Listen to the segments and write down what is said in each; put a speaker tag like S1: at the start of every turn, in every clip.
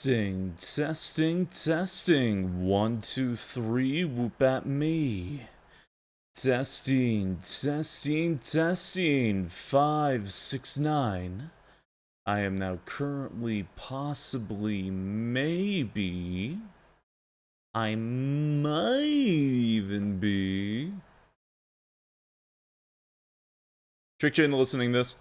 S1: Testing, testing, testing. 1, 2, 3, whoop at me. Testing, testing, testing. 5, 6, 9. I am now currently, possibly, maybe. I might even be. Trick you into listening to this.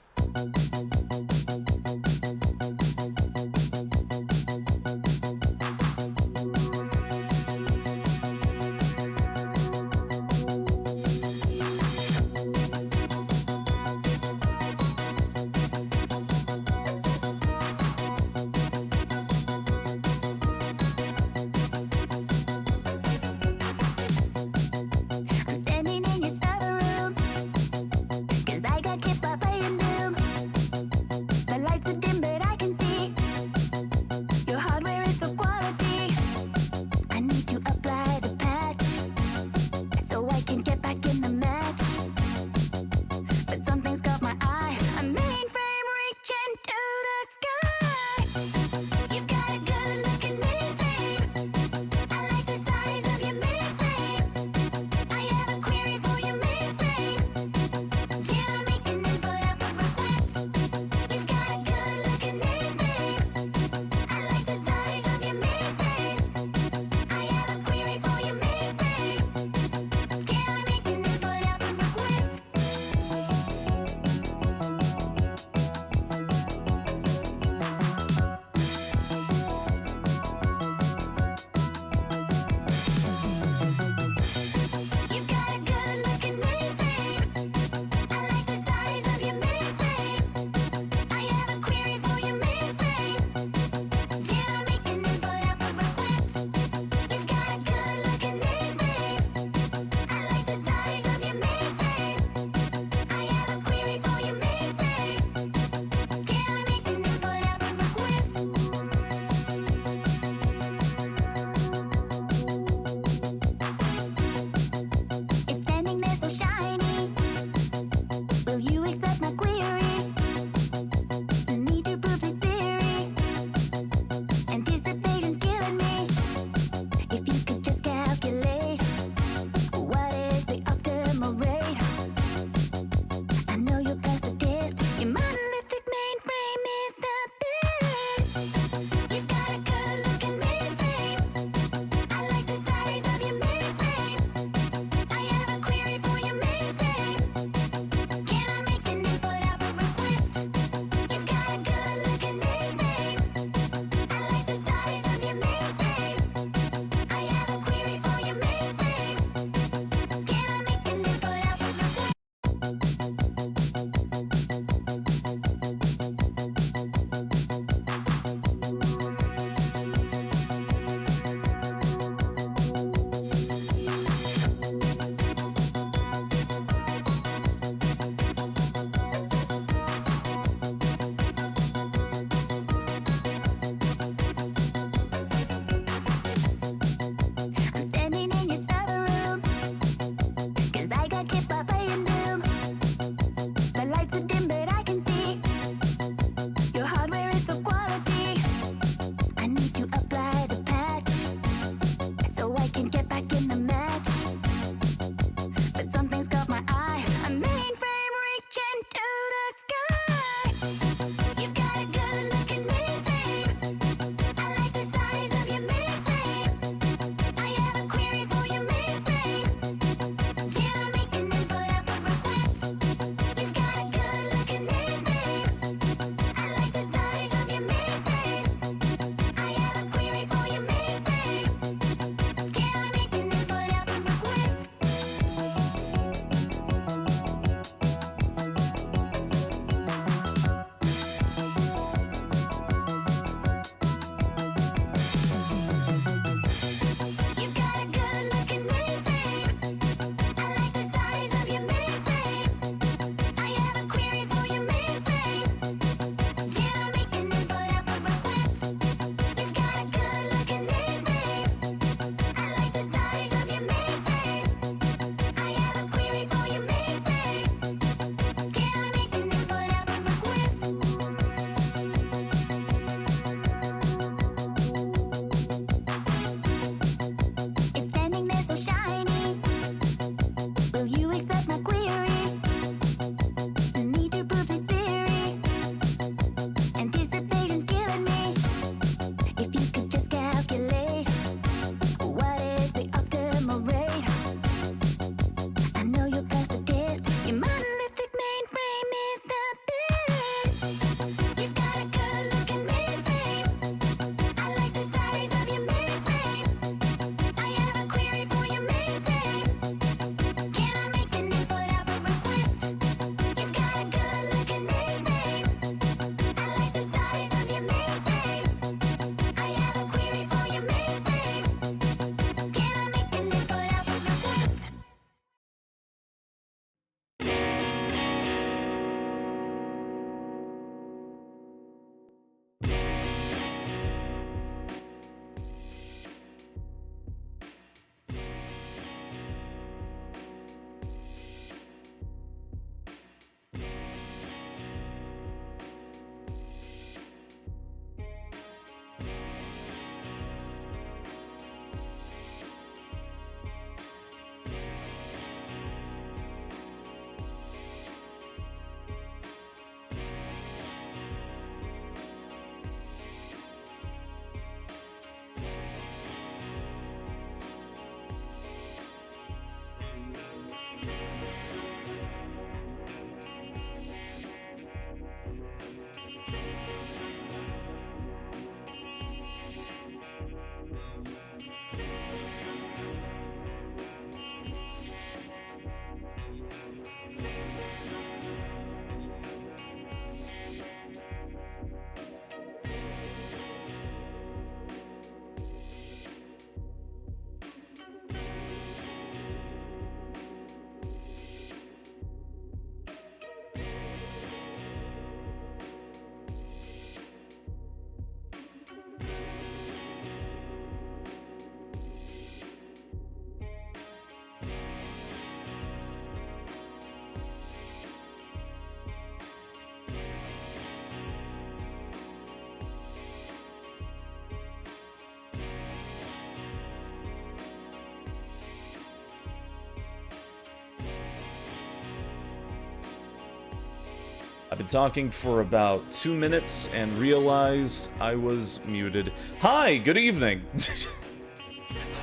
S1: been talking for about 2 minutes and realized I was muted. Hi, good evening.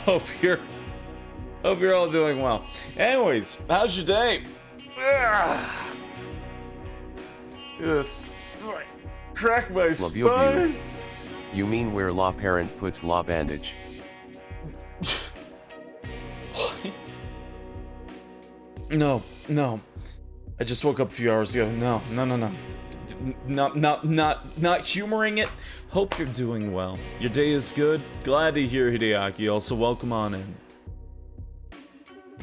S1: Hope you're all doing well. Anyways, how's your day? Yes. Crack my spine.
S2: You mean where law parent puts law bandage?
S1: No. I just woke up a few hours ago. No. Not humoring it. Hope you're doing well. Your day is good. Glad to hear, Hideaki. Also, welcome on in.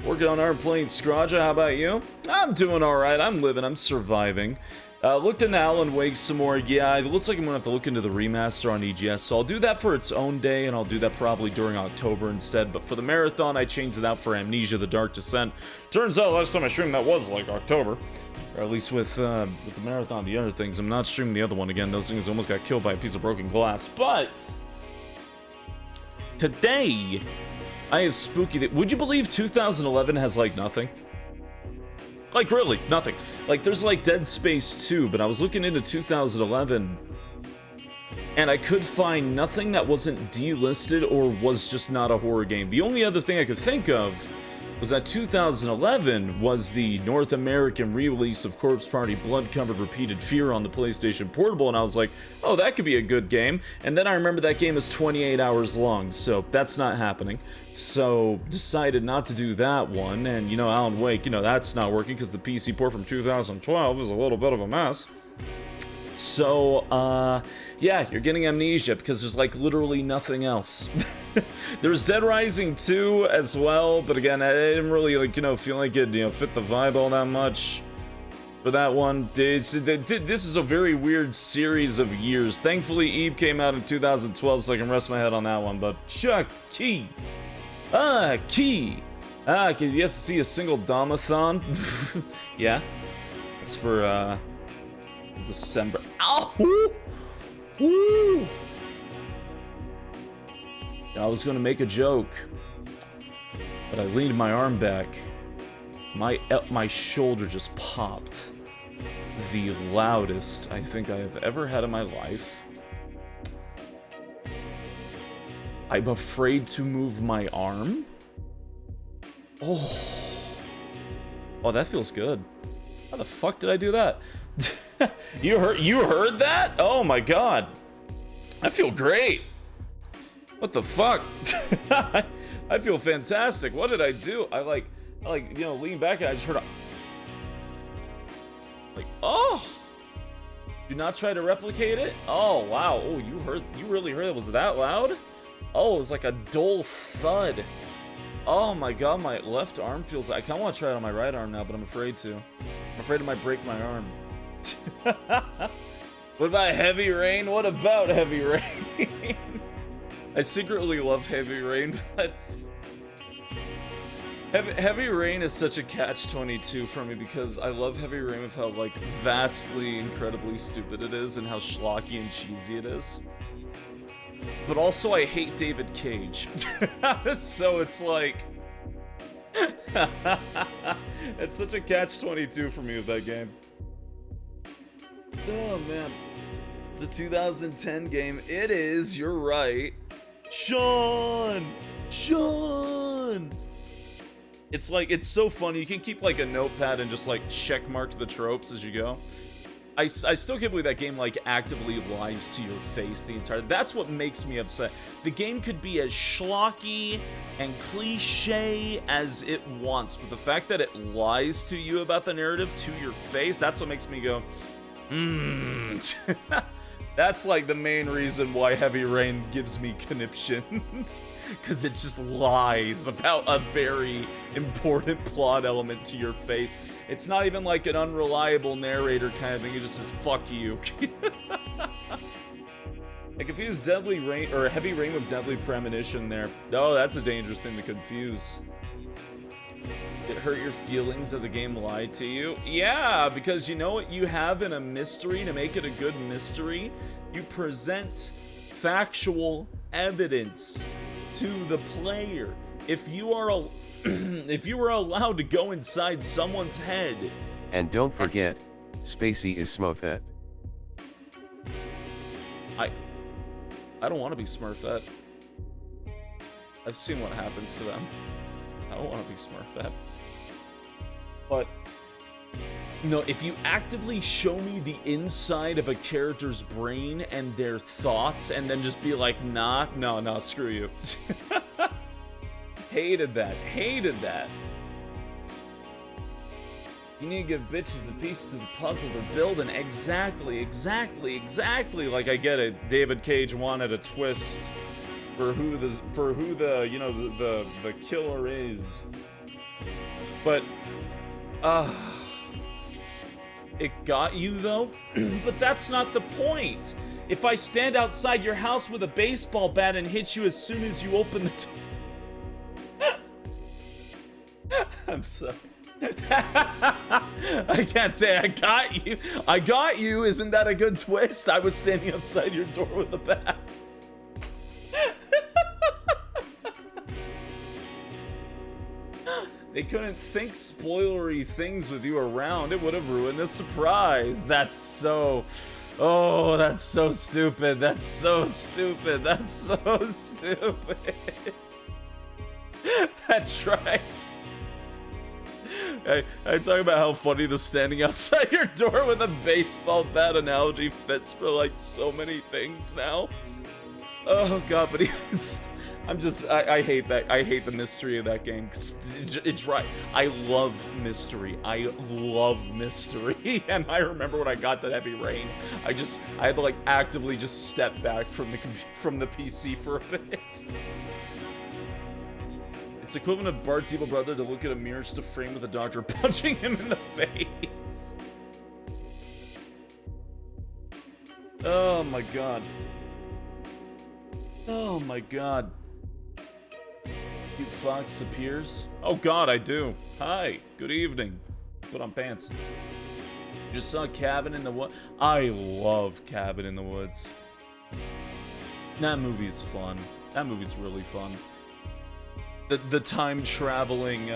S1: Working on art, playing Scraja. How about you? I'm doing alright. I'm living. I'm surviving. Looked into Alan Wake some more. Yeah, it looks like I'm gonna have to look into the remaster on EGS, so I'll do that for its own day, and I'll do that probably during October instead. But for the marathon, I changed it out for Amnesia: The Dark Descent. Turns out last time I streamed that was like October, or at least with the marathon. The other things, I'm not streaming the other one again. Those things almost got killed by a piece of broken glass. But today, I have spooky. Would you believe 2011 has like nothing? Like, really, nothing. Like, there's like Dead Space 2, but I was looking into 2011, and I could find nothing that wasn't delisted or was just not a horror game. The only other thing I could think of was that 2011 was the North American re-release of Corpse Party Blood-Covered Repeated Fear on the PlayStation Portable, and I was like, oh, that could be a good game. And then I remember that game is 28 hours long, so that's not happening. So, decided not to do that one, and, you know, Alan Wake, you know, that's not working because the PC port from 2012 is a little bit of a mess. So, yeah, you're getting Amnesia because there's, like, literally nothing else. There's Dead Rising 2 as well, but again, I didn't really, like, you know, feel like it, you know, fit the vibe all that much for that one. This is a very weird series of years. Thankfully, Eve came out in 2012, so I can rest my head on that one, but Chucky! Key! Can you get to see a single Domathon? Yeah. That's for, December. Ow! Woo! I was gonna make a joke, but I leaned my arm back. My shoulder just popped. The loudest I think I have ever had in my life. I'm afraid to move my arm. Oh, that feels good. How the fuck did I do that? You heard that? Oh my god. I feel great. What the fuck? I feel fantastic. What did I do? I like, you know, lean back and I just heard a... Like, oh! Do not try to replicate it? Oh, wow. Oh, you really heard it? Was it that loud? Oh, it was like a dull thud. Oh my god, my left arm feels... I kinda wanna try it on my right arm now, but I'm afraid to. I'm afraid it might break my arm. What about Heavy Rain? What about Heavy Rain? I secretly love Heavy Rain, but Heavy Rain is such a catch-22 for me because I love Heavy Rain with how, like, vastly, incredibly stupid it is and how schlocky and cheesy it is. But also, I hate David Cage. So it's like... It's such a catch-22 for me with that game. Oh, man. It's a 2010 game. It is, you're right. Sean! It's like, it's so funny. You can keep like a notepad and just like check mark the tropes as you go. I still can't believe that game like actively lies to your face the entire... That's what makes me upset. The game could be as schlocky and cliche as it wants, but the fact that it lies to you about the narrative to your face, that's what makes me go, That's like the main reason why Heavy Rain gives me conniptions. Because it just lies about a very important plot element to your face. It's not even like an unreliable narrator kind of thing, it just says, fuck you. I confused Deadly Rain, or Heavy Rain with Deadly Premonition there. Oh, that's a dangerous thing to confuse. It hurt your feelings that the game lied to you? Yeah, because you know what you have in a mystery to make it a good mystery? You present factual evidence to the player. If you are if you were allowed to go inside someone's head...
S2: And don't forget, Spacey is Smurfette.
S1: I don't want to be Smurfette. I've seen what happens to them. I don't want to be Smurfette. But no, if you actively show me the inside of a character's brain and their thoughts and then just be like, nah, no, screw you. Hated that. You need to give bitches the pieces of the puzzle they're building. Exactly. Like, I get it. David Cage wanted a twist for who the you know, the killer is. But it got you though? But that's not the point. If I stand outside your house with a baseball bat and hit you as soon as you open the door. I'm sorry. I can't say I got you. I got you. Isn't that a good twist? I was standing outside your door with a bat. They couldn't think spoilery things with you around. It would have ruined the surprise. That's so... Oh, that's so stupid. That's so stupid. That's right. I talk about how funny the standing outside your door with a baseball bat analogy fits for like so many things now. Oh god, but even I hate that. I hate the mystery of that game. It's right. I love mystery. And I remember when I got that Heavy Rain, I had to like actively just step back from the PC for a bit. It's equivalent of Bart's evil brother to look at a mirror just to frame with a doctor punching him in the face. Oh my god. Oh my god. You fox appears? Oh god, I do. Hi, good evening. Put on pants. Just saw Cabin in the Woods. I love Cabin in the Woods. That movie is fun. That movie's really fun. The time traveling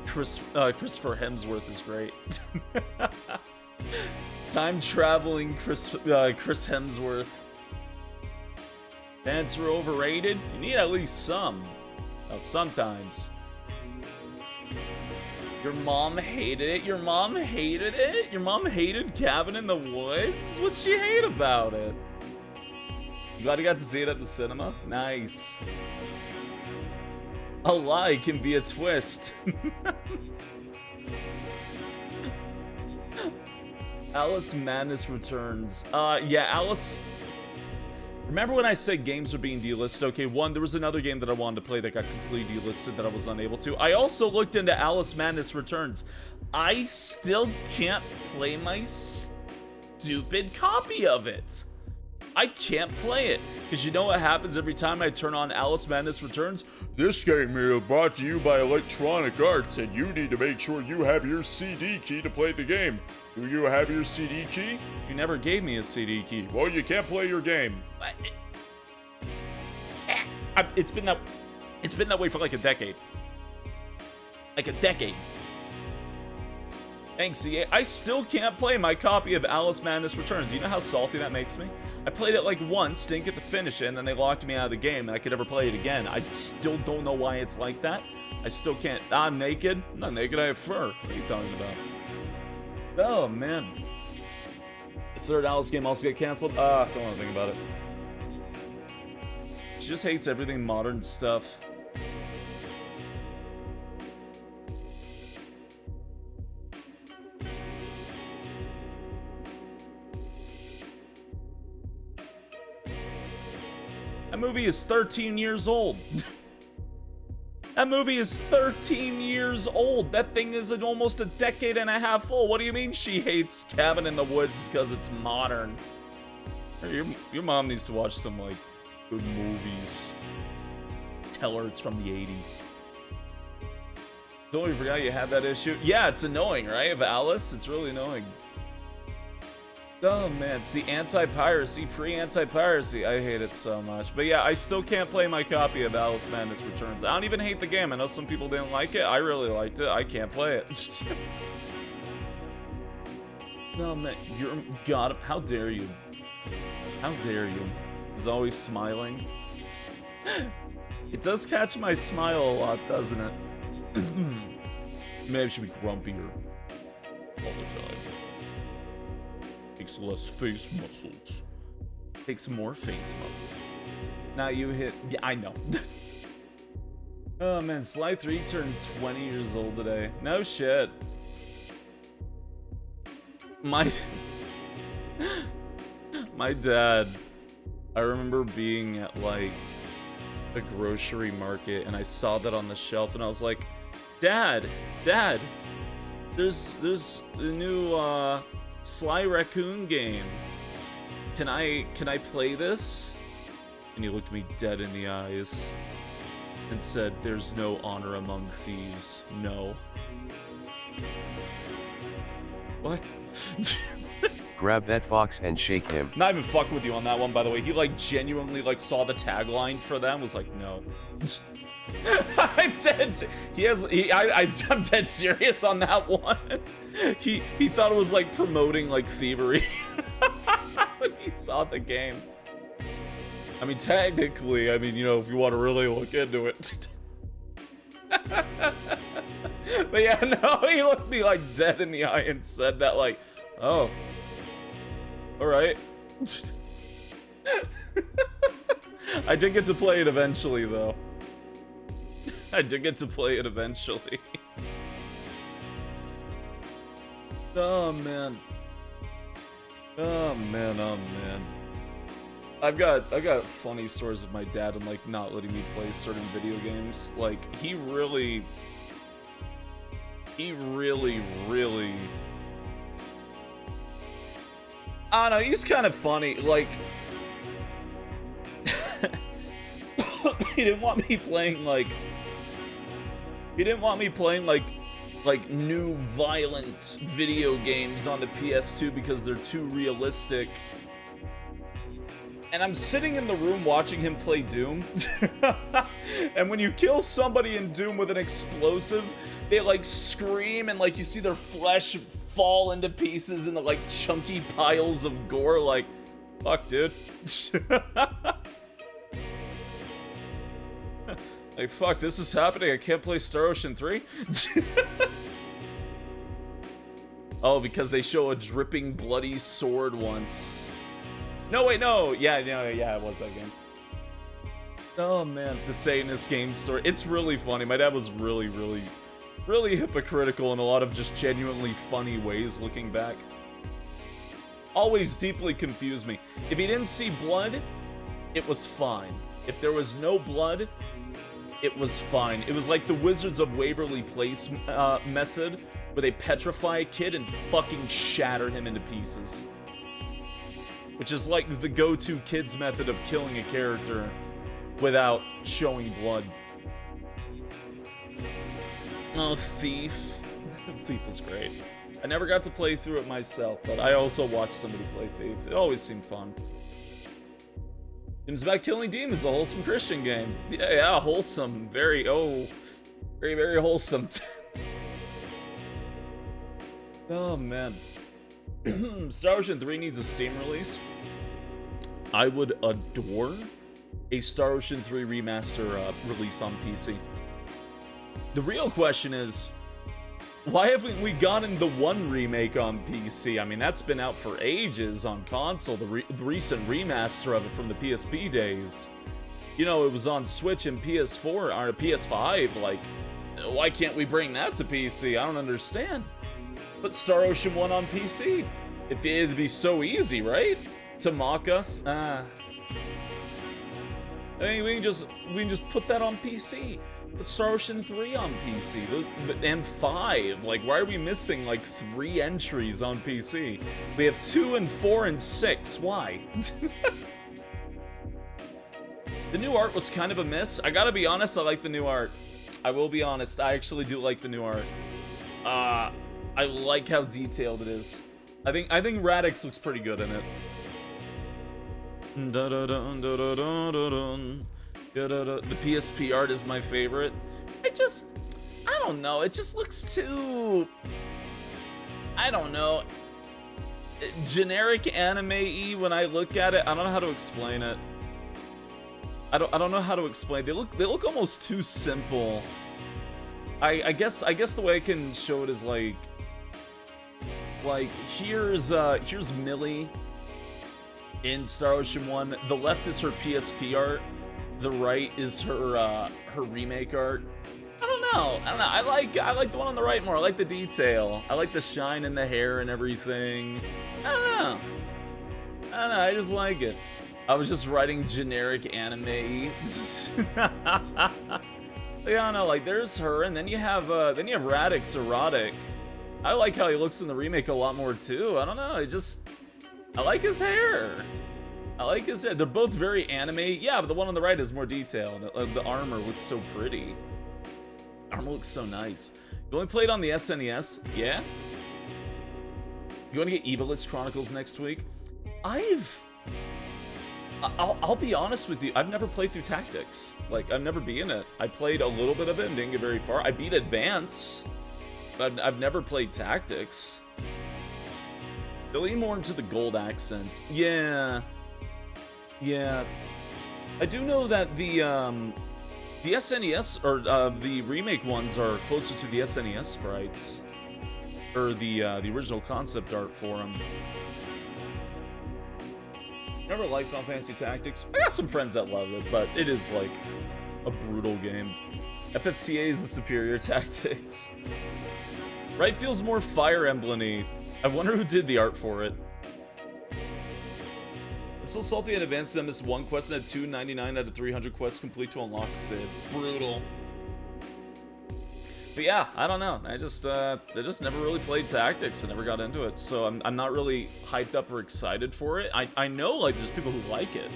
S1: Christopher Hemsworth is great. Time traveling Chris Hemsworth. Pants are overrated? You need at least some. Oh, sometimes. Your mom hated it? Your mom hated it? Your mom hated Cabin in the Woods? What'd she hate about it? You glad you got to see it at the cinema? Nice. A lie can be a twist. Alice Madness Returns. Yeah, Alice... Remember when I said games are being delisted? Okay, one, there was another game that I wanted to play that got completely delisted that I was unable to. I also looked into Alice Madness Returns. I still can't play my stupid copy of it. I can't play it. Because you know what happens every time I turn on Alice Madness Returns? This game is brought to you by Electronic Arts, and you need to make sure you have your CD key to play the game. Do you have your CD key? You never gave me a CD key. Well, you can't play your game. It's been that way for like a decade. Like a decade. Thanks, EA. I still can't play my copy of Alice Madness Returns. Do you know how salty that makes me? I played it like once, didn't get to finish it, and then they locked me out of the game, and I could never play it again. I still don't know why it's like that. I still can't. I'm naked? I'm not naked, I have fur. What are you talking about? Oh, man. The third Alice game also get canceled? Don't want to think about it. She just hates everything modern stuff. That movie is 13 years old. That movie is 13 years old. That thing is almost a decade and a half old. What do you mean she hates Cabin in the Woods because it's modern? Your mom needs to watch some, like, good movies. Tell her it's from the 80s. Totally forgot you had that issue. Yeah, it's annoying, right? Of Alice, it's really annoying. Oh man, it's the anti-piracy, free anti-piracy. I hate it so much. But yeah, I still can't play my copy of Alice Madness Returns. I don't even hate the game. I know some people didn't like it. I really liked it. I can't play it. No, man, you're got him. How dare you? How dare you? He's always smiling. It does catch my smile a lot, doesn't it? Maybe I should be grumpier all the time. Takes less face muscles. Takes more face muscles. Now you hit. Yeah, I know. Oh man, Sly 3 turned 20 years old today. No shit. My dad, I remember being at like a grocery market and I saw that on the shelf and I was like, Dad, there's a new Sly Raccoon game. Can I play this? And he looked me dead in the eyes and said, there's no honor among thieves. No. What?
S2: Grab that fox and shake him.
S1: Not even fucking with you on that one, by the way. He like genuinely like saw the tagline for them, was like, no. I'm dead. I'm dead serious on that one. He thought it was like promoting like thievery when he saw the game. I mean, technically, I mean, you know, if you want to really look into it. But yeah, no, he looked me like dead in the eye and said that like, oh, all right. I did get to play it eventually, though. I did get to play it eventually. Oh man. Oh man, oh man. I've got funny stories of my dad and like not letting me play certain video games. Like he really I don't know, he's kind of funny. Like he didn't want me playing like new violent video games on the PS2 because they're too realistic. And I'm sitting in the room watching him play Doom. And when you kill somebody in Doom with an explosive, they like scream and like you see their flesh fall into pieces in the like chunky piles of gore. Like, fuck, dude. Like, fuck, this is happening. I can't play Star Ocean 3. Oh, because they show a dripping bloody sword once. No, wait, no. Yeah, it was that game. Oh, man. The Satanist game story. It's really funny. My dad was really hypocritical in a lot of just genuinely funny ways looking back. Always deeply confused me. If he didn't see blood, it was fine. If there was no blood, it was fine. It was like the Wizards of Waverly Place method, where they petrify a kid and fucking shatter him into pieces. Which is like the go-to kids method of killing a character without showing blood. Oh, Thief. Thief is great. I never got to play through it myself, but I also watched somebody play Thief. It always seemed fun. It's about killing demons, a wholesome Christian game. Yeah, wholesome. Very wholesome. Oh, man. Star Ocean 3 needs a Steam release. I would adore a Star Ocean 3 remaster release on PC. The real question is, why haven't we gotten the 1 remake on PC? I mean, that's been out for ages on console, the recent remaster of it from the PSP days. You know, it was on Switch and PS4, or PS5, like, why can't we bring that to PC? I don't understand. Put Star Ocean 1 on PC. It'd be so easy, right? To mock us. I mean, we can just put that on PC. Put Star Ocean 3 on PC. And 5. Like, why are we missing, like, 3 entries on PC? We have 2 and 4 and 6. Why? The new art was kind of a miss. I gotta be honest, I like the new art. I will be honest, I actually do like the new art. I like how detailed it is. I think Radix looks pretty good in it. The PSP art is my favorite. I don't know, it just looks too... I don't know. generic anime-y when I look at it. I don't know how to explain it. I don't know how to explain. They look almost too simple. I guess the way I can show it is like here's Millie in Star Ocean 1. The left is her PSP art. The right is her remake art. I don't know. I like the one on the right more. I like the detail. I like the shine in the hair and everything. I don't know. I just like it. I was just writing generic anime. I don't know. Like there's her, and then you have Radix erotic. I like how he looks in the remake a lot more too. I don't know. I like his hair. I like his hair. They're both very anime. Yeah, but the one on the right is more detailed. The armor looks so pretty. Armor looks so nice. You only played on the SNES? Yeah? You want to get Evilist Chronicles next week? I'll be honest with you. I've never played through Tactics. Like, I've never been in it. I played a little bit of it and didn't get very far. I beat Advance, but I've never played Tactics. They're leaning more into the gold accents. Yeah. Yeah. I do know that the SNES, or the remake ones are closer to the SNES sprites. Or the original concept art for them. Never liked Final Fantasy Tactics. I got some friends that love it, but it is like a brutal game. FFTA is the superior Tactics. Right feels more Fire Emblem-y. I wonder who did the art for it. I'm so salty in advance I missed one quest and had 299 out of 300 quests complete to unlock Sid. Brutal. But yeah, I don't know. I just never really played Tactics. I never got into it, so I'm not really hyped up or excited for it. I know like there's people who like it.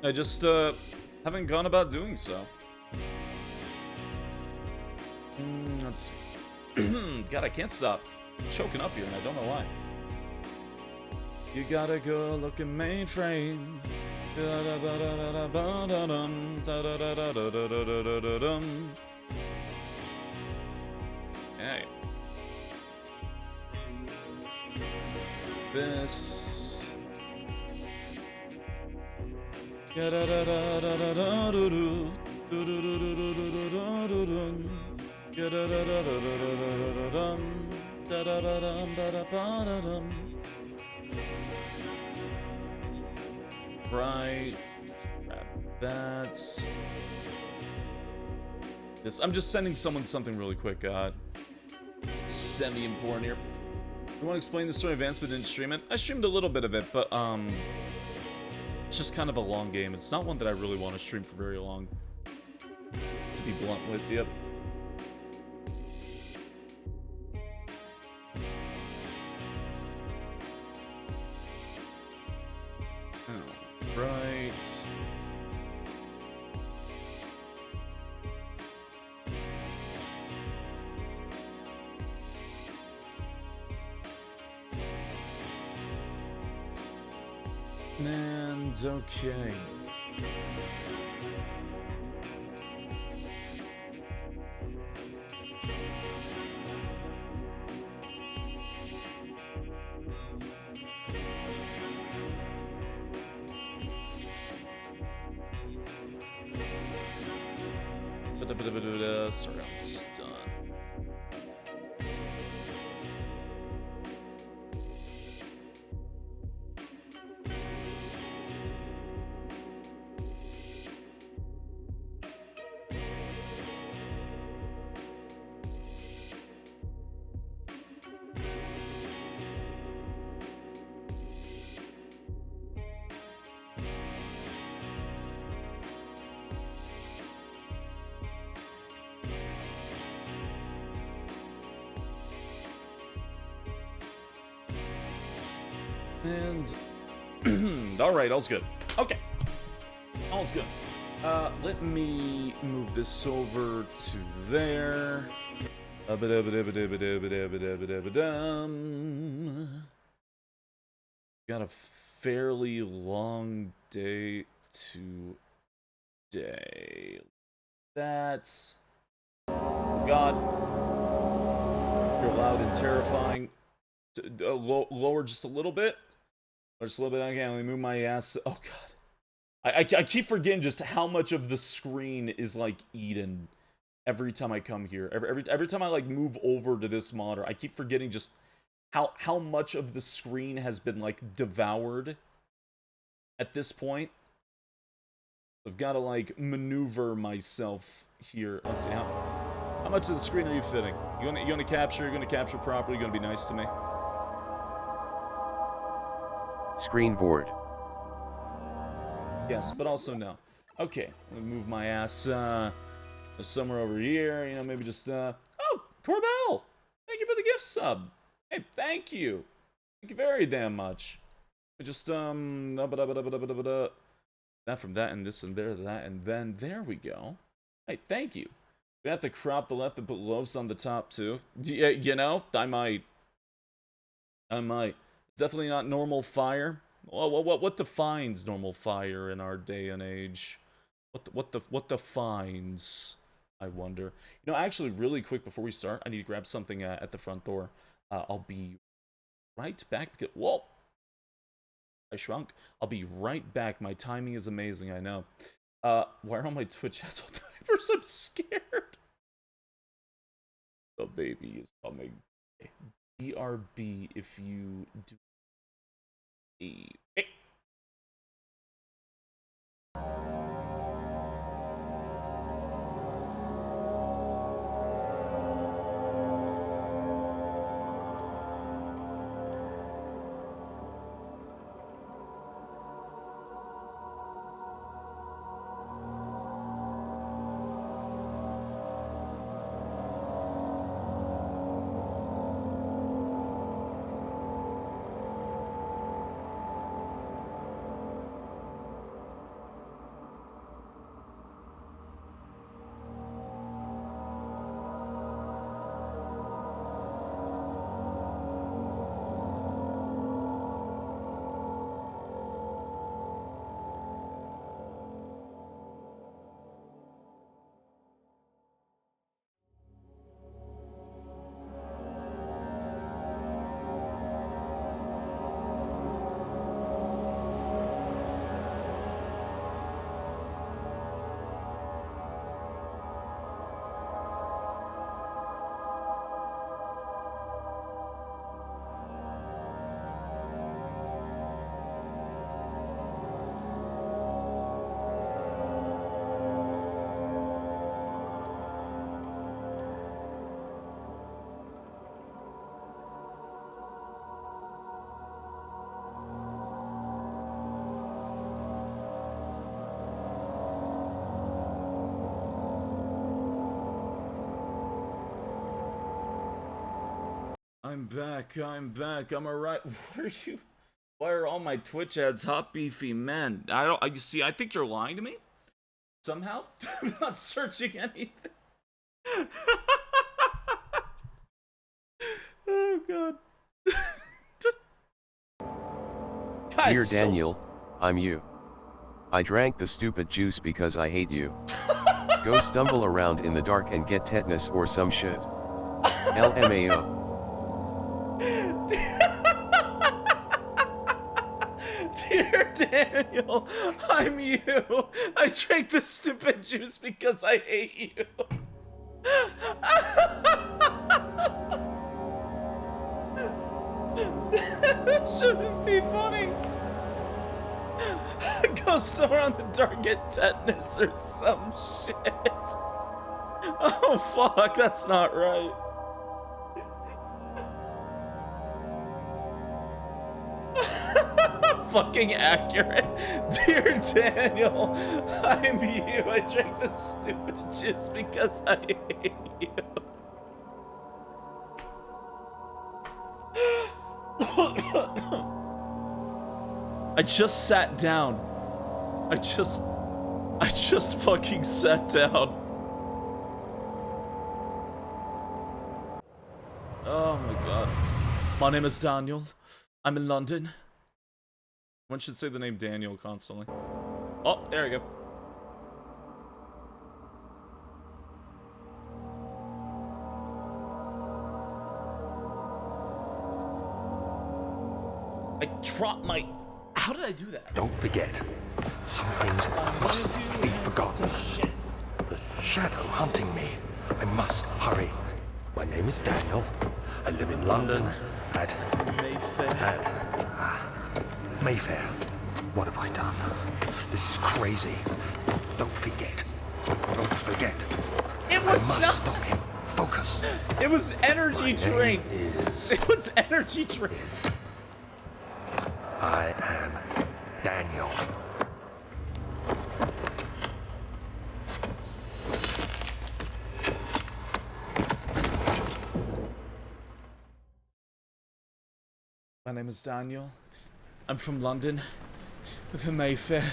S1: I just haven't gone about doing so. Let's see. God, I can't stop choking up here, and I don't know why. You gotta go look at mainframe. Okay. This. Right. Grab that. This. I'm just sending someone something really quick. Semi-important here. You want to explain the story of Advance but didn't stream it? I streamed a little bit of it, but it's just kind of a long game. It's not one that I really want to stream for very long. To be blunt with you. Right. And okay. Sorry, I'm almost done. And alright, all's good. Okay. All's good. Let me move this over to there. Got a fairly long day today. That's God. You're loud and terrifying. Lower just a little bit. Or just a little bit. Okay, let me move my ass. Oh, God. I keep forgetting just how much of the screen is, like, eaten every time I come here. Every time I, like, move over to this monitor, I keep forgetting just how much of the screen has been, like, devoured at this point. I've got to, like, maneuver myself here. Let's see, how much of the screen are you fitting? You gonna capture? You're gonna capture properly? You're gonna be nice to me?
S2: Screen board.
S1: Yes, but also no. Okay, let me move my ass somewhere over here. You know, maybe just oh, Corbell, thank you for the gift sub. Hey, thank you. Thank you very damn much. Just that from that and this and there, that and then there we go. Hey, thank you. We have to crop the left and put loaves on the top too. You know, I might. It's definitely not normal fire. What defines normal fire in our day and age? What defines? I wonder. You know, actually, really quick before we start, I need to grab something at the front door. I'll be right back. Whoa! I shrunk. I'll be right back. My timing is amazing. I know. Why are all my Twitch ads all divers? I'm scared. The baby is coming. BRB if you do. Hey. I'm back, I'm alright. What are you? Why are all my Twitch ads hot beefy men? You see, I think you're lying to me? Somehow? I'm not searching anything. Oh, God. God,
S2: Dear Daniel, I'm you. I drank the stupid juice because I hate you. Go stumble around in the dark and get tetanus or some shit. LMAO.
S1: Dear Daniel, I'm you. I drank the stupid juice because I hate you. That shouldn't be funny. Go somewhere on the dark, get tetanus or some shit. Oh fuck, that's not right. Fucking accurate. Dear Daniel, I'm you. I drank the stupid juice because I hate you. I just sat down. I just fucking sat down. Oh my god. My name is Daniel. I'm in London. One should say the name Daniel constantly. Oh, there we go. I dropped my... How did I do that?
S3: Don't forget. Some things mustn't be forgotten. The shadow hunting me. I must hurry. My name is Daniel. I live in London at Mayfair. What have I done? This is crazy. Don't forget. Don't forget.
S1: It was
S3: I must stop him. Focus.
S1: It was energy drinks. It was energy drinks.
S3: I am Daniel.
S1: My name is Daniel. I'm from London. Live in Mayfair.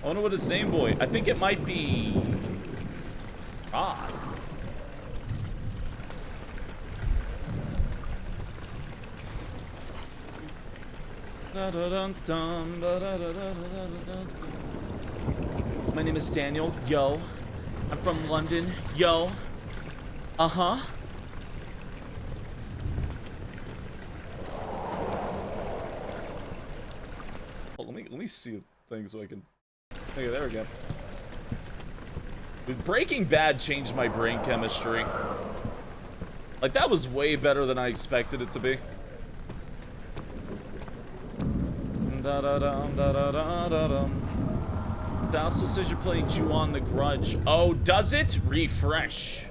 S1: I wonder what his name, boy. I think it might be... Rod. My name is Daniel. Yo. I'm from London. Yo. Uh-huh. Oh, let me see things so I can... Okay, there we go. Dude, Breaking Bad changed my brain chemistry. Like, that was way better than I expected it to be. That also says you're playing Ju-On the Grudge. Oh, does it? Refresh.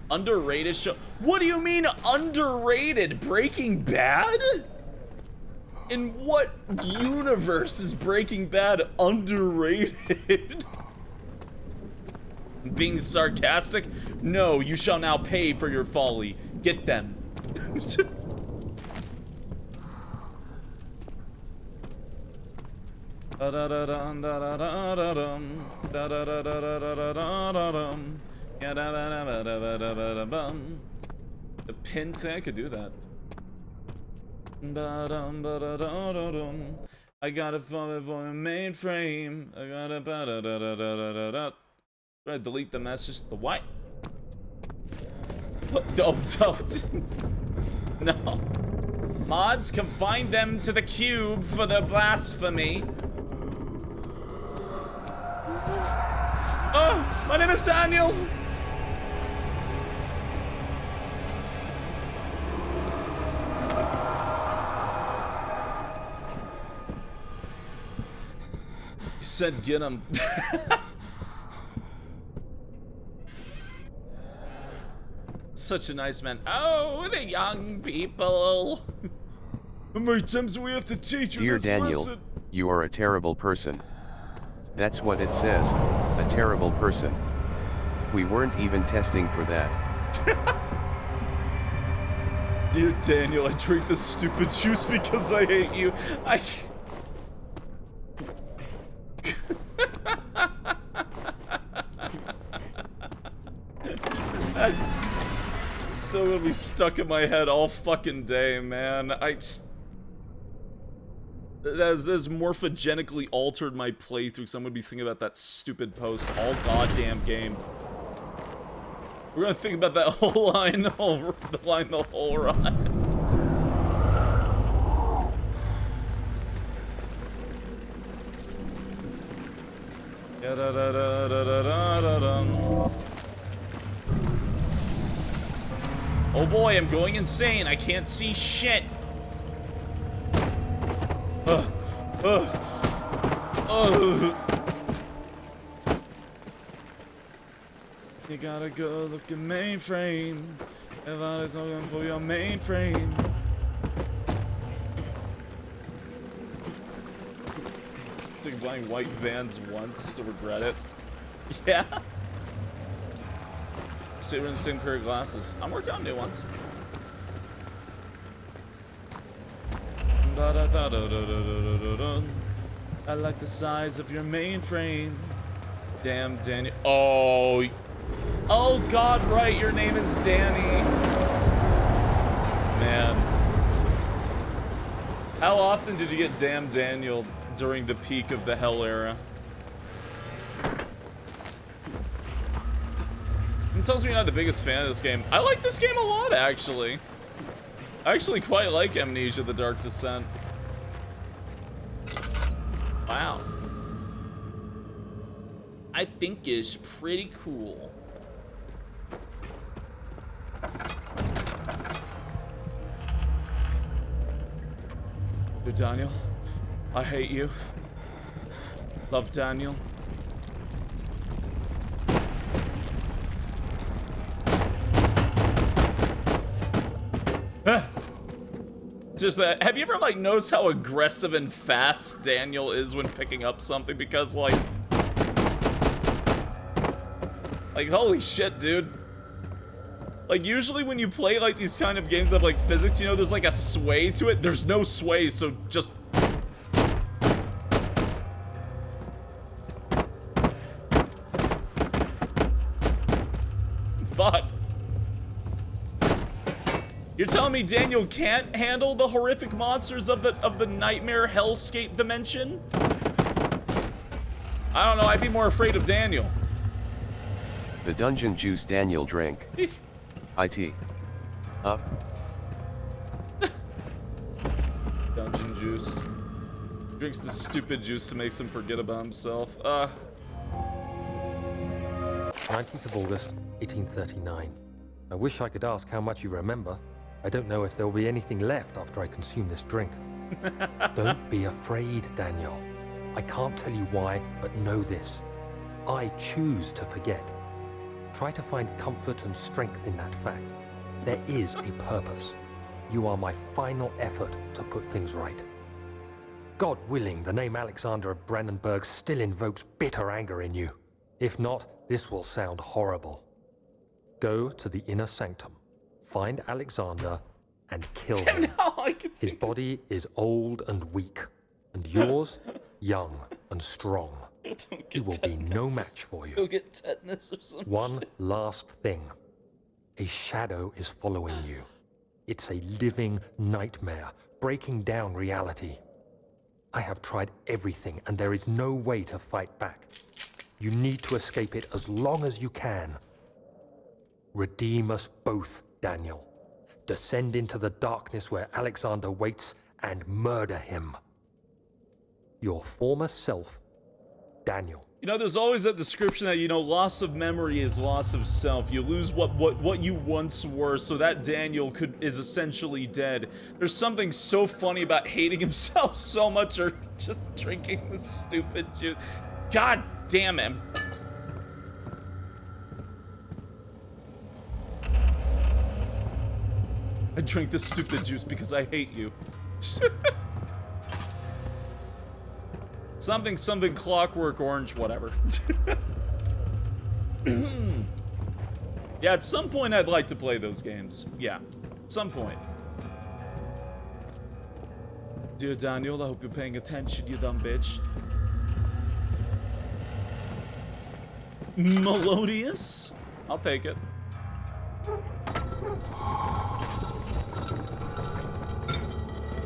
S1: Underrated show. What do you mean underrated? Breaking Bad? In what universe is Breaking Bad underrated? Being sarcastic? No, you shall now pay for your folly. Get them. The pin thing, I could do that. I got a phone for a mainframe. I got a Try to delete the message. The what? Don't. No. Mods, confine them to the cube for their blasphemy. Oh, my name is Daniel. You said get him. Such a nice man. Oh, the young people. How many times do we have to teach you?
S2: Dear Daniel, you are a terrible person. That's what it says, a terrible person. We weren't even testing for that.
S1: Dear Daniel, I drink this stupid juice because I hate you. That's still gonna be stuck in my head all fucking day, man. That's morphogenically altered my playthrough, because I'm gonna be thinking about that stupid post all goddamn game. We're gonna think about that whole line, the whole ride. Oh boy, I'm going insane. I can't see shit. You gotta go look at mainframe. Everybody's looking for your mainframe. Took buying white Vans once to regret it. Yeah. Say we're in the same pair of glasses. I'm working on new ones. I like the size of your mainframe. Damn, Danny. Oh God, right. Your name is Danny. Man. How often did you get damn Daniel during the peak of the Hell era? It tells me you're not the biggest fan of this game. I like this game a lot, actually. I actually quite like Amnesia: The Dark Descent. Wow. I think it's pretty cool. Dear Daniel, I hate you. Love, Daniel. Just that, have you ever like noticed how aggressive and fast Daniel is when picking up something? Because like holy shit, dude. Like usually when you play like these kind of games of like physics, you know, there's like a sway to it. There's no sway, so just fuck. You're telling me Daniel can't handle the horrific monsters of the nightmare hellscape dimension? I don't know, I'd be more afraid of Daniel.
S2: The dungeon juice Daniel drank. IT. Up.
S1: Dungeon juice. Drinks the stupid juice to make him forget about himself.
S3: 19th of August, 1839. I wish I could ask how much you remember. I don't know if there will be anything left after I consume this drink. Don't be afraid, Daniel. I can't tell you why, but know this. I choose to forget. Try to find comfort and strength in that fact. There is a purpose. You are my final effort to put things right. God willing, the name Alexander of Brandenburg still invokes bitter anger in you. If not, this will sound horrible. Go to the inner sanctum. Find Alexander and kill him. His body is old and weak, and yours, young and strong. He will be no match for you.
S1: Go get tetanus or something.
S3: One last thing. A shadow is following you. It's a living nightmare, breaking down reality. I have tried everything, and there is no way to fight back. You need to escape it as long as you can. Redeem us both, Daniel. Descend into the darkness where Alexander waits and murder him. Your former self, Daniel.
S1: You know, there's always that description that, you know, loss of memory is loss of self. You lose what you once were, so that Daniel is essentially dead. There's something so funny about hating himself so much or just drinking the stupid juice. God damn him. I drink this stupid juice because I hate you. Something Clockwork Orange, whatever. Yeah, at some point I'd like to play those games. Yeah, at some point. Dear Daniel, I hope you're paying attention, you dumb bitch. Melodious? I'll take it.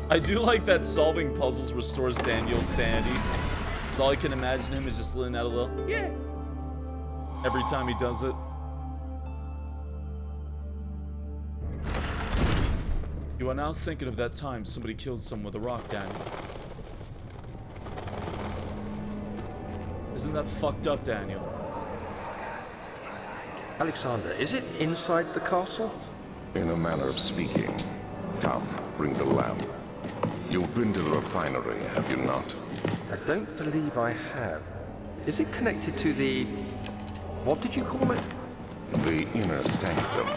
S1: I do like that solving puzzles restores Daniel's sanity. Because all I can imagine him is just letting out a little, yeah, every time he does it. You are now thinking of that time somebody killed someone with a rock, Daniel. Isn't that fucked up, Daniel?
S3: Alexander, is it inside the castle?
S4: In a manner of speaking. Come, bring the lamp. You've been to the refinery, have you not?
S3: I don't believe I have. Is it connected to the... what did you call it?
S4: The inner sanctum.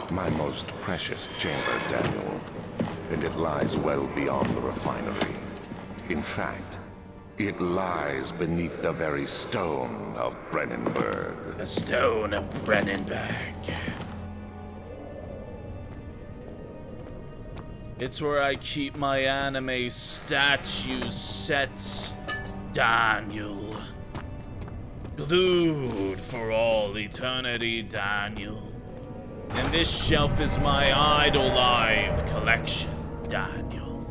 S4: My most precious chamber, Daniel. And it lies well beyond the refinery. In fact, it lies beneath the very stone of Brennenburg.
S1: The stone of Brennenburg. It's where I keep my anime statues set, Daniel. Glued for all eternity, Daniel. And this shelf is my idol live collection, Daniel.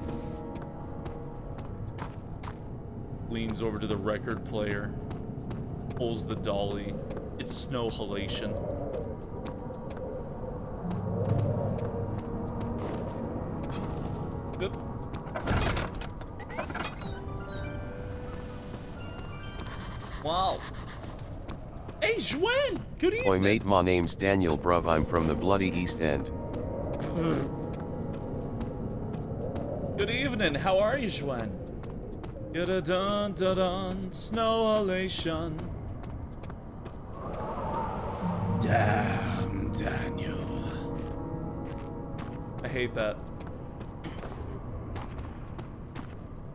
S1: Leans over to the record player, pulls the dolly. It's snow halation. Boop. Wow. Hey, Juen! Good evening!
S2: Oi mate, my name's Daniel bruv, I'm from the bloody East End.
S1: Good evening, how are you, Juen? Dun snow elation. Damn, Daniel. I hate that.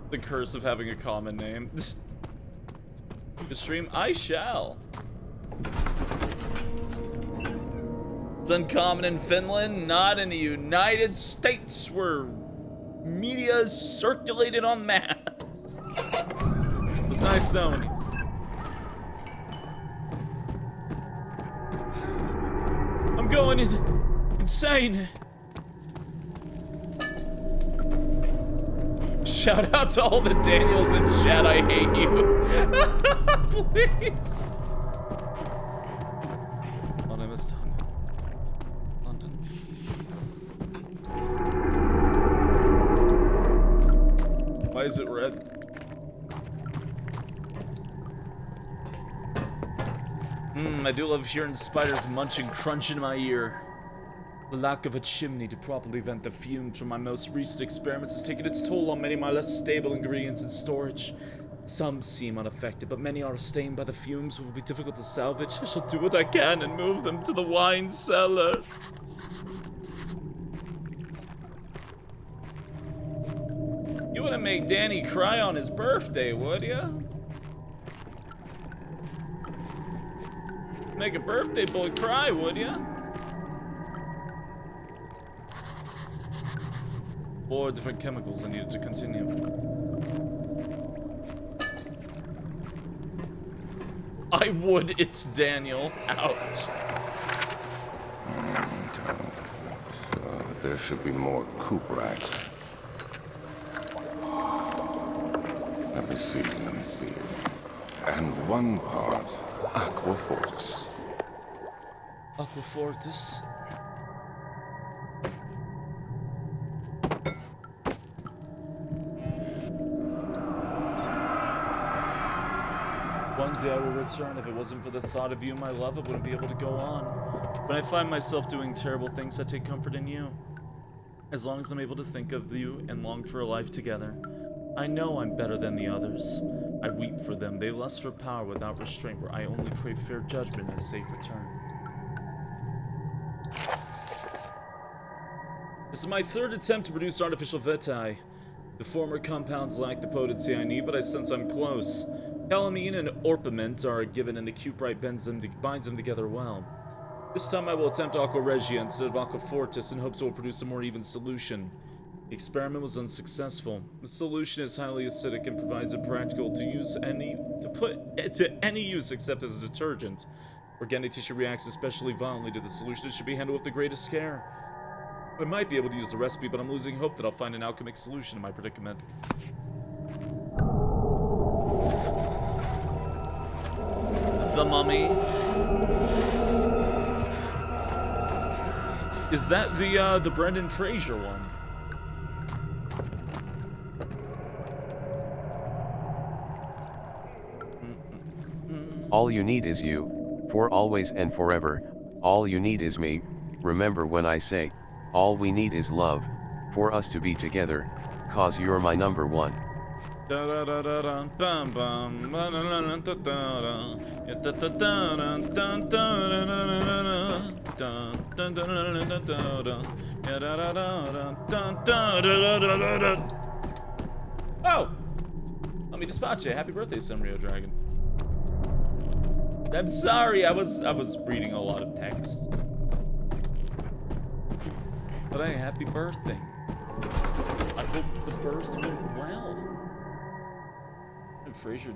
S1: The curse of having a common name. The stream, I shall. It's uncommon in Finland, not in the United States, where media is circulated en masse. It was nice knowing you. I'm going insane. Shout out to all the Daniels in chat, I hate you. Please. Oh, I missed London. Why is it red? I do love hearing spiders munching crunch in my ear. The lack of a chimney to properly vent the fumes from my most recent experiments has taken its toll on many of my less stable ingredients in storage. Some seem unaffected, but many are stained by the fumes and will be difficult to salvage. I shall do what I can and move them to the wine cellar. You wouldn't make Danny cry on his birthday, would ya? Make a birthday boy cry, would ya? Or different chemicals I needed to continue. I would, it's Daniel. Ouch.
S4: There should be more coop racks. Let me see. And one part Aquafortis.
S1: Aquafortis. One day I will return. If it wasn't for the thought of you, my love, I wouldn't be able to go on. When I find myself doing terrible things, I take comfort in you. As long as I'm able to think of you and long for a life together. I know I'm better than the others. I weep for them. They lust for power without restraint, where I only crave fair judgment and a safe return. This is my third attempt to produce artificial vitae. The former compounds lack the potency I need, but I sense I'm close. Calamine and orpiment are given and the cuprite binds them together well. This time I will attempt aqua regia instead of aqua fortis in hopes it will produce a more even solution. The experiment was unsuccessful. The solution is highly acidic and provides it practical to put to any use except as a detergent. Organic tissue reacts especially violently to the solution. It should be handled with the greatest care. I might be able to use the recipe, but I'm losing hope that I'll find an alchemic solution to my predicament. The mummy. Is that the Brendan Fraser one?
S2: All you need is you, for always and forever. All you need is me. Remember when I say, all we need is love, for us to be together, cause you're my number one.
S1: Oh! Let me dispatch you. Happy birthday, Sunrio Dragon. I'm sorry, I was reading a lot of text. But hey, happy birthday. I hope the birth went well. And Fraser.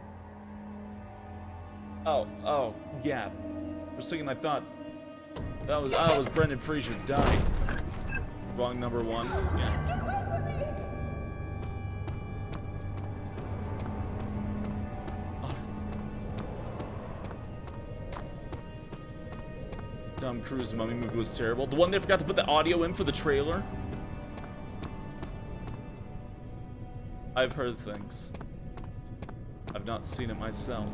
S1: Oh, yeah. For a second I thought that was Brendan Fraser died. Wrong number one. Yeah. Tom Cruise mummy movie was terrible. The one they forgot to put the audio in for the trailer. I've heard things. I've not seen it myself.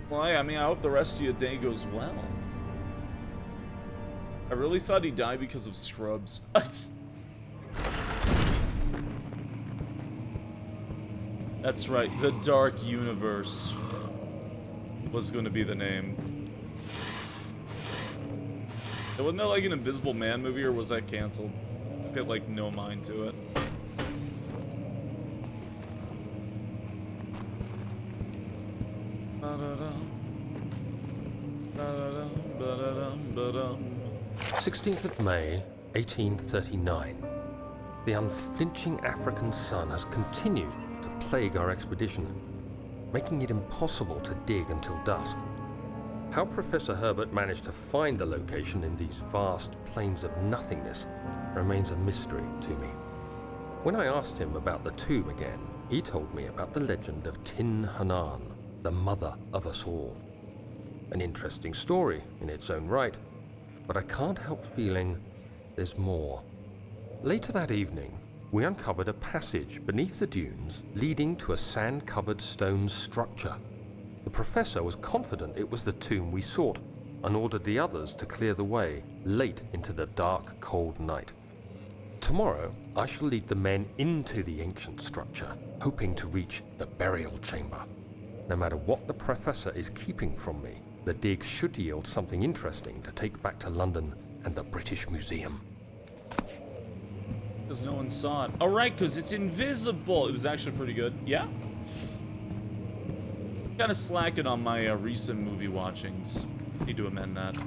S1: Well, I mean, I hope the rest of your day goes well. I really thought he died because of Scrubs. That's right, The Dark Universe was going to be the name. Wasn't there like an Invisible Man movie, or was that canceled? I paid like no mind to it. Ba-da-dum,
S3: 16th of May, 1839. The unflinching African sun has continued to plague our expedition, making it impossible to dig until dusk. How Professor Herbert managed to find the location in these vast plains of nothingness remains a mystery to me. When I asked him about the tomb again, he told me about the legend of Tin Hanan, the mother of us all. An interesting story in its own right, but I can't help feeling there's more. Later that evening, we uncovered a passage beneath the dunes leading to a sand-covered stone structure. The professor was confident it was the tomb we sought and ordered the others to clear the way late into the dark, cold night. Tomorrow, I shall lead the men into the ancient structure, hoping to reach the burial chamber. No matter what the professor is keeping from me, the dig should yield something interesting to take back to London and the British Museum.
S1: Because no one saw it. Oh, right, because it's invisible. It was actually pretty good. Yeah? Kind of slacking on my recent movie watchings. Need to amend that.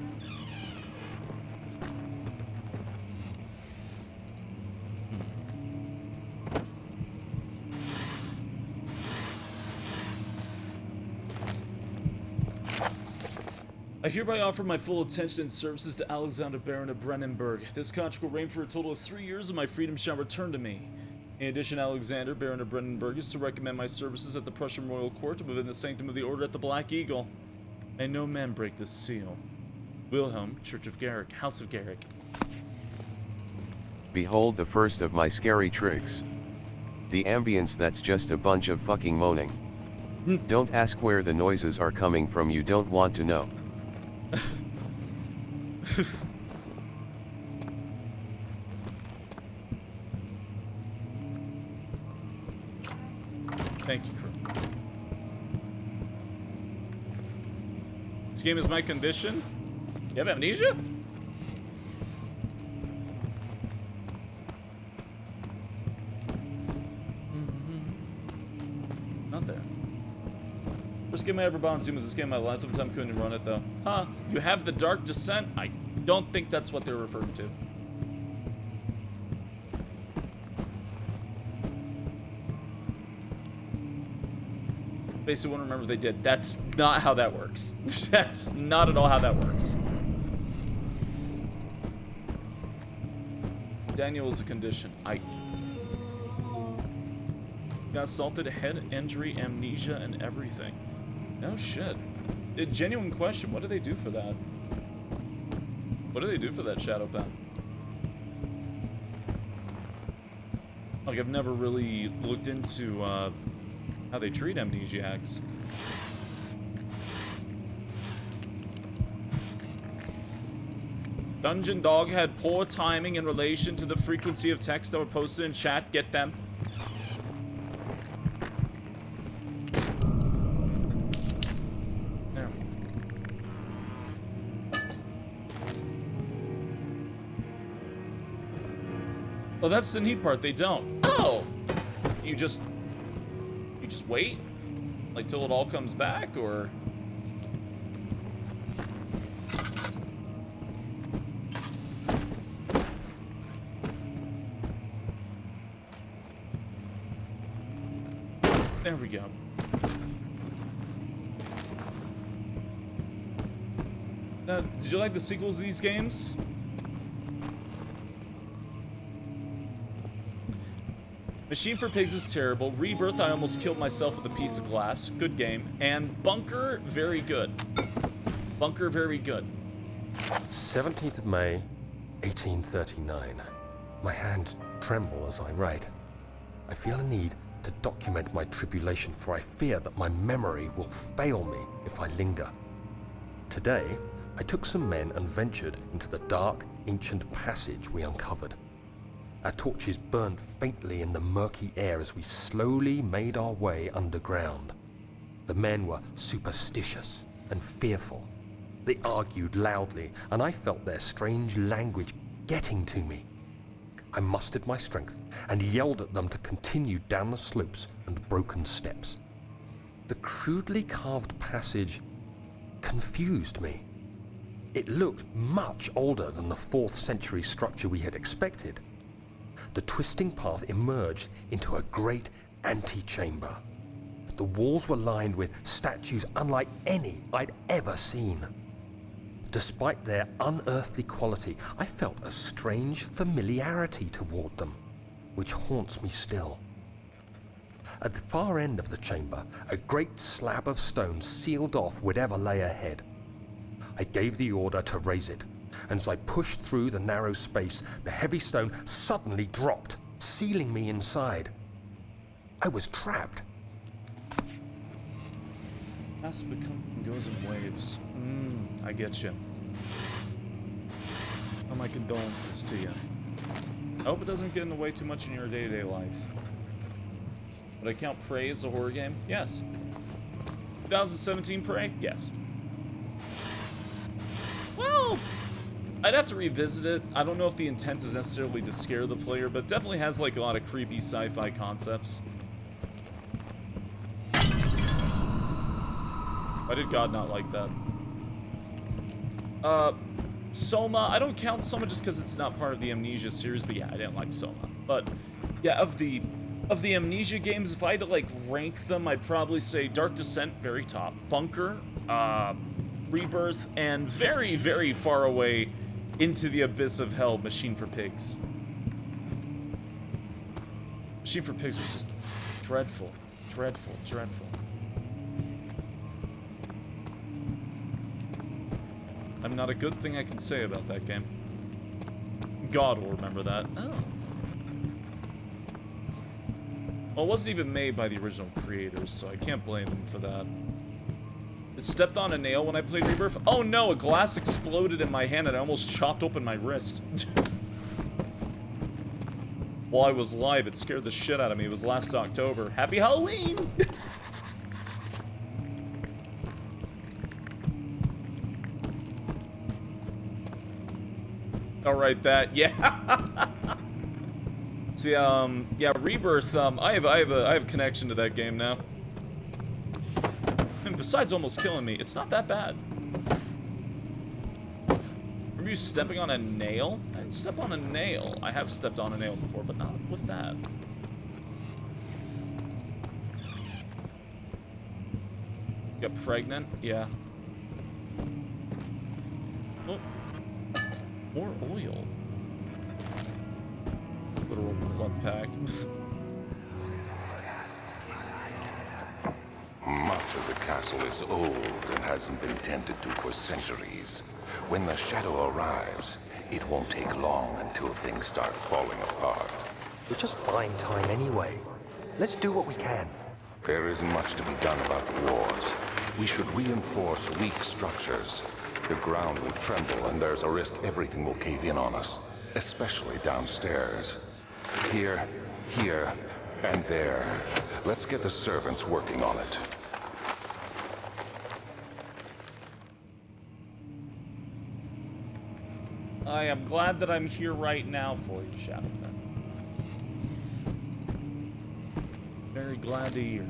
S1: I hereby offer my full attention and services to Alexander Baron of Brennenburg. This contract will reign for a total of 3 years, and my freedom shall return to me. In addition, Alexander Baron of Brennenburg is to recommend my services at the Prussian Royal Court and within the sanctum of the Order at the Black Eagle. May no man break this seal. Wilhelm, Church of Garrick, House of Garrick.
S2: Behold the first of my scary tricks. The ambience that's just a bunch of fucking moaning. Don't ask where the noises are coming from, you don't want to know.
S1: Thank you, crew. This game is my condition. You have amnesia? Not there. First game I ever bought on Zoom was this game. My laptop time couldn't run it though. Huh? You have the Dark Descent? I don't think that's what they're referring to. Basically, want to remember they did. That's not how that works. That's not at all how that works. Daniel is a condition. I got assaulted, head injury, amnesia, and everything. No shit. A genuine question. What do they do for that? What do they do for that Shadow Pen? Like, I've never really looked into how they treat amnesiacs. Dungeon Dog had poor timing in relation to the frequency of texts that were posted in chat. Get them. There we go. Oh, that's the neat part. They don't. Oh! You just wait? Like, till it all comes back, or? There we go. Did you like the sequels to these games? Machine for Pigs is terrible. Rebirth, I almost killed myself with a piece of glass. Good game. And Bunker, very good. Bunker, very good.
S3: 17th of May, 1839. My hands tremble as I write. I feel a need to document my tribulation, for I fear that my memory will fail me if I linger. Today, I took some men and ventured into the dark, ancient passage we uncovered. Our torches burned faintly in the murky air as we slowly made our way underground. The men were superstitious and fearful. They argued loudly, and I felt their strange language getting to me. I mustered my strength and yelled at them to continue down the slopes and broken steps. The crudely carved passage confused me. It looked much older than the 4th century structure we had expected. The twisting path emerged into a great antechamber. The walls were lined with statues unlike any I'd ever seen. Despite their unearthly quality, I felt a strange familiarity toward them, which haunts me still. At the far end of the chamber, a great slab of stone sealed off whatever lay ahead. I gave the order to raise it, and as I pushed through the narrow space, the heavy stone suddenly dropped, sealing me inside. I was trapped.
S1: Has become goes in waves. I get you. Oh, my condolences to you. I hope it doesn't get in the way too much in your day-to-day life. Would I count Prey as a horror game? Yes. 2017 Prey? Yes. Well, I'd have to revisit it. I don't know if the intent is necessarily to scare the player, but it definitely has like a lot of creepy sci-fi concepts. Why did God not like that? Soma, I don't count Soma just because it's not part of the Amnesia series, but yeah, I didn't like Soma. But yeah, of the Amnesia games, if I had to like rank them, I'd probably say Dark Descent, very top, Bunker, Rebirth, and very, very far away into the abyss of hell, Machine for Pigs. Machine for Pigs was just dreadful, dreadful, dreadful. I'm not a good thing I can say about that game. God will remember that. Oh. Well, it wasn't even made by the original creators, so I can't blame them for that. It stepped on a nail when I played Rebirth. Oh no, a glass exploded in my hand and I almost chopped open my wrist. While I was live, it scared the shit out of me. It was last October. Happy Halloween! Alright, that, yeah. See, yeah, Rebirth, I have a connection to that game now. And besides almost killing me, it's not that bad. Remember you stepping on a nail? I didn't step on a nail. I have stepped on a nail before, but not with that. Got pregnant? Yeah. Oh. More oil. Literal blood pact.
S4: Much of the castle is old and hasn't been tended to for centuries. When the shadow arrives, it won't take long until things start falling apart.
S3: We're just buying time anyway. Let's do what we can.
S4: There isn't much to be done about the wars. We should reinforce weak structures. The ground will tremble and there's a risk everything will cave in on us, especially downstairs. Here, and there. Let's get the servants working on it.
S1: I am glad that I'm here right now for you, Shadowman. Very glad to hear.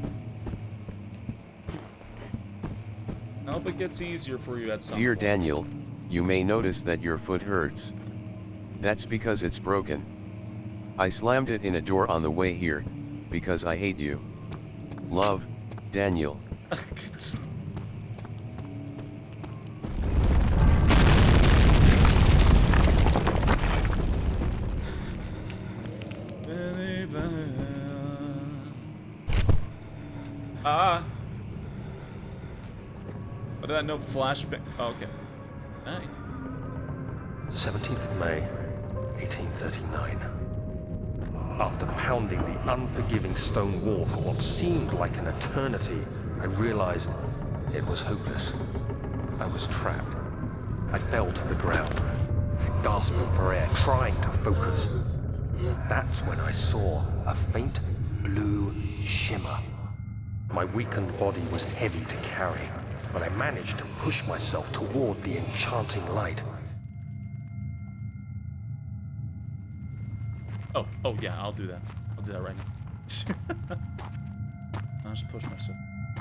S1: I hope it gets easier for you at some
S2: Dear
S1: point.
S2: Daniel, you may notice that your foot hurts. That's because it's broken. I slammed it in a door on the way here, because I hate you. Love, Daniel.
S1: What did that note flashback? Oh, okay. Hey.
S3: 17th of May, 1839. After pounding the unforgiving stone wall for what seemed like an eternity, I realized it was hopeless. I was trapped. I fell to the ground, gasping for air, trying to focus. That's when I saw a faint blue shimmer. My weakened body was heavy to carry, but I managed to push myself toward the enchanting light.
S1: Oh yeah, I'll do that. I'll do that right now. I'll just push myself.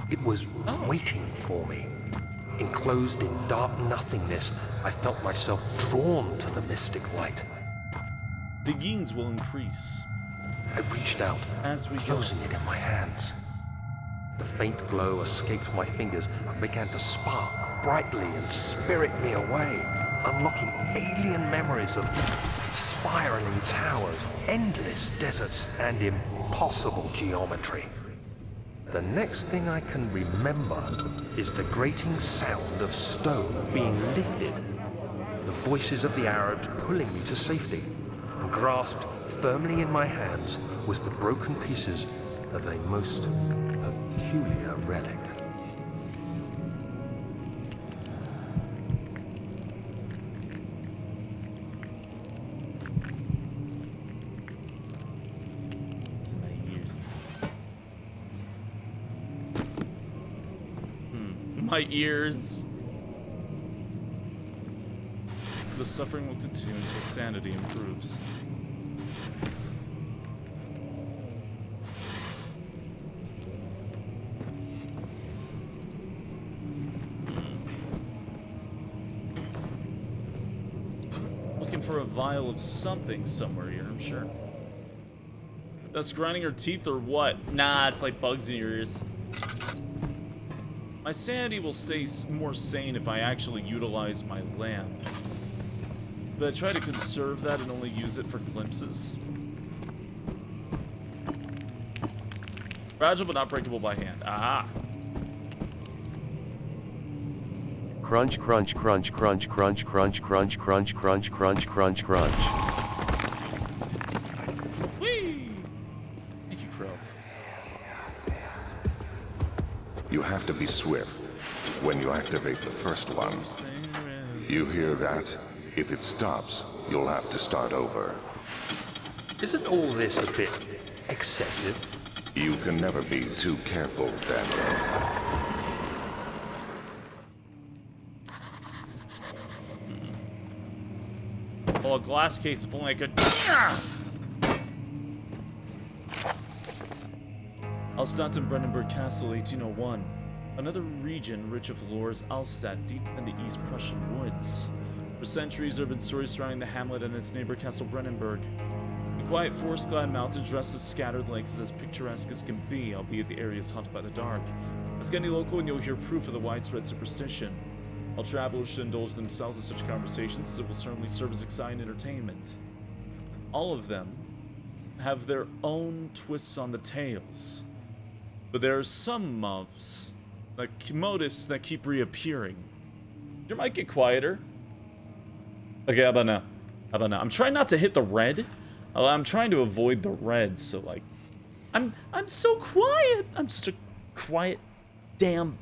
S3: It was waiting for me. Enclosed in dark nothingness, I felt myself drawn to the mystic light.
S1: The yins will increase
S3: I reached out,
S1: as we go.
S3: closing it in my hands. The faint glow escaped my fingers and began to spark brightly and spirit me away, unlocking alien memories of spiraling towers, endless deserts, and impossible geometry. The next thing I can remember is the grating sound of stone being lifted, the voices of the Arabs pulling me to safety, and grasped firmly in my hands was the broken pieces of a most peculiar relic.
S1: It's in my ears. My ears. The suffering will continue until sanity improves. Looking for a vial of something somewhere here, I'm sure. That's grinding her teeth or what? Nah, it's like bugs in your ears. My sanity will stay more sane if I actually utilize my lamp. But I try to conserve that and only use it for glimpses. Fragile but not breakable by hand. Ah.
S2: Crunch, crunch, crunch, crunch, crunch, crunch, crunch, crunch, crunch, crunch, crunch, crunch.
S1: Whee! Thank you, Crow.
S4: You have to be swift when you activate the first one. You hear that? If it stops, you'll have to start over.
S3: Isn't all this a bit excessive?
S4: You can never be too careful, Daniel.
S1: Oh, a glass case, if only I could. Alstadt and Brandenburg Castle, 1801. Another region rich of lore is Alstadt, deep in the East Prussian woods. For centuries, there have been stories surrounding the hamlet and its neighbor Castle Brandenburg. The quiet forest-clad mountains dressed with scattered lakes is as picturesque as can be, albeit the area is haunted by the dark. Ask any local and you'll hear proof of the widespread superstition. All travelers should indulge themselves in such conversations, as it will certainly serve as exciting entertainment. All of them have their own twists on the tales, but there are some motifs that keep reappearing. Your mic get quieter. Okay, how about now? How about now? I'm trying not to hit the red. I'm trying to avoid the red, so like, I'm so quiet. I'm such a quiet, damn.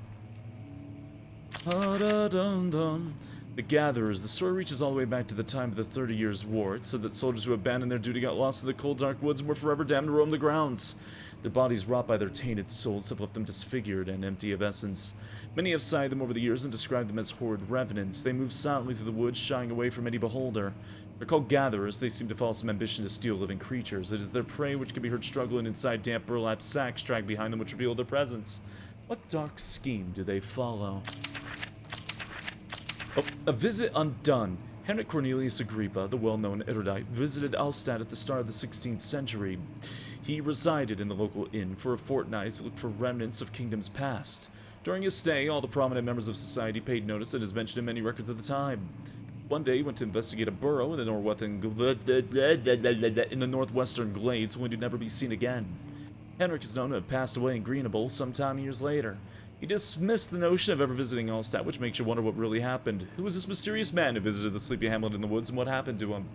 S1: The Gatherers. The story reaches all the way back to the time of the 30 Years' War. It said that soldiers who abandoned their duty got lost in the cold, dark woods and were forever damned to roam the grounds. Their bodies, wrought by their tainted souls, have left them disfigured and empty of essence. Many have sighed them over the years and described them as horrid revenants. They move silently through the woods, shying away from any beholder. They're called Gatherers. They seem to follow some ambition to steal living creatures. It is their prey which can be heard struggling inside damp burlap sacks dragged behind them, which reveal their presence. What dark scheme do they follow? Oh, a visit undone. Henrik Cornelius Agrippa, the well-known erudite, visited Alstadt at the start of the 16th century. He resided in the local inn for a fortnight to look for remnants of kingdoms past. During his stay, all the prominent members of society paid notice and is mentioned in many records of the time. One day, he went to investigate a burrow in the northwestern glades, only to never be seen again. Henrik is known to have passed away in Grenoble some time years later. He dismissed the notion of ever visiting Allstat, which makes you wonder what really happened. Who was this mysterious man who visited the sleepy hamlet in the woods, and what happened to him?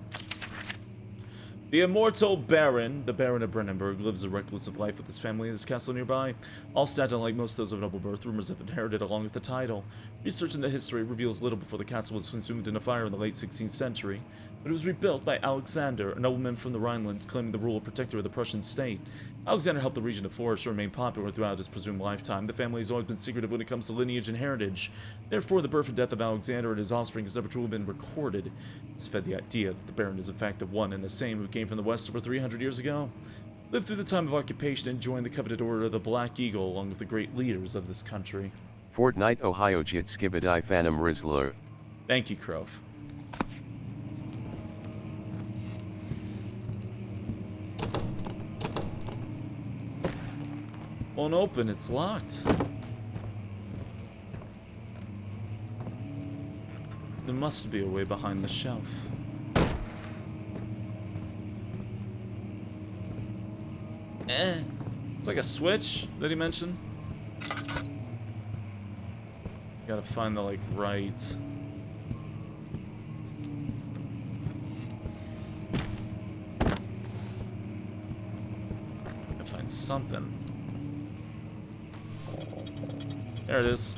S1: The immortal Baron, the Baron of Brennenburg, lives a recluse of life with his family in his castle nearby. Allstat, unlike most of those of noble birth, rumors have inherited along with the title. Research into history reveals little before the castle was consumed in a fire in the late 16th century, but it was rebuilt by Alexander, a nobleman from the Rhinelands claiming the rule of protector of the Prussian state. Alexander helped the region of flourish and remain popular throughout his presumed lifetime. The family has always been secretive when it comes to lineage and heritage. Therefore, the birth and death of Alexander and his offspring has never truly been recorded. This fed the idea that the Baron is in fact the one and the same who came from the west over 300 years ago. Lived through the time of occupation and joined the coveted order of the Black Eagle along with the great leaders of this country.
S2: Fortnite Ohio Jit Skibidi Phantom Rizzler.
S1: Thank you, Krove. Won't open, it's locked. There must be a way behind the shelf. It's like a switch that he mentioned. Gotta find the, like, right... Gotta find something. There it is.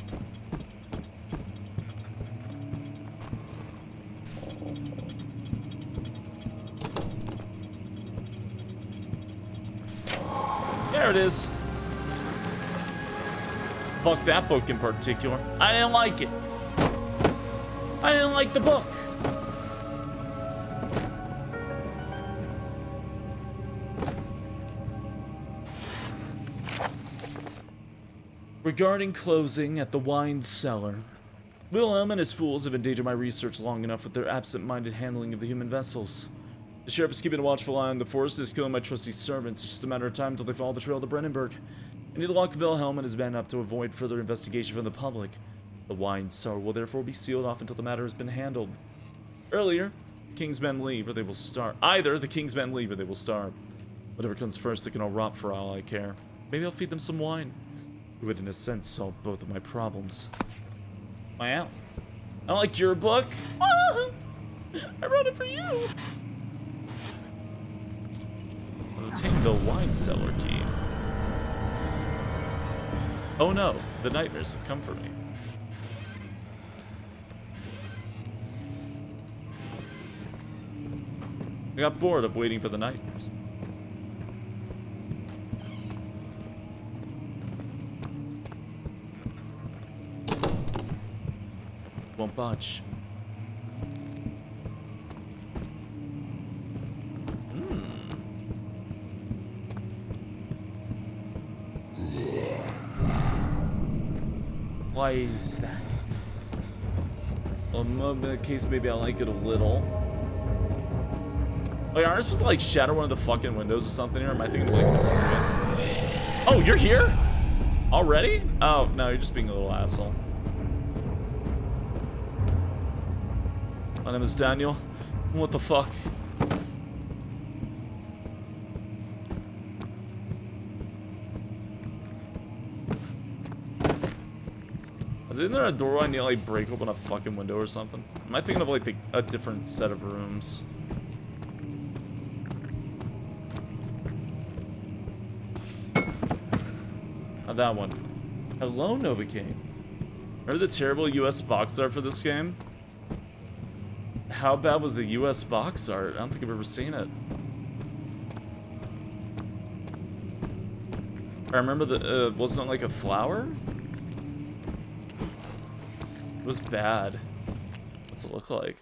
S1: There it is. Fuck that book in particular. I didn't like it. I didn't like the book. Regarding closing at the wine cellar, Wilhelm and his fools have endangered my research long enough with their absent-minded handling of the human vessels. The sheriff is keeping a watchful eye on the force and is killing my trusty servants. It's just a matter of time until they follow the trail to Brennenburg. I need to lock Wilhelm and his men up to avoid further investigation from the public. The wine cellar will therefore be sealed off until the matter has been handled. Earlier, the king's men leave or they will starve. Either the king's men leave or they will starve. Whatever comes first, they can all rot for all I care. Maybe I'll feed them some wine. It would, in a sense, solve both of my problems. Wow. I like your book. I wrote it for you. Obtain the wine cellar key. Oh no, the nightmares have come for me. I got bored of waiting for the nightmares. Won't budge. Why is that? Well, in that case, maybe I like it a little. Wait, aren't I supposed to like shatter one of the fucking windows or something here? Am I thinking of like... Oh, you're here? Already? Oh, no, you're just being a little asshole. My name is Daniel. What the fuck? Isn't there a door I need to like break open a fucking window or something? Am I thinking of like a different set of rooms? Oh, that one. Hello, Novocaine. Remember the terrible US box art for this game? How bad was the US box art? I don't think I've ever seen it. I remember the, wasn't it like a flower? It was bad. What's it look like?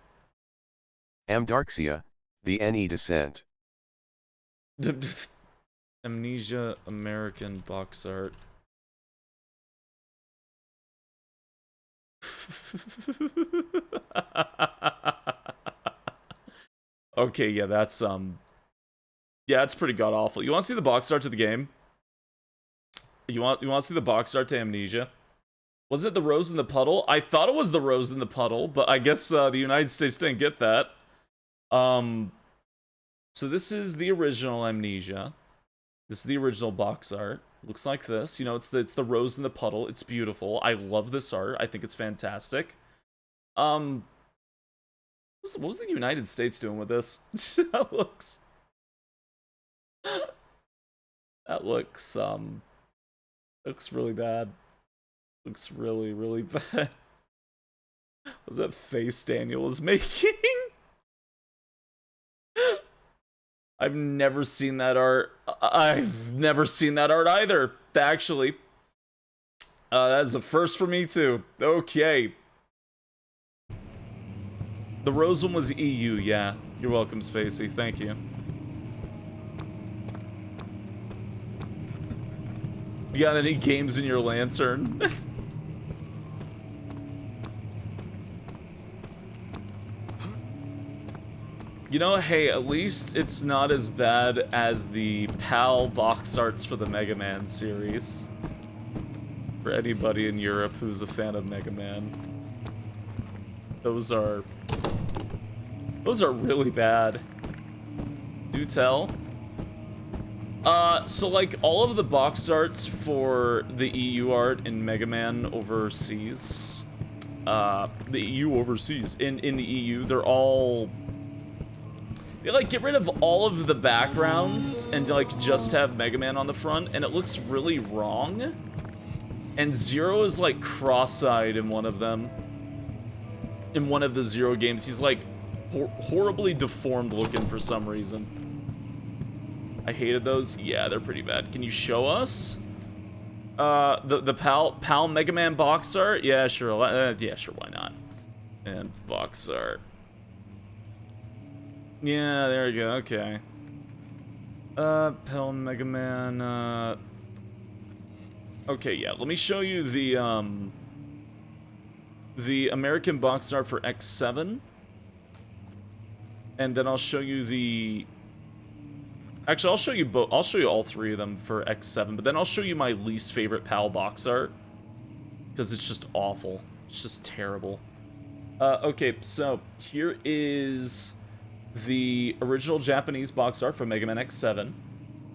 S2: Amdarxia, the NE descent.
S1: Amnesia American box art. Okay, yeah, that's yeah, it's pretty god awful. You want to see the box art to the game? You want to see the box art to Amnesia? Was it the rose in the puddle? I thought it was the rose in the puddle, but I guess the United States didn't get that. So this is the original Amnesia. This is the original box art. Looks like this. You know, it's the rose in the puddle. It's beautiful. I love this art. I think it's fantastic. What was the United States doing with this? That looks really bad. Looks really, really bad. What's that face Daniel is making? I've never seen that art. I've never seen that art either, actually. That is a first for me, too. Okay. The rose one was EU, yeah. You're welcome, Spacey. Thank you. You got any games in your lantern? You know, hey, at least it's not as bad as the PAL box arts for the Mega Man series. For anybody in Europe who's a fan of Mega Man. Those are really bad. Do tell. So like all of the box arts for the EU art in Mega Man overseas, the EU overseas, in the EU, they're all, they like get rid of all of the backgrounds and like just have Mega Man on the front, and it looks really wrong. And Zero is like cross-eyed in one of them. In one of the Zero games, he's like horribly deformed looking for some reason. I hated those. Yeah, they're pretty bad. Can you show us? The PAL Mega Man box art? Yeah, sure. Yeah, sure. Why not? And box art. Yeah, there we go. Okay. PAL Mega Man. Okay, yeah. Let me show you the American box art for X7, and then I'll show you the. Actually, I'll show you both. I'll show you all three of them for X7, but then I'll show you my least favorite PAL box art, because it's just awful. It's just terrible. Okay, so here is the original Japanese box art for Mega Man X7. You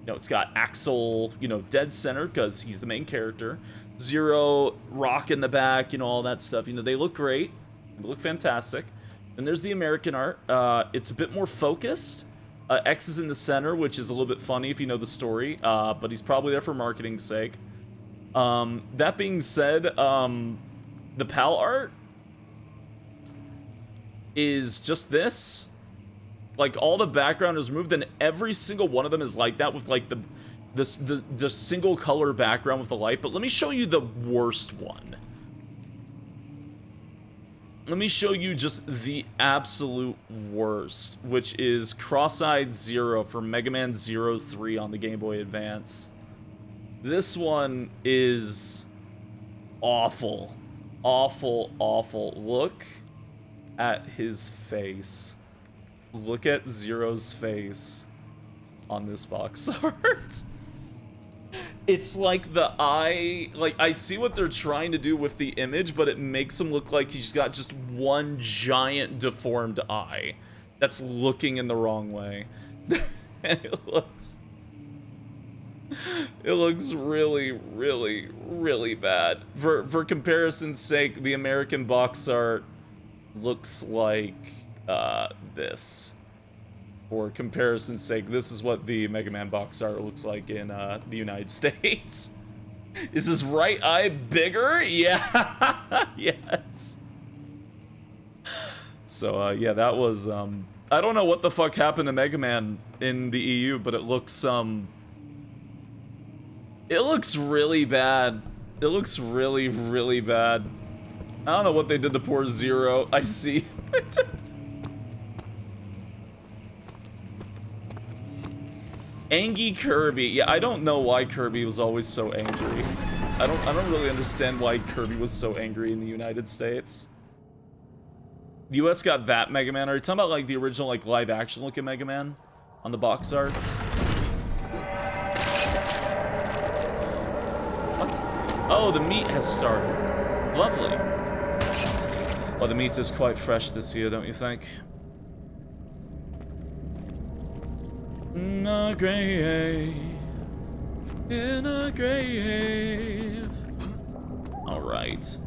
S1: know, it's got Axel, you know, dead center, because he's the main character. Zero, Rock in the back, you know, all that stuff. You know, they look great. They look fantastic. And there's the American art. It's a bit more focused. X is in the center, which is a little bit funny if you know the story, but he's probably there for marketing's sake. That being said, the PAL art is just this. Like, all the background is removed, and every single one of them is like that, with like the single color background with the light. But let me show you the worst one. Let me show you just the absolute worst, which is Cross-Eyed Zero for Mega Man 03 on the Game Boy Advance. This one is awful. Awful, awful. Look at his face. Look at Zero's face on this box art. It's like the eye, like, I see what they're trying to do with the image, but it makes him look like he's got just one giant deformed eye that's looking in the wrong way. And it looks really, really, really bad. For comparison's sake, the American box art looks like this. For comparison's sake, this is what the Mega Man box art looks like in the United States. Is his right eye bigger? Yeah. Yes. So, yeah, that was, I don't know what the fuck happened to Mega Man in the EU, but it looks really bad. It looks really, really bad. I don't know what they did to poor Zero. I see. Angry Kirby. Yeah, I don't know why Kirby was always so angry. I don't really understand why Kirby was so angry in the United States. The US got that Mega Man. Are you talking about like the original like live action looking Mega Man on the box arts? What? Oh, the meat has started. Lovely. Well, the meat is quite fresh this year, don't you think? No, great. In a grave. Alright.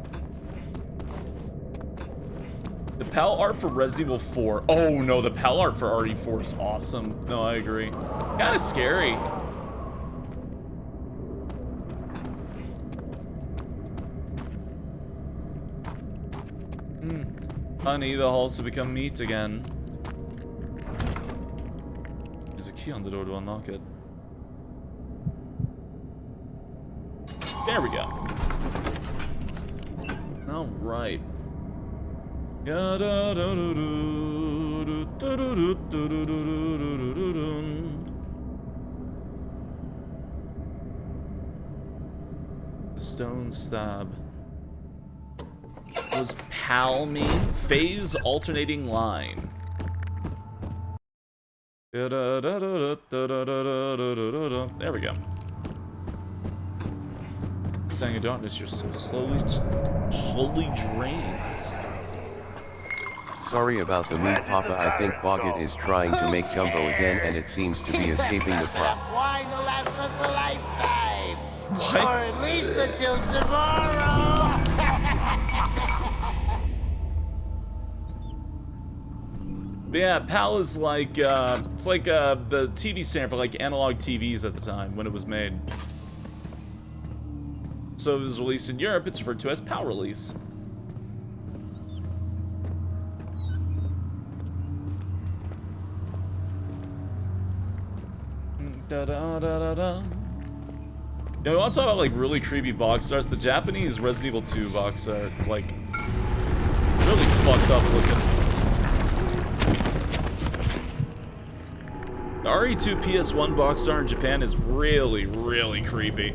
S1: The PAL art for Resident Evil 4. Oh no, the PAL art for RE4 is awesome. No, I agree. Kinda scary. Honey, the halls have become meat again. There's a key on the door to unlock it. There we go. All right. The stone stab. What does PAL mean? Phase alternating line. There we go. Sang in darkness, you're so slowly drained.
S2: Sorry about the mood, Papa. I think Boggett is trying to make Jumbo again, and it seems to be escaping the plot.
S5: Wine will last us a lifetime.
S1: What?
S5: Or at least until tomorrow.
S1: But yeah, PAL is like, it's like the TV stand for like analog TVs at the time when it was made. So if it was released in Europe, it's referred to as PAL release. Da da da da da. You know, we want to talk about like really creepy box arts. The Japanese Resident Evil 2 box art, it's like really fucked up looking. The RE2 PS1 box art in Japan is really, really creepy.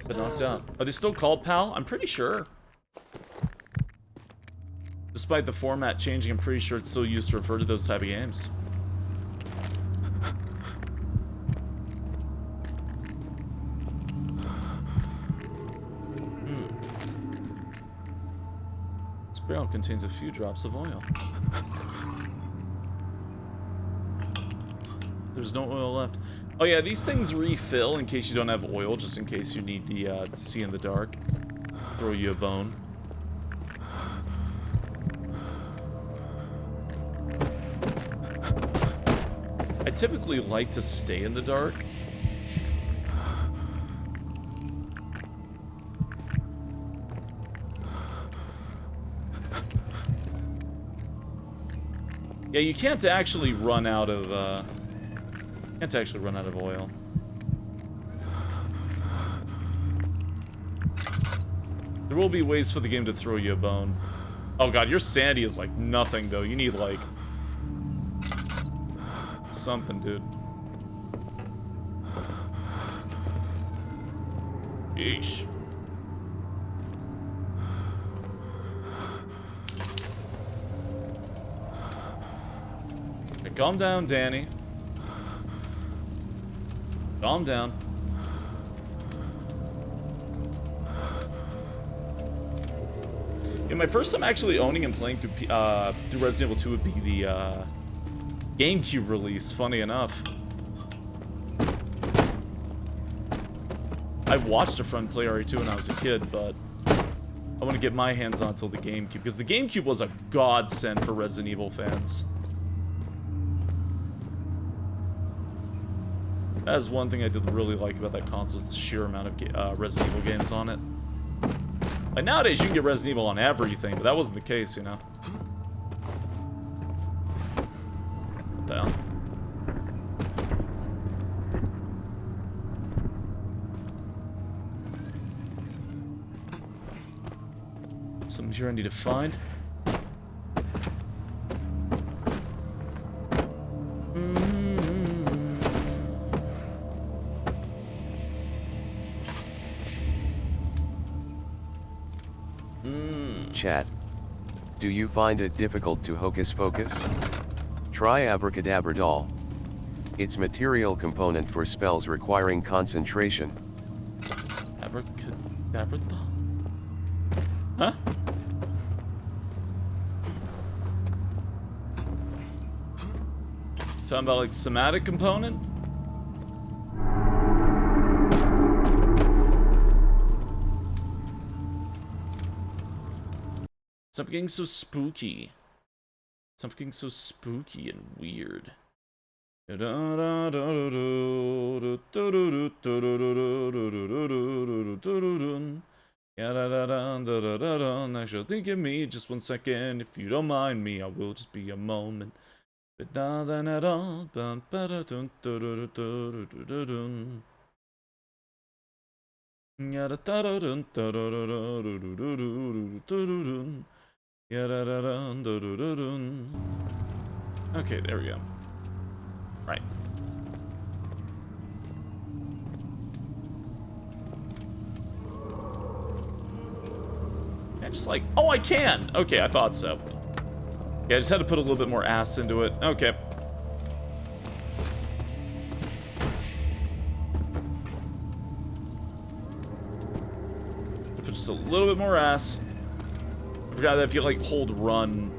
S1: Been knocked out. Are they still called PAL? I'm pretty sure. Despite the format changing, I'm pretty sure it's still used to refer to those type of games. This barrel contains a few drops of oil. There's no oil left. Oh yeah, these things refill in case you don't have oil, just in case you need the to see in the dark. Throw you a bone. I typically like to stay in the dark. Yeah, you can't actually run out of oil. There will be ways for the game to throw you a bone. Oh god, your sanity is like nothing though. You need like something, dude. Yeesh. Hey, calm down, Danny. Calm down. Yeah, my first time actually owning and playing through Resident Evil 2 would be the GameCube release, funny enough. I watched a friend play RE2 when I was a kid, but I want to get my hands on until the GameCube, because the GameCube was a godsend for Resident Evil fans. That is one thing I did really like about that console, is the sheer amount of Resident Evil games on it. Like nowadays you can get Resident Evil on everything, but that wasn't the case, you know? What the hell? Something here I need to find.
S2: Chat. Do you find it difficult to hocus pocus? Try Abracadabra doll. It's material component for spells requiring concentration.
S1: Abracadabra doll? Huh? Talking about like somatic component? Stop getting so spooky. Stop getting so spooky and weird. Actually, think of me just 1 second. If you don't mind me, I will just be a moment. But nothing at all. Okay, there we go. Right. I just like, oh, I can. Okay, I thought so. Yeah, I just had to put a little bit more ass into it. Okay. Put just a little bit more ass. I forgot that if you like hold run.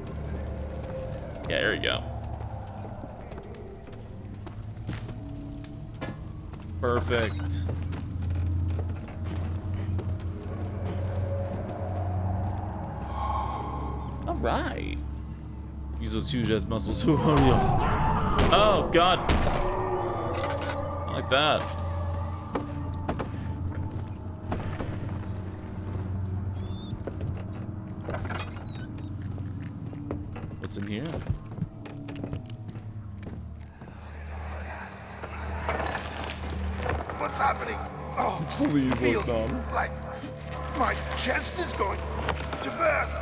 S1: Yeah, there you go. Perfect. All right. Use those huge ass muscles. Oh God. I like that. What's in here?
S3: What's happening? Oh,
S1: Please,
S3: feels
S1: what comes?
S3: like my chest is going to burst.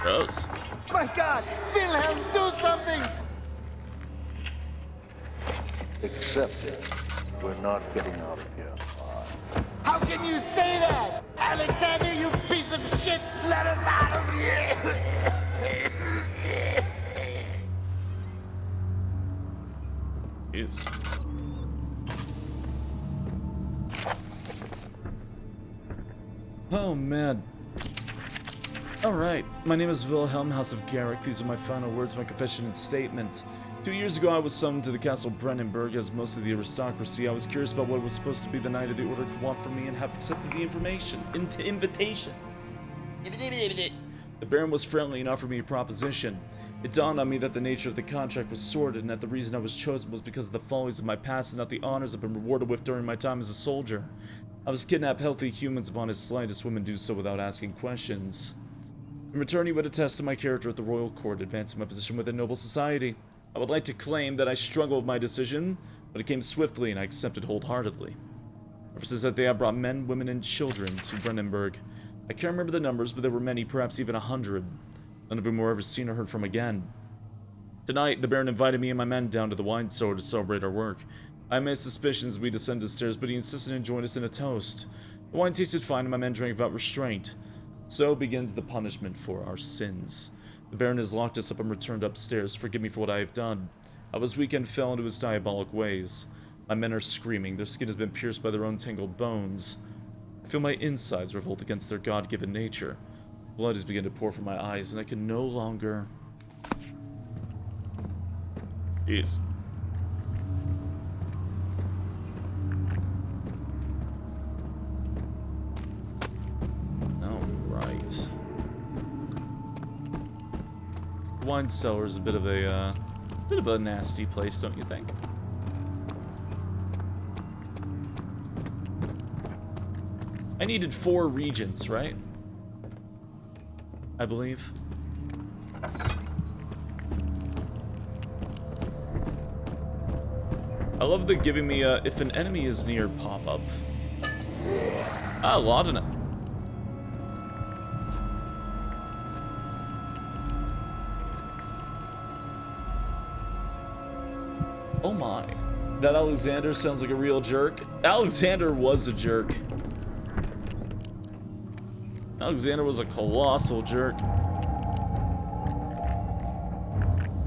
S1: Gross.
S5: My God! Wilhelm, do something!
S6: Accept it. We're not getting out of here.
S5: How can you say that? Alexander, you piece of shit! Let us out of here!
S1: Jeez. Oh man. Alright, my name is Wilhelm, House of Garrick. These are my final words, my confession and statement. 2 years ago, I was summoned to the castle Brennenburg as most of the aristocracy. I was curious about what was supposed to be the Knight of the Order could want from me and have accepted the invitation. The Baron was friendly and offered me a proposition. It dawned on me that the nature of the contract was sordid and that the reason I was chosen was because of the follies of my past and not the honors I've been rewarded with during my time as a soldier. I was kidnapped healthy humans upon his slightest women do so without asking questions. In return, he would attest to my character at the royal court, advancing my position within noble society. I would like to claim that I struggled with my decision, but it came swiftly and I accepted wholeheartedly. Ever since that day, I brought men, women, and children to Brennenburg. I can't remember the numbers, but there were many, perhaps even 100. None of whom were ever seen or heard from again. Tonight, the Baron invited me and my men down to the wine cellar to celebrate our work. I had my suspicions as we descended the stairs, but he insisted and joined us in a toast. The wine tasted fine and my men drank without restraint. So begins the punishment for our sins. The Baron has locked us up and returned upstairs. Forgive me for what I have done. I was weak and fell into his diabolic ways. My men are screaming. Their skin has been pierced by their own tangled bones. I feel my insides revolt against their God-given nature. Blood is beginning to pour from my eyes, and I can no longer... Jeez. Alright. The wine cellar is a bit of a nasty place, don't you think? I needed 4 regents, right? I believe. I love the giving me a if an enemy is near pop-up. Ah, laudanum. Oh my. That Alexander sounds like a real jerk. Alexander was a jerk. Alexander was a colossal jerk.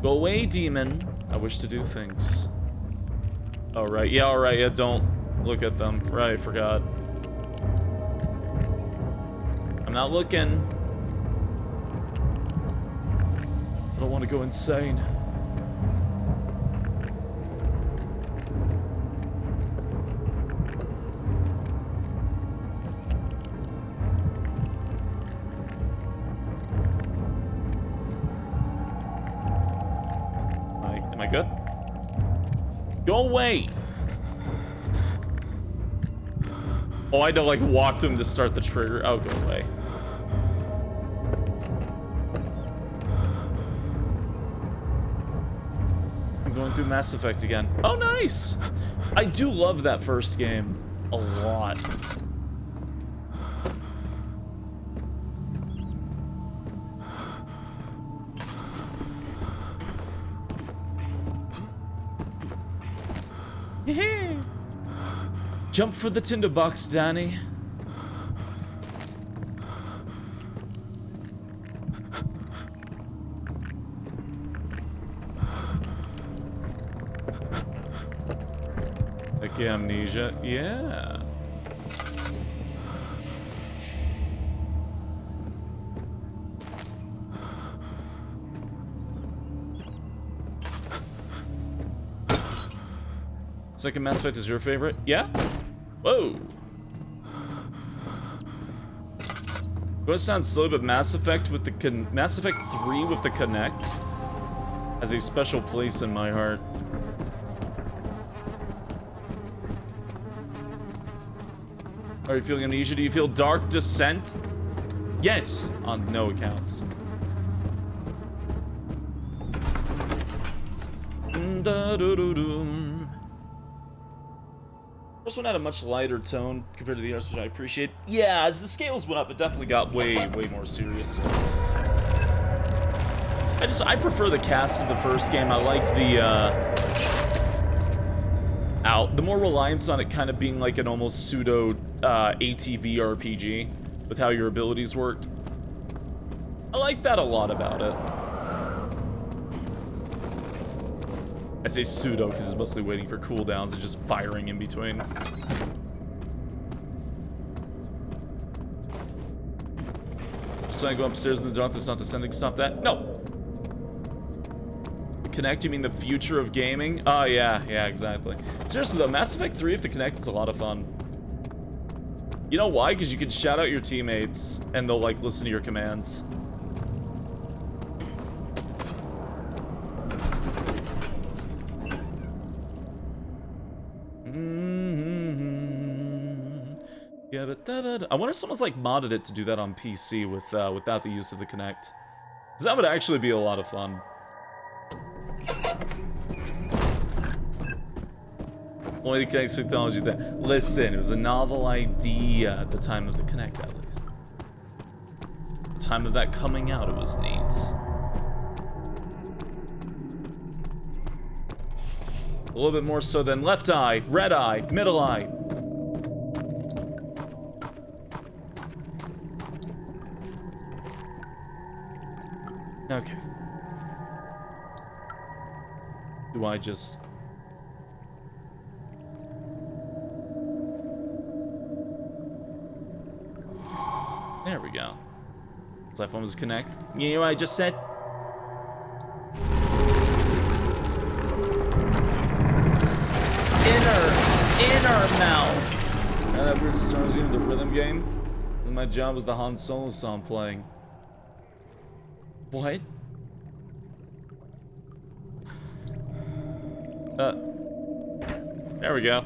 S1: Go away, demon. I wish to do things. Alright, yeah, alright, yeah, don't look at them. Right, forgot. I'm not looking. I don't want to go insane. Go away. Oh, I had to like walk to him to start the trigger. Oh, go away. I'm going through Mass Effect again. Oh, nice. I do love that first game a lot. Jump for the tinderbox, Danny. Okay, amnesia. Yeah. Second Mass Effect is your favorite? Yeah? Whoa. Gonna sound silly, but Mass Effect with the Mass Effect 3 with the Kinect has a special place in my heart. Are you feeling amnesia? Do you feel Dark Descent? Yes, on no accounts. First one had a much lighter tone compared to the others, which I appreciate. Yeah, as the scales went up, it definitely got way more serious. I prefer the cast of the first game. I liked the more reliance on it kind of being like an almost pseudo ATV RPG with how your abilities worked. I like that a lot about it. I say pseudo because it's mostly waiting for cooldowns and just firing in between. So I go upstairs in the dark, that's not descending, stop that. No! The Kinect, you mean the future of gaming? Oh, yeah, exactly. Seriously though, Mass Effect 3 with the Kinect is a lot of fun. You know why? Because you can shout out your teammates and they'll like listen to your commands. Yeah, but I wonder if someone's like modded it to do that on PC with without the use of the Kinect. Because that would actually be a lot of fun. Only the Kinect technology that. Listen, it was a novel idea at the time of the Kinect, at least. At the time of that coming out, it was neat. A little bit more so than left eye, red eye, middle eye. Okay. Do I just... There we go. So iPhone was connect. You know what I just said? Inner mouth. Now that weird stars into the rhythm game. And my job was the Han Solo song playing. What? There we go.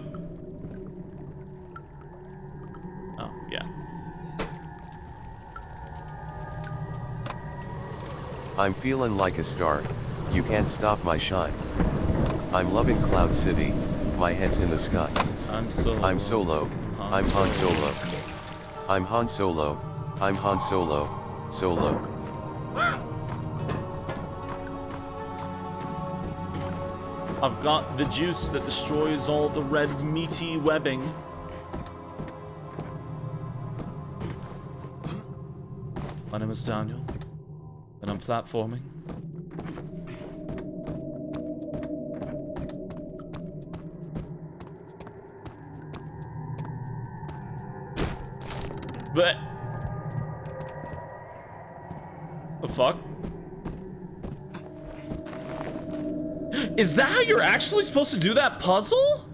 S1: Oh, yeah.
S2: I'm feeling like a star, you can't stop my shine. I'm loving Cloud City, my head's in the sky. I'm Solo. I'm Solo. I'm Han Solo. I'm Han Solo. I'm Han Solo. Solo.
S1: I've got the juice that destroys all the red meaty webbing. My name is Daniel, and I'm platforming. But the fuck? Is that how you're actually supposed to do that puzzle?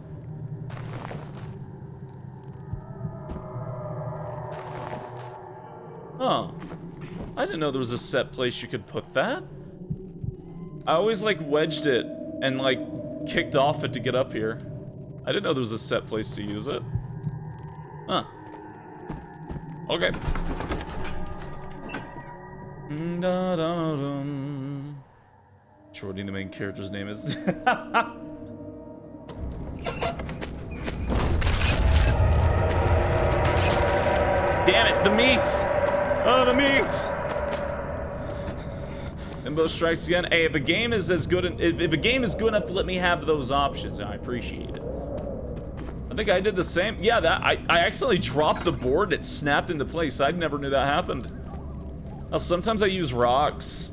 S1: Oh. I didn't know there was a set place you could put that. I always like wedged it and like kicked off it to get up here. I didn't know there was a set place to use it. Huh. Okay. Jordy, the main character's name is. Damn it, the meats! Oh, the meats! Limbo strikes again. Hey, if a game is as good, if a game is good enough to let me have those options, I appreciate it. I think I did the same. Yeah, I accidentally dropped the board. It snapped into place. I never knew that happened. Now, sometimes I use rocks.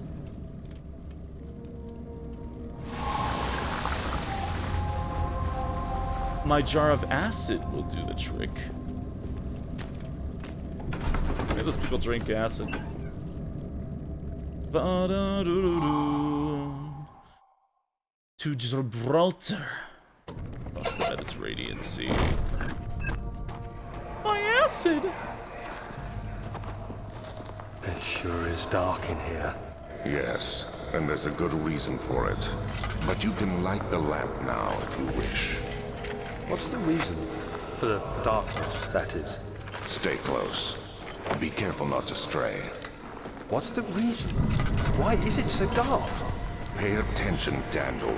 S1: My jar of acid will do the trick. Maybe those people drink acid. To Gibraltar. Across the Mediterranean Sea. My acid!
S3: It sure is dark in here.
S4: Yes, and there's a good reason for it. But you can light the lamp now if you wish.
S3: What's the reason? For the darkness, that is.
S4: Stay close. Be careful not to stray.
S3: What's the reason? Why is it so dark?
S4: Pay attention, Daniel.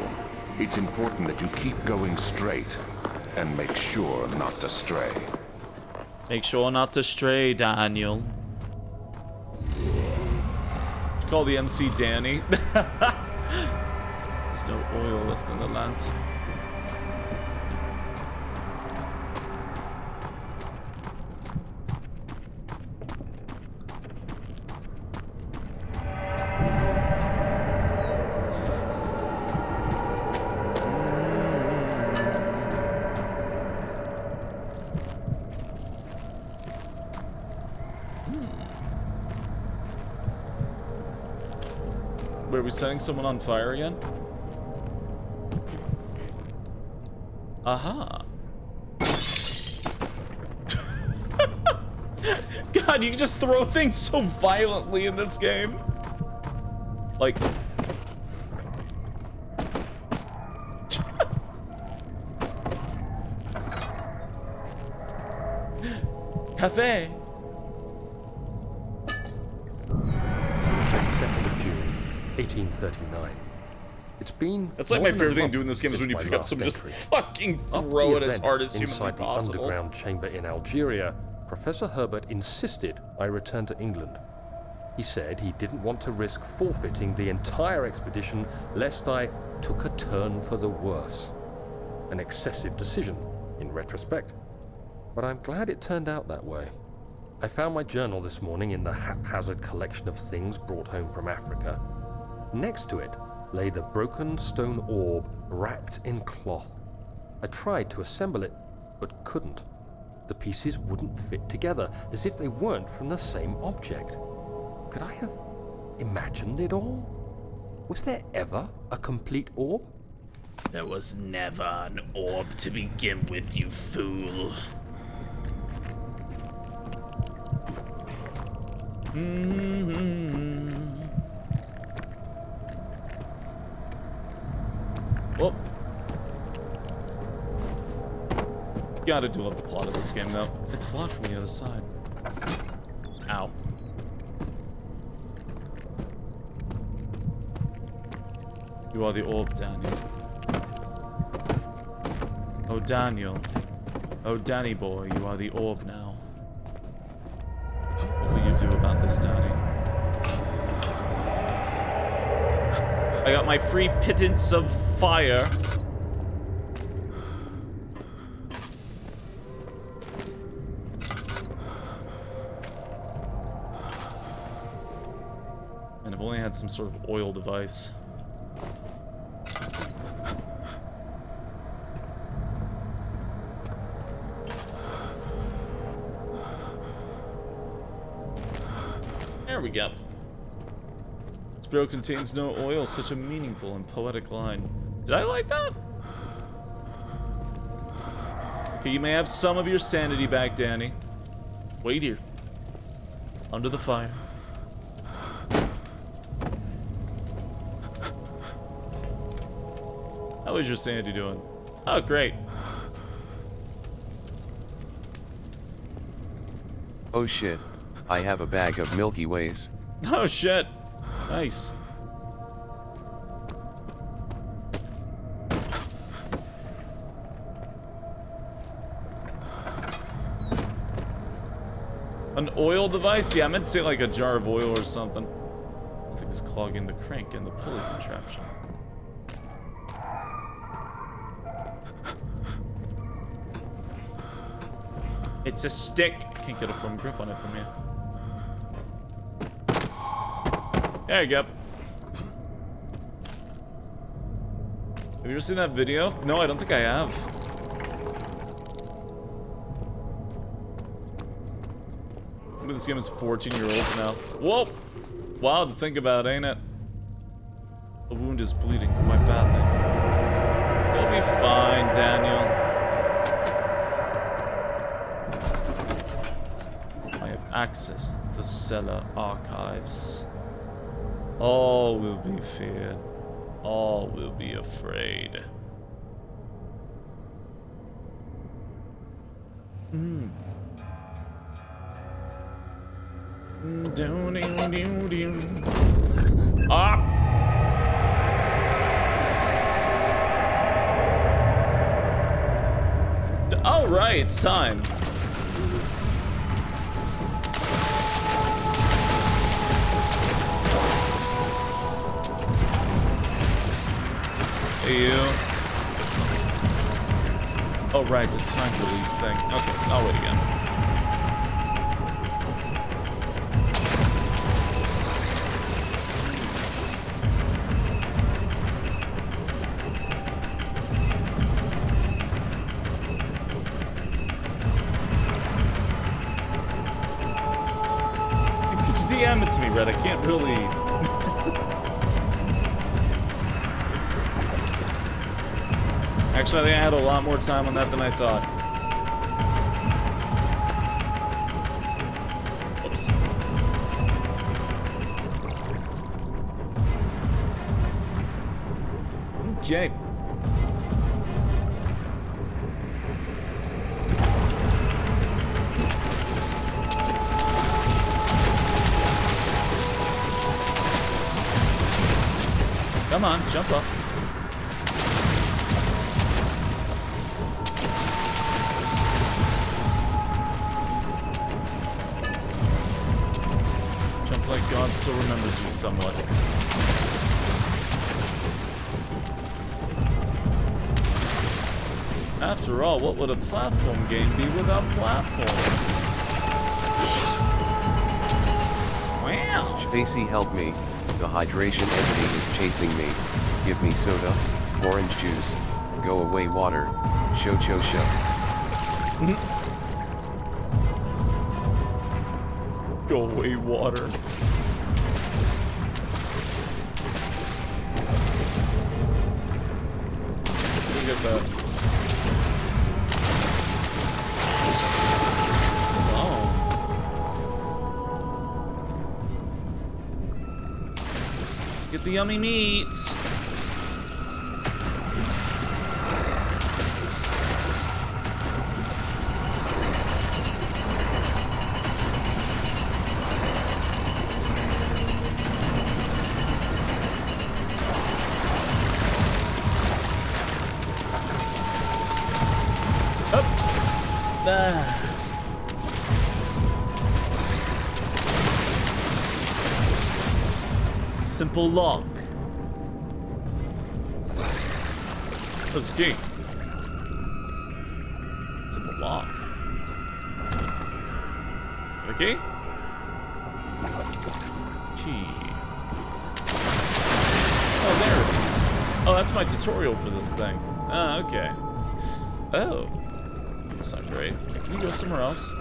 S4: It's important that you keep going straight and make sure not to stray.
S1: Make sure not to stray, Daniel. Call the MC Danny. There's no oil left in the lantern. Wait, are we setting someone on fire again? Aha. God, you can just throw things so violently in this game. Like... Cafe.
S3: 22nd of June, 1839. It's been.
S1: That's like my favorite thing doing this game is when you pick up someone, just fucking throw it as hard as humanly
S3: inside the
S1: possible.
S3: underground chamber in Algeria, Professor Herbert insisted I return to England. He said he didn't want to risk forfeiting the entire expedition lest I took a turn for the worse. An excessive decision, in retrospect. But I'm glad it turned out that way. I found my journal this morning in the haphazard collection of things brought home from Africa. Next to it lay the broken stone orb wrapped in cloth. I tried to assemble it, but couldn't. The pieces wouldn't fit together, as if they weren't from the same object. Could I have imagined it all? Was there ever a complete orb?
S1: There was never an orb to begin with, you fool. Well, gotta do love the plot of this game, though. It's blocked from the other side. Ow. You are the orb, Daniel. Oh, Daniel. Oh, Danny boy, you are the orb now. What will you do about this, Danny? I got my free pittance of fire. And I've only had some sort of oil device. There we go. This barrel contains no oil, such a meaningful and poetic line. Did I like that? Okay, you may have some of your sanity back, Danny. Wait here. Under the fire. That How is your Sandy doing? Oh, great.
S2: Oh shit, I have a bag of Milky Ways.
S1: Oh shit. Nice. An oil device? Yeah, I meant to say like a jar of oil or something. I think it's clogging the crank and the pulley contraption. It's a stick. Can't get a firm grip on it from here. There you go. Have you ever seen that video? No, I don't think I have. This game is 14-year-olds now. Whoa! Wild to think about, ain't it? The wound is bleeding quite badly. You'll be fine, Daniel. I have accessed the cellar archives. All will be feared. All will be afraid. Ah! Oh, right, it's time. Hey, you. Oh, right, it's a time release thing. Okay, I'll wait again. DM it to me, Red. I can't really. Actually, I think I had a lot more time on that than I thought. Oops. Okay. Come on, jump up. Jump like God still remembers you somewhat. After all, what would a platform game be without platforms? Wow.
S2: Spacey, help me. The hydration entity is chasing me. Give me soda, orange juice, go away water, show.
S1: Go away water. Look at that. Get the yummy meats. Up. Ah. Simple lock. What's the key? Simple lock. The key? Key. Oh, there it is. Oh, that's my tutorial for this thing. Ah, okay. Oh. That's not great. Can you go somewhere else?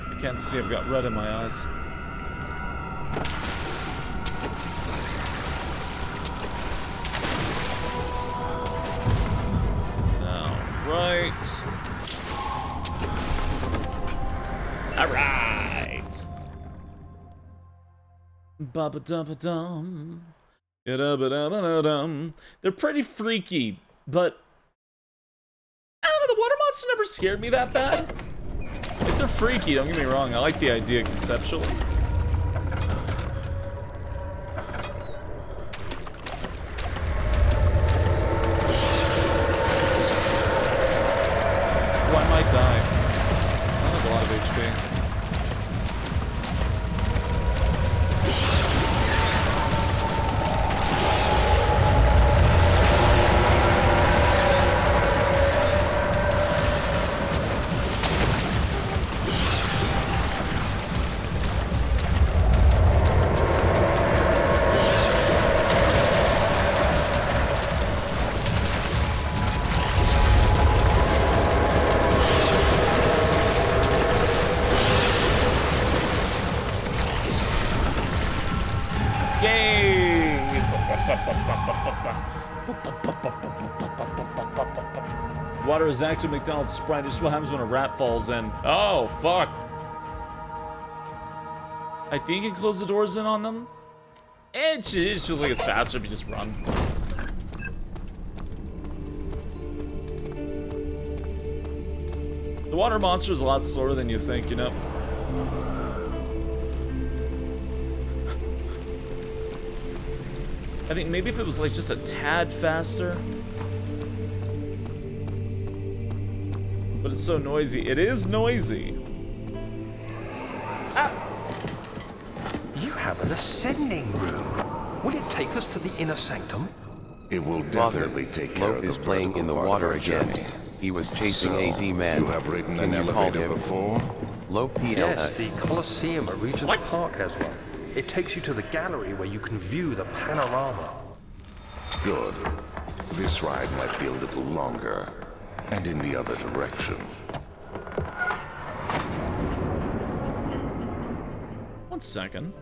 S1: I can't see, I've got red in my eyes. Right. All right. Ba-ba-dum-ba-dum. They're pretty freaky, but I don't know, the water monster never scared me that bad. Like, they're freaky, don't get me wrong. I like the idea conceptually. Oh, I might die. I have a lot of HP. Water is active McDonald's Sprite. This is what happens when a rat falls in. Oh, fuck. I think you can close the doors in on them. It just feels like it's faster if you just run. The water monster is a lot slower than you think, you know? I think maybe if it was like just a tad faster. But it's so noisy. It is noisy.
S3: Ah. You have an ascending room. Will it take us to the inner sanctum?
S4: It will
S2: Father,
S4: definitely take care
S2: Lope
S4: of the
S2: is playing in the
S4: vertical part of
S2: water
S4: our
S2: again.
S4: journey.
S2: He was chasing
S4: So,
S2: AD man.
S4: You have ridden
S2: Can
S4: an
S2: you call
S4: elevator
S2: him?
S4: before?
S2: Lope PLS.
S3: Yes, the Colosseum at Regent's Park has one. It takes you to the gallery where you can view the panorama.
S4: Good. This ride might be a little longer, and in the other direction.
S1: 1 second.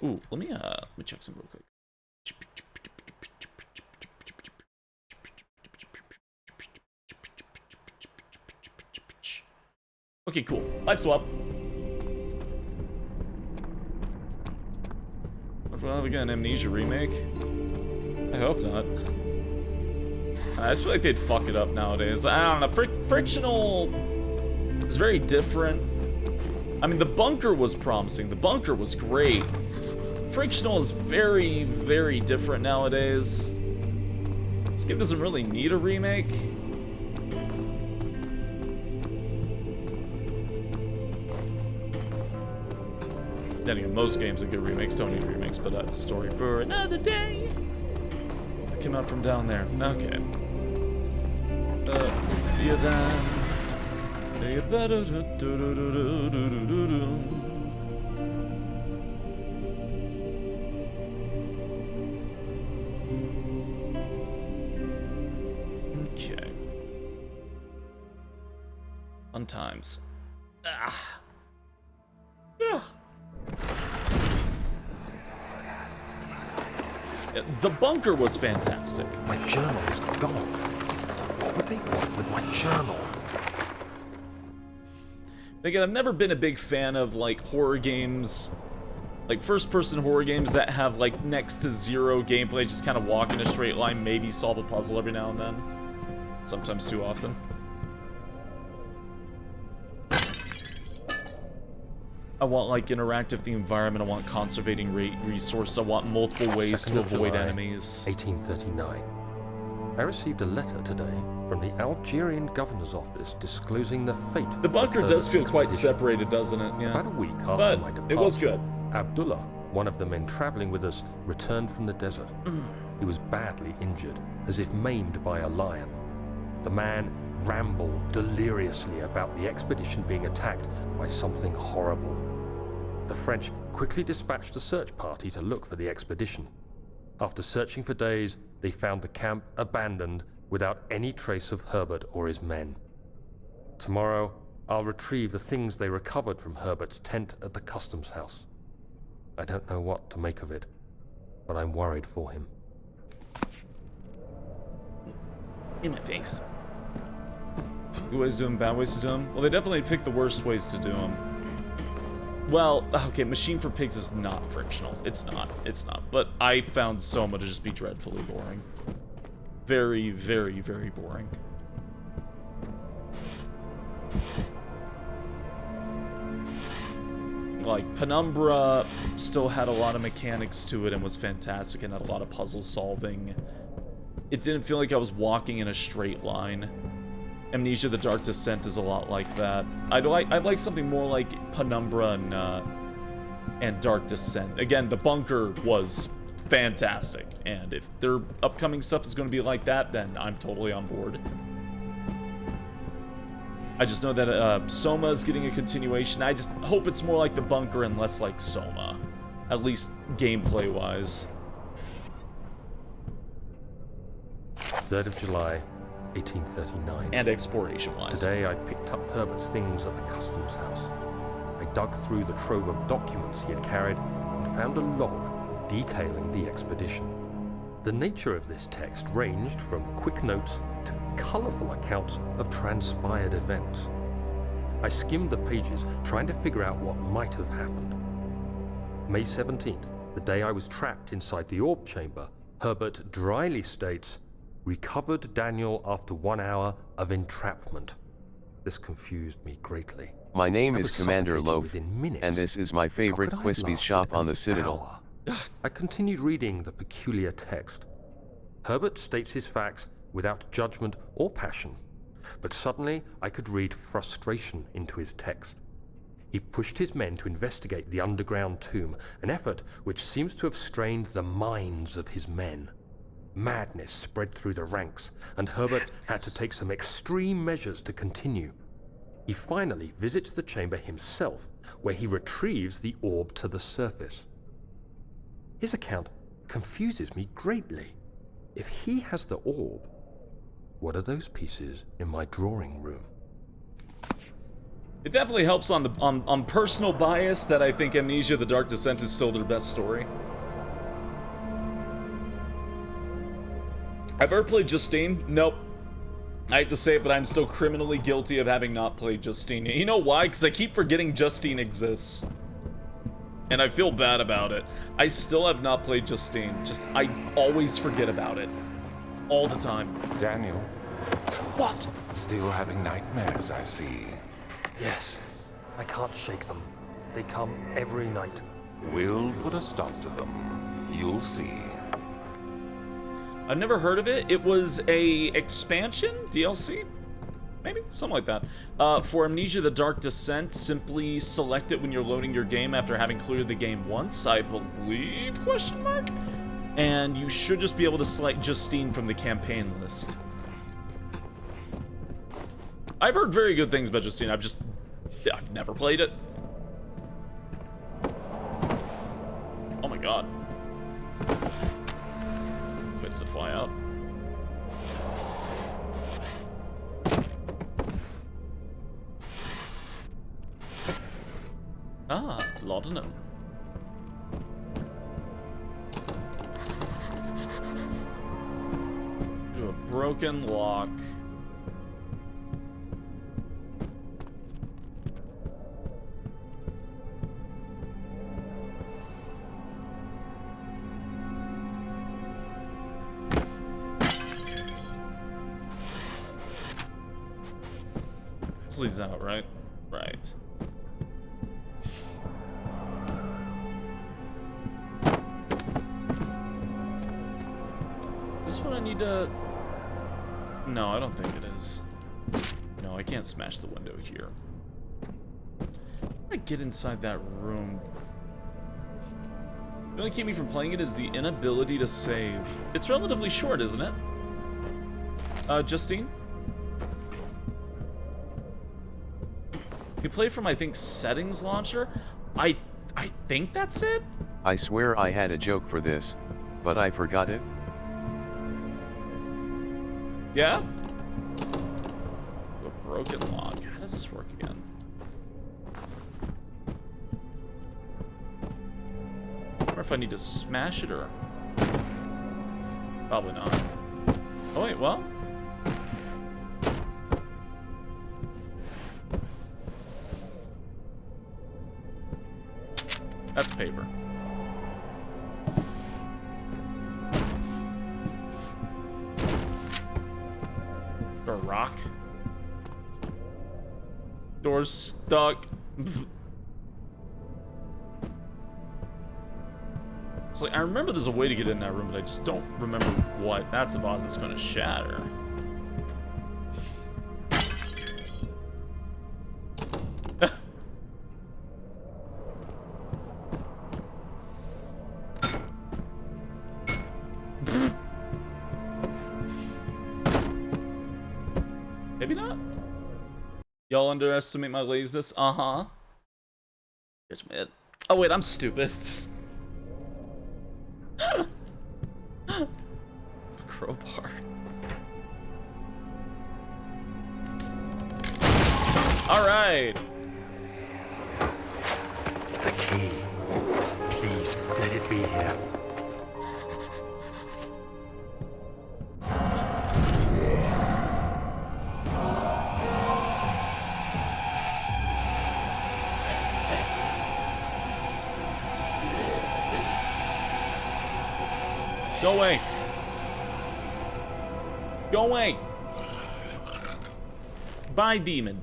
S1: Ooh, let me check some real quick. Okay, cool. Life swap. Well, we got an Amnesia remake. I hope not. I just feel like they'd fuck it up nowadays. I don't know. Frictional is very different. I mean, the bunker was promising. The bunker was great. Frictional is very, very different nowadays. This game doesn't really need a remake. Then again, most games that get remakes don't need remakes, but that's a story for another day. It came out from down there. Okay. Yeah, then. You better Okay. Fun times. Ah. Yeah. The bunker was fantastic.
S3: My journal is gone. What would they want with my journal?
S1: Again, I've never been a big fan of like horror games, like first-person horror games that have like next to zero gameplay, just kind of walk in a straight line, maybe solve a puzzle every now and then. Sometimes too often. I want like interactive with the environment, I want conservating resources, I want multiple ways to avoid enemies.
S3: 1839. I received a letter today from the Algerian governor's office disclosing the fate.
S1: The bunker does feel quite separated, doesn't it? Yeah.
S3: About a week after
S1: But
S3: my departure,
S1: it was good.
S3: Abdullah, one of the men traveling with us, returned from the desert. He was badly injured, as if maimed by a lion. The man rambled deliriously about the expedition being attacked by something horrible. The French quickly dispatched a search party to look for the expedition. After searching for days, they found the camp abandoned without any trace of Herbert or his men. Tomorrow, I'll retrieve the things they recovered from Herbert's tent at the customs house. I don't know what to make of it, but I'm worried for him.
S1: In my face. Good ways to do them, bad ways to do them? Well, they definitely picked the worst ways to do them. Well, okay, Machine for Pigs is not frictional. It's not. It's not. But I found Soma to just be dreadfully boring. Very, very, very boring. Like, Penumbra still had a lot of mechanics to it and was fantastic and had a lot of puzzle solving. It didn't feel like I was walking in a straight line. Amnesia: The Dark Descent is a lot like that. I'd like something more like Penumbra and Dark Descent. Again, the bunker was fantastic, and if their upcoming stuff is going to be like that, then I'm totally on board. I just know that Soma is getting a continuation. I just hope it's more like the bunker and less like Soma, at least gameplay-wise.
S3: 3rd of July, 1839.
S1: And exploration-wise.
S3: Today I picked up Herbert's things at the customs house. I dug through the trove of documents he had carried and found a log detailing the expedition. The nature of this text ranged from quick notes to colourful accounts of transpired events. I skimmed the pages, trying to figure out what might have happened. May 17th, the day I was trapped inside the orb chamber, Herbert dryly states, "Recovered Daniel after 1 hour of entrapment." This confused me greatly.
S2: My name
S3: I
S2: is
S3: was
S2: Commander
S3: suffocated
S2: Loaf,
S3: within minutes.
S2: and this is my
S3: How
S2: favorite
S3: could I have
S2: Quispy's
S3: lasted
S2: shop on
S3: an
S2: the Citadel.
S3: hour? I continued reading the peculiar text. Herbert states his facts without judgment or passion, but suddenly I could read frustration into his text. He pushed his men to investigate the underground tomb, an effort which seems to have strained the minds of his men. Madness spread through the ranks, and Herbert had to take some extreme measures to continue. He finally visits the chamber himself, where he retrieves the orb to the surface. His account confuses me greatly. If he has the orb, what are those pieces in my drawing room?
S1: It definitely helps on personal bias that I think Amnesia: The Dark Descent is still their best story. I've ever played Justine? Nope. I hate to say it, but I'm still criminally guilty of having not played Justine. You know why? Because I keep forgetting Justine exists. And I feel bad about it. I still have not played Justine. Just, I always forget about it. All the time.
S4: Daniel? What? Still having nightmares, I see.
S3: Yes, I can't shake them. They come every night.
S4: We'll put a stop to them. You'll see.
S1: I've never heard of it. It was a expansion? DLC? Maybe? Something like that. For Amnesia: The Dark Descent, simply select it when you're loading your game after having cleared the game once, I believe, question mark? And you should just be able to select Justine from the campaign list. I've heard very good things about Justine. I've never played it. Oh my god. Wait to fly out. Ah, laudanum. Do a broken lock. This leads out, right? Right. This one I need to... No, I don't think it is. No, I can't smash the window here. How do I get inside that room? The only keep me from playing it is the inability to save. It's relatively short, isn't it? Justine? You play from, I think, settings launcher? I think that's it?
S2: I swear I had a joke for this, but I forgot it.
S1: Yeah? A broken log. How does this work again? I wonder if I need to smash it or... Probably not. Oh wait, well... That's paper. A rock. Door's stuck. It's like, I remember there's a way to get in that room, but I just don't remember what. That's a vase that's gonna shatter. Maybe not. Y'all underestimate my laziness? Uh-huh. Bitch, man. Oh, wait, I'm stupid. Crowbar. Alright.
S3: The key. Please, let it be here.
S1: Go away. Go away. Bye, demon.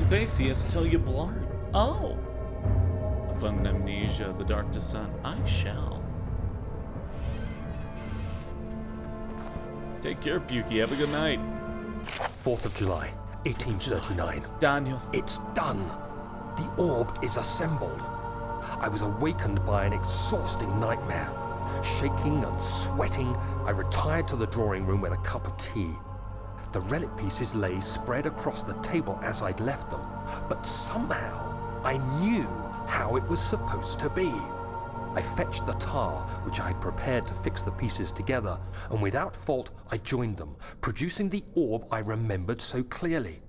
S1: Spacey has to tell you blind. Oh. Fun amnesia, the dark descent. I shall. Take care, Pukey. Have a good night.
S3: 4th of July, 1839.
S1: Daniel.
S3: It's done. The orb is assembled. I was awakened by an exhausting nightmare. Shaking and sweating, I retired to the drawing room with a cup of tea. The relic pieces lay spread across the table as I'd left them, but somehow I knew how it was supposed to be. I fetched the tar, which I had prepared to fix the pieces together, and without fault I joined them, producing the orb I remembered so clearly.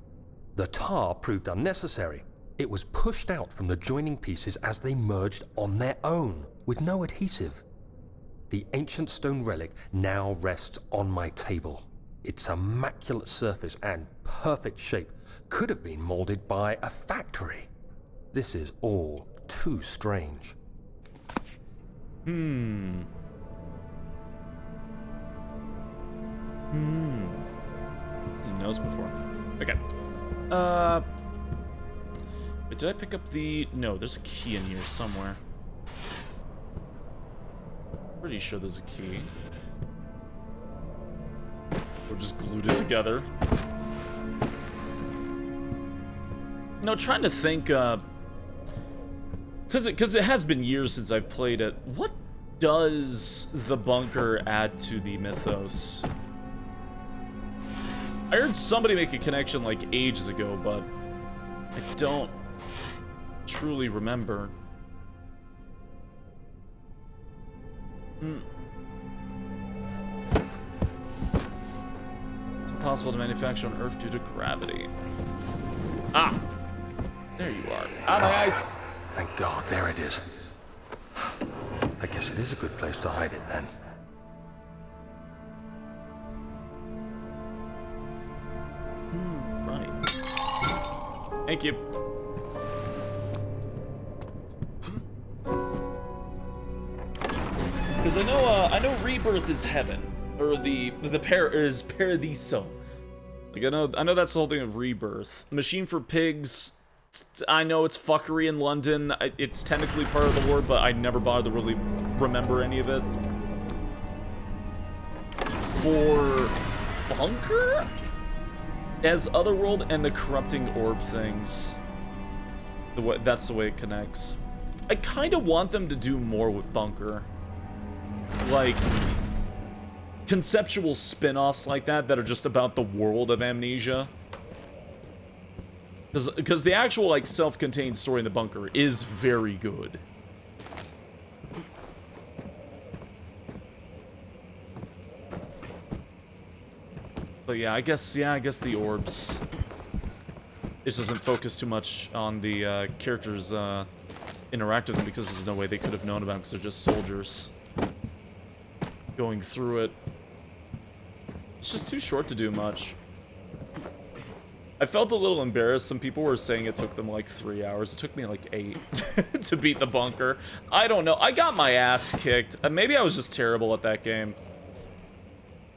S3: The tar proved unnecessary. It was pushed out from the joining pieces as they merged on their own, with no adhesive. The ancient stone relic now rests on my table. Its immaculate surface and perfect shape could have been molded by a factory. This is all too strange.
S1: Seen those before. Okay. But did I pick up the... No, there's a key in here somewhere. Pretty sure there's a key. We're just glued it together. No, trying to think, because it has been years since I've played it. What does the bunker add to the mythos? I heard somebody make a connection like ages ago, but I don't truly remember. It's impossible to manufacture on Earth due to gravity. Ah! There you are. Ah, my eyes!
S3: Thank God, there it is. I guess it is a good place to hide it then.
S1: Right. Thank you. Because I know rebirth is heaven, or the is paradiso. Like I know that's the whole thing of rebirth. Machine for Pigs. I know it's fuckery in London. It's technically part of the word, but I never bothered to really remember any of it. For bunker as Otherworld and the corrupting orb things. That's the way it connects. I kind of want them to do more with bunker. Like conceptual spin-offs like that are just about the world of Amnesia. Because the actual, like, self-contained story in the bunker is very good. But yeah, I guess the orbs. It doesn't focus too much on the characters interact with them because there's no way they could have known about them because they're just soldiers going through it. It's just too short to do much. I felt a little embarrassed. Some people were saying it took them like 3 hours. It took me like 8 to beat the bunker. I don't know. I got my ass kicked. Maybe I was just terrible at that game.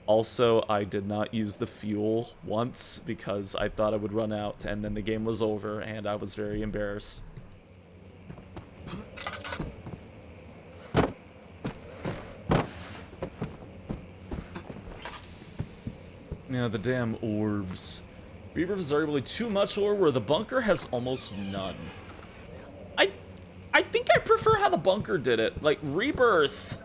S1: Also, I did not use the fuel once because I thought I would run out, and then the game was over, and I was very embarrassed. Yeah, the damn orbs. Rebirth is arguably too much lore, where the bunker has almost none. I think I prefer how the bunker did it. Like, Rebirth...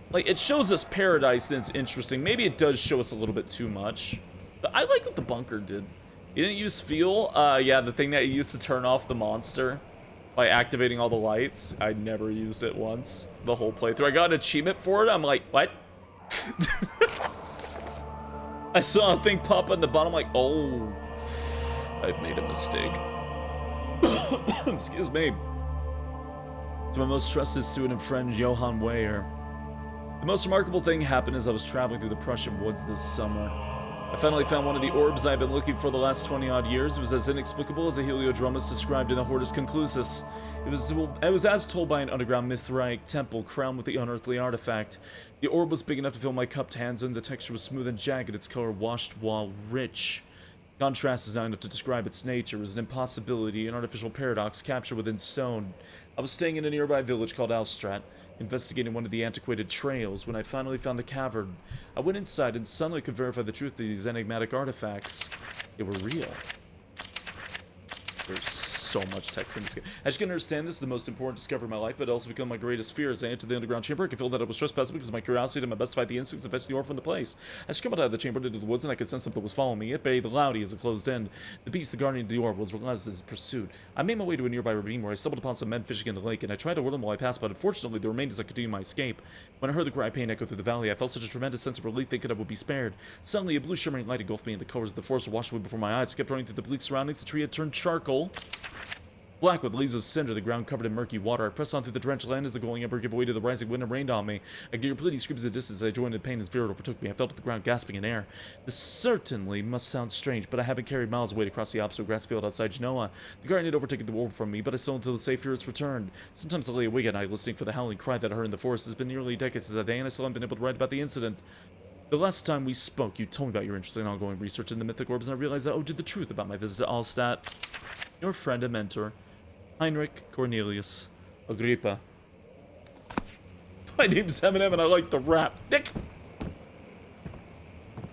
S1: Like, it shows us paradise and it's interesting. Maybe it does show us a little bit too much. But I like what the bunker did. You didn't use fuel? Yeah, the thing that you used to turn off the monster by activating all the lights. I never used it once. The whole playthrough. I got an achievement for it. I'm like, what? I saw a thing pop on the bottom. I'm like, oh, I've made a mistake. Excuse me. To my most trusted student and friend, Johann Weyer. The most remarkable thing happened as I was traveling through the Prussian woods this summer. I finally found one of the orbs I've been looking for the last 20-odd years. It was as inexplicable as a heliodromus described in the Hortus Conclusus. It was as told by an underground Mithraic temple crowned with the unearthly artifact. The orb was big enough to fill my cupped hands, and the texture was smooth and jagged, its color washed while rich. Contrast is not enough to describe its nature. It was an impossibility, an artificial paradox captured within stone. I was staying in a nearby village called Alstrat, investigating one of the antiquated trails when I finally found the cavern. I went inside and suddenly could verify the truth of these enigmatic artifacts. They were real. There's so much text in this game. As you can understand, this is the most important discovery of my life, but it also became my greatest fear. As I entered the underground chamber, I could feel that I was trespassing because of my curiosity and my best to fight the instincts and fetch the orb from the place. As I came out of the chamber into the woods, and I could sense something was following me. It bayed loudly as it closed in. The beast, the guardian of the orb, was relentless as it pursued. I made my way to a nearby ravine where I stumbled upon some men fishing in the lake, and I tried to warn them while I passed, but unfortunately they remained as I continued my escape. When I heard the cry of pain echo through the valley, I felt such a tremendous sense of relief thinking I would be spared. Suddenly, a blue shimmering light engulfed me, and the colors of the forest washed away before my eyes. I kept running through the bleak surroundings. The tree had turned charcoal. Black with leaves of cinder, the ground covered in murky water. I pressed on through the drenched land as the glowing ember gave way to the rising wind and rained on me. I could hear pleading screams in the distance as I joined in pain as fear overtook me. I fell to the ground, gasping in air. This certainly must sound strange, but I haven't carried miles away to cross the obstacle grass field outside Genoa. The guardian had overtaken the orb from me, but I still until the safe spirits returned. Sometimes I lay awake at night listening for the howling cry that I heard in the forest. It's been nearly a decade since that day, and I still haven't been able to write about the incident. The last time we spoke, you told me about your interest in ongoing research in the mythic orbs, and I realized I owed you the truth about my visit to Alstrat. Your friend and mentor, Heinrich Cornelius Agrippa. My name's Eminem and I like the rap. Nick!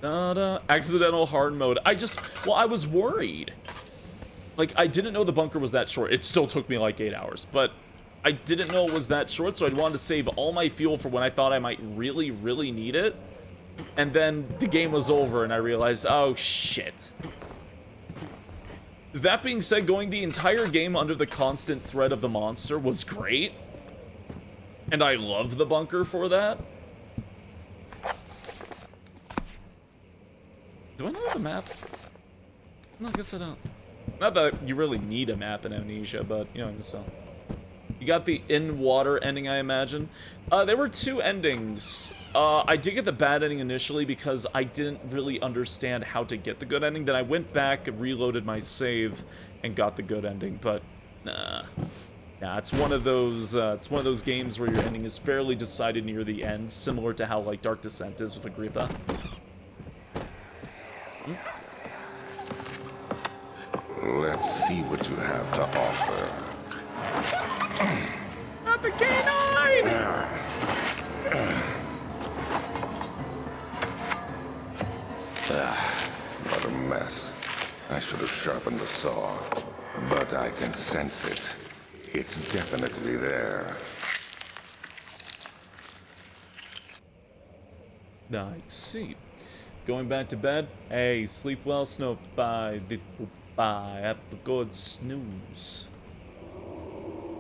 S1: Accidental hard mode. I was worried. Like, I didn't know the bunker was that short. It still took me like 8 hours, but I didn't know it was that short, so I wanted to save all my fuel for when I thought I might really, really need it. And then the game was over and I realized, oh shit. That being said, going the entire game under the constant threat of the monster was great. And I love the bunker for that. Do I not have a map? No, I guess I don't. Not that you really need a map in Amnesia, but, you know, so. You got the in-water ending, I imagine. There were two endings. I did get the bad ending initially because I didn't really understand how to get the good ending. Then I went back, reloaded my save, and got the good ending. But nah, it's one of those. It's one of those games where your ending is fairly decided near the end, similar to how like Dark Descent is with Agrippa.
S4: Let's see what you have to offer.
S1: Not the canine!
S4: What a mess. I should have sharpened the saw. But I can sense it. It's definitely there.
S1: I see. Going back to bed. Hey, sleep well, Snow. Bye. Bye. Have a good snooze.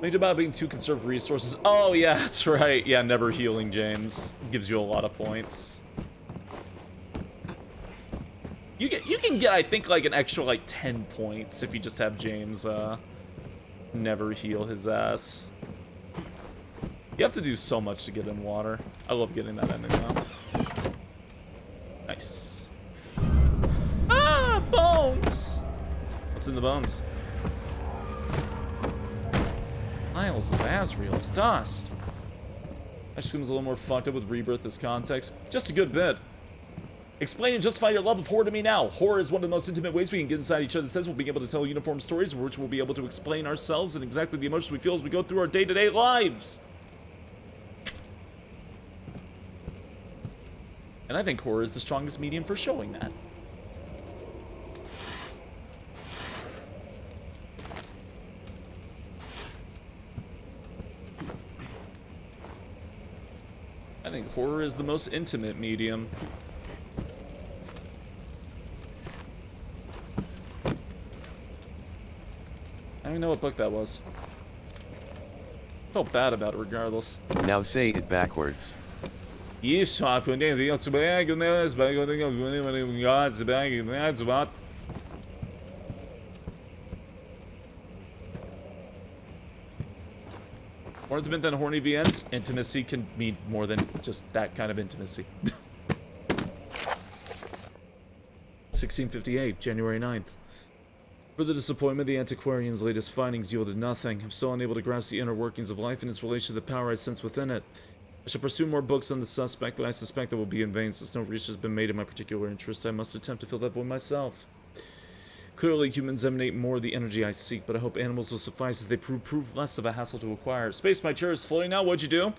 S1: Think about being too conserved resources. Oh, yeah, that's right. Yeah, never healing, James. Gives you a lot of points. You can get, I think, like, an extra, like, 10 points if you just have James, never heal his ass. You have to do so much to get in water. I love getting that ending, though. Nice. Ah, bones! What's in the bones? Piles of Asriel's dust. That just seems a little more fucked up with Rebirth as context. Just a good bit. Explain and justify your love of horror to me now. Horror is one of the most intimate ways we can get inside each other's heads. We'll be able to tell uniform stories, which we'll be able to explain ourselves and exactly the emotions we feel as we go through our day-to-day lives. And I think horror is the strongest medium for showing that. I think horror is the most intimate medium. I don't even know what book that was. Felt bad about it regardless.
S2: Now say it backwards.
S1: Yes, more intimate than horny VNs. Intimacy can mean more than just that kind of intimacy. 1658, January 9th. For the disappointment, the antiquarian's latest findings yielded nothing. I'm still unable to grasp the inner workings of life and its relation to the power I sense within it. I shall pursue more books on the suspect, but I suspect it will be in vain since no research has been made in my particular interest. I must attempt to fill that void myself. Clearly, humans emanate more of the energy I seek, but I hope animals will suffice as they prove less of a hassle to acquire. Space, my chair is floating now. What'd you do?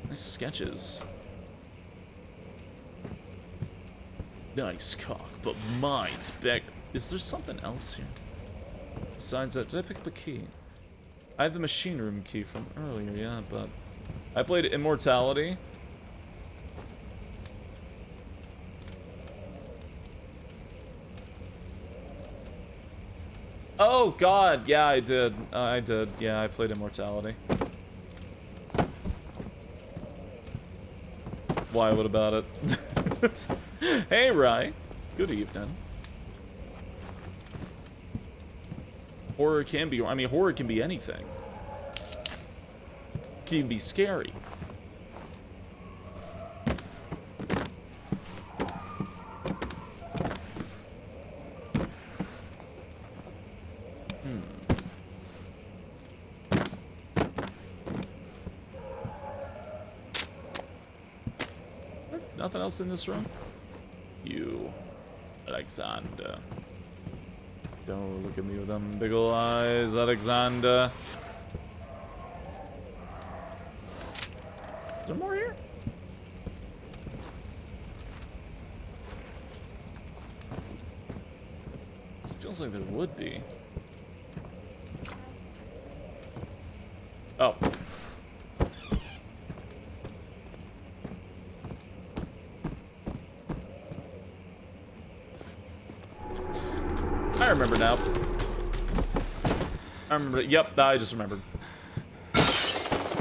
S1: Nice sketches. Nice cock, but mine's bigger. Is there something else here? Besides that, did I pick up a key? I have the machine room key from earlier, yeah, but... I played Immortality. Oh, God, yeah, I did. Yeah, I played Immortality. Why, what about it? Hey, Rye. Good evening. Horror can be, I mean, horror can be anything. It can even be scary. Nothing else in this room? You, Alexander. Don't look at me with them big ol' eyes, Alexander. Is there more here? This feels like there would be. Oh. I remember now. I remember. Yep, I just remembered.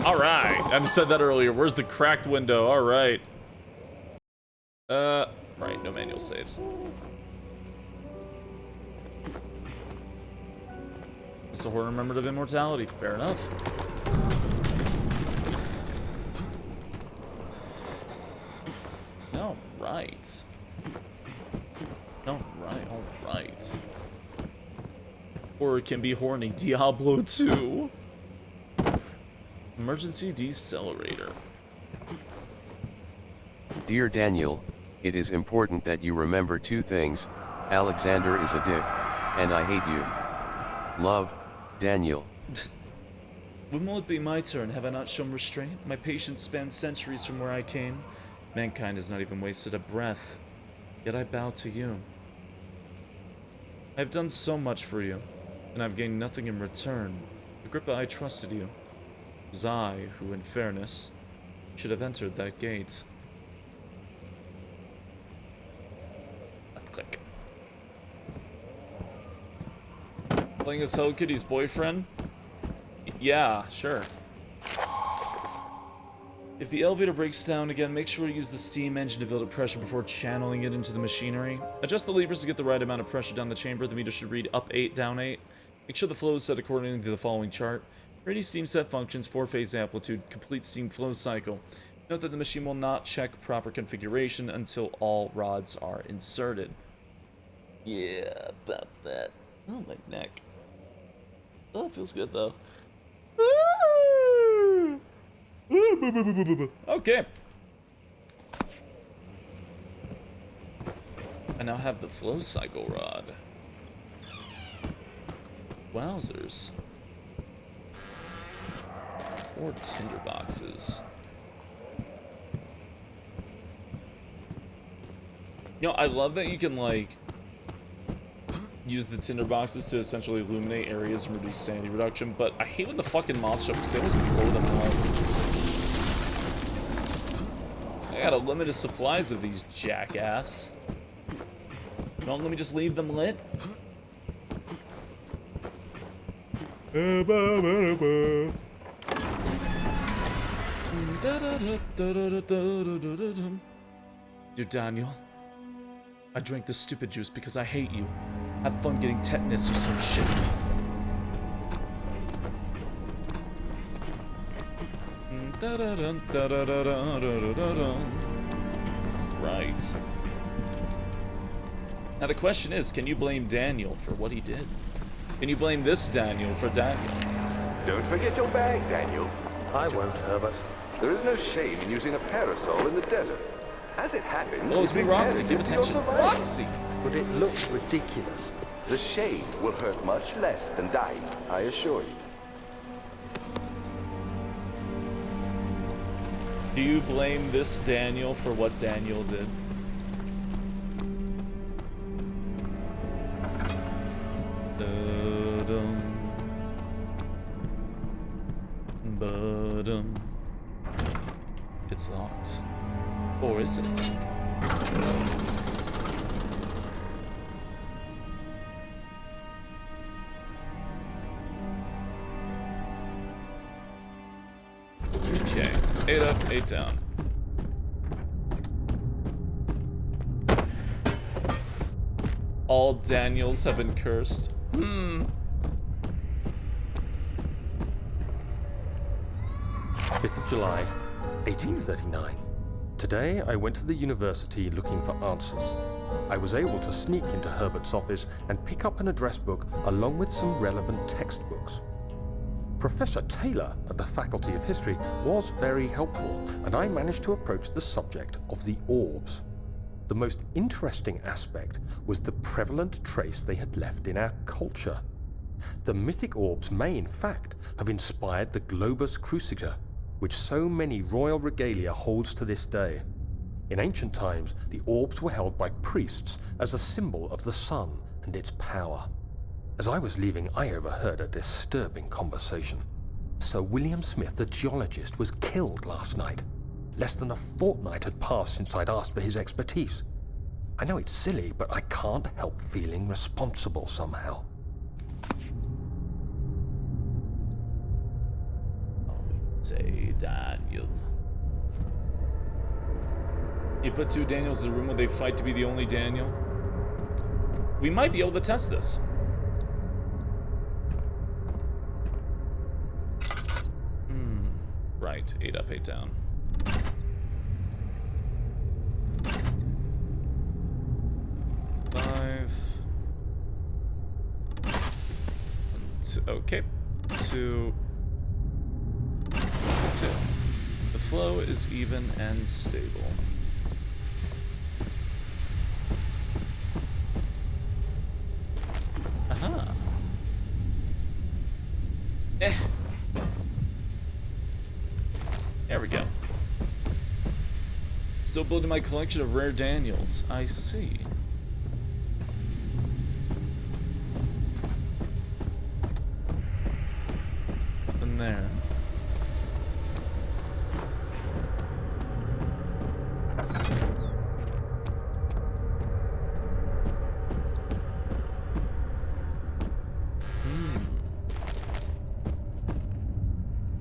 S1: Alright. I said that earlier. Where's the cracked window? Alright. Right, no manual saves. It's a horror remembered of immortality. Fair enough. Alright. Alright. Or it can be horny. Diablo 2. Emergency decelerator.
S2: Dear Daniel, it is important that you remember two things. Alexander is a dick, and I hate you. Love, Daniel.
S1: When will it be my turn? Have I not shown restraint? My patience spans centuries from where I came. Mankind has not even wasted a breath. Yet I bow to you. I have done so much for you, and I've gained nothing in return. Agrippa, I trusted you. It was I who, in fairness, Should have entered that gate. Left click. Playing as Hello Kitty's boyfriend? Yeah, sure. If the elevator breaks down again, make sure to use the steam engine to build up pressure before channeling it into the machinery. Adjust the levers to get the right amount of pressure down the chamber. The meter should read up 8, down 8. Make sure the flow is set according to the following chart. For any steam set functions, 4-phase amplitude, complete steam flow cycle. Note that the machine will not check proper configuration until all rods are inserted. Yeah, about that. Oh, my neck. Oh, it feels good, though. Okay. I now have the flow cycle rod. Wowzers. 4 tinder boxes. You know, I love that you can, like, use the tinder boxes to essentially illuminate areas and reduce sanity reduction, but I hate when the fucking moths show up because they always blow them up. I got a limited supplies of these, jackass. Don't let me just leave them lit. Dear Daniel, I drank this stupid juice because I hate you. Have fun getting tetanus or some shit. Right. Now the question is, can you blame Daniel for what he did? Can you blame this Daniel for Daniel?
S7: Don't forget your bag, Daniel.
S3: I won't, Herbert.
S7: There is no shame in using a parasol in the desert. As it happens,
S1: Oh, it's me, Roxy. Give
S7: imperative to your
S1: attention.
S7: survival.
S1: Roxy!
S3: But it looks ridiculous.
S7: The shame will hurt much less than dying, I assure you.
S1: Do you blame this Daniel for what Daniel did? It's not. Or is it? Okay. 8 up, 8 down. All Daniels have been cursed.
S3: 5th of July, 1839. Today, I went to the university looking for answers. I was able to sneak into Herbert's office and pick up an address book along with some relevant textbooks. Professor Taylor at the Faculty of History was very helpful, and I managed to approach the subject of the orbs. The most interesting aspect was the prevalent trace they had left in our culture. The mythic orbs may, in fact, have inspired the globus cruciger, which so many royal regalia holds to this day. In ancient times, the orbs were held by priests as a symbol of the sun and its power. As I was leaving, I overheard a disturbing conversation. Sir William Smith, the geologist, was killed last night. Less than a fortnight had passed since I'd asked for his expertise. I know it's silly, but I can't help feeling responsible somehow.
S1: Say Daniel. You put 2 Daniels in a room where they fight to be the only Daniel? We might be able to test this. Right, 8 up, 8 down. Okay. 2. 2. The flow is even and stable. Aha. There we go. Still building my collection of rare Daniels. I see. Nothing there.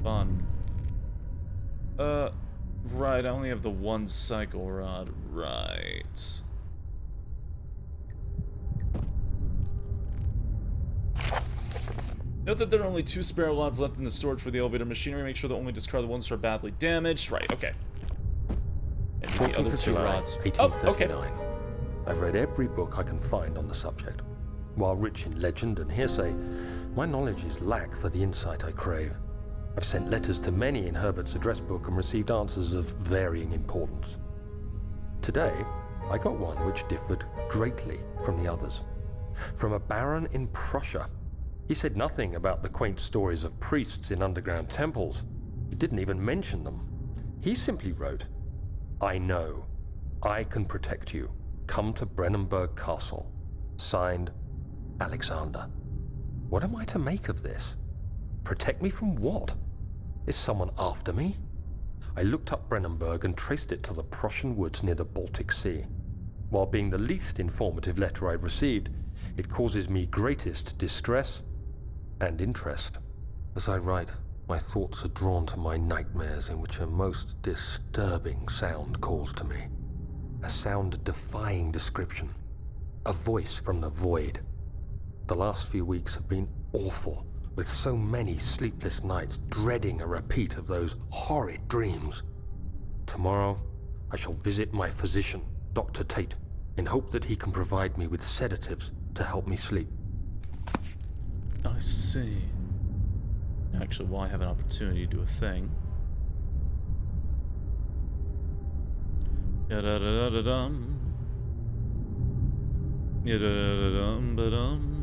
S1: Fun. Right, I only have the one cycle rod. Right. Note that there are only 2 spare rods left in the storage for the elevator machinery. Make sure to only discard the ones that are badly damaged. Right, okay. And the other 2 rods.
S3: 1839.
S1: Oh, okay.
S3: I've read every book I can find on the subject. While rich in legend and hearsay, my knowledge is lack for the insight I crave. I've sent letters to many in Herbert's address book and received answers of varying importance. Today, I got one which differed greatly from the others. From a baron in Prussia. He said nothing about the quaint stories of priests in underground temples. He didn't even mention them. He simply wrote, "I know. I can protect you. Come to Brennenburg Castle. Signed, Alexander." What am I to make of this? Protect me from what? Is someone after me? I looked up Brennenburg and traced it to the Prussian woods near the Baltic Sea. While being the least informative letter I've received, it causes me greatest distress and interest. As I write, my thoughts are drawn to my nightmares in which a most disturbing sound calls to me. A sound defying description. A voice from the void. The last few weeks have been awful, with so many sleepless nights dreading a repeat of those horrid dreams. Tomorrow, I shall visit my physician, Dr. Tate, in hope that he can provide me with sedatives to help me sleep.
S1: I see. Actually, while I have an opportunity to do a thing. Ya-da-da-da-da-dum. Ya-da-da-da-dum-ba-dum.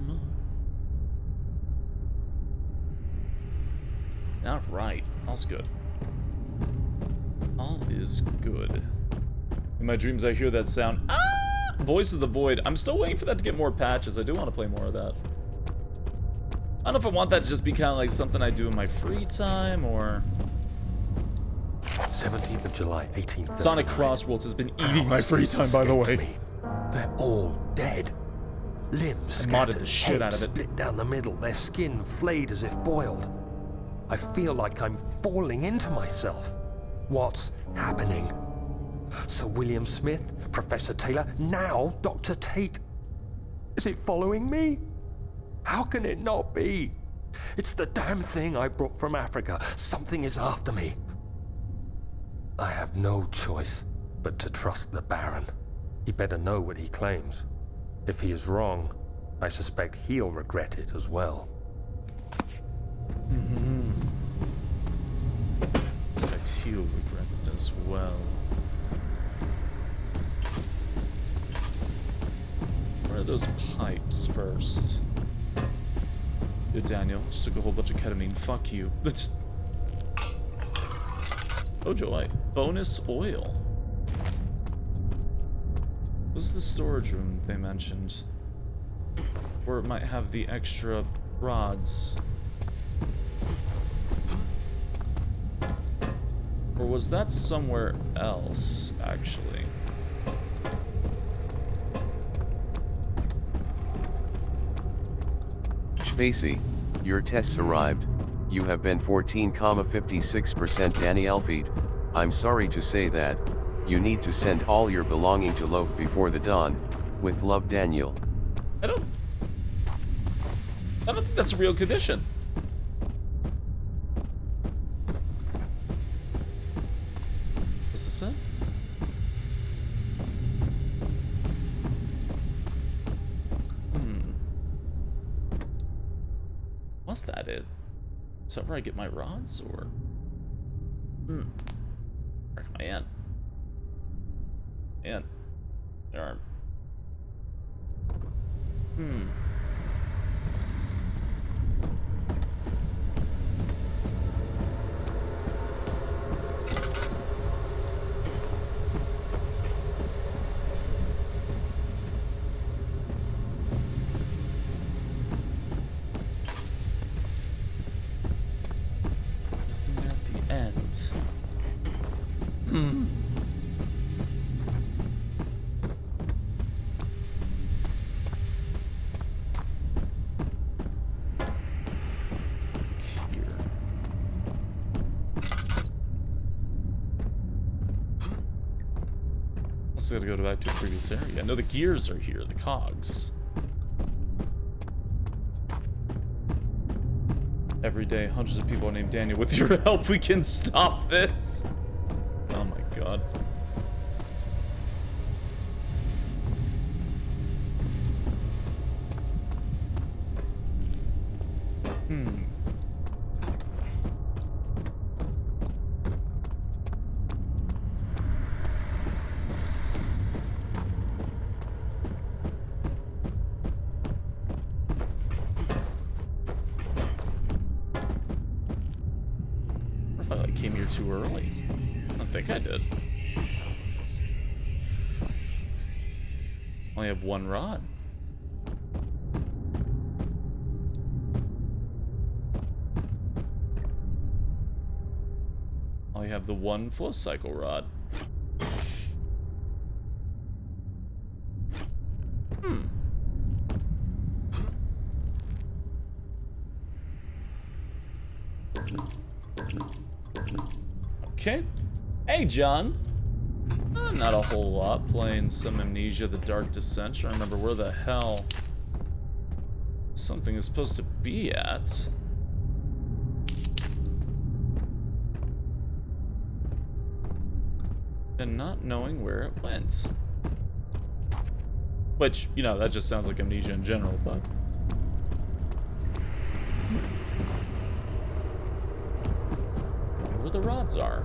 S1: Alright, all's good. All is good. In my dreams, I hear that sound. Ah! Voice of the Void. I'm still waiting for that to get more patches. I do want to play more of that. I don't know if I want that to just be kind of like something I do in my free time, or...
S3: 17th of July, 1839.
S1: Sonic Crossworlds has been eating my free time, by the way.
S3: Me. They're all dead. Limbs
S1: I modded
S3: scattered,
S1: the shit out of it.
S3: split down the middle, their skin flayed as if boiled. I feel like I'm falling into myself. What's happening? Sir William Smith, Professor Taylor, now Dr. Tate. Is it following me? How can it not be? It's the damn thing I brought from Africa. Something is after me. I have no choice but to trust the Baron. He better know what he claims. If he is wrong, I suspect he'll regret it as well.
S1: I suspect he'll regret it as well. Where are those pipes first? Good, Daniel. Just took a whole bunch of ketamine. Fuck you. That's... Oh joy. Bonus oil. This is the storage room they mentioned. Where it might have the extra rods. Or was that somewhere else, actually?
S2: Spacey, your tests arrived. You have been 14,56% Danny Alfeed. I'm sorry to say that. You need to send all your belonging to Loaf before the dawn. With love, Daniel.
S1: I don't think that's a real condition. What's this it? Was that it? Is that where I get my rods, or? Where am I in? There are. Nothing at the end. guess I gotta go back to a previous area. No, the gears are here, the cogs. Every day, hundreds of people are named Daniel. With your help, we can stop this. Oh my god. If I like came here too early. I don't think I did. Only have one rod. I have the one flow cycle rod. Okay. Hey, John. Not a whole lot. Playing some Amnesia: The Dark Descent. I remember where the hell something is supposed to be at. And not knowing where it went. Which, you know, that just sounds like Amnesia in general, but... where the rods are.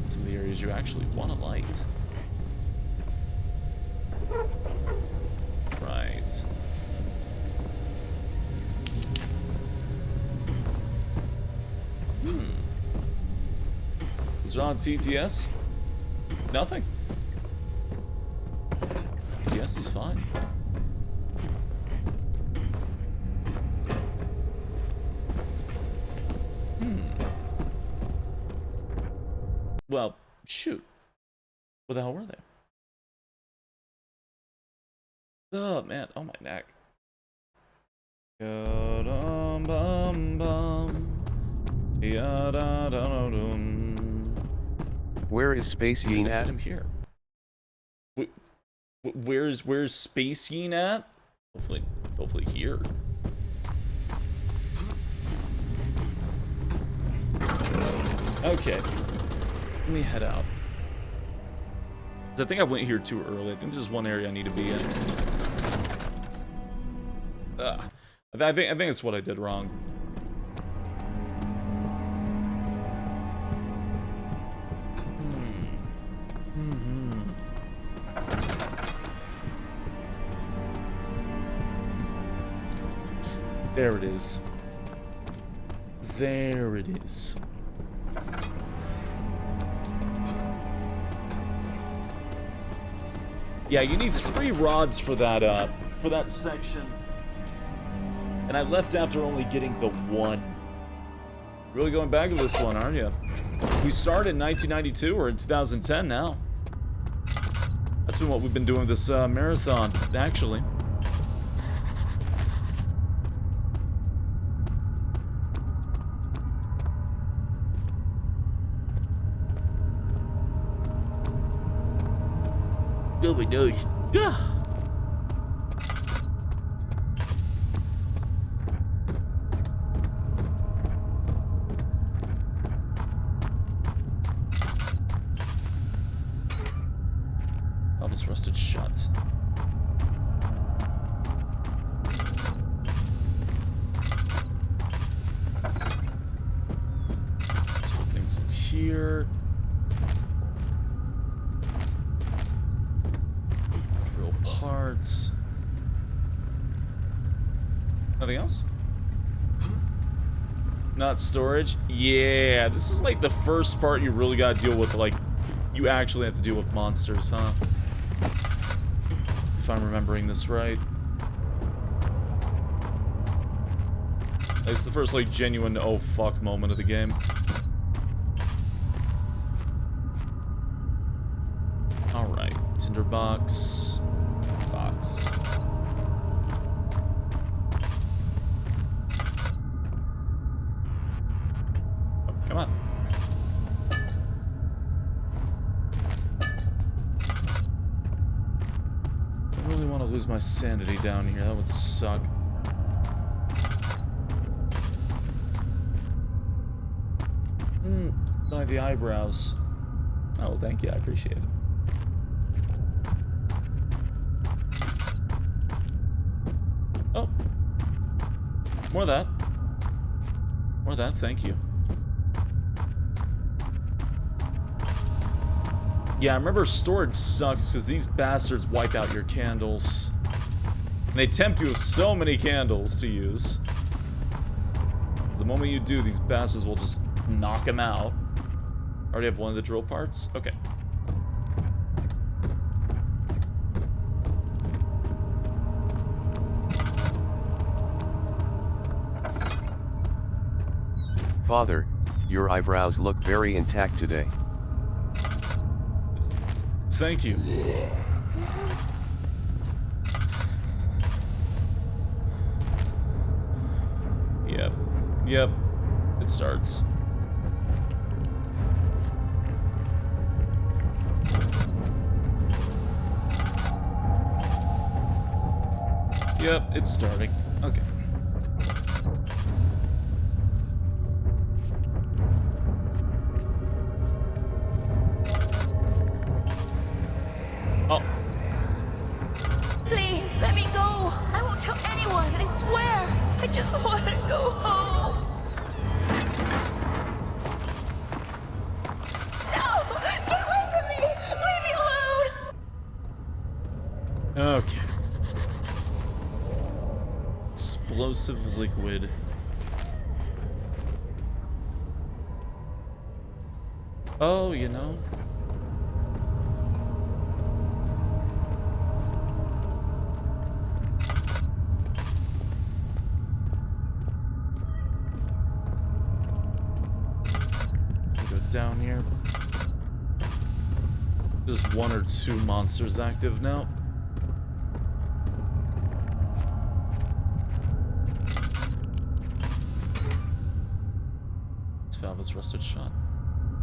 S1: Some of the areas you actually want to light. Right. Is it on TTS? Nothing. TTS is fine. Well, shoot. What the hell were they? Oh, man. Oh, my neck.
S2: Where is spaceyeen at?
S1: I'm here. Where's spaceyeen at? Hopefully here. Okay. Let me head out. 'Cause I think I went here too early. I think there's one area I need to be in. I think it's what I did wrong. There it is. There it is. Yeah, you need 3 rods for that section. And I left after only getting the 1. Really going back to this one, aren't you? We started in 1992, we're in 2010 now. That's been what we've been doing this marathon, actually. Oh my nose. Yeah. Oh, it's rusted shut. Let's put things in here. Parts. Nothing else? Not storage? Yeah, this is like the first part you really gotta deal with, like, you actually have to deal with monsters, huh? If I'm remembering this right. It's the first, like, genuine oh fuck moment of the game. Alright, tinderbox. Box. Oh, come lose my sanity down here. That would suck. Like the eyebrows. Oh, thank you. I appreciate it. Oh. More of that. More of that. Thank you. Yeah, I remember storage sucks because these bastards wipe out your candles. And they tempt you with so many candles to use. The moment you do, these bastards will just knock them out. Already have one of the drill parts? Okay.
S2: Father, your eyebrows look very intact today.
S1: Thank you. Yep. Yep. It starts. Yep, it's starting. Okay. Oh.
S8: Please, let me go. I won't tell anyone, I swear. I just want to go home. No! Get away from me! Leave me alone!
S1: Okay. Explosive liquid. Oh, you know. Go down here. There's one or two monsters active now. Valve is rusted shut.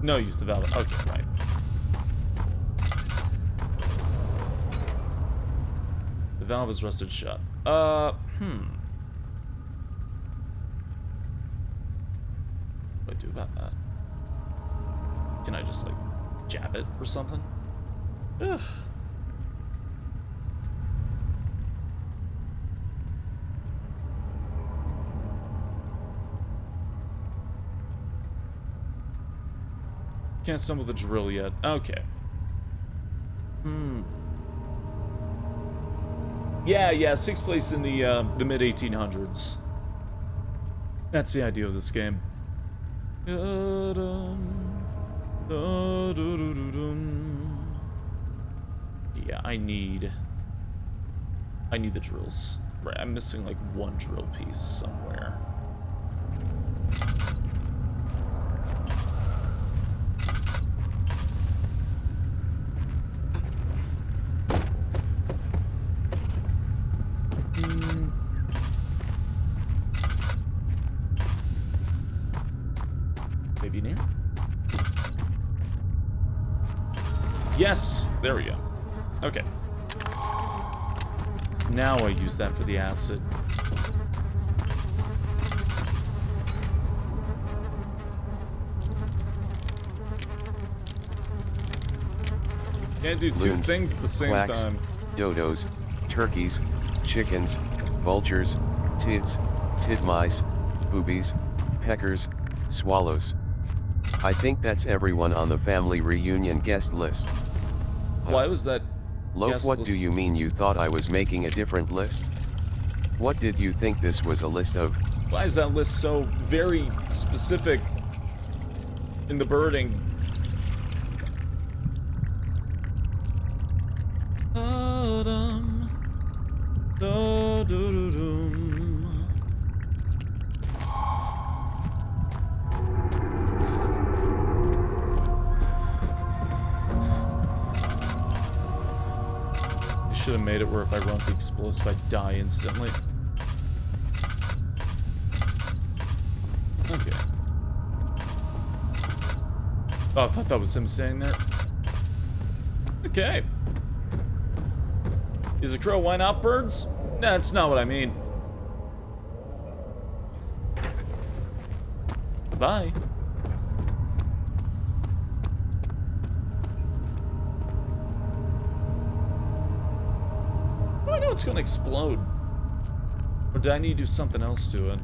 S1: No, use the valve. Okay, right. The valve is rusted shut. What do I do about that? Can I just, like, jab it or something? Ugh. Can't assemble the drill yet. Okay. Yeah, it takes place in the mid 1800s. That's the idea of this game. Yeah, I need the drills. Right, I'm missing like one drill piece somewhere. Maybe near? Yes! There we go. Okay. Now I use that for the acid. Can't do two things at the same
S2: quacks,
S1: time.
S2: Dodos, turkeys, chickens, vultures, tids, titmice, boobies, peckers, swallows. I think that's everyone on the family reunion guest list.
S1: Why was that?
S2: Loke, what do you mean you thought I was making a different list? What did you think this was a list of?
S1: Why is that list so very specific in the birding? Should have made it where if I run the explosive, I die instantly. Okay. Oh, I thought that was him standing there. Okay. Is a crow, why not birds? Nah, that's not what I mean. Bye. How do I know it's gonna explode? Or do I need to do something else to it?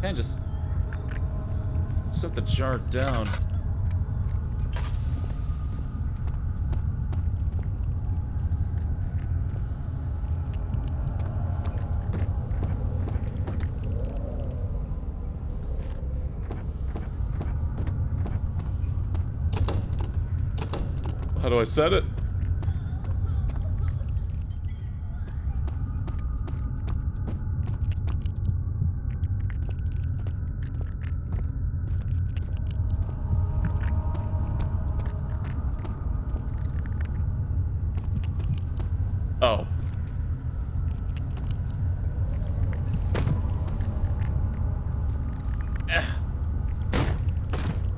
S1: Can't just set the jar down. How do I set it? Oh.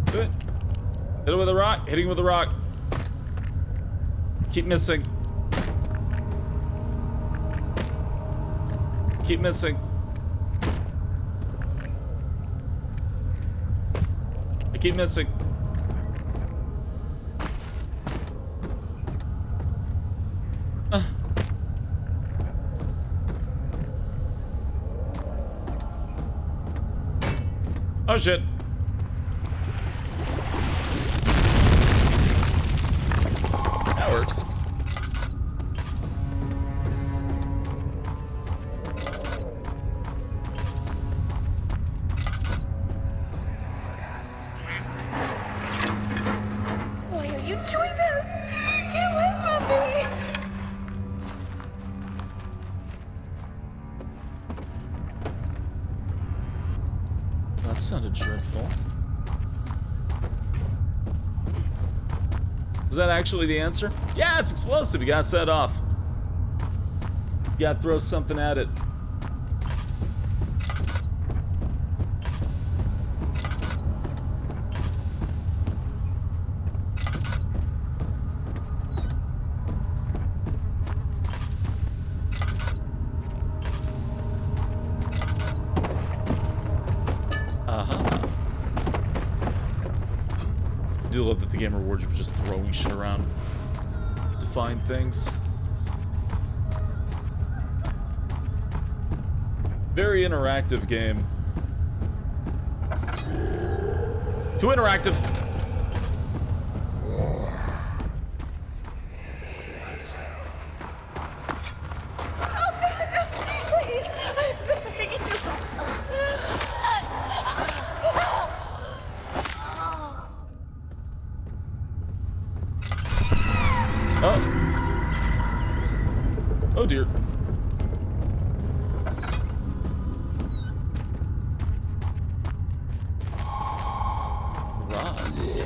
S1: Do it. Hit it with a rock. Hitting with a rock. Keep missing. Keep missing. I keep missing. Oh shit. That works.
S8: Why are you doing this? Get away from me!
S1: That sounded dreadful. Was that actually the answer? Yeah, it's explosive. You gotta set it off. You gotta throw something at it. I do love that the game rewards you for just throwing shit around to find things. Very interactive game. Too interactive. Oh dear. Rods.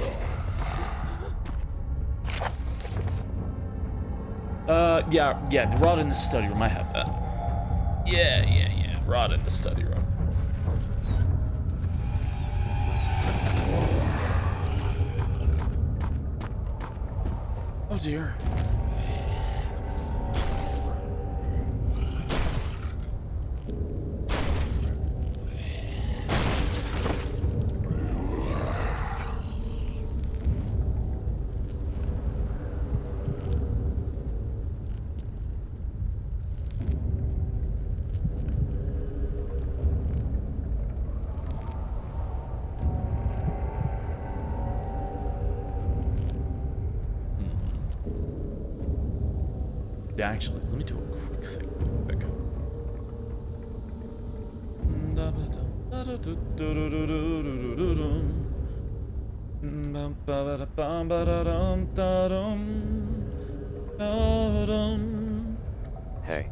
S1: Yeah, the rod in the study room, I have that. Yeah, rod in the study room. Oh dear. Yeah, actually, let me do a quick thing.
S2: Hey.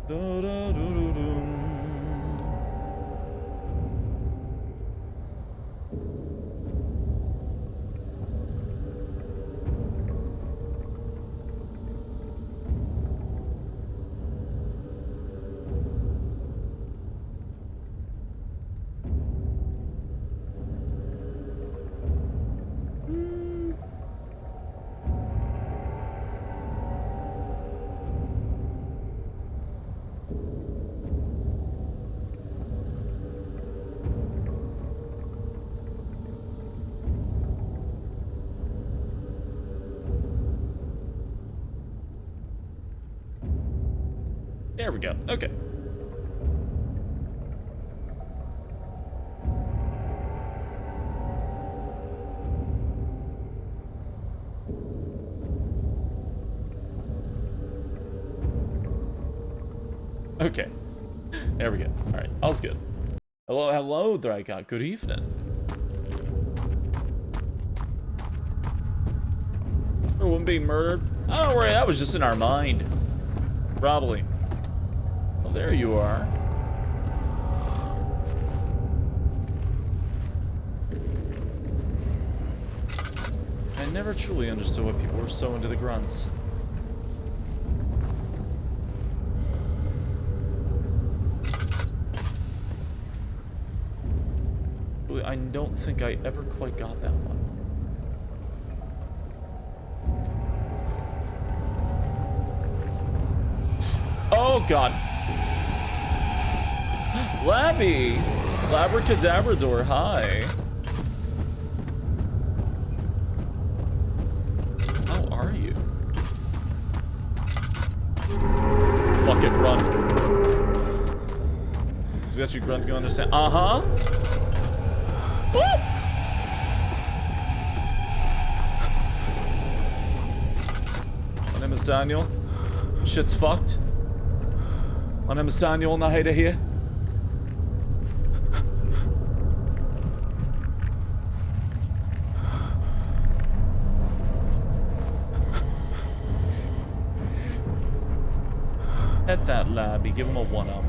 S1: There we go. Okay. Okay. There we go. Alright, all's good. Hello, hello, Draika. Good evening. Or wouldn't be murdered? Oh, right, that was just in our mind. Probably. Well, there you are. I never truly understood what people were so into the grunts. I don't think I ever quite got that one. Oh god. Labby! Labracadabrador, hi. How are you? Fuck it, run. He's got you grunt going to say, uh-huh. Woo! My name is Daniel. Shit's fucked. My name is Daniel, and I hate it here. At that labby, give him a 1-up.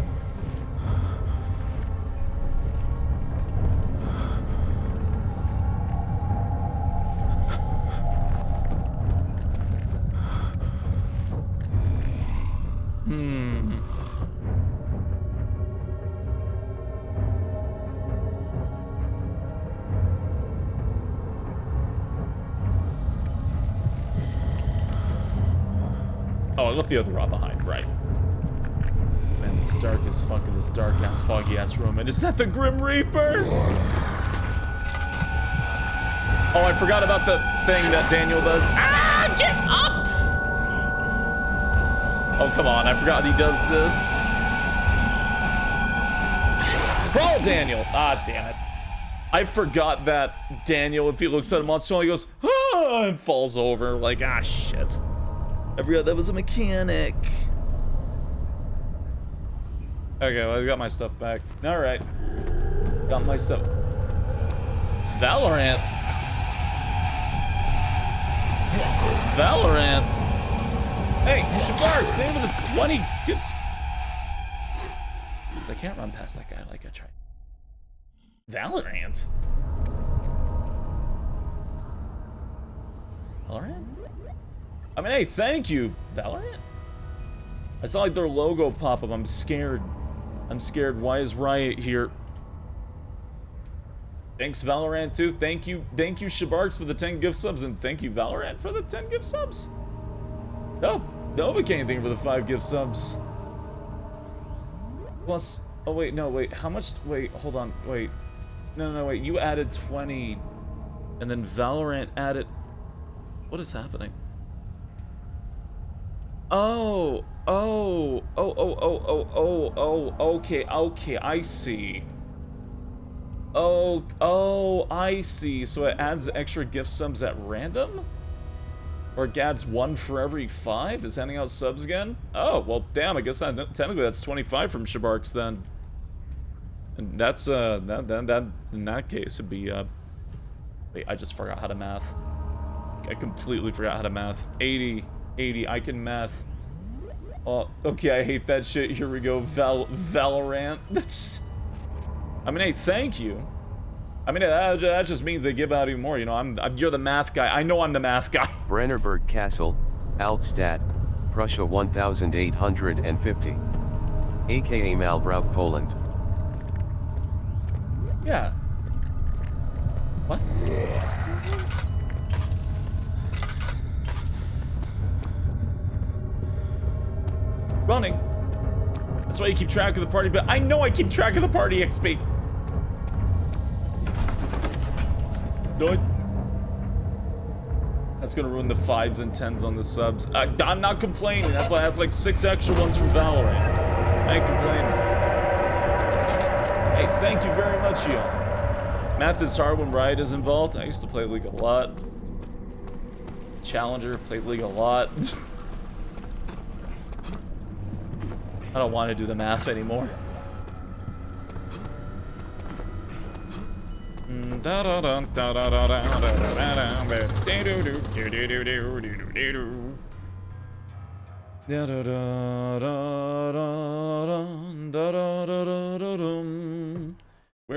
S1: Oh, I left the other rod behind, right. Man, it's dark as fuck in this dark-ass, foggy-ass room, and is that the Grim Reaper? Oh, I forgot about the thing that Daniel does. Ah, get up! Oh, come on, I forgot he does this. Crawl, Daniel! Ah, damn it. I forgot that Daniel, if he looks at a monster, he goes, ah, and falls over, like, ah, shit. I forgot that was a mechanic. Okay, well, I got my stuff back. Alright. Got my stuff. Valorant. Valorant. Hey, Shabar, stay with the 20 gifts. Because I can't run past that guy like I tried. Valorant? Valorant? I mean, hey, thank you, Valorant. I saw like their logo pop up. I'm scared. I'm scared. Why is Riot here? Thanks, Valorant, too. Thank you, Shabarks, for the 10 gift subs, and thank you, Valorant, for the 10 gift subs. Oh, Novocaine, thank you for the 5 gift subs. Plus, oh wait, no, wait, how much? Wait, hold on, wait. No, wait. You added 20, and then Valorant added. What is happening? Okay, I see. Oh, I see. So it adds extra gift subs at random? Or it adds 1 for every 5? Is handing out subs again? Oh, well, damn, I guess technically that's 25 from Shabarks then. And that's, that in that case, it'd be, wait, I just forgot how to math. I completely forgot how to math. 80, I can math. Oh, okay, I hate that shit. Here we go, Valorant. That's... I mean, hey, thank you. I mean, that just means they give out even more, you know, you're the math guy. I know I'm the math guy.
S2: Brennerberg Castle, Altstadt, Prussia 1850. aka Malbrauch, Poland.
S1: Yeah. What? Running. That's why you keep track of the party, but I know I keep track of the party XP. Do it. That's gonna ruin the 5s and 10s on the subs. I'm not complaining. That's like 6 extra ones from Valorant. I ain't complaining. Hey, thank you very much, y'all. Math is hard when Riot is involved. I used to play League a lot. Challenger, played League a lot. I don't want to do the math anymore. Where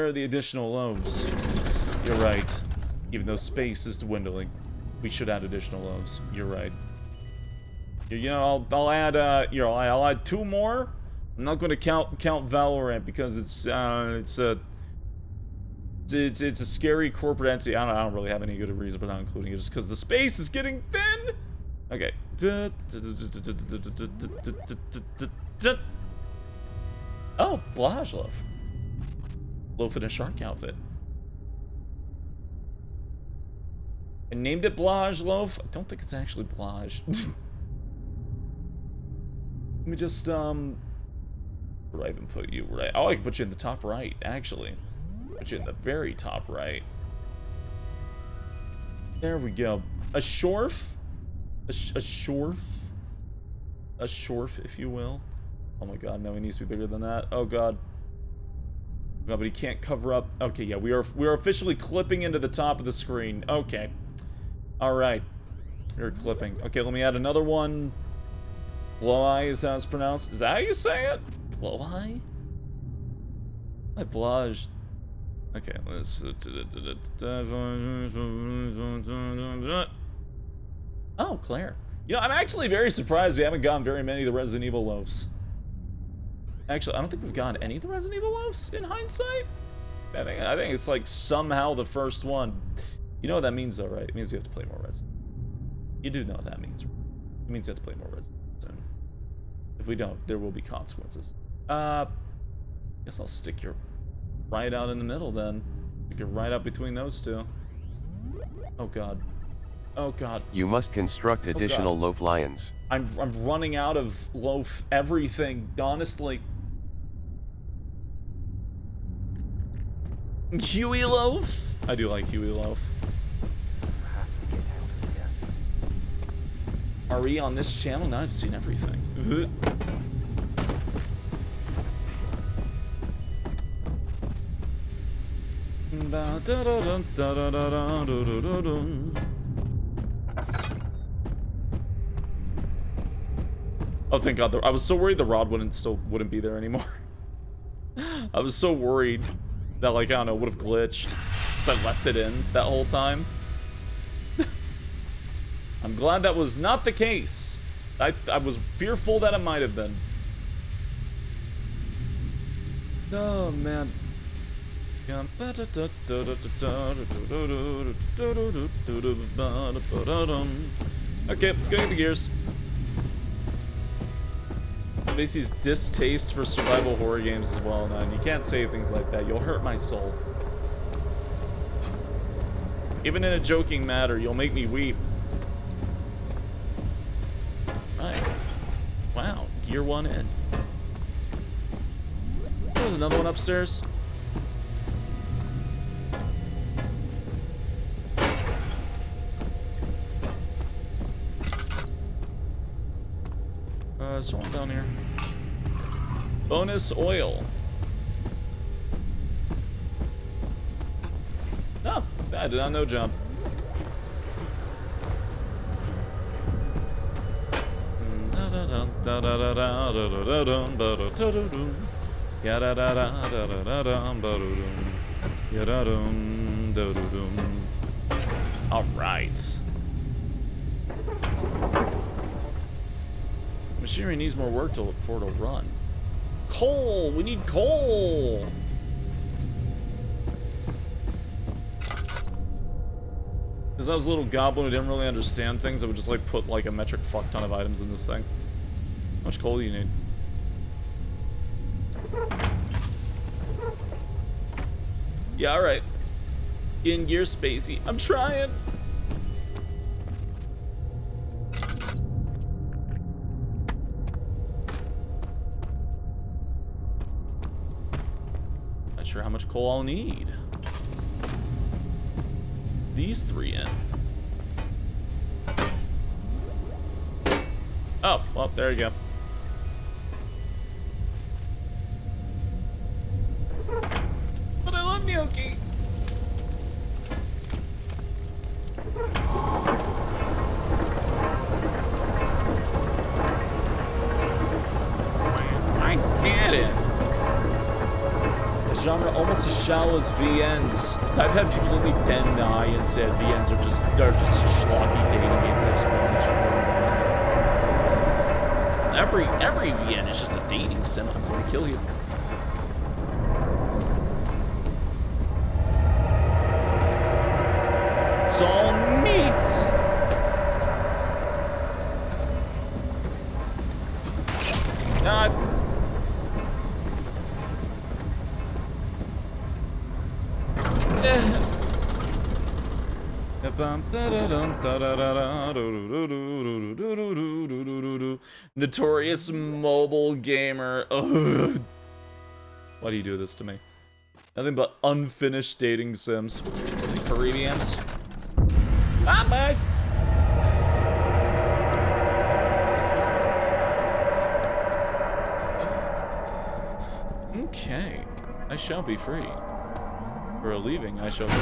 S1: are the additional loaves? You're right. Even though space is dwindling, we should add additional loaves. You're right. You know, I'll add I'll add 2 more. I'm not going to count Valorant because it's a scary corporate entity. I don't really have any good reason for not including it, just because the space is getting thin. Okay. Oh, Blage loaf. Loaf in a shark outfit. I named it Blage loaf. I don't think it's actually Blage. Let me just where do I even put you? Right. Oh, I can put you in the top right, actually. Put you in the very top right. There we go. A shorf? A shorf? A shorf, if you will. Oh my god, no, he needs to be bigger than that. Oh god. No, but he can't cover up. Okay, yeah, we are officially clipping into the top of the screen. Okay. Alright. We're clipping. Okay, let me add another one. Blow-eye is how it's pronounced. Is that how you say it? Blow-eye? Like Blage. Okay, let's... Oh, Claire. You know, I'm actually very surprised we haven't gotten very many of the Resident Evil loaves. Actually, I don't think we've gotten any of the Resident Evil loaves in hindsight. I think it's like somehow the first one. You know what that means though, right? It means we have to play more Resident. You do know what that means. It means you have to play more Resident soon. If we don't, there will be consequences. Guess I'll stick your right out in the middle then. Stick your right out between those two. Oh god. Oh god.
S2: You must construct additional loaf lions.
S1: I'm running out of loaf everything, honestly. Huey loaf? I do like Huey loaf. RE on this channel? Now I've seen everything. Oh, thank God. I was so worried the rod wouldn't be there anymore. I was so worried that, like, I don't know, would have glitched since I left it in that whole time. I'm glad that was not the case. I was fearful that it might have been. Oh, man. Okay, let's go get the gears. Spacey's distaste for survival horror games is well known. You can't say things like that. You'll hurt my soul. Even in a joking matter, you'll make me weep. Right. Wow. Gear 1 in. There's another one upstairs. There's one down here. Bonus oil. Oh, I did not know jump. All right. Machinery needs more work for it to run. Coal! We need coal! Because I was a little goblin who didn't really understand things, I would just like put like a metric fuck ton of items in this thing. How much coal do you need? Yeah, alright. In gear, Spacey. I'm trying! not sure how much coal I'll need. These 3 in. Oh, well, there you go. But I love gnocchi. I get it. The genre almost as shallow as VNs. I've had people let me deny and say VNs are just schlocky dating games. I just want to every VN is just a dating sim. I'm going to kill you. It's all meat. God. Notorious mobile gamer. Ugh. Why do you do this to me? Nothing but unfinished dating sims. Furry VMs. Ah, boys! Okay. I shall be free. For a leaving, I shall be.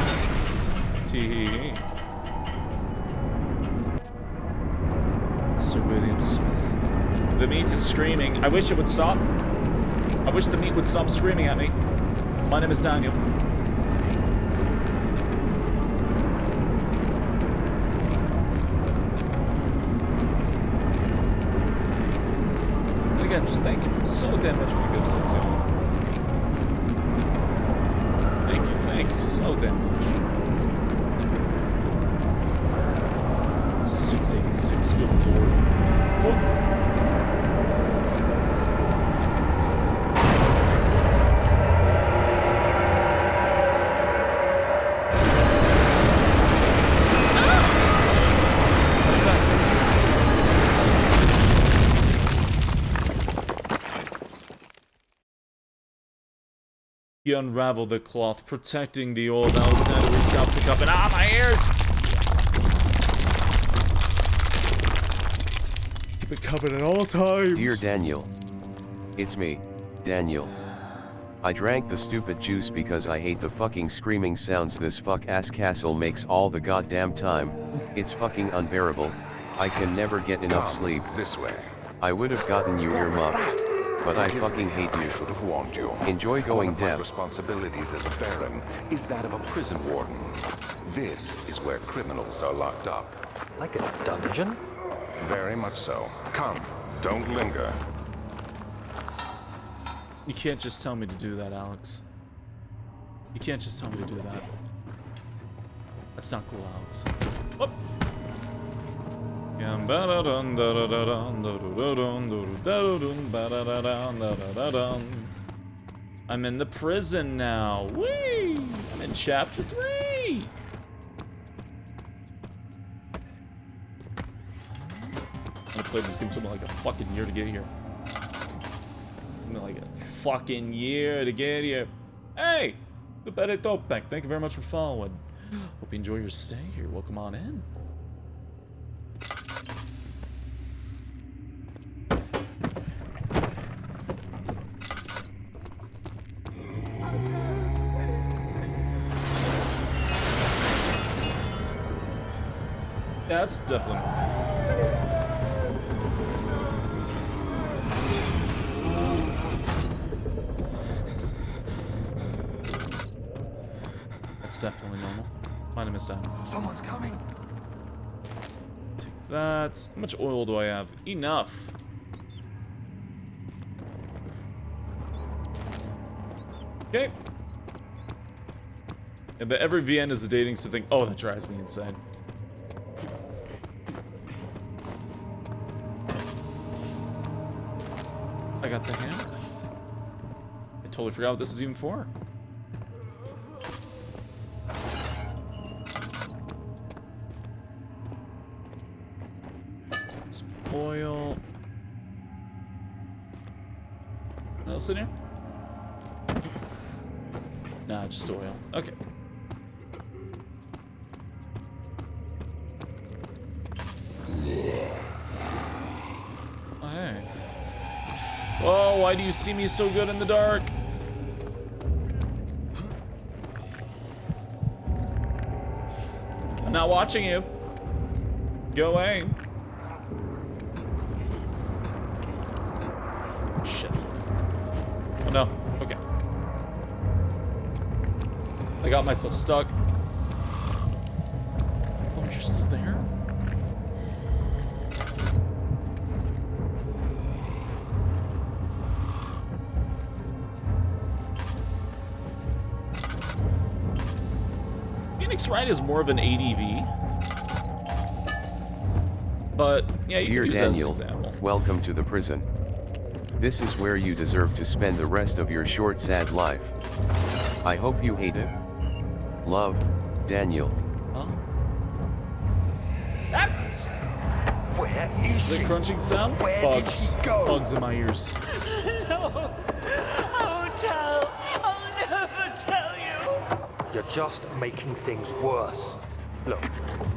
S1: Tee. Sir William Smith. The meat is screaming. I wish it would stop. I wish the meat would stop screaming at me. My name is Daniel. And again, just thank you for so damn much for the gifts. Thank you so damn much. 686, good lord. Oh. He unraveled the cloth, protecting the old. Alexander reached out, picked up, and my ears! Keep it covered at all times.
S2: Dear Daniel. It's me, Daniel. I drank the stupid juice because I hate the fucking screaming sounds this fuck-ass castle makes all the goddamn time. It's fucking unbearable. I can never get enough sleep.
S4: This way.
S2: I would have gotten you earmuffs. But I fucking hate you.
S4: I should have warned you.
S2: Enjoy going deaf.
S4: One of my responsibilities as a baron is that of a prison warden. This is where criminals are locked up.
S3: Like a dungeon?
S4: Very much so. Come, don't linger.
S1: You can't just tell me to do that, Alex. You can't just tell me to do that. That's not cool, Alex. Whoop. I'm in the prison now. Whee! I'm in chapter 3. I'm gonna play this game something like a fucking year to get here. Like a fucking year to get here. Hey! Thank you very much for following. Hope you enjoy your stay here. Welcome on in. Yeah, that's definitely. That's definitely normal. My name is Daniel.
S3: Someone's coming.
S1: Take that. How much oil do I have? Enough. Okay. Yeah, but every VN is a dating sim thing. Oh, that drives me insane. I got the hammer. I totally forgot what this is even for. Oil. What else in here? Nah, just oil. Okay. Oh, hey. Whoa, why do you see me so good in the dark? I'm not watching you. Go away. Shit. Oh no. Okay. I got myself stuck. Oh, you're still there? Phoenix Wright is more of an ADV. But, yeah, you
S2: Dear
S1: can use
S2: Daniel,
S1: that as an example.
S2: welcome to the prison. This is where you deserve to spend the rest of your short sad life. I hope you hate it. Love, Daniel.
S1: Huh?
S3: Where is
S1: The
S3: she?
S1: crunching sound?
S3: Where did
S1: Bugs.
S3: she go?
S1: Bugs in my ears.
S5: No, I won't tell. I'll never tell you.
S3: You're just making things worse. Look,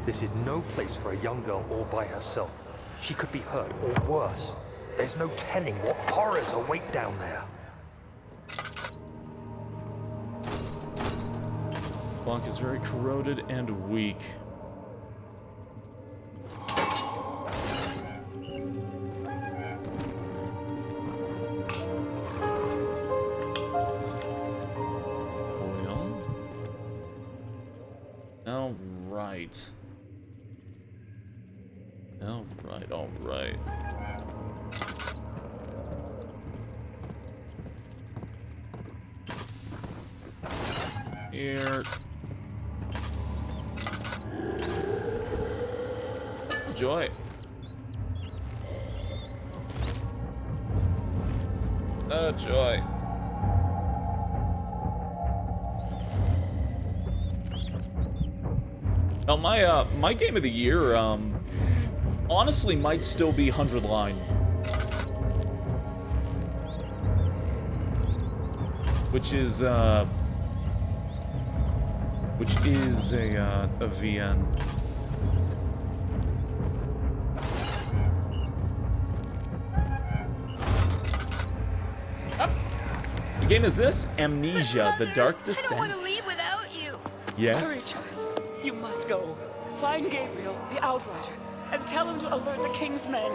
S3: this is no place for a young girl all by herself. She could be hurt or worse. There's no telling what horrors await down there.
S1: Blanc is very corroded and weak. Oil. All right. All right, all right. Here. Joy. Oh, joy. Now, my game of the year, honestly might still be 100 Line. Which is a VN. The game is this? Amnesia, The Dark Descent.
S8: I don't want to leave without you.
S1: Yes.
S5: Hurry, child. You must go. Find Gabriel, the Outrider, and tell him to alert the King's men.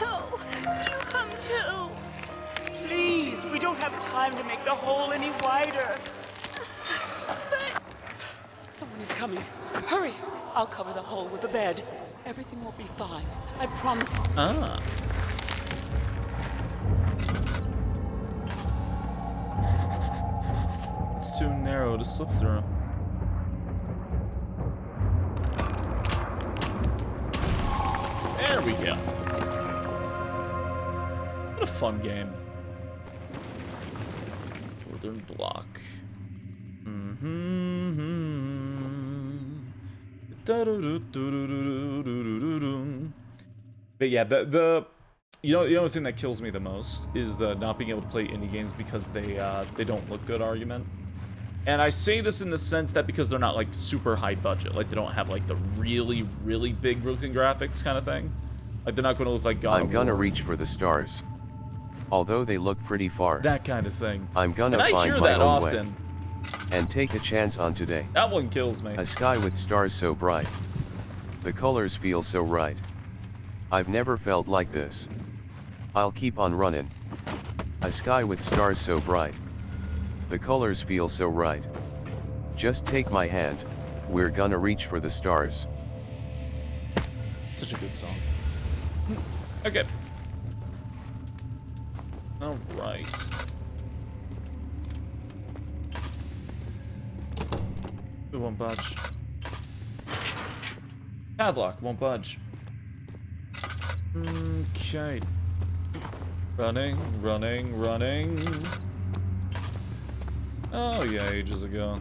S8: No, you come too.
S5: Please, we don't have time to make the hole any wider.
S8: But
S5: Someone is coming. Hurry. I'll cover the hole with a bed. Everything will be fine. I promise.
S1: Ah. It's too narrow to slip through. There we go. What a fun game. Northern Block. But yeah, the only thing that kills me the most is the not being able to play indie games because they don't look good argument. And I say this in the sense that because they're not like super high budget, like they don't have like the really, really big looking graphics kind of thing. Like they're not going to look like God
S2: I'm
S1: of
S2: gonna
S1: War.
S2: reach for the stars. Although they look pretty far.
S1: That kind of thing.
S2: I'm gonna
S1: and I
S2: find
S1: hear
S2: my
S1: that
S2: own
S1: often.
S2: way. And take a chance on today.
S1: That one kills me.
S2: A sky with stars so bright. The colors feel so right. I've never felt like this. I'll keep on running. A sky with stars so bright. The colors feel so right. Just take my hand, we're gonna reach for the stars.
S1: Such a good song. Okay. Alright. It won't budge. Padlock won't budge. Okay. Running, running, running. Oh yeah, ages ago.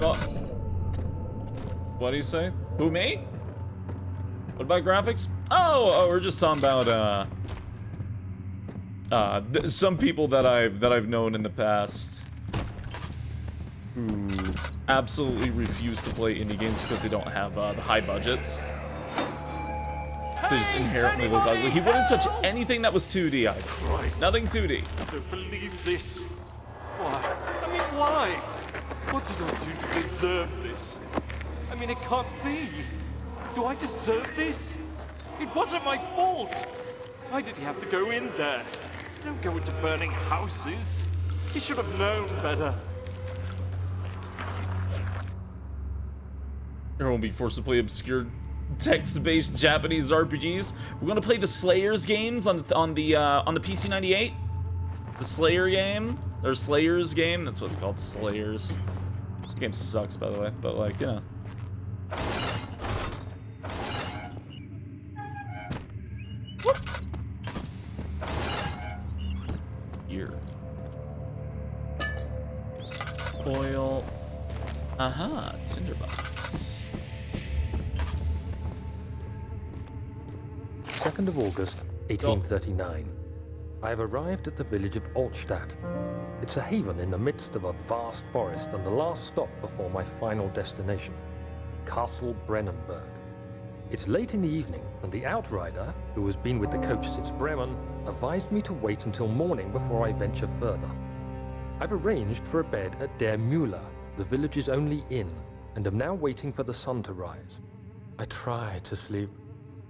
S1: Oh. What do you say? Who, me? What about graphics? Oh, we're just talking about, some people that I've known in the past who absolutely refuse to play indie games because they don't have the high budget. So they just inherently look ugly. He wouldn't touch anything that was 2D. Nothing 2D.
S9: I don't believe this. Why? I mean, why? What did I do to deserve this? I mean, it can't be. Do I deserve this? It wasn't my fault. Why did he have to go in there? Don't go into burning houses. He should have known better.
S1: Everyone will be forced to play obscure text-based Japanese RPGs. We're gonna play the Slayers games on the PC98. The Slayer game, or Slayers game. That's what it's called, Slayers. The game sucks, by the way, but like, you know. Here. Oil. Aha, tinderbox.
S3: 2nd of August, 1839. I have arrived at the village of Altstadt. It's a haven in the midst of a vast forest and the last stop before my final destination, Castle Brennenburg. It's late in the evening, and the outrider, who has been with the coach since Bremen, advised me to wait until morning before I venture further. I've arranged for a bed at Der Müller, the village's only inn, and am now waiting for the sun to rise. I try to sleep,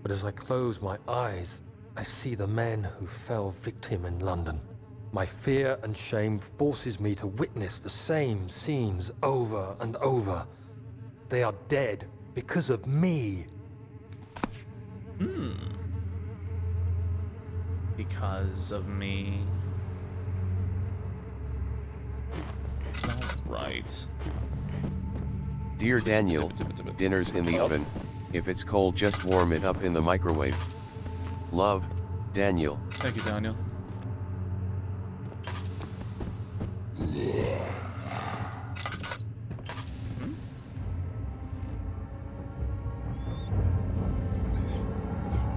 S3: but as I close my eyes, I see the men who fell victim in London. My fear and shame forces me to witness the same scenes over and over. They are dead because of me.
S1: Because of me. Alright.
S2: Dear Daniel, dinner's in the oven. If it's cold, just warm it up in the microwave. Love, Daniel.
S1: Thank you, Daniel.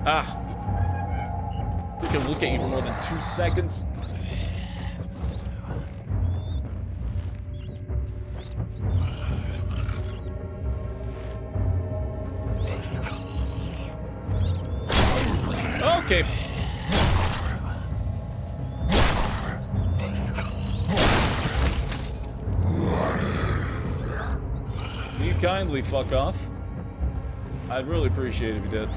S1: Ah! We can look at you for more than 2 seconds. Okay. Can you kindly fuck off? I'd really appreciate it if you did.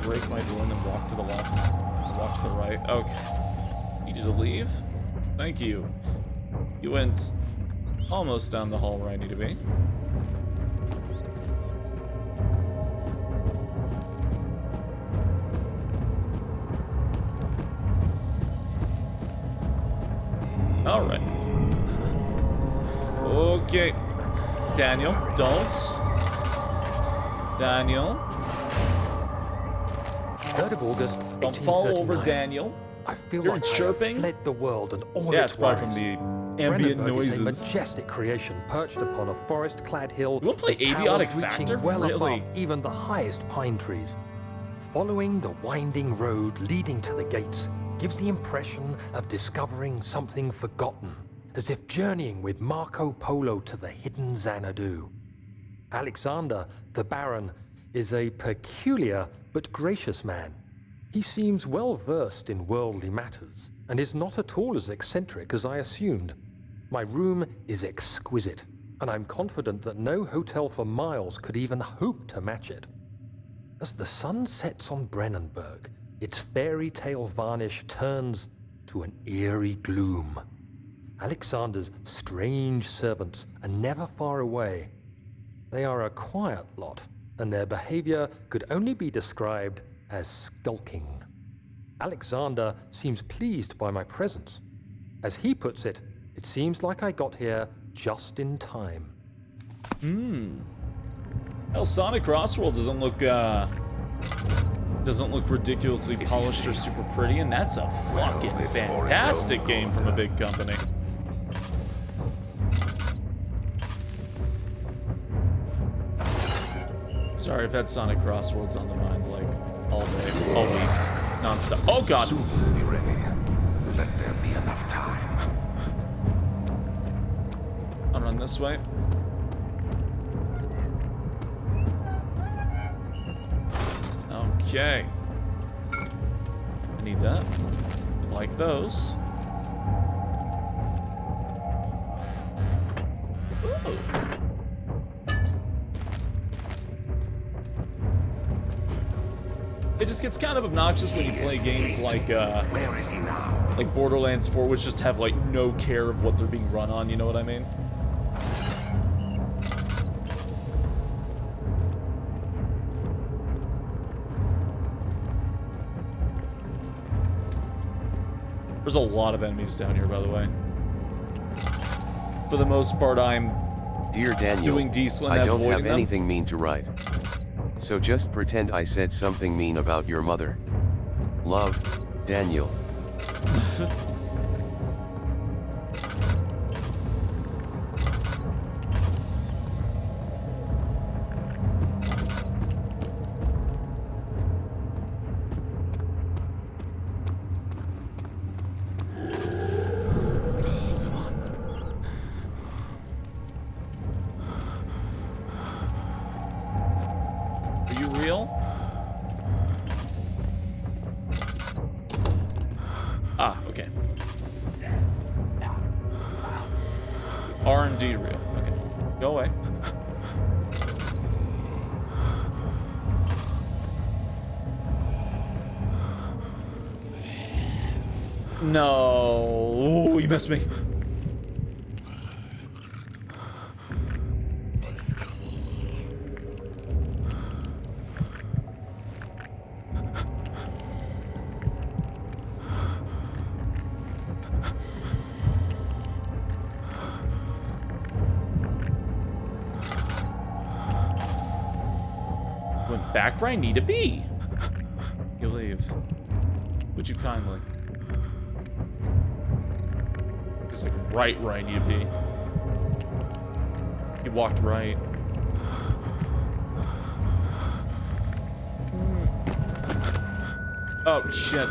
S1: Break my door and then walk to the left. Walk to the right. Okay. Needed to leave? Thank you. You went almost down the hall where I need to be. Alright. Okay. Daniel, don't. Daniel.
S3: 3rd of August,
S1: Don't fall over, Daniel.
S3: I feel
S1: You're
S3: like
S1: chirping?
S3: I have fled the world and all
S1: Yeah,
S3: its
S1: it's probably
S3: worries.
S1: from the ambient
S3: Brennenburg is a
S1: noises.
S3: majestic creation perched upon a forest-clad hill.
S1: You wanna play
S3: with towers
S1: Avionic
S3: reaching
S1: Factor?
S3: well
S1: Really?
S3: above even the highest pine trees. Following the winding road leading to the gates gives the impression of discovering something forgotten, as if journeying with Marco Polo to the hidden Xanadu. Alexander, the Baron, is a peculiar but gracious man. He seems well versed in worldly matters and is not at all as eccentric as I assumed. My room is exquisite, and I'm confident that no hotel for miles could even hope to match it. As the sun sets on Brennenburg, its fairy tale varnish turns to an eerie gloom. Alexander's strange servants are never far away. They are a quiet lot, and their behavior could only be described as skulking. Alexander seems pleased by my presence. As he puts it, it seems like I got here just in time.
S1: Well, Sonic Crossworld doesn't look ridiculously polished or super pretty, and that's a fucking fantastic game from a big company. Sorry, I've had Sonic Crossworlds on the mind like all day, all week. non-stop. Oh god.
S4: Soon we'll be ready. Let there be enough time.
S1: I'll run this way. Okay. I need that. I like those. Ooh. It just gets kind of obnoxious when you play games like
S4: Where is he now?
S1: like Borderlands 4, which just have like no care of what they're being run on, you know what I mean? There's a lot of enemies down here, by the way. For the most part, I'm
S2: Dear Daniel,
S1: doing decent
S2: I
S1: at
S2: don't
S1: avoiding
S2: have
S1: them.
S2: anything mean to write. So just pretend I said something mean about your mother. Love, Daniel.
S1: Are you real? Ah, okay. R&D real. Okay. Go away. No. Ooh, you missed me. Went back where I need to be. You leave. Would you kindly? It's like right where I need to be. You walked right. Oh, shit.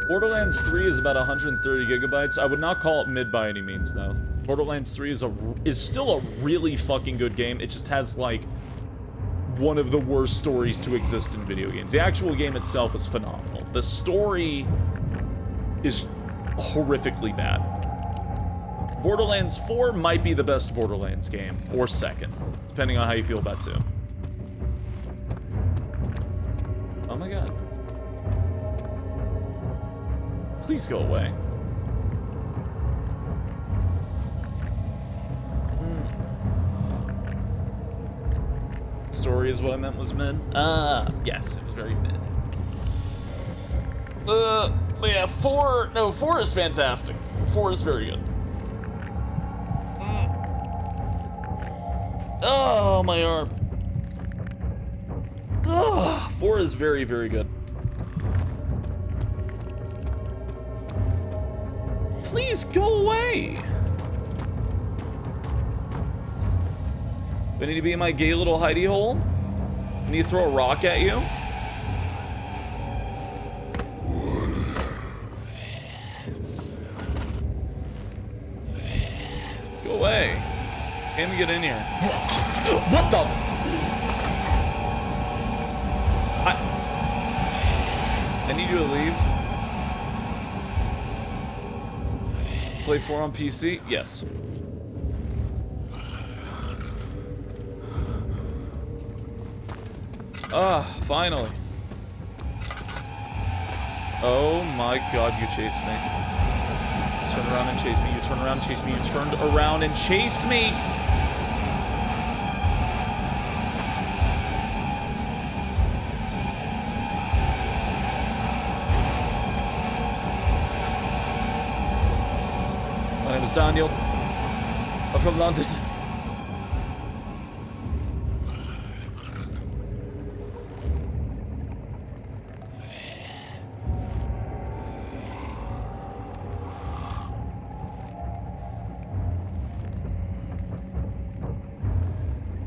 S1: Borderlands 3 is about 130 gigabytes. I would not call it mid by any means, though. Borderlands 3 is still a really fucking good game. It just has, like, one of the worst stories to exist in video games. The actual game itself is phenomenal. The story is horrifically bad. Borderlands 4 might be the best Borderlands game, or second, depending on how you feel about 2. Oh my god. Please go away. Story is what I meant was mid. Yes, it was very mid. But yeah, 4 is fantastic. 4 is very good. Oh, my arm. 4 is very, very good. Please go away. I need to be in my gay little hidey hole. I need to throw a rock at you. Go away. Can't even get in here. What the f— I need you to leave. Play 4 on PC? Yes. Finally. Oh my god, you chased me. Turn around and chase me. You turned around and chased me. You turned around and chased me. My name is Daniel. I'm from London.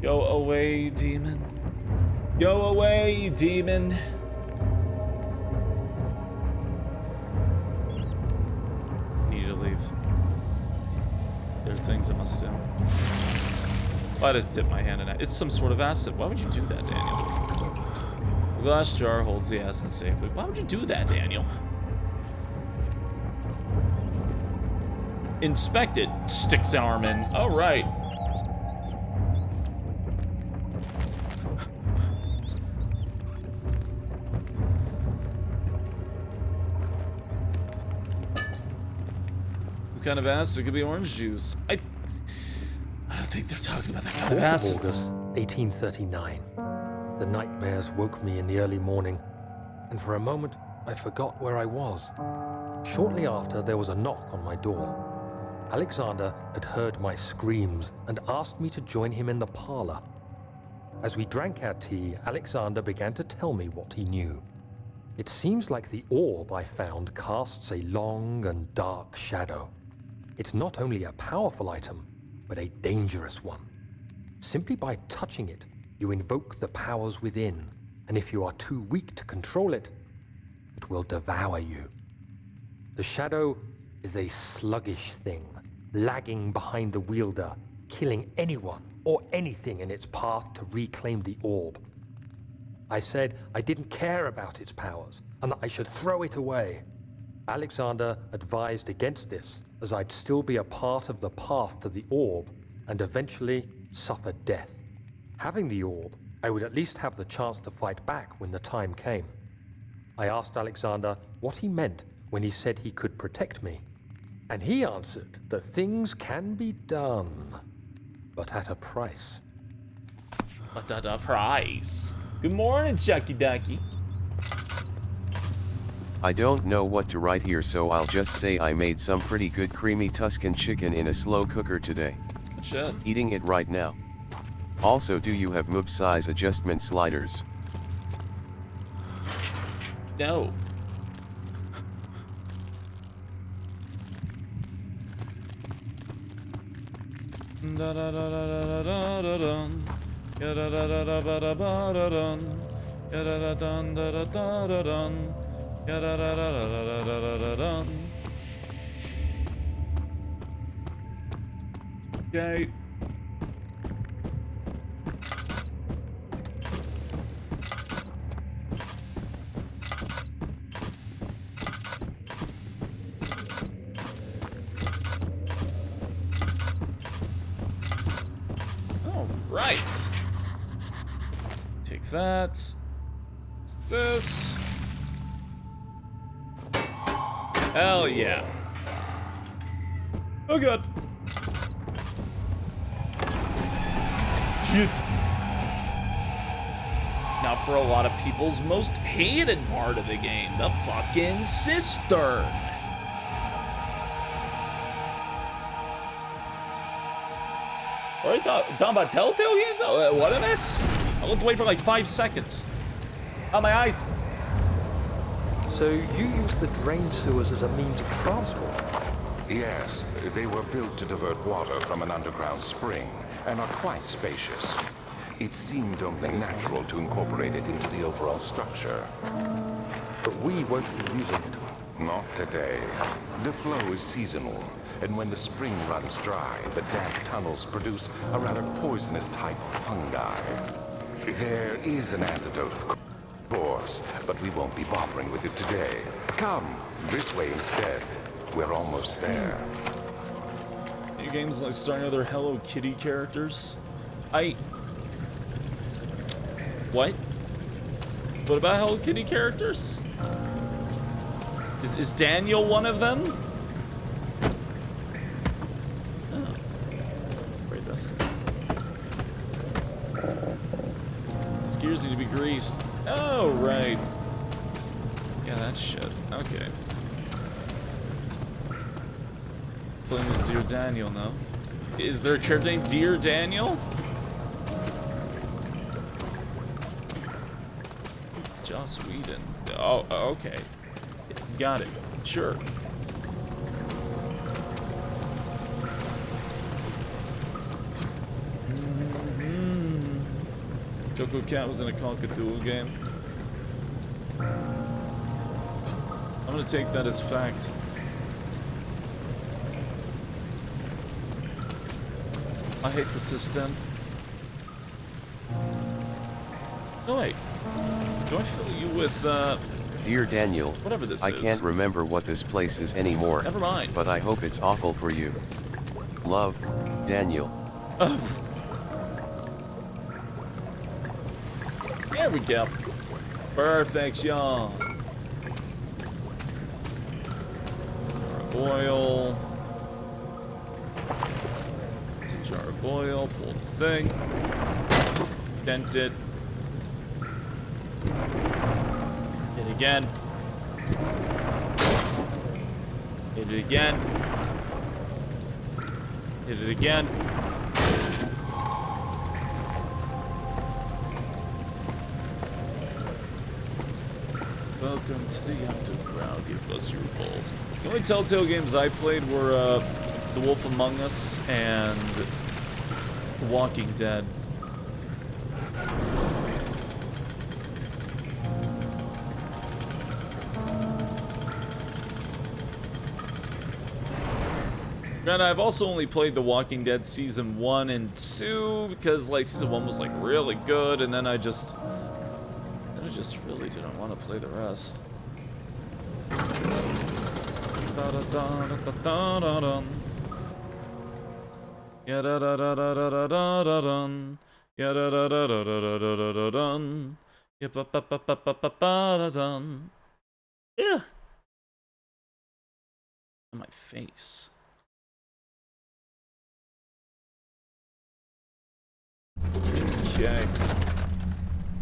S1: Go away, demon. Go away, demon. Need to leave. There are things I must do. I just dip my hand in it. It's some sort of acid. Why would you do that, Daniel? The glass jar holds the acid safely. Why would you do that, Daniel? Inspect it, sticks an arm in. Oh, right. What kind of acid? It could be orange juice. I don't think they're talking about that kind of acid.
S3: August 1839. The nightmares woke me in the early morning, and for a moment I forgot where I was. Shortly after, there was a knock on my door. Alexander had heard my screams and asked me to join him in the parlor. As we drank our tea, Alexander began to tell me what he knew. It seems like the orb I found casts a long and dark shadow. It's not only a powerful item, but a dangerous one. Simply by touching it, you invoke the powers within, and if you are too weak to control it, it will devour you. The shadow is a sluggish thing, lagging behind the wielder, killing anyone or anything in its path to reclaim the orb. I said I didn't care about its powers, and that I should throw it away. Alexander advised against this, as I'd still be a part of the path to the orb, and eventually suffer death. Having the orb, I would at least have the chance to fight back when the time came. I asked Alexander what he meant when he said he could protect me, and he answered that things can be done, but at a price.
S1: But at a price. Good morning, Chucky Ducky.
S2: I don't know what to write here, so I'll just say I made some pretty good creamy Tuscan chicken in a slow cooker today.
S1: Good shit.
S2: Eating it right now. Also, do you have moob size adjustment sliders?
S1: No. Da da da da da da da dun. Ya da da da da ba da ba da dun. Ya da da dun da da da da dun. Ya da da da da da da da da dun. Okay. Right. Take that. This. Hell yeah. Oh god. Now for a lot of people's most hated part of the game, the fucking cistern. What are you talking about Telltale games? What in this? I looked away for like 5 seconds. Oh, my eyes.
S3: So you use the drain sewers as a means of transport?
S4: Yes, they were built to divert water from an underground spring and are quite spacious. It seemed only natural to incorporate it into the overall structure.
S3: But we won't be using it.
S4: Not today. The flow is seasonal, and when the spring runs dry, the damp tunnels produce a rather poisonous type of fungi. There is an antidote, of course, but we won't be bothering with it today. Come, this way instead. We're almost there.
S1: New games like starting other Hello Kitty characters. What? What about Hello Kitty characters? Is Daniel one of them? Oh. Read this. These gears need to be greased. Oh, right. Yeah, that shit. Okay. His name is Dear Daniel, no? Is there a character named Dear Daniel? Joss Whedon. Oh, okay. Got it. Sure. Choco Cat was in a Cockatoo game. I'm gonna take that as fact. I hate the system. No, wait. Do I fill you with,
S2: Dear Daniel,
S1: whatever this
S2: I
S1: is?
S2: can't remember what this place is anymore.
S1: Never mind.
S2: But I hope it's awful for you. Love, Daniel.
S1: There we go. Perfection. Oil. It's a jar of oil. Pull the thing. Dent it. Hit again. Hit it again. Hit it again. Welcome to the underground. Give us your balls. The only Telltale games I played were The Wolf Among Us and The Walking Dead. And I've also only played The Walking Dead Season 1 and 2 because, like, Season 1 was, like, really good, and then I just really didn't want to play the rest. Yeah. My face. Okay.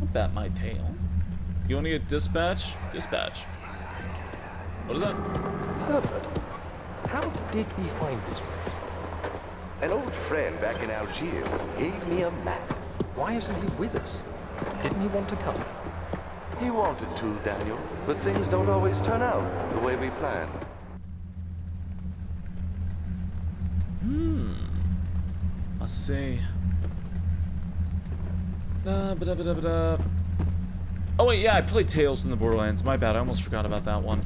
S1: I'll bat my tail. You want to get dispatch? Dispatch. What is that?
S7: Herbert, how did we find this place? An old friend back in Algiers gave me a map.
S3: Why isn't he with us? Didn't he want to come?
S7: He wanted to, Daniel, but things don't always turn out the way we planned.
S1: I see. Oh wait, yeah, I played Tales from the Borderlands. My bad, I almost forgot about that one.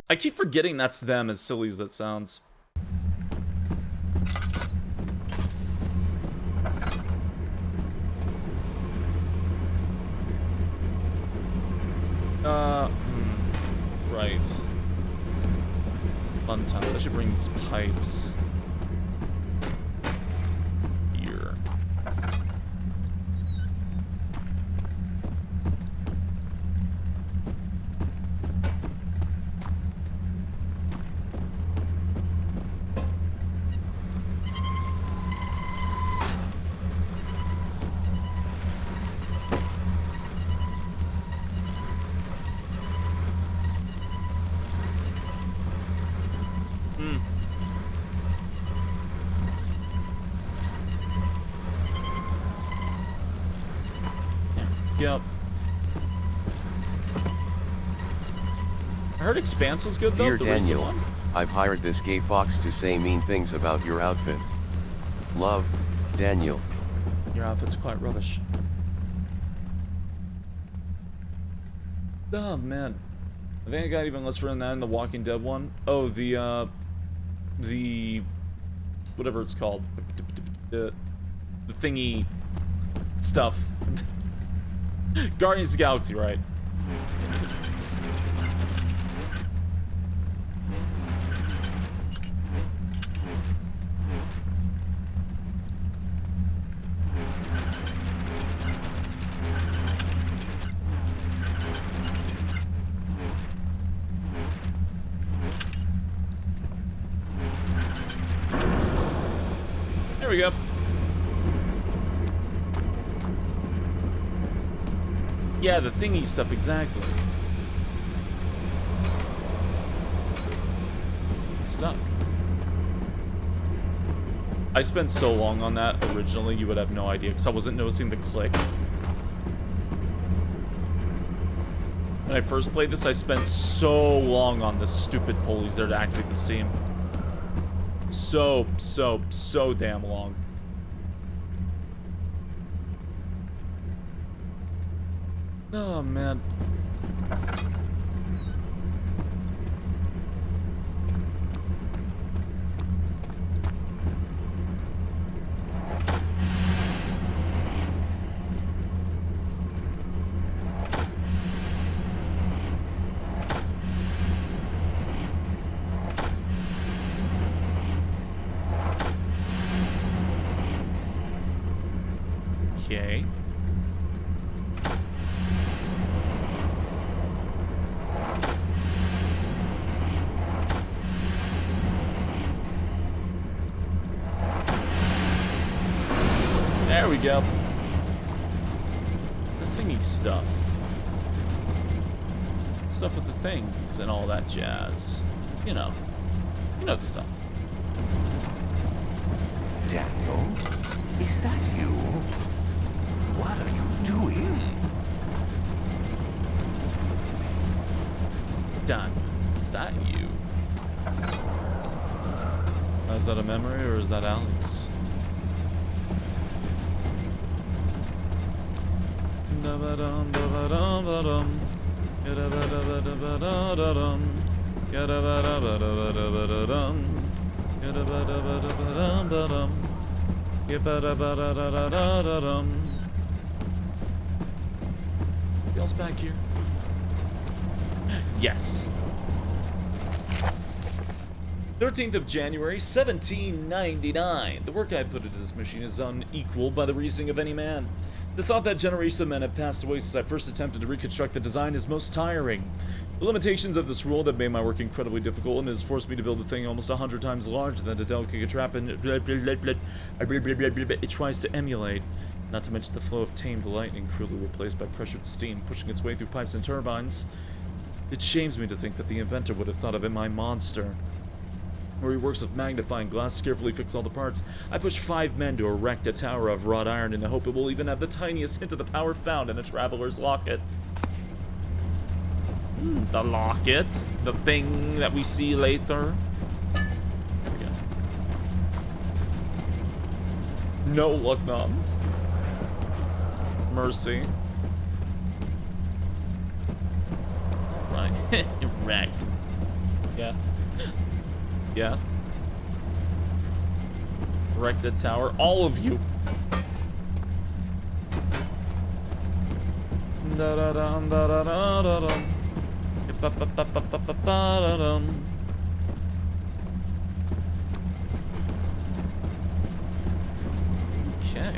S1: I keep forgetting that's them, as silly as that sounds. Right. Fun times. I should bring these pipes. Here. Yep. I heard Expanse was good though.
S2: Dear
S1: The recent
S2: Daniel,
S1: one.
S2: I've hired this gay fox to say mean things about your outfit. Love, Daniel.
S1: Your outfit's quite rubbish. Oh man, I think I got even less further than that in the Walking Dead one. Oh, the whatever it's called, the thingy stuff. Guardians of the Galaxy, right? There we go. Yeah, the thingy stuff, exactly. It's stuck. I spent so long on that originally, you would have no idea, because I wasn't noticing the click. When I first played this, I spent so long on this stupid pulleys there to activate the steam. So damn long. Oh, man. Okay. There we go. The thingy stuff. Stuff with the things and all that jazz. You know the stuff.
S7: Daniel, is that you? What are you doing?
S1: Dan, is that you? Is that a memory or is that Alex? Else back here? Yes. 13th of January, 1799. The work I put into this machine is unequaled by the reasoning of any man. The thought that generations of men have passed away since I first attempted to reconstruct the design is most tiring. The limitations of this world have made my work incredibly difficult and has forced me to build a thing almost 100 times larger than the delicate contraption it tries to emulate. Not to mention the flow of tamed lightning crudely replaced by pressured steam pushing its way through pipes and turbines. It shames me to think that the inventor would have thought of it my monster. Where he works with magnifying glass to carefully fix all the parts, I push 5 men to erect a tower of wrought iron in the hope it will even have the tiniest hint of the power found in a traveler's locket. The locket, the thing that we see later. There we go. No luck noms. Mercy. Right. Erect. Yeah. Yeah. Wreck the tower. All of you. Da-da-dum, da-da-da-da-dum. Ba-ba-ba-ba-ba-ba-da-dum. Okay.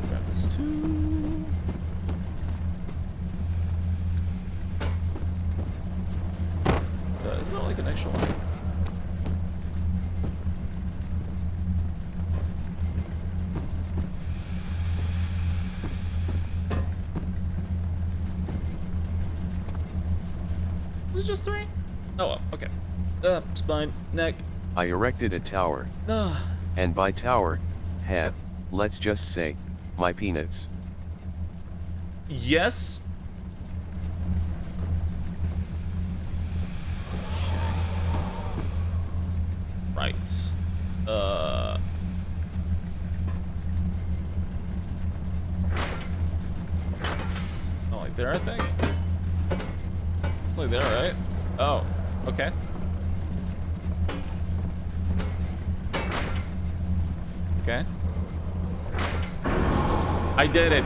S1: Grab this too. Isn't that like an extra one? Was it just 3? Oh, okay. Spine, neck.
S2: I erected a tower. And by tower, head, let's just say, my peanuts.
S1: Yes. Okay. Right. Oh, like there, I think. It's like there, right? Oh, okay. Okay. I did it.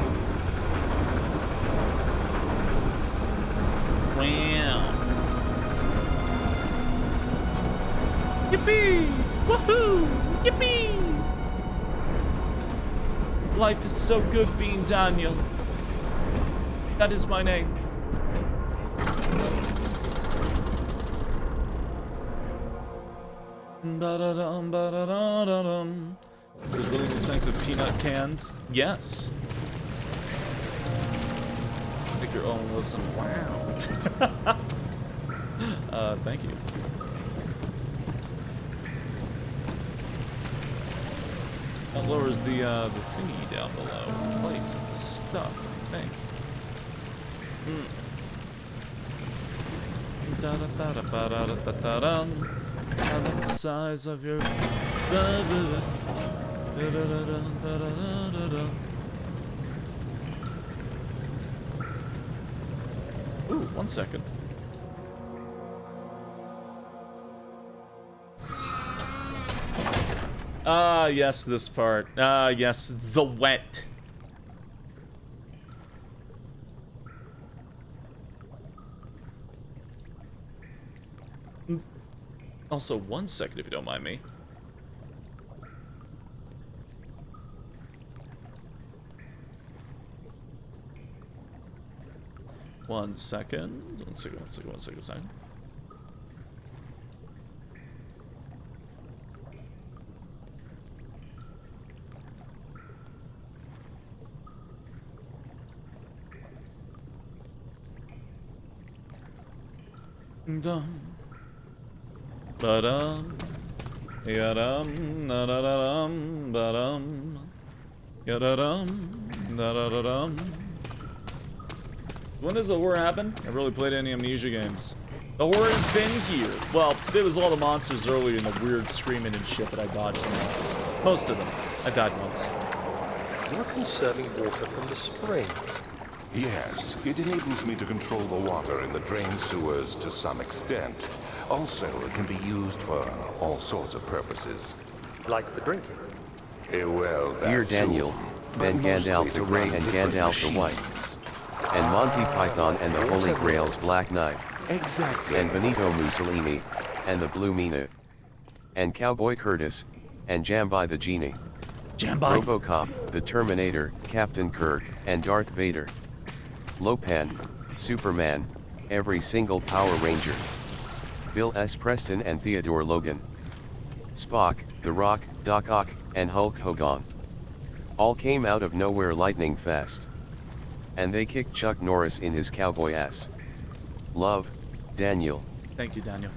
S1: Wow. Yippee! Woohoo! Yippee! Life is so good being Daniel. That is my name. Ba-da-dum, ba-da-da-da-dum. There's really these things of peanut cans. Yes. Make your own listen. Wow. Thank you. That lowers the thingy down below. Place and stuff, I think. Da-da-da-da-ba-da-da-da-dum. I like the size of your. Ooh, 1 second. Ah, yes, this part. Ah, yes, the wet. Also, 1 second, if you don't mind me. One second. One second. Dum. Ba-dum. Ya-dum. Da-da-da-dum. Ba-dum. Ya-da-dum. Da-da-da-dum. When does the horror happen? I haven't really played any Amnesia games. The horror has been here. Well, there was all the monsters earlier and the weird screaming and shit, but I dodged them all. Most of them. I died once.
S3: You're conserving water from the spring.
S4: Yes, it enables me to control the water in the drain sewers to some extent. Also, it can be used for all sorts of purposes.
S3: Like for drinking.
S4: Well, that
S2: Dear
S4: too,
S2: Daniel,
S4: but
S2: then Gandalf
S4: mostly
S2: the
S4: to
S2: Grey
S4: run
S2: and
S4: different
S2: Gandalf the White.
S4: machines.
S2: And Monty Python and the Holy Grail's Black Knight.
S4: Exactly.
S2: And Benito Mussolini, and the Blue Mina. And Cowboy Curtis, and Jambai the Genie.
S1: Jambai.
S2: RoboCop, the Terminator, Captain Kirk, and Darth Vader. Lopan, Superman, every single Power Ranger. Bill S. Preston and Theodore Logan. Spock, The Rock, Doc Ock, and Hulk Hogan. All came out of nowhere lightning fast. And they kicked Chuck Norris in his cowboy ass. Love, Daniel.
S1: Thank you, Daniel.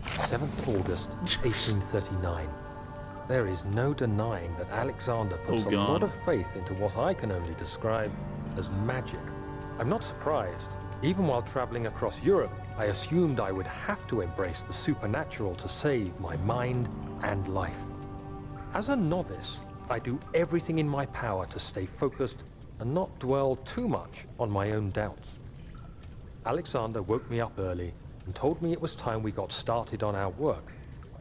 S3: 7th August, 1839. There is no denying that Alexander puts a lot of faith into what I can only describe as magic. I'm not surprised. Even while traveling across Europe, I assumed I would have to embrace the supernatural to save my mind and life. As a novice, I do everything in my power to stay focused and not dwell too much on my own doubts. Alexander woke me up early and told me it was time we got started on our work.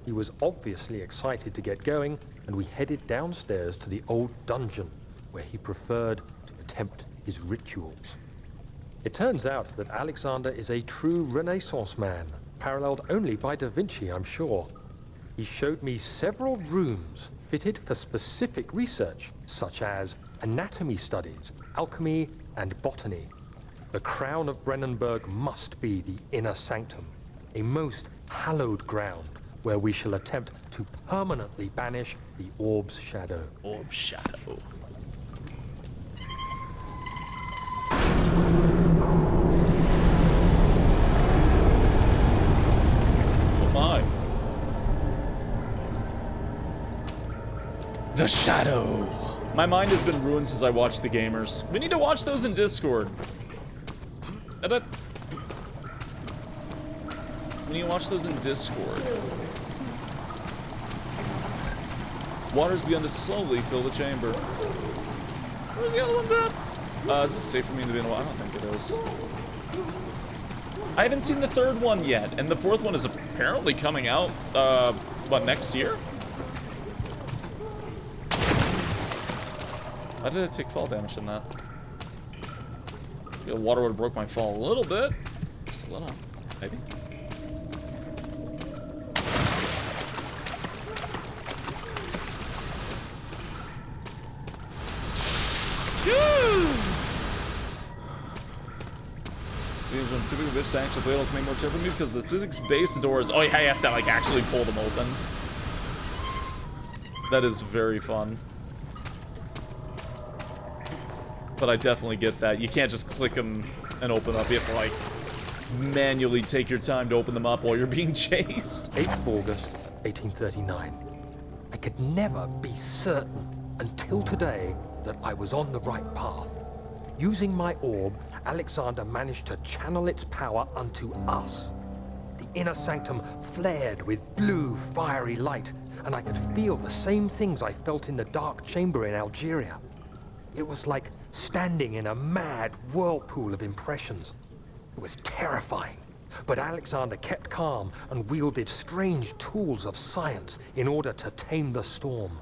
S3: He was obviously excited to get going, and we headed downstairs to the old dungeon, where he preferred to attempt his rituals. It turns out that Alexander is a true Renaissance man, paralleled only by Da Vinci, I'm sure. He showed me several rooms fitted for specific research, such as anatomy studies, alchemy, and botany. The crown of Brennenburg must be the inner sanctum, a most hallowed ground where we shall attempt to permanently banish the orb's shadow.
S1: Orb shadow. Oh my. The shadow. My mind has been ruined since I watched The Gamers. We need to watch those in Discord. We need to watch those in Discord. Water's begun to slowly fill the chamber. Where's the other ones at? Is this safe for me to be in a while? I don't think it is. I haven't seen the third one yet, and the fourth one is apparently coming out, what, next year? Why did I take fall damage in that? The water would have broke my fall a little bit. Just a little, maybe. When typically bitch sanctions ladles make more terrible me because the physics-based doors. Oh, yeah, you have to like actually pull them open. That is very fun. But I definitely get that. You can't just click them and open up. You have to like manually take your time to open them up while you're being chased.
S3: 8th August, 1839. I could never be certain until today that I was on the right path. Using my orb, Alexander managed to channel its power unto us. The inner sanctum flared with blue, fiery light, and I could feel the same things I felt in the dark chamber in Algeria. It was like standing in a mad whirlpool of impressions. It was terrifying. But Alexander kept calm and wielded strange tools of science in order to tame the storm.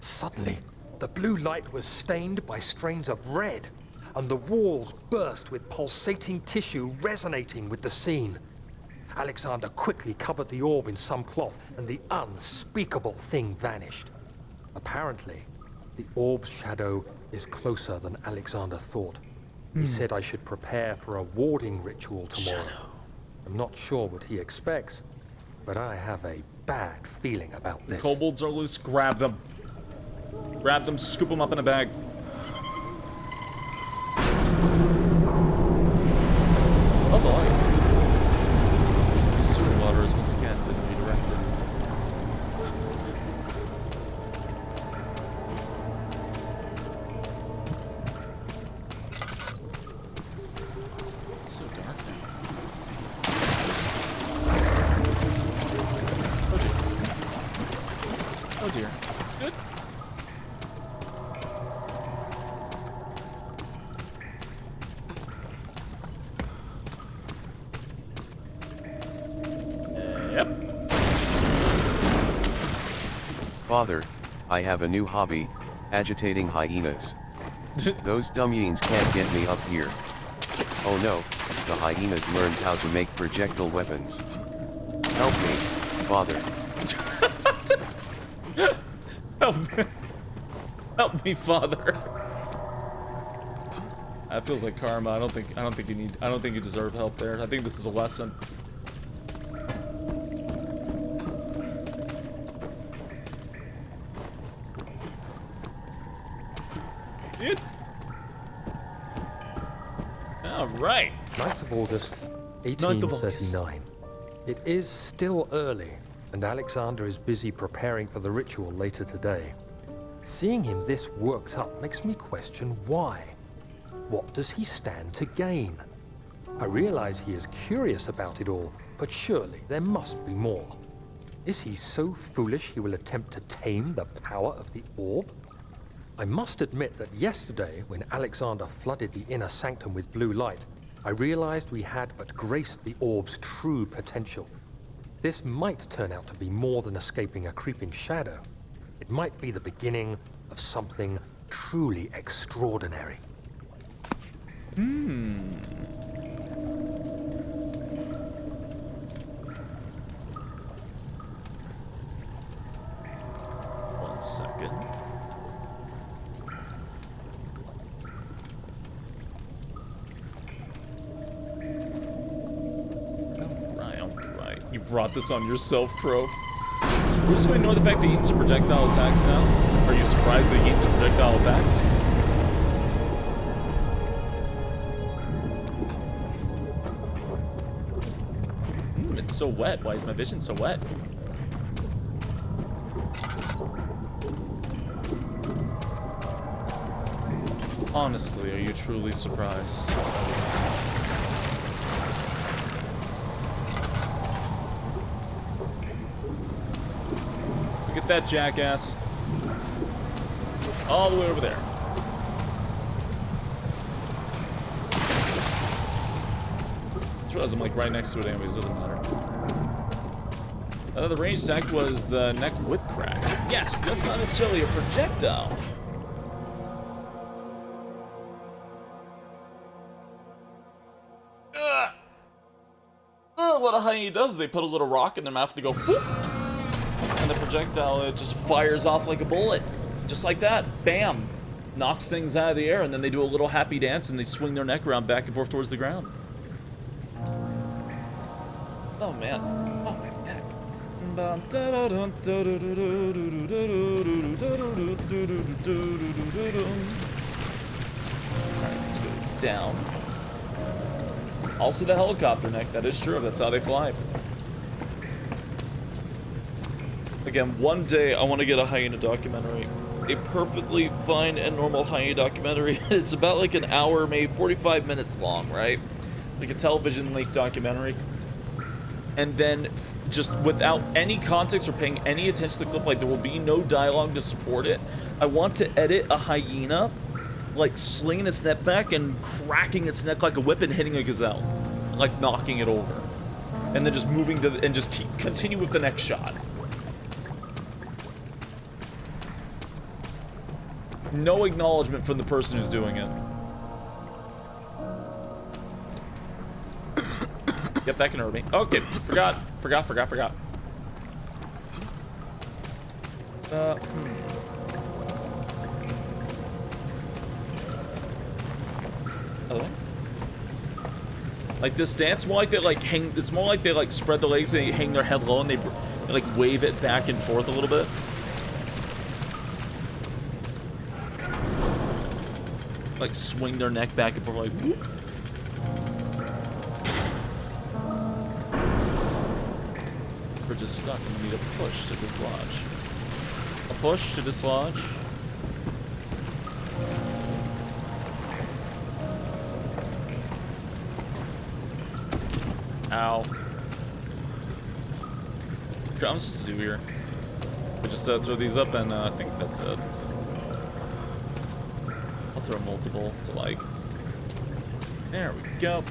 S3: Suddenly, the blue light was stained by strains of red, and the walls burst with pulsating tissue resonating with the scene. Alexander quickly covered the orb in some cloth, and the unspeakable thing vanished. Apparently, the orb's shadow is closer than Alexander thought. He said I should prepare for a warding ritual tomorrow. I'm not sure what he expects, but I have a bad feeling about this.
S1: The kobolds are loose. Grab them. Grab them, scoop them up in a bag. Oh boy. The sewer water is once again been redirected. It's so dark now. Oh dear. Good. Yep.
S2: Father, I have a new hobby, agitating hyenas. Those dummies can't get me up here. Oh no, the hyenas learned how to make projectile weapons. Help me, Father.
S1: Help me. Help me, Father. That feels like karma. I don't think you deserve help there. I think this is a lesson. Dude. All right.
S3: 9th of August, 1839. It is still early, and Alexander is busy preparing for the ritual later today. Seeing him this worked up makes me question why. What does he stand to gain? I realize he is curious about it all, but surely there must be more. Is he so foolish he will attempt to tame the power of the orb? I must admit that yesterday, when Alexander flooded the inner sanctum with blue light, I realized we had but graced the orb's true potential. This might turn out to be more than escaping a creeping shadow. It might be the beginning of something truly extraordinary.
S1: One second. Alright. You brought this on yourself, Crove. We're just going to ignore the fact that he eats some projectile attacks now. Are you surprised that he eats some projectile attacks? It's so wet. Why is my vision so wet? Honestly, are you truly surprised? Look at that jackass. All the way over there. I just realized I'm like right next to it anyways, doesn't matter. The ranged attack was the neck whip crack. Yes, but that's not necessarily a projectile. What a hyena does, they put a little rock in their mouth, they go whoop, and the projectile, it just fires off like a bullet. Just like that. Bam. Knocks things out of the air, and then they do a little happy dance and they swing their neck around back and forth towards the ground. Oh man. Oh, my neck. Alright, let's go down. Also the helicopter neck, that is true, that's how they fly. Again, one day I want to get a hyena documentary. A perfectly fine and normal hyena documentary. It's about like an hour, maybe 45 minutes long, right? Like a television length documentary. And then just without any context or paying any attention to the clip, like there will be no dialogue to support it. I want to edit a hyena like slinging its neck back and cracking its neck like a whip and hitting a gazelle, like knocking it over, and then just moving to and just continue with the next shot. No acknowledgement from the person who's doing it. Yep, that can hurt me. Okay, forgot. Hello? Like this dance, more like they like hang. It's more like they like spread the legs and they hang their head low and they like wave it back and forth a little bit. Like swing their neck back and forth, like whoop. We're just stuck and we need a push to dislodge. A push to dislodge. Ow. What am I supposed to do here? I just throw these up and I think that's it. I'll throw multiple to like. There we go.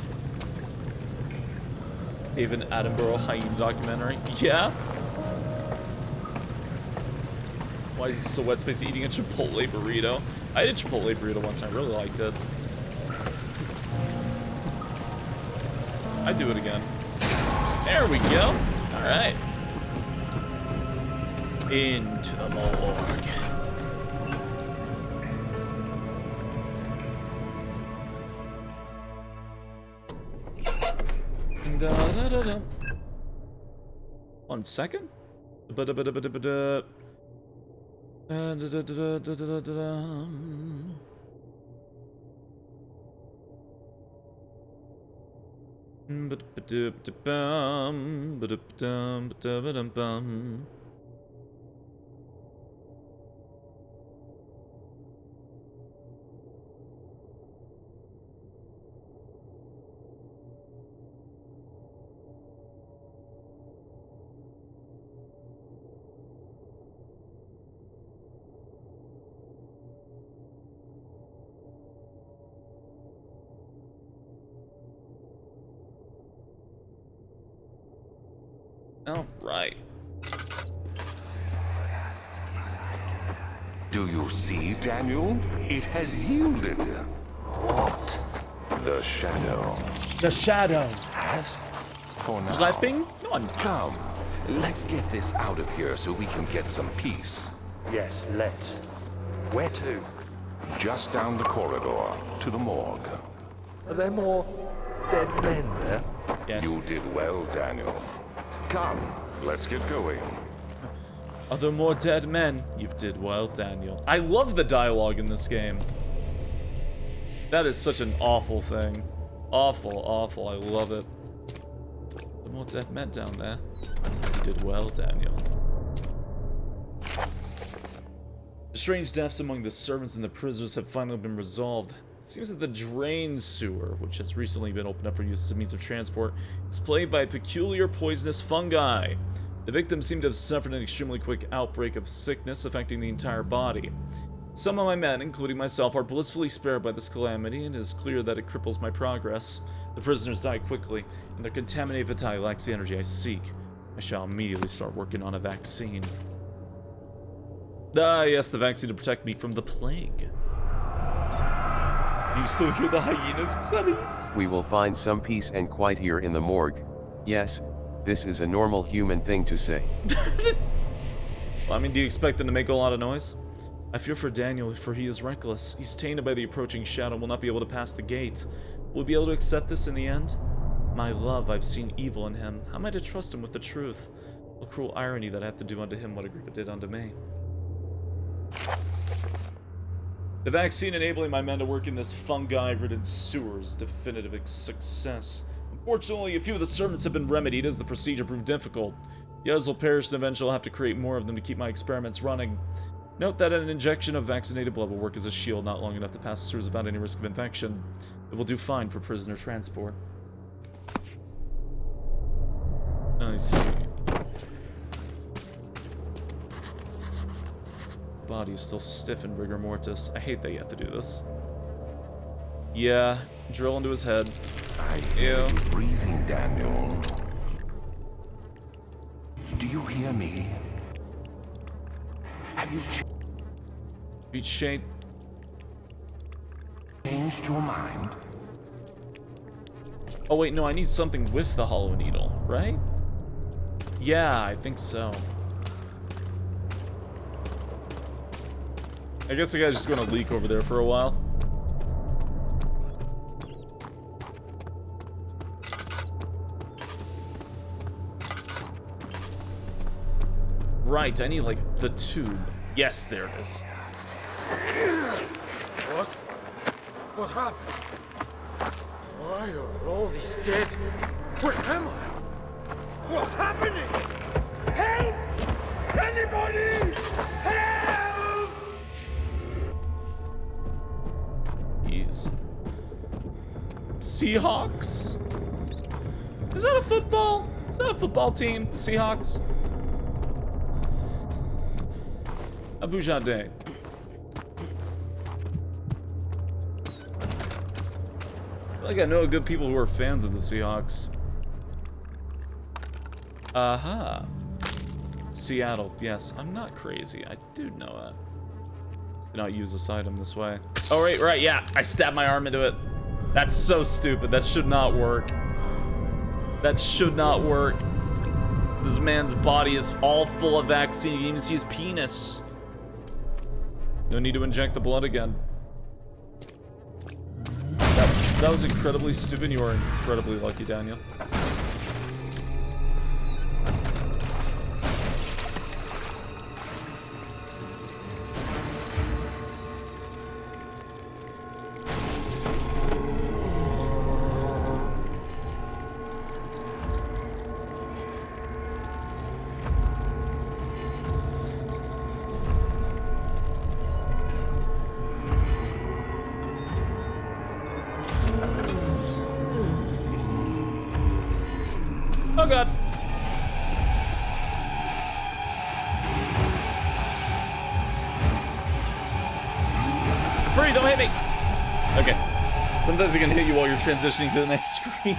S1: David Attenborough hyena documentary. Yeah. Why is he so wet space eating a Chipotle burrito? I ate a Chipotle burrito once and I really liked it. I'd do it again. There we go. Alright. Into the morgue. Da, da, da, da. 1 second. Ba da ba da ba da ba da. Da da da da da da da. Ba da ba da ba bum. Ba da ba da ba da bum. All right.
S4: Do you see, Daniel? It has yielded.
S3: What?
S4: The shadow.
S1: The shadow.
S3: Has?
S4: For now.
S1: Clapping? No, I'm not.
S4: Come, let's get this out of here so we can get some peace.
S3: Yes, let's. Where to?
S4: Just down the corridor to the morgue.
S3: Are there more dead men there?
S1: Yes.
S4: You did well, Daniel. Come, let's get going.
S1: Are there more dead men? You've did well, Daniel. I love the dialogue in this game. That is such an awful thing. Awful, awful. I love it. The more dead men down there. You did well, Daniel. The strange deaths among the servants and the prisoners have finally been resolved. It seems that the drain sewer, which has recently been opened up for use as a means of transport, is plagued by peculiar poisonous fungi. The victims seem to have suffered an extremely quick outbreak of sickness affecting the entire body. Some of my men, including myself, are blissfully spared by this calamity, and it is clear that it cripples my progress. The prisoners die quickly, and their contaminated vitae lacks the energy I seek. I shall immediately start working on a vaccine. Ah, yes, the vaccine to protect me from the plague. You still hear the hyenas, Clemmies?
S2: We will find some peace and quiet here in the morgue. Yes, this is a normal human thing to say.
S1: Well, I mean, do you expect them to make a lot of noise? I fear for Daniel, for he is reckless. He's tainted by the approaching shadow and will not be able to pass the gate. Will we be able to accept this in the end? My love, I've seen evil in him. How am I to trust him with the truth? A cruel irony that I have to do unto him what Agrippa did unto me. The vaccine enabling my men to work in this fungi-ridden sewer is definitive success. Unfortunately, a few of the servants have been remedied as the procedure proved difficult. The others will perish and eventually I'll have to create more of them to keep my experiments running. Note that an injection of vaccinated blood will work as a shield not long enough to pass the sewers without any risk of infection. It will do fine for prisoner transport. I see. Body is still stiff in rigor mortis. I hate that you have to do this. Yeah, drill into his head.
S4: I hear you breathing, Daniel. Do you hear me? Have you
S1: Beat shape.
S4: changed your mind?
S1: Oh wait, no, I need something with the hollow needle, right? Yeah, I think so. I guess the guy's just gonna leak over there for a while. Right, I need like the tube. Yes, there it is.
S5: What? What happened? Why are all these dead? Where am I? What's happening? Help! Anybody! Help!
S1: Jeez. Seahawks? Is that a football? Is that a football team? The Seahawks? Abujade. I feel like I know good people who are fans of the Seahawks. Aha. Seattle. Yes, I'm not crazy. I do know that. Do not use this item this way. Oh, right, yeah. I stabbed my arm into it. That's so stupid. That should not work. That should not work. This man's body is all full of vaccine. You can even see his penis. No need to inject the blood again. That was incredibly stupid. You are incredibly lucky, Daniel. Oh god. Free, don't hit me. Okay. Sometimes it can hit you while you're transitioning to the next screen.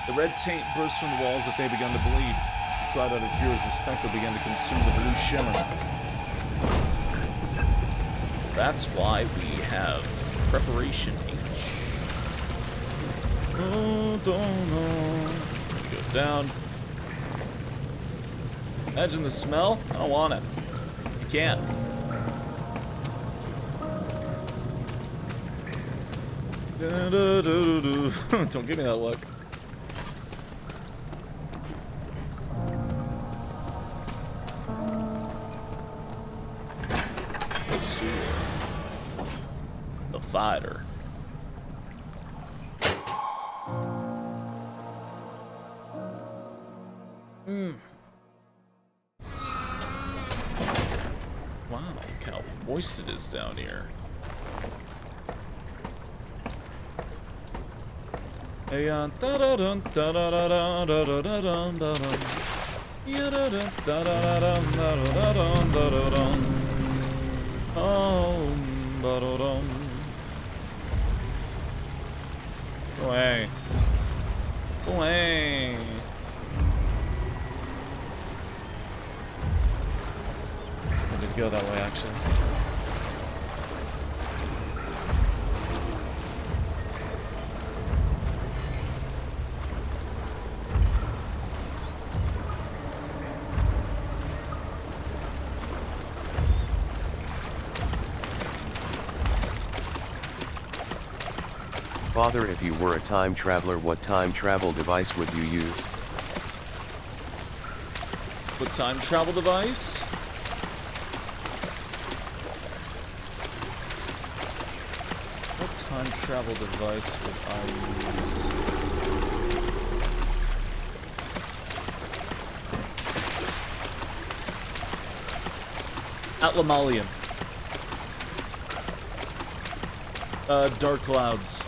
S1: The red taint burst from the walls if they begun to bleed. He cried out in fear as the spectre began to consume the blue shimmer. That's why we have preparation H. Oh, don't know. Go down. Imagine the smell. I don't want it. You can't. Don't give me that look. The sewer. The fighter. Wow, look how moist it is down here. Hey, da-da-dun, da-da-da-dun, da-da-da-dun, da-dun. Ya-da-dun, da-da-da-dun, da-da-da-dun, da-da-dun. Oh, da-da-dun. Go away. Go away. I need to go that way, actually.
S2: Father, if you were a time traveler, what time travel device would you use?
S1: What time travel device? What time travel device would I use? Atlamalian. Dark clouds.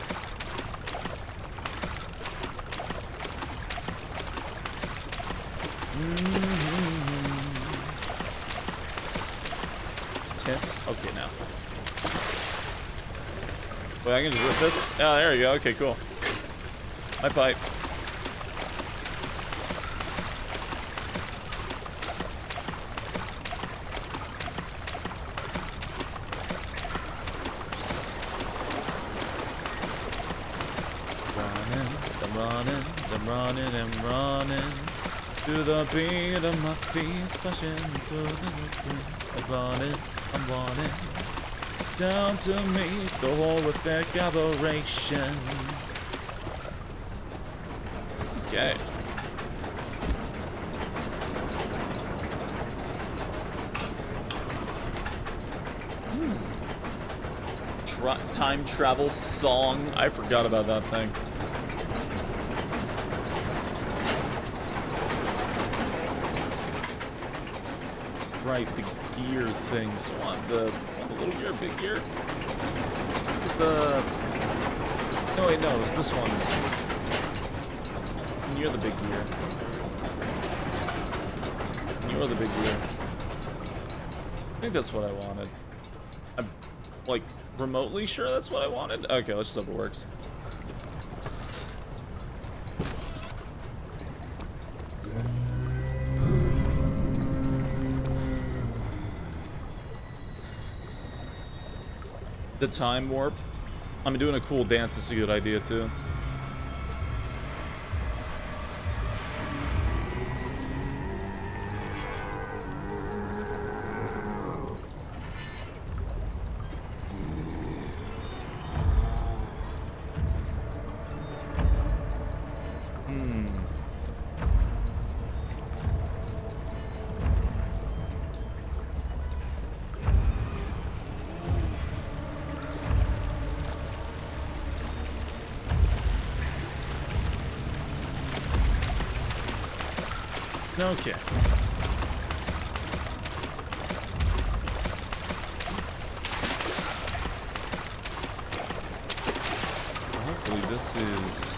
S1: It's tits? Okay, now. Wait, I can just rip this? Oh, there you go. Okay, cool. My pipe. I'm running to the beat of my feet, splashing through the liquid. I'm running down to meet the horrific aberration. Okay. Time travel thong. I forgot about that thing. Right, the gear things. On the little gear, big gear. Is it the? No, wait, no, it's this one. You're the big gear. You're the big gear. I think that's what I wanted. I'm like remotely sure that's what I wanted. Okay, let's just hope it works. The time warp. I'm doing a cool dance. It's a good idea too. Okay. Hopefully this is...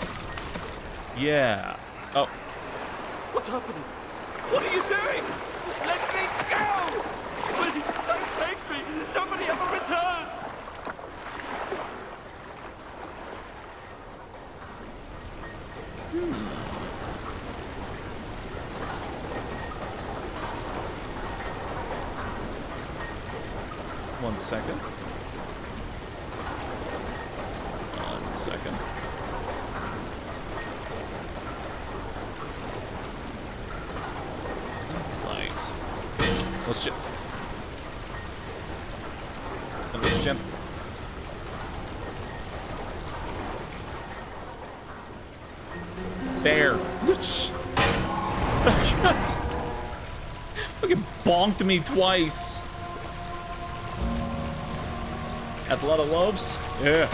S1: Yeah. Oh.
S9: What's happening? What are you doing? Let me go! Please, don't take me! Nobody ever return!
S1: One second. 1 second. Right. Let's jump. Let's jump. There. Look, it bonked me twice. That's a lot of loaves. Yeah.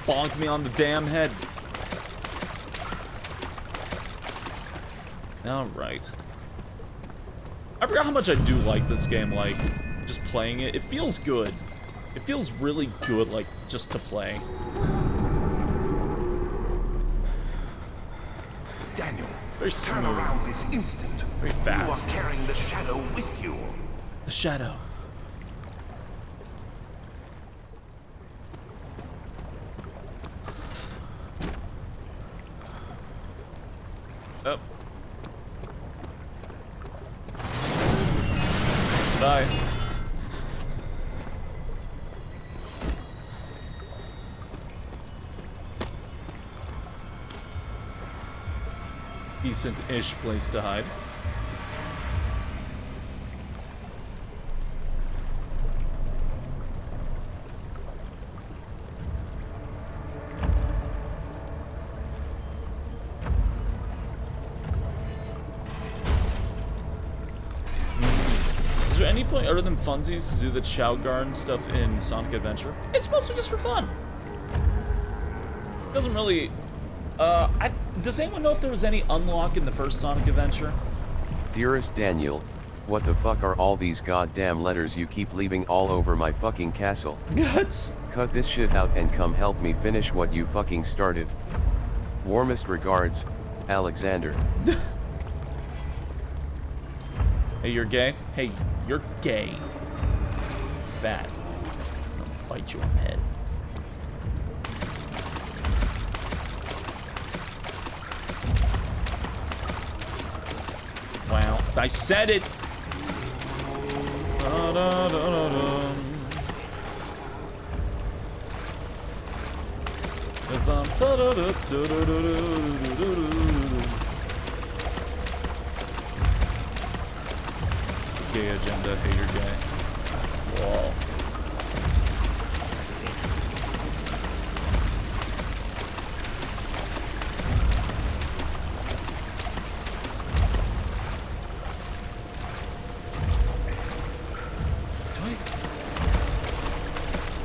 S1: Bonk me on the damn head. Alright. I forgot how much I do like this game, like, just playing it. It feels good. It feels really good, like, just to play.
S4: Daniel,
S1: very smooth.
S4: turn around this instant.
S1: Very fast.
S4: You are carrying the shadow with you.
S1: The shadow. Oh. Bye. Decent-ish place to hide. Is there any point other than funsies to do the Chow Garden stuff in Sonic Adventure? It's mostly just for fun. Doesn't really... does anyone know if there was any unlock in the first Sonic Adventure?
S2: Dearest Daniel, what the fuck are all these goddamn letters you keep leaving all over my fucking castle?
S1: Guts.
S2: Cut this shit out and come help me finish what you fucking started. Warmest regards, Alexander.
S1: Hey, you're gay? Hey, you're gay. Fat. Bite you on the head. Wow. I said it! Da, da, da, da, da. Gay agenda, hey, you're gay. Whoa.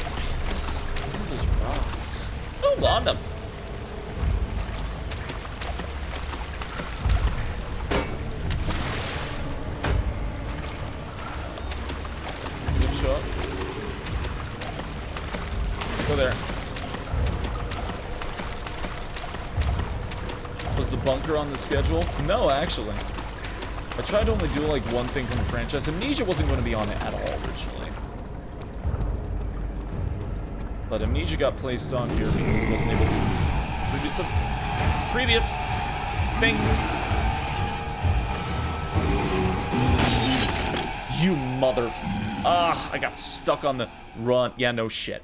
S1: What is this? What are those rocks? Oh, on them. Good shot. Go there. Was the bunker on the schedule? No, actually. I tried to only do like one thing from the franchise. Amnesia wasn't going to be on it at all originally. But Amnesia got placed on here because it wasn't able to do some previous things. You I got stuck on the run. Yeah, no shit.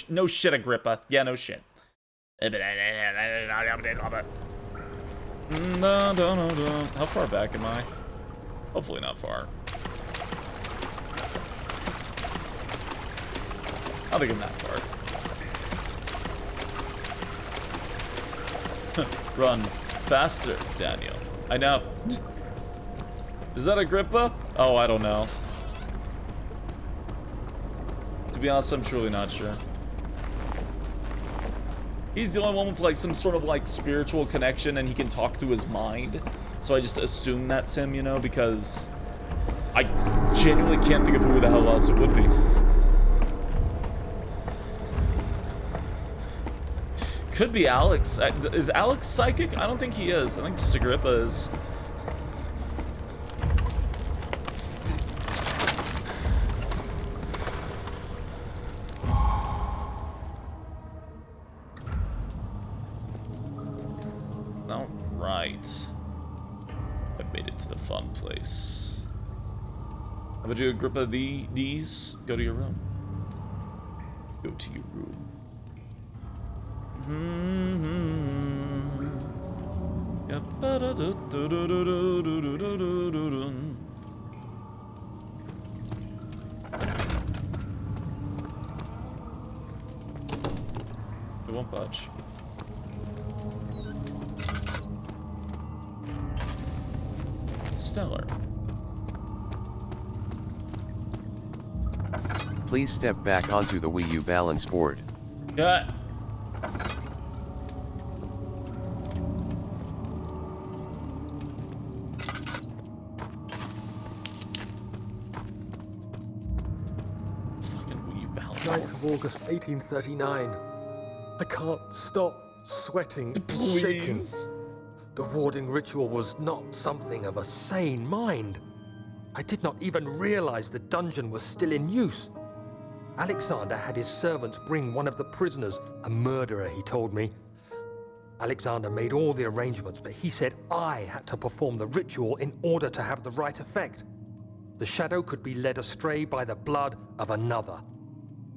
S1: no shit, Agrippa. Yeah, no shit. How far back am I? Hopefully not far. I don't think I'm that far. Run faster, Daniel. I know. Is that Agrippa? Oh, I don't know. To be honest, I'm truly not sure. He's the only one with like some sort of like spiritual connection and he can talk through his mind. So I just assume that's him, you know, because I genuinely can't think of who the hell else it would be. Could be Alex. Is Alex psychic? I don't think he is. I think just Agrippa is. Alright. I've made it to the fun place. How about you, Agrippa? These? Go to your room. Go to your room. It won't budge. Stellar.
S2: Please step back onto the Wii U balance board.
S1: Yeah. Fucking Wii U balance board.
S3: 9th of August, 1839. I can't stop sweating and
S1: Please.
S3: shaking. The warding ritual was not something of a sane mind. I did not even realize the dungeon was still in use. Alexander had his servants bring one of the prisoners, a murderer, he told me. Alexander made all the arrangements, but he said I had to perform the ritual in order to have the right effect. The shadow could be led astray by the blood of another.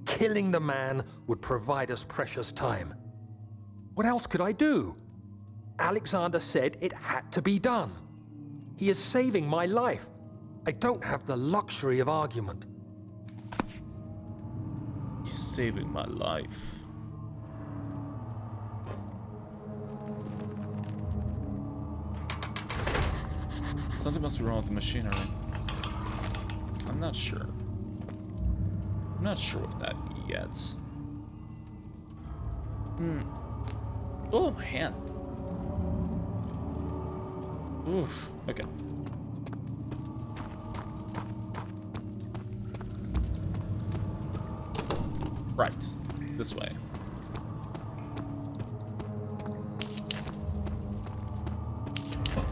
S3: Killing the man would provide us precious time. What else could I do? Alexander said it had to be done. He is saving my life. I don't have the luxury of argument.
S1: He's saving my life. Something must be wrong with the machinery. I'm not sure. I'm not sure with that yet. Oh, my hand. Oof. Okay. Right. This way.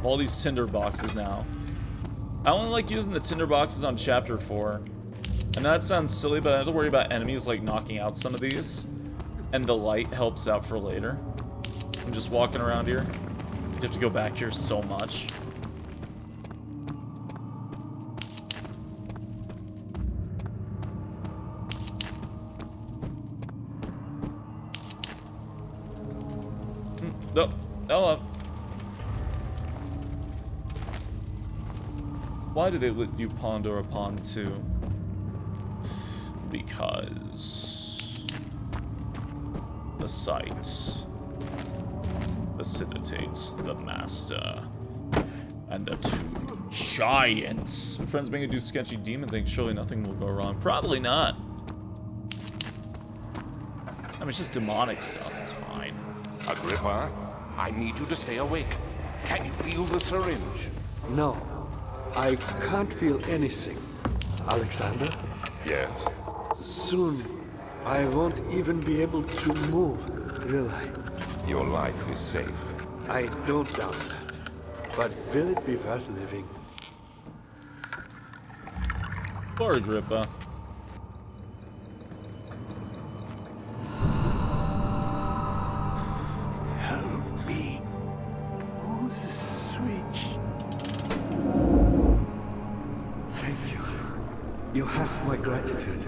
S1: All these tinder boxes now. I only like using the tinder boxes on chapter 4. I know that sounds silly, but I have to worry about enemies like knocking out some of these. And the light helps out for later. I'm just walking around here. You have to go back here so much. No, hello. Why do they let you ponder upon two? Because the sight facilitates the master and the two giants. Friends make you do sketchy demon things. Surely nothing will go wrong. Probably not. I mean, it's just demonic stuff. It's fine.
S4: Agrippa, I need you to stay awake. Can you feel the syringe?
S6: No, I can't feel anything. Alexander?
S4: Yes.
S6: Soon, I won't even be able to move, will I?
S4: Your life is safe.
S6: I don't doubt that. But will it be worth living?
S1: Poor Agrippa.
S6: Help me. Pull the switch. Thank you. You have my gratitude.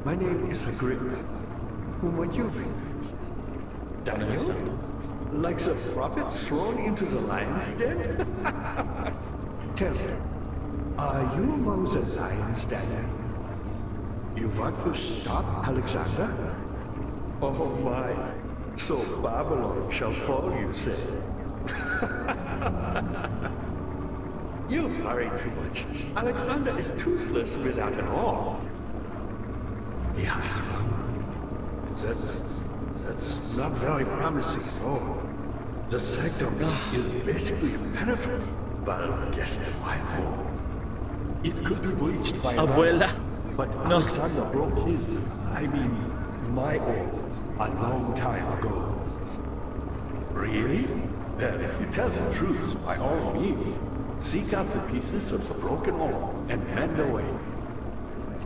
S6: My name is Agrippa. Who might you be? Daniel? Like the prophet thrown into the lion's den? Tell me, are you among the lions, Daniel? You want to stop Alexander? Oh my, so Babylon shall fall, you say? You worry too much. Alexander is toothless without an arm. He has one. That's not very promising at all. The sectum is basically impenetrable. But guess why more? It could be breached by
S1: Abuela.
S6: but Alexander broke his, my orb, a long time ago. Really? Well, if you tell the truth, by all means, seek out the pieces of the broken orb and mend away.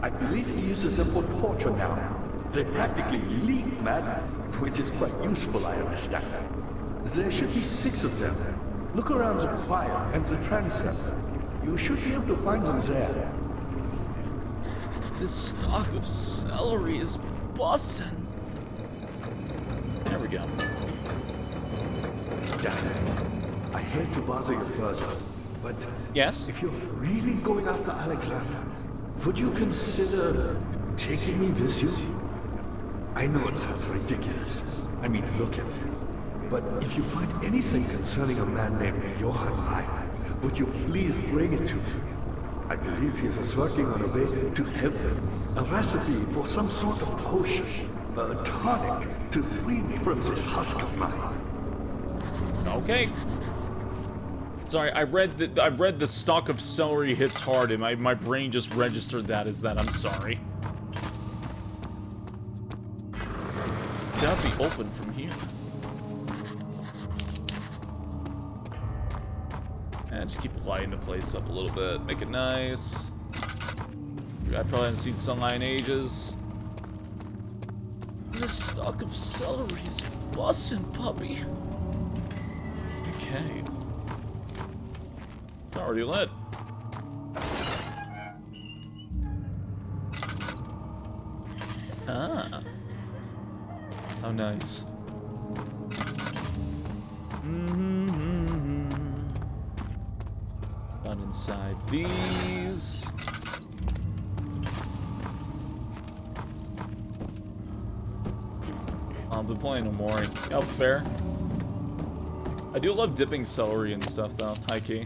S6: I believe he uses them for torture now. They practically leak madness, which is quite useful, I understand. There should be 6 of them. Look around the choir and the transept. You should be able to find them there.
S1: This stalk of celery is bussin'. There we go.
S6: Daniel, I hate to bother you further, but
S1: Yes?
S6: if you're really going after Alexander, would you consider taking me with you? I know it sounds ridiculous. Look at me. But if you find anything concerning a man named Johann Reich, would you please bring it to me? I believe he was working on a way to help me. A recipe for some sort of potion, a tonic to free me from this husk of mine.
S1: Okay. Sorry, I read the stalk of celery hits hard, and my brain just registered that as that. I'm sorry. Cannot be open from here. And just keep lighting the place up a little bit, make it nice. I probably haven't seen sunlight in ages. This stalk of celery is bussin', puppy. Okay. It's already lit. Ah. How nice. Done inside these. I'll be playing Omori. Oh, fair. I do love dipping celery and stuff, though. High key.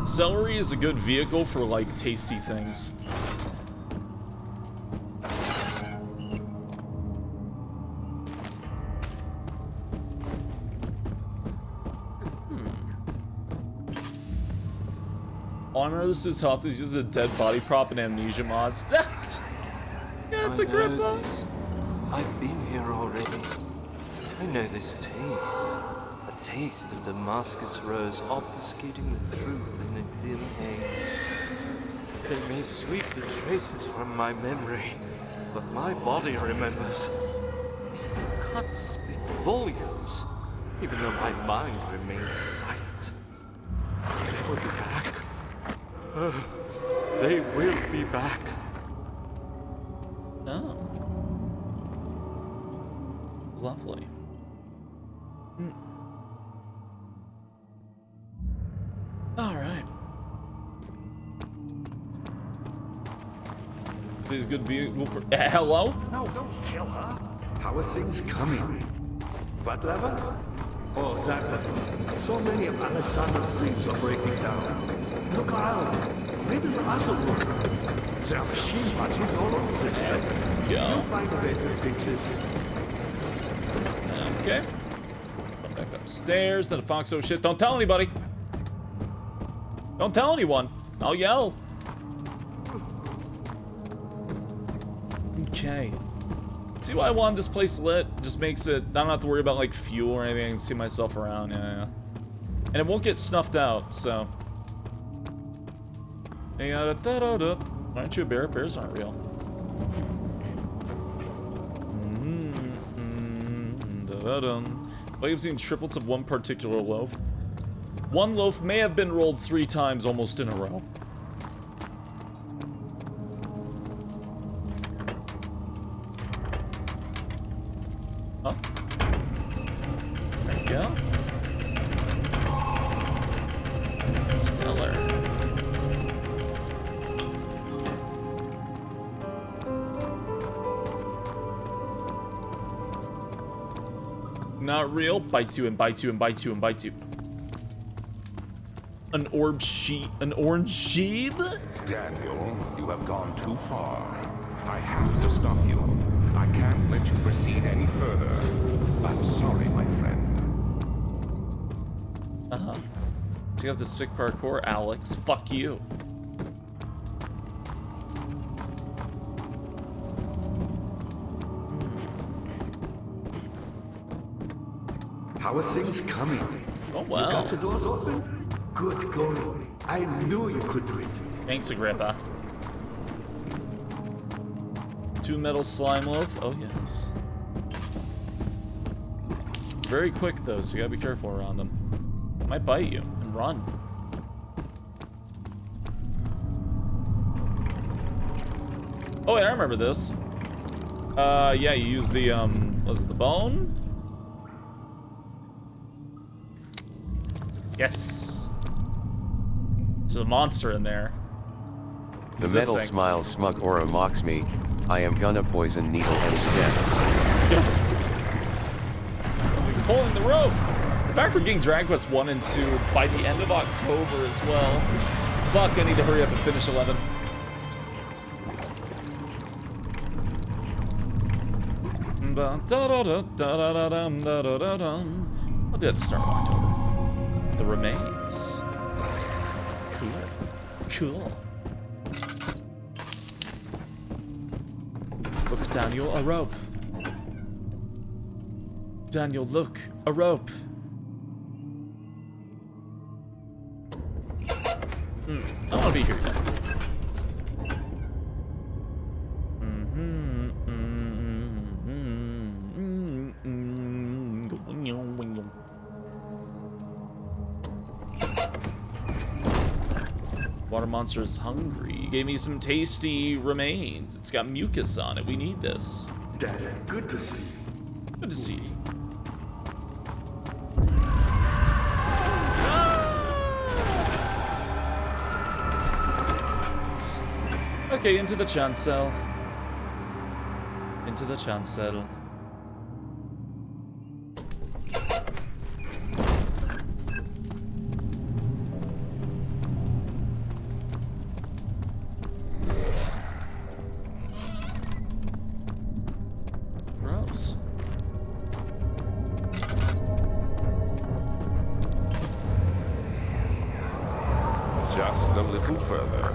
S1: Celery is a good vehicle for, like, tasty things. All I remember this is how often uses a dead body prop in Amnesia mods. That! Yeah, it's a grip though.
S9: I've been here already. I know this taste. A taste of Damascus rose obfuscating the truth in a dim haze. They may sweep the traces from my memory, but my body remembers. These cuts speak volumes, even though my mind remains silent. They will be back. They will be back.
S1: Oh. Lovely. All right. Please, good view. For hello?
S6: No, don't kill her. How are things coming? What level? Oh, that level. So many of Alexander's things are breaking down. Look around. Maybe the other one. There are machine parts all over this place. You'll find a way to fix it.
S1: Okay. Come back upstairs. Then a fox. Oh shit! Don't tell anybody. Don't tell anyone. I'll yell. Okay. See why I wanted this place lit? Just makes it. I don't have to worry about like fuel or anything. I can see myself around. Yeah. And it won't get snuffed out. So. Aren't you a bear? Bears aren't real. Like I've seen triplets of one particular loaf. One loaf may have been rolled 3 times almost in a row. Huh? There you go. Stellar. Not real. Bite you and bite you and bite you and bite you. An orb sheep. An orange sheep?
S4: Daniel, you have gone too far. I have to stop you. I can't let you proceed any further. I'm sorry, my friend.
S1: Uh-huh. Do you have the sick parkour, Alex? Fuck you.
S6: How are things coming?
S1: Oh, wow.
S6: You got the doors open? Good going. I knew you could do it.
S1: Thanks, Agrippa. 2 metal slime loaf. Oh, yes. Very quick, though, so you gotta be careful around them. Might bite you and run. Oh, yeah, I remember this. Yeah, you use the, was it the bone? Yes. There's a monster in there.
S2: The metal smiles smug aura mocks me. I am gonna poison needle him to death.
S1: He's pulling the rope. In fact, we're getting Dragon Quest 1 and 2 by the end of October as well. Fuck, I need to hurry up and finish 11. I'll do it at the start of October. The remains. Cool. Cool. Look, Daniel, a rope. Daniel, look, a rope. I don't want to be here yet. Water monster is hungry. Gave me some tasty remains. It's got mucus on it. We need this.
S6: Daddy, good to see you.
S1: Good to see you. Okay, into the chancel. Into the chancel. Gross.
S4: Just a little further.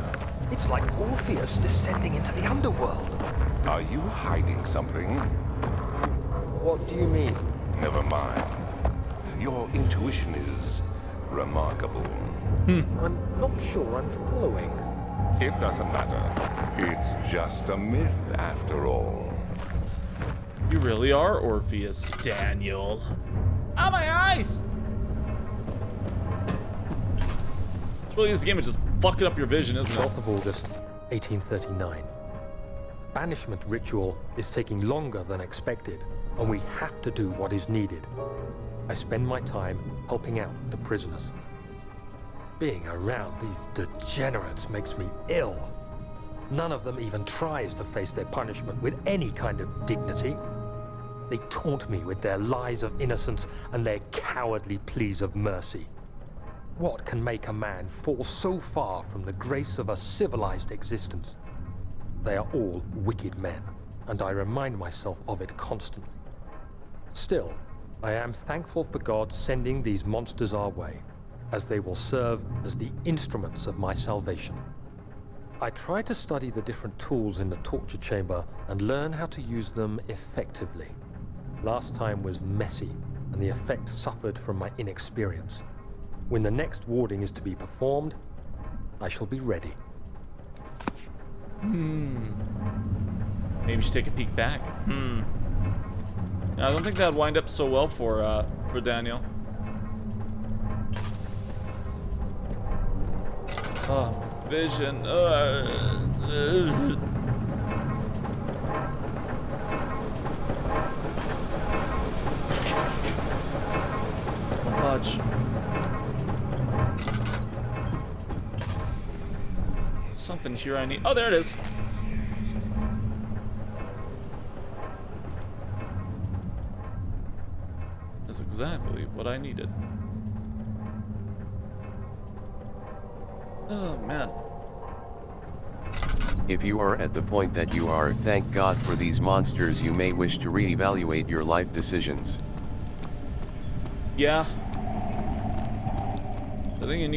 S7: It's like Orpheus descending into the underworld.
S4: Are you hiding something?
S7: What do you mean?
S4: Never mind. Your intuition is remarkable.
S7: I'm not sure I'm following.
S4: It doesn't matter. It's just a myth after all.
S1: You really are Orpheus, Daniel. Oh, my eyes! It's really this game is just fucking up your vision, isn't it?
S3: 12th of August, 1839. Banishment ritual is taking longer than expected, and we have to do what is needed. I spend my time helping out the prisoners. Being around these degenerates makes me ill. None of them even tries to face their punishment with any kind of dignity. They taunt me with their lies of innocence and their cowardly pleas of mercy. What can make a man fall so far from the grace of a civilized existence? They are all wicked men, and I remind myself of it constantly. Still, I am thankful for God sending these monsters our way, as they will serve as the instruments of my salvation. I try to study the different tools in the torture chamber and learn how to use them effectively. Last time was messy, and the effect suffered from my inexperience. When the next warding is to be performed, I shall be ready.
S1: Maybe we should take a peek back. I don't think that'd wind up so well for Daniel. Oh, vision. Budge. Something here I need. Oh, there it is. That's exactly what I needed. Oh, man.
S2: If you are at the point that you are, thank God for these monsters, you may wish to reevaluate your life decisions.
S1: Yeah. I think you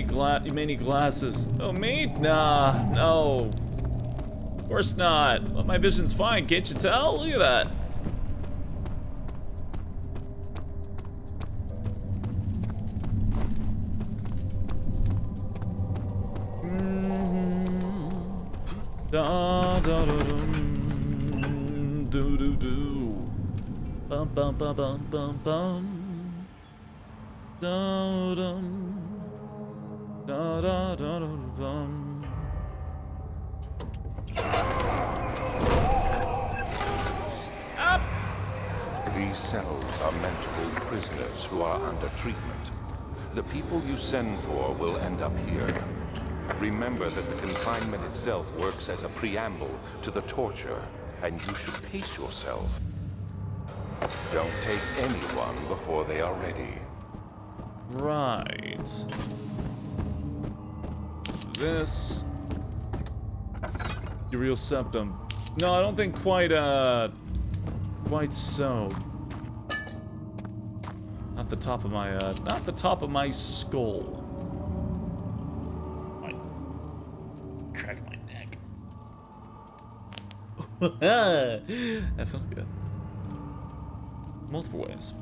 S1: may need glasses. Oh, me? Nah, no. Of course not. Well, my vision's fine, can't you tell? Look at that. Da da da dum, do do do, bum bum bum bum bum bum, da dum, da da da da bum. Up.
S4: These cells are meant to hold prisoners who are under treatment. The people you send for will end up here. Remember that the confinement itself works as a preamble to the torture, and you should pace yourself. Don't take anyone before they are ready.
S1: Right. This. Your real septum. No, I don't think quite so. Not the top of my skull. Crack my neck. That felt good. Multiple ways.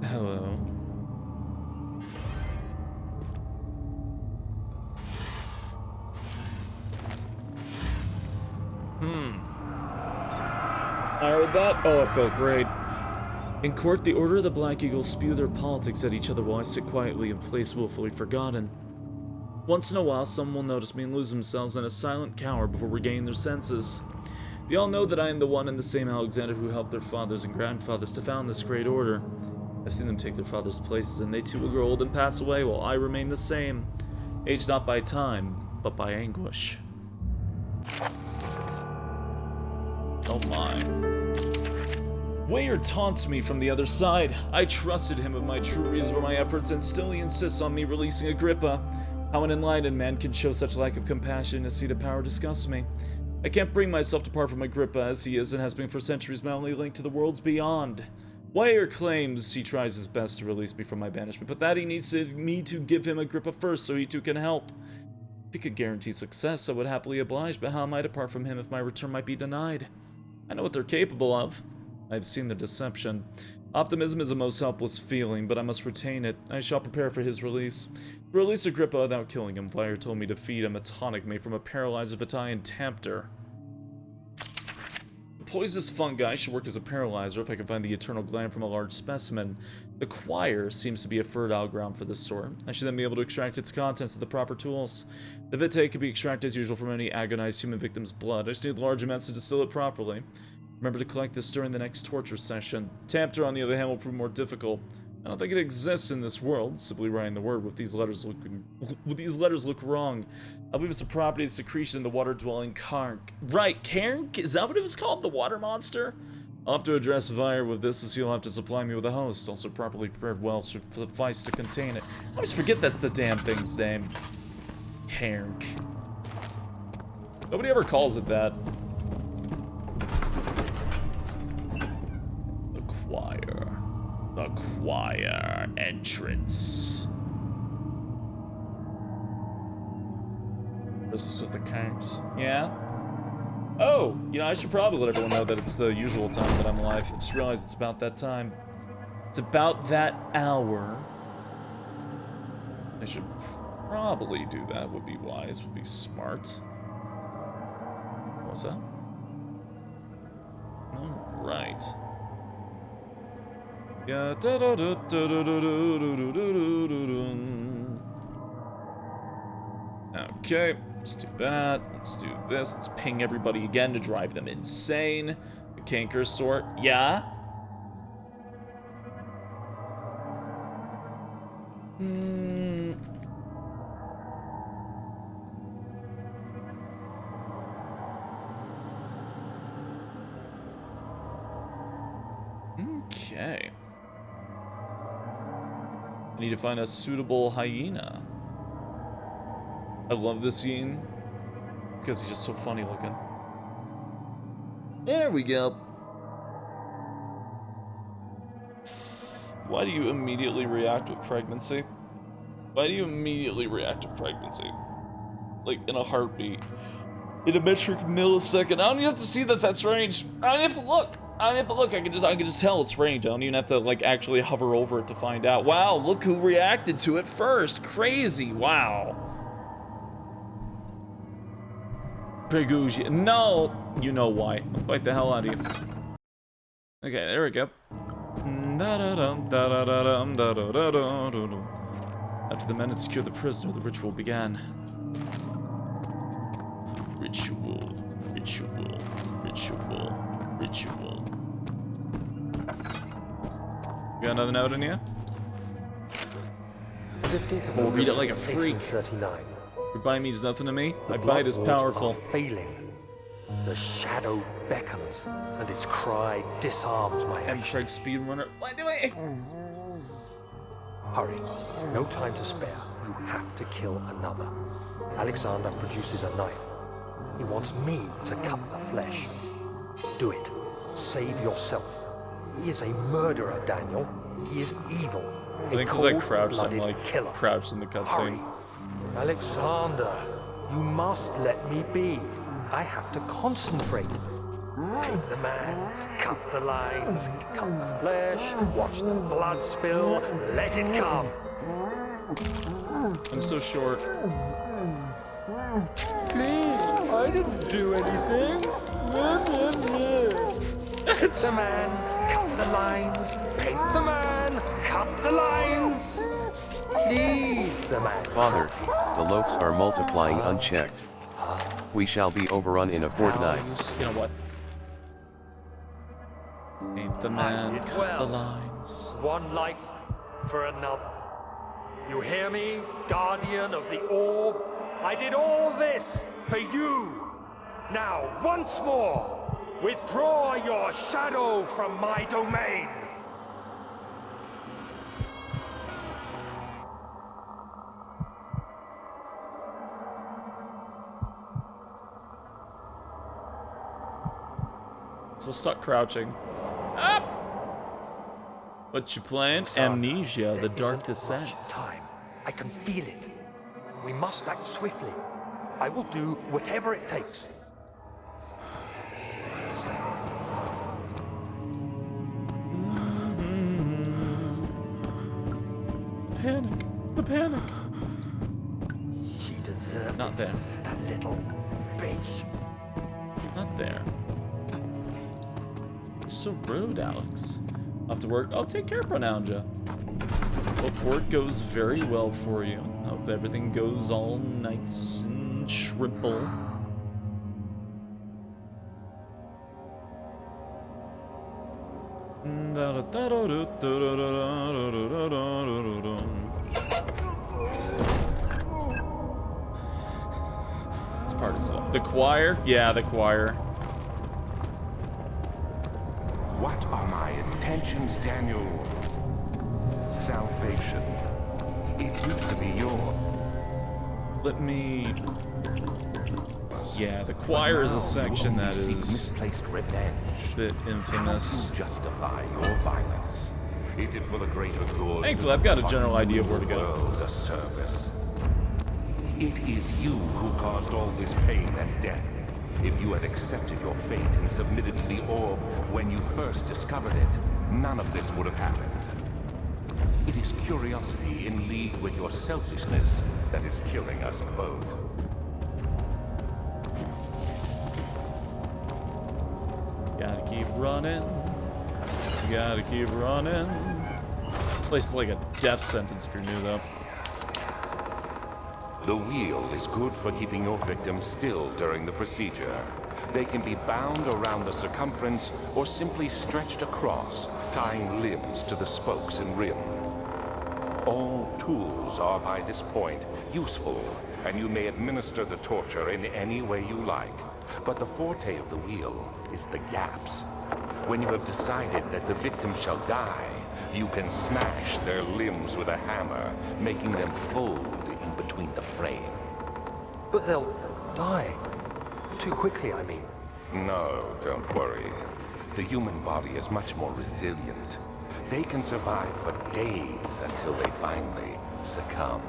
S1: Hello. I heard that. Oh, it felt great. In court, the Order of the Black Eagles spew their politics at each other while I sit quietly in place willfully forgotten. Once in a while, some will notice me and lose themselves in a silent cower before regaining their senses. They all know that I am the one and the same Alexander who helped their fathers and grandfathers to found this great order. I've seen them take their fathers' places, and they too will grow old and pass away, while I remain the same, aged not by time, but by anguish. Oh my. Weyer taunts me from the other side. I trusted him with my true reason for my efforts, and still he insists on me releasing Agrippa. How an enlightened man can show such lack of compassion and seat of power disgusts me. I can't bring myself to part from Agrippa, as he is and has been for centuries my only link to the worlds beyond. Weyer claims he tries his best to release me from my banishment, but that he needs me to give him Agrippa first so he too can help. If he could guarantee success, I would happily oblige, but how am I to part from him if my return might be denied? I know what they're capable of. I've seen the deception. Optimism is a most helpless feeling, but I must retain it. I shall prepare for his release. To release Agrippa without killing him, Fire told me to feed him a tonic made from a paralyzed Italian tempter. The poisonous fungi should work as a paralyzer if I can find the eternal gland from a large specimen. The choir seems to be a fertile ground for this sort. I should then be able to extract its contents with the proper tools. The vitae can be extracted as usual from any agonized human victim's blood. I just need large amounts to distill it properly. Remember to collect this during the next torture session. Tempter, on the other hand, will prove more difficult. I don't think it exists in this world. Simply writing the word with these letters look wrong. I believe it's a property of secretion in the water-dwelling Karnk. Right, Karnk? Is that what it was called? The water monster? I'll have to address Vire with this, as he'll have to supply me with a host. Also properly prepared well should suffice to contain it. I always forget that's the damn thing's name. Karnk. Nobody ever calls it that. The choir entrance. This is with the camps. Yeah? Oh, you know, I should probably let everyone know that it's the usual time that I'm alive. I just realized it's about that time. It's about that hour. I should probably do that. Would be wise, would be smart. What's that? Alright. Yeah, okay, let's do that. Let's do this. Let's ping everybody again to drive them insane. The canker sort, yeah. Okay. I need to find a suitable hyena. I love this scene because he's just so funny looking. There we go. Why do you immediately react with pregnancy? Why do you immediately react with pregnancy? Like in a heartbeat. In a metric millisecond. I don't even have to see that that's range. I don't have to look. I don't have to look. I can just tell it's range. I don't even have to like actually hover over it to find out. Wow, look who reacted to it first. Crazy. Wow. Pregugia. No, you know why. I'll bite the hell out of you. Okay, there we go. After the men had secured the prisoner, the ritual began. Ritual. You got another note in here?
S3: 15th of
S1: We'll read
S3: August,
S1: it like a freak.
S3: 1839.
S1: Goodbye means nothing to me.
S3: The
S1: My bite is
S3: blood lords
S1: powerful.
S3: are failing. The shadow beckons, and its cry disarms my action.
S1: M-Treg speedrunner. What do I?
S3: Hurry. No time to spare. You have to kill another. Alexander produces a knife. He wants me to cut the flesh. Do it. Save yourself. He is a murderer, Daniel. He is evil.
S1: I think because I crouched, I'm like
S3: killer.
S1: crouched in the cutscene.
S3: Alexander, you must let me be. I have to concentrate. Take the man, cut the lines, cut the flesh, watch the blood spill, let it come.
S1: I'm so short.
S3: Please, I didn't do anything. The man, cut the lines, paint the man, cut the lines. Please, the man.
S2: Father, the Lokes are multiplying unchecked. We shall be overrun in a fortnight.
S1: You know what? Paint the man, cut the lines.
S3: One life for another. You hear me, guardian of the orb? I did all this for you. Now, once more, withdraw your shadow from my domain.
S1: So stop crouching. Up! What you playing? Amnesia, the Dark Descent.
S3: Time. I can feel it. We must act swiftly. I will do whatever it takes.
S5: deserved
S1: Not
S5: it.
S1: there.
S5: That little bitch.
S1: Not there. You're so rude, Alex. Off to work. Oh, take care, Pronounja. Hope work goes very well for you. Hope everything goes all nice and shrimple. This part is all. The choir? Yeah, the choir.
S4: What are my intentions, Daniel? Salvation. It used to be yours.
S1: Let me... Yeah, the choir is a section that is
S3: misplaced revenge.
S1: a bit infamous.
S3: How do you justify your violence?
S4: Is it for the greater good?
S1: Thankfully, I've got a
S4: Or
S1: general
S4: to
S1: idea of
S4: do
S1: where to
S4: the
S1: go.
S4: world a service. It is you who caused all this pain and death. If you had accepted your fate and submitted to the orb when you first discovered it, none of this would have happened. It is curiosity in league with your selfishness that is killing us both.
S1: Gotta keep running. Gotta keep running. Place is like a death sentence if you're new, though.
S4: The wheel is good for keeping your victims still during the procedure. They can be bound around the circumference or simply stretched across, tying limbs to the spokes and rim. All tools are by this point useful, and you may administer the torture in any way you like. But the forte of the wheel is the gaps. When you have decided that the victim shall die, you can smash their limbs with a hammer, making them fold in between the frame.
S3: But they'll die. Too quickly, I mean.
S4: No, don't worry. The human body is much more resilient. They can survive for days until they finally succumb.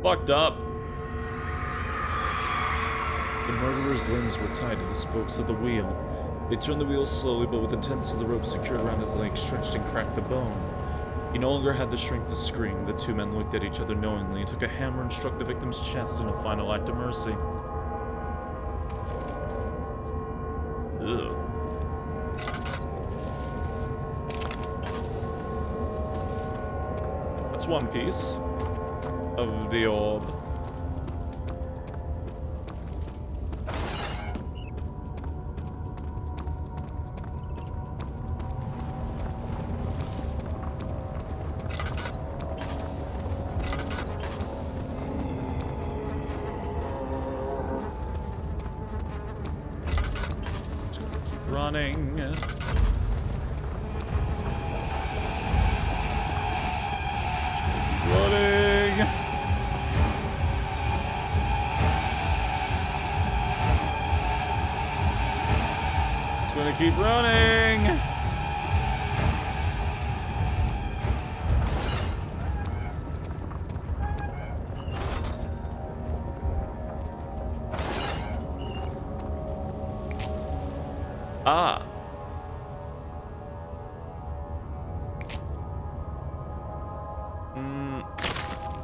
S1: Fucked up. The murderer's limbs were tied to the spokes of the wheel. They turned the wheel slowly, but with the ends of the rope secured around his legs, stretched and cracked the bone. He no longer had the strength to scream. The two men looked at each other knowingly and took a hammer and struck the victim's chest in a final act of mercy. Ugh. That's one piece of the orb. Running. Running. It's gonna keep running. Ah.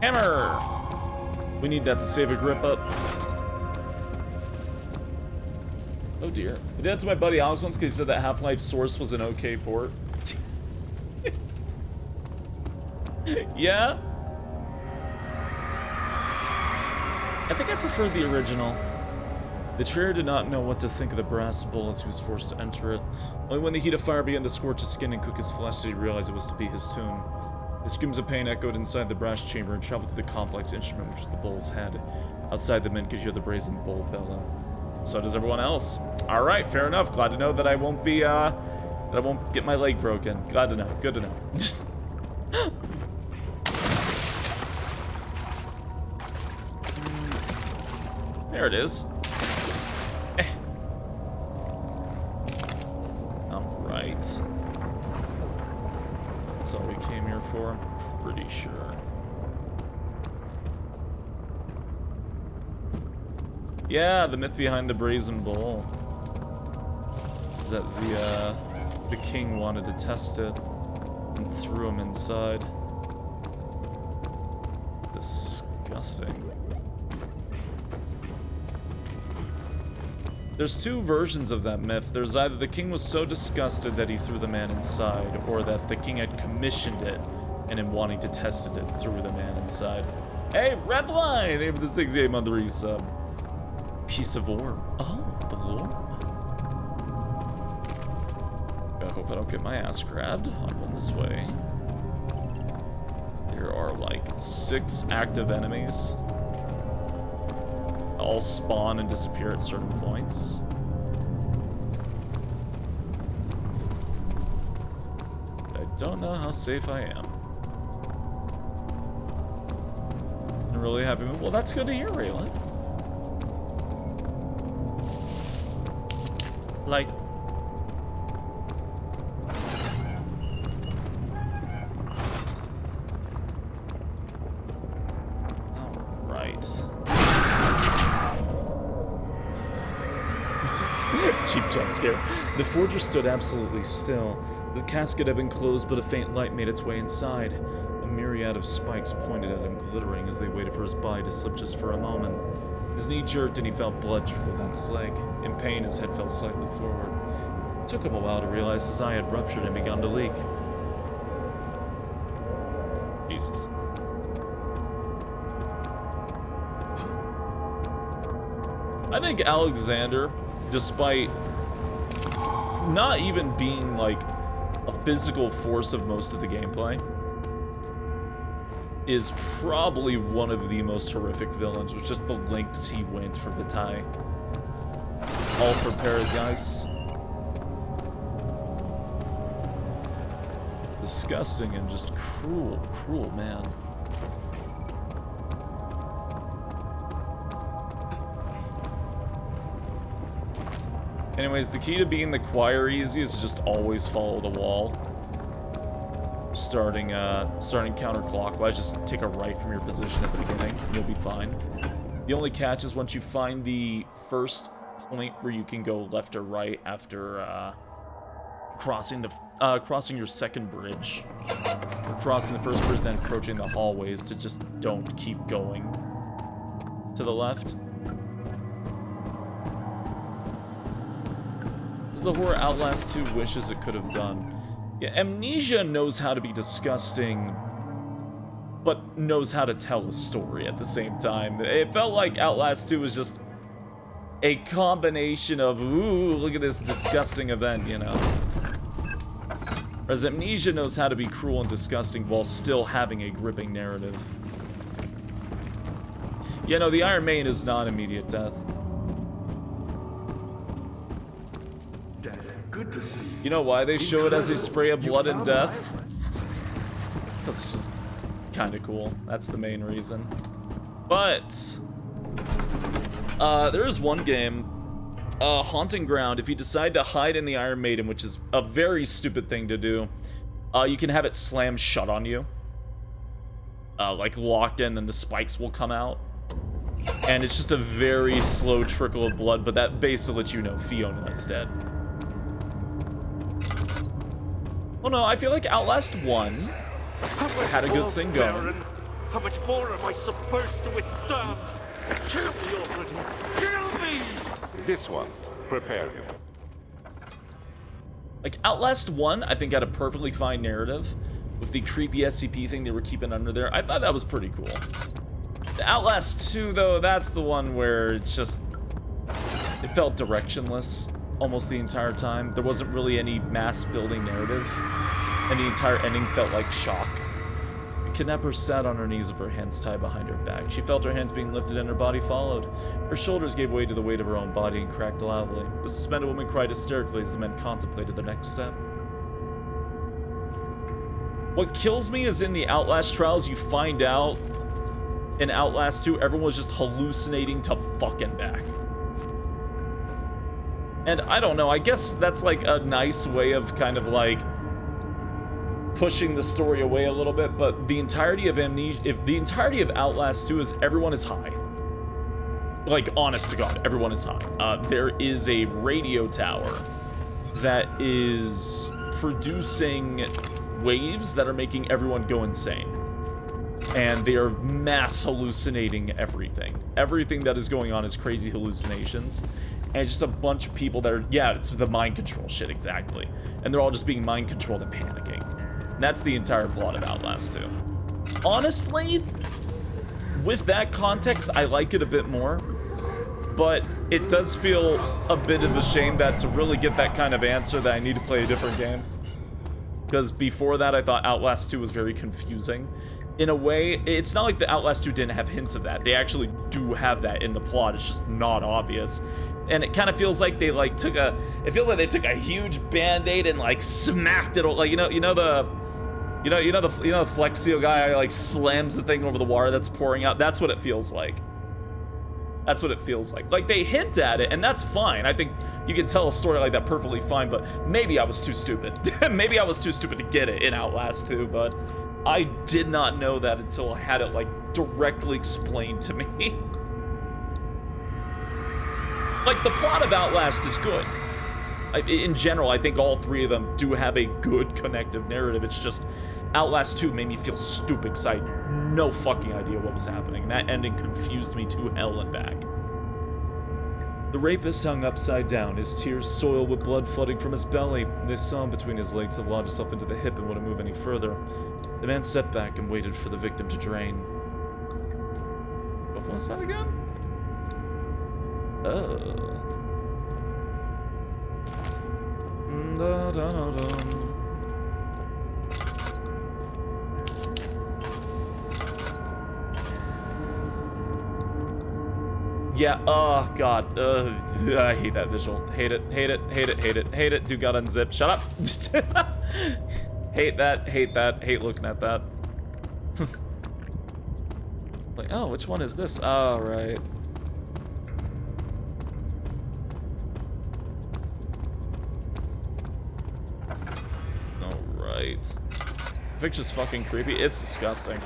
S1: Hammer! We need that to save a grip up. Oh dear. I did that to my buddy Alex once because he said that Half-Life Source was an okay port. Yeah? I think I prefer the original. The trader did not know what to think of the brass bowl as he was forced to enter it. Only when the heat of fire began to scorch his skin and cook his flesh did he realize it was to be his tomb. The screams of pain echoed inside the brass chamber and traveled through the complex instrument which was the bull's head. Outside, the men could hear the brazen bull bellow. So does everyone else. Alright, fair enough. Glad to know that I won't be, that I won't get my leg broken. Glad to know. Good to know. Just... There it is. Alright. That's all we came here for, I'm pretty sure. Yeah, the myth behind the brazen bull. Is that the the king wanted to test it and threw him inside. Disgusting. There's two versions of that myth. There's either the king was so disgusted that he threw the man inside, or that the king had commissioned it, and in wanting to test it, threw the man inside. Hey, red line! They have the 68-month resub. Piece of orb. Oh, the orb. I hope I don't get my ass grabbed. I'll run this way. There are like 6 active enemies. All spawn and disappear at certain points. I don't know how safe I am. I'm really happy. Well, that's good to hear, Raylith. Like, cheap jump scare. The forger stood absolutely still. The casket had been closed, but a faint light made its way inside. A myriad of spikes pointed at him, glittering as they waited for his body to slip just for a moment. His knee jerked and he felt blood trickle down his leg. In pain, his head fell slightly forward. It took him a while to realize his eye had ruptured and begun to leak. Jesus. I think Alexander, despite not even being like a physical force of most of the gameplay, is probably one of the most horrific villains, with just the lengths he went for Vitae. All for Paradise. Disgusting and just cruel, cruel man. Anyways, the key to being the choir easy is just always follow the wall. Starting counterclockwise, just take a right from your position at the beginning, and you'll be fine. The only catch is once you find the first point where you can go left or right after crossing your second bridge, or crossing the first bridge, then approaching the hallways, to just don't keep going to the left. This is the horror Outlast 2 wishes it could have done. Yeah, Amnesia knows how to be disgusting, but knows how to tell a story at the same time. It felt like Outlast 2 was just a combination of, ooh, look at this disgusting event, you know. Whereas Amnesia knows how to be cruel and disgusting while still having a gripping narrative. Yeah, no, the Iron Maiden is not immediate death.
S6: Good to see you.
S1: You know why they show it as a spray of blood and death? Because it's just kind of cool. That's the main reason. But there is one game, Haunting Ground. If you decide to hide in the Iron Maiden, which is a very stupid thing to do, you can have it slam shut on you. Like locked in, then the spikes will come out. And it's just a very slow trickle of blood, but that basically lets you know Fiona is dead. Well, no, I feel like Outlast 1 had a good thing going.
S9: Baron? How much more am I supposed to withstand? Kill me already! Kill me!
S4: This one, prepare him.
S1: Like, Outlast 1, I think, had a perfectly fine narrative with the creepy SCP thing they were keeping under there. I thought that was pretty cool. The Outlast 2, though, that's the one where it's just, it felt directionless almost the entire time. There wasn't really any mass building narrative, and the entire ending felt like shock. The kidnapper sat on her knees with her hands tied behind her back. She felt her hands being lifted and her body followed. Her shoulders gave way to the weight of her own body and cracked loudly. The suspended woman cried hysterically as the men contemplated the next step. What kills me is in the Outlast trials, you find out in Outlast 2, everyone was just hallucinating to fucking back. And I don't know, I guess that's like a nice way of kind of like pushing the story away a little bit, but the entirety of the entirety of Outlast 2 is everyone is high. Like, honest to God, everyone is high. There is a radio tower that is producing waves that are making everyone go insane. And they are mass hallucinating everything. Everything that is going on is crazy hallucinations. And just a bunch of people that are, yeah, it's the mind control shit, exactly. And they're all just being mind controlled and panicking. And that's the entire plot of Outlast 2. Honestly, with that context, I like it a bit more. But it does feel a bit of a shame that to really get that kind of answer that I need to play a different game. Because before that, I thought Outlast 2 was very confusing. In a way, it's not like the Outlast 2 didn't have hints of that. They actually do have that in the plot. It's just not obvious. And it kind of feels like they like took a, it feels like they took a huge band-aid and like smacked it, like, you know the Flex Seal guy like slams the thing over the water that's pouring out. That's what it feels like. That's what it feels like. Like, they hint at it, and that's fine. I think you can tell a story like that perfectly fine, but maybe I was too stupid. Maybe I was too stupid to get it in Outlast 2, but I did not know that until I had it, like, directly explained to me. Like, the plot of Outlast is good. In general, I think all three of them do have a good connective narrative. It's just Outlast 2 made me feel stupid because I had no fucking idea what was happening. That ending confused me to hell and back. The rapist hung upside down, his tears soiled with blood flooding from his belly. They saw him between his legs that lodged itself into the hip and wouldn't move any further. The man stepped back and waited for the victim to drain. What was that again? Yeah, oh god, I hate that visual. Hate it, hate it, hate it, hate it, hate it. Dude got unzipped, shut up. Hate that, hate looking at that. Like, oh, which one is this? Oh, right. Alright. The picture's fucking creepy, it's disgusting.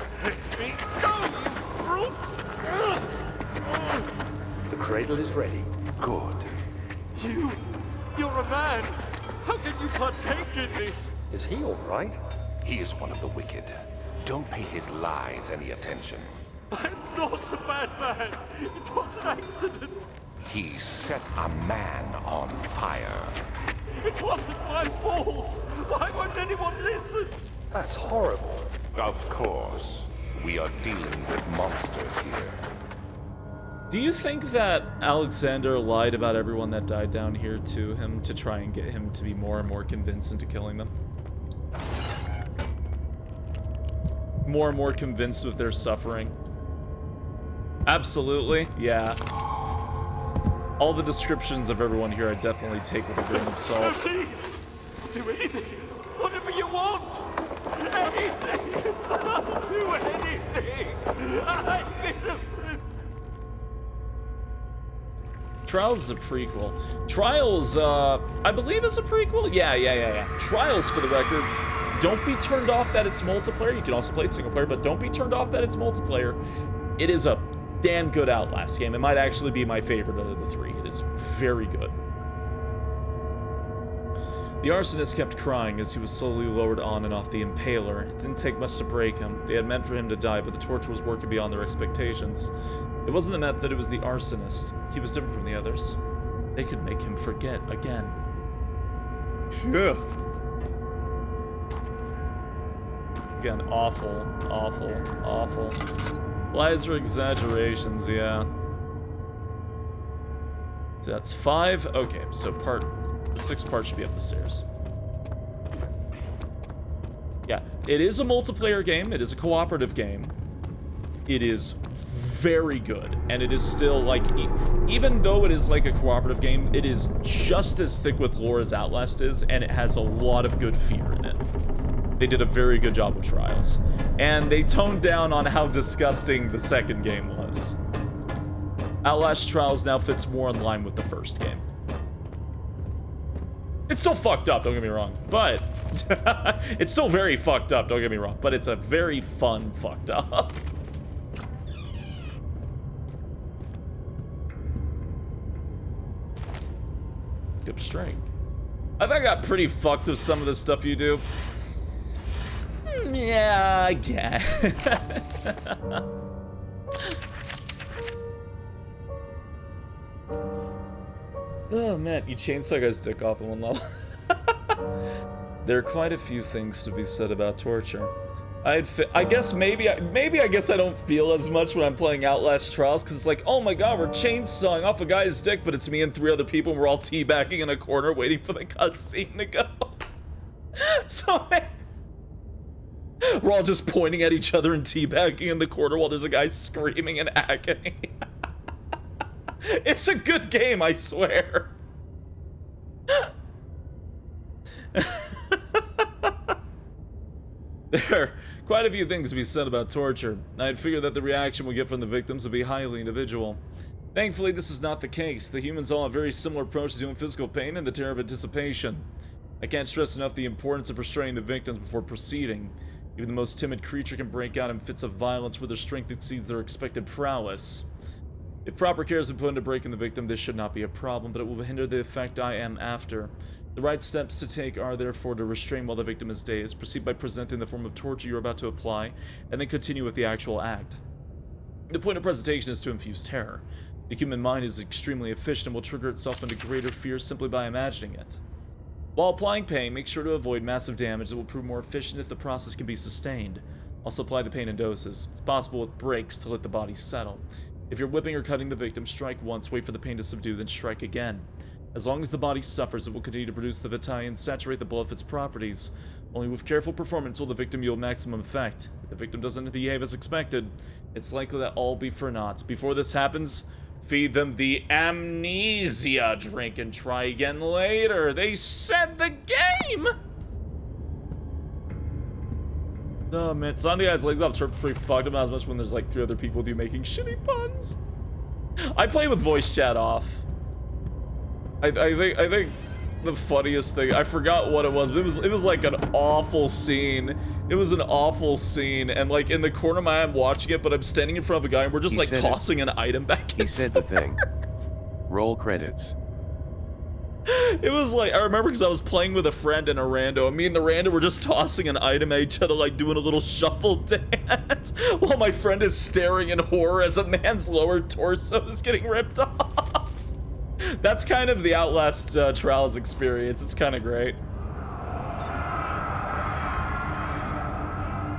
S3: The cradle is ready. Good.
S9: You're a man. How can you partake in this?
S3: Is he all right?
S4: He is one of the wicked. Don't pay his lies any attention.
S9: I'm not a bad man. It was an accident.
S4: He set a man on fire.
S9: It wasn't my fault. Why won't anyone listen?
S3: That's horrible.
S4: Of course. We are dealing with monsters here.
S1: Do you think that Alexander lied about everyone that died down here to him to try and get him to be more and more convinced into killing them? More and more convinced with their suffering? Absolutely, yeah. All the descriptions of everyone here I definitely take with a grain of salt.
S9: Please, do anything, whatever you want. Anything, I'll do anything. I'm innocent.
S1: Trials is a prequel. Trials, I believe is a prequel? Yeah. Trials, for the record, don't be turned off that it's multiplayer. You can also play single player, but don't be turned off that it's multiplayer. It is a damn good Outlast game. It might actually be my favorite of the three. It is very good. The arsonist kept crying as he was slowly lowered on and off the impaler. It didn't take much to break him. They had meant for him to die, but the torture was working beyond their expectations. It wasn't the method, it was the arsonist. He was different from the others. They could make him forget again. Ugh. Again, awful. Lies are exaggerations, yeah. So that's 5. Okay, so the 6th part should be up the stairs. Yeah, it is a multiplayer game. It is a cooperative game. It is very good, and it is still like, even though it is like a cooperative game, it is just as thick with lore as Outlast is, and it has a lot of good fear in it. They did a very good job with Trials, and they toned down on how disgusting the second game was. Outlast Trials now fits more in line with the first game. It's still fucked up, don't get me wrong, but it's still very fucked up, don't get me wrong, but it's a very fun fucked up. Good string. I think I got pretty fucked with some of the stuff you do. Yeah, I guess. Oh man, you chainsaw guy's dick off in one level. There are quite a few things to be said about torture. I guess maybe I guess I don't feel as much when I'm playing Outlast Trials, because it's like, oh my god, we're chainsawing off a guy's dick, but it's me and 3 other people, and we're all teabagging in a corner waiting for the cutscene to go. So we're all just pointing at each other and teabagging in the corner while there's a guy screaming in agony. It's a good game, I swear. There are quite a few things to be said about torture. I'd figured that the reaction we get from the victims would be highly individual. Thankfully, this is not the case. The humans all have very similar approaches to physical pain and the terror of anticipation. I can't stress enough the importance of restraining the victims before proceeding. Even the most timid creature can break out in fits of violence where their strength exceeds their expected prowess. If proper care has been put into breaking the victim, this should not be a problem, but it will hinder the effect I am after. The right steps to take are therefore to restrain while the victim is dazed, proceed by presenting the form of torture you're about to apply, and then continue with the actual act. The point of presentation is to infuse terror. The human mind is extremely efficient and will trigger itself into greater fear simply by imagining it. While applying pain, make sure to avoid massive damage that will prove more efficient if the process can be sustained. Also apply the pain in doses. It's possible with breaks to let the body settle. If you're whipping or cutting the victim, strike once, wait for the pain to subdue, then strike again. As long as the body suffers, it will continue to produce the vitae and saturate the blood with its properties. Only with careful performance will the victim yield maximum effect. If the victim doesn't behave as expected, it's likely that all will be for naught. Before this happens, feed them the amnesia drink and try again later. They said the game! Oh man, so on the guy's legs off chirp's pretty fucked up, not as much when there's like 3 other people with you making shitty puns. I play with voice chat off. I think the funniest thing, I forgot what it was, but it was like an awful scene. It was an awful scene, and like in the corner of my eye I'm watching it, but I'm standing in front of a guy and we're just like tossing an item back and
S2: He said the thing. Roll credits.
S1: It was like, I remember because I was playing with a friend and a rando, and me and the rando were just tossing an item at each other, like doing a little shuffle dance, while my friend is staring in horror as a man's lower torso is getting ripped off. That's kind of the Outlast Trials experience. It's kind of great.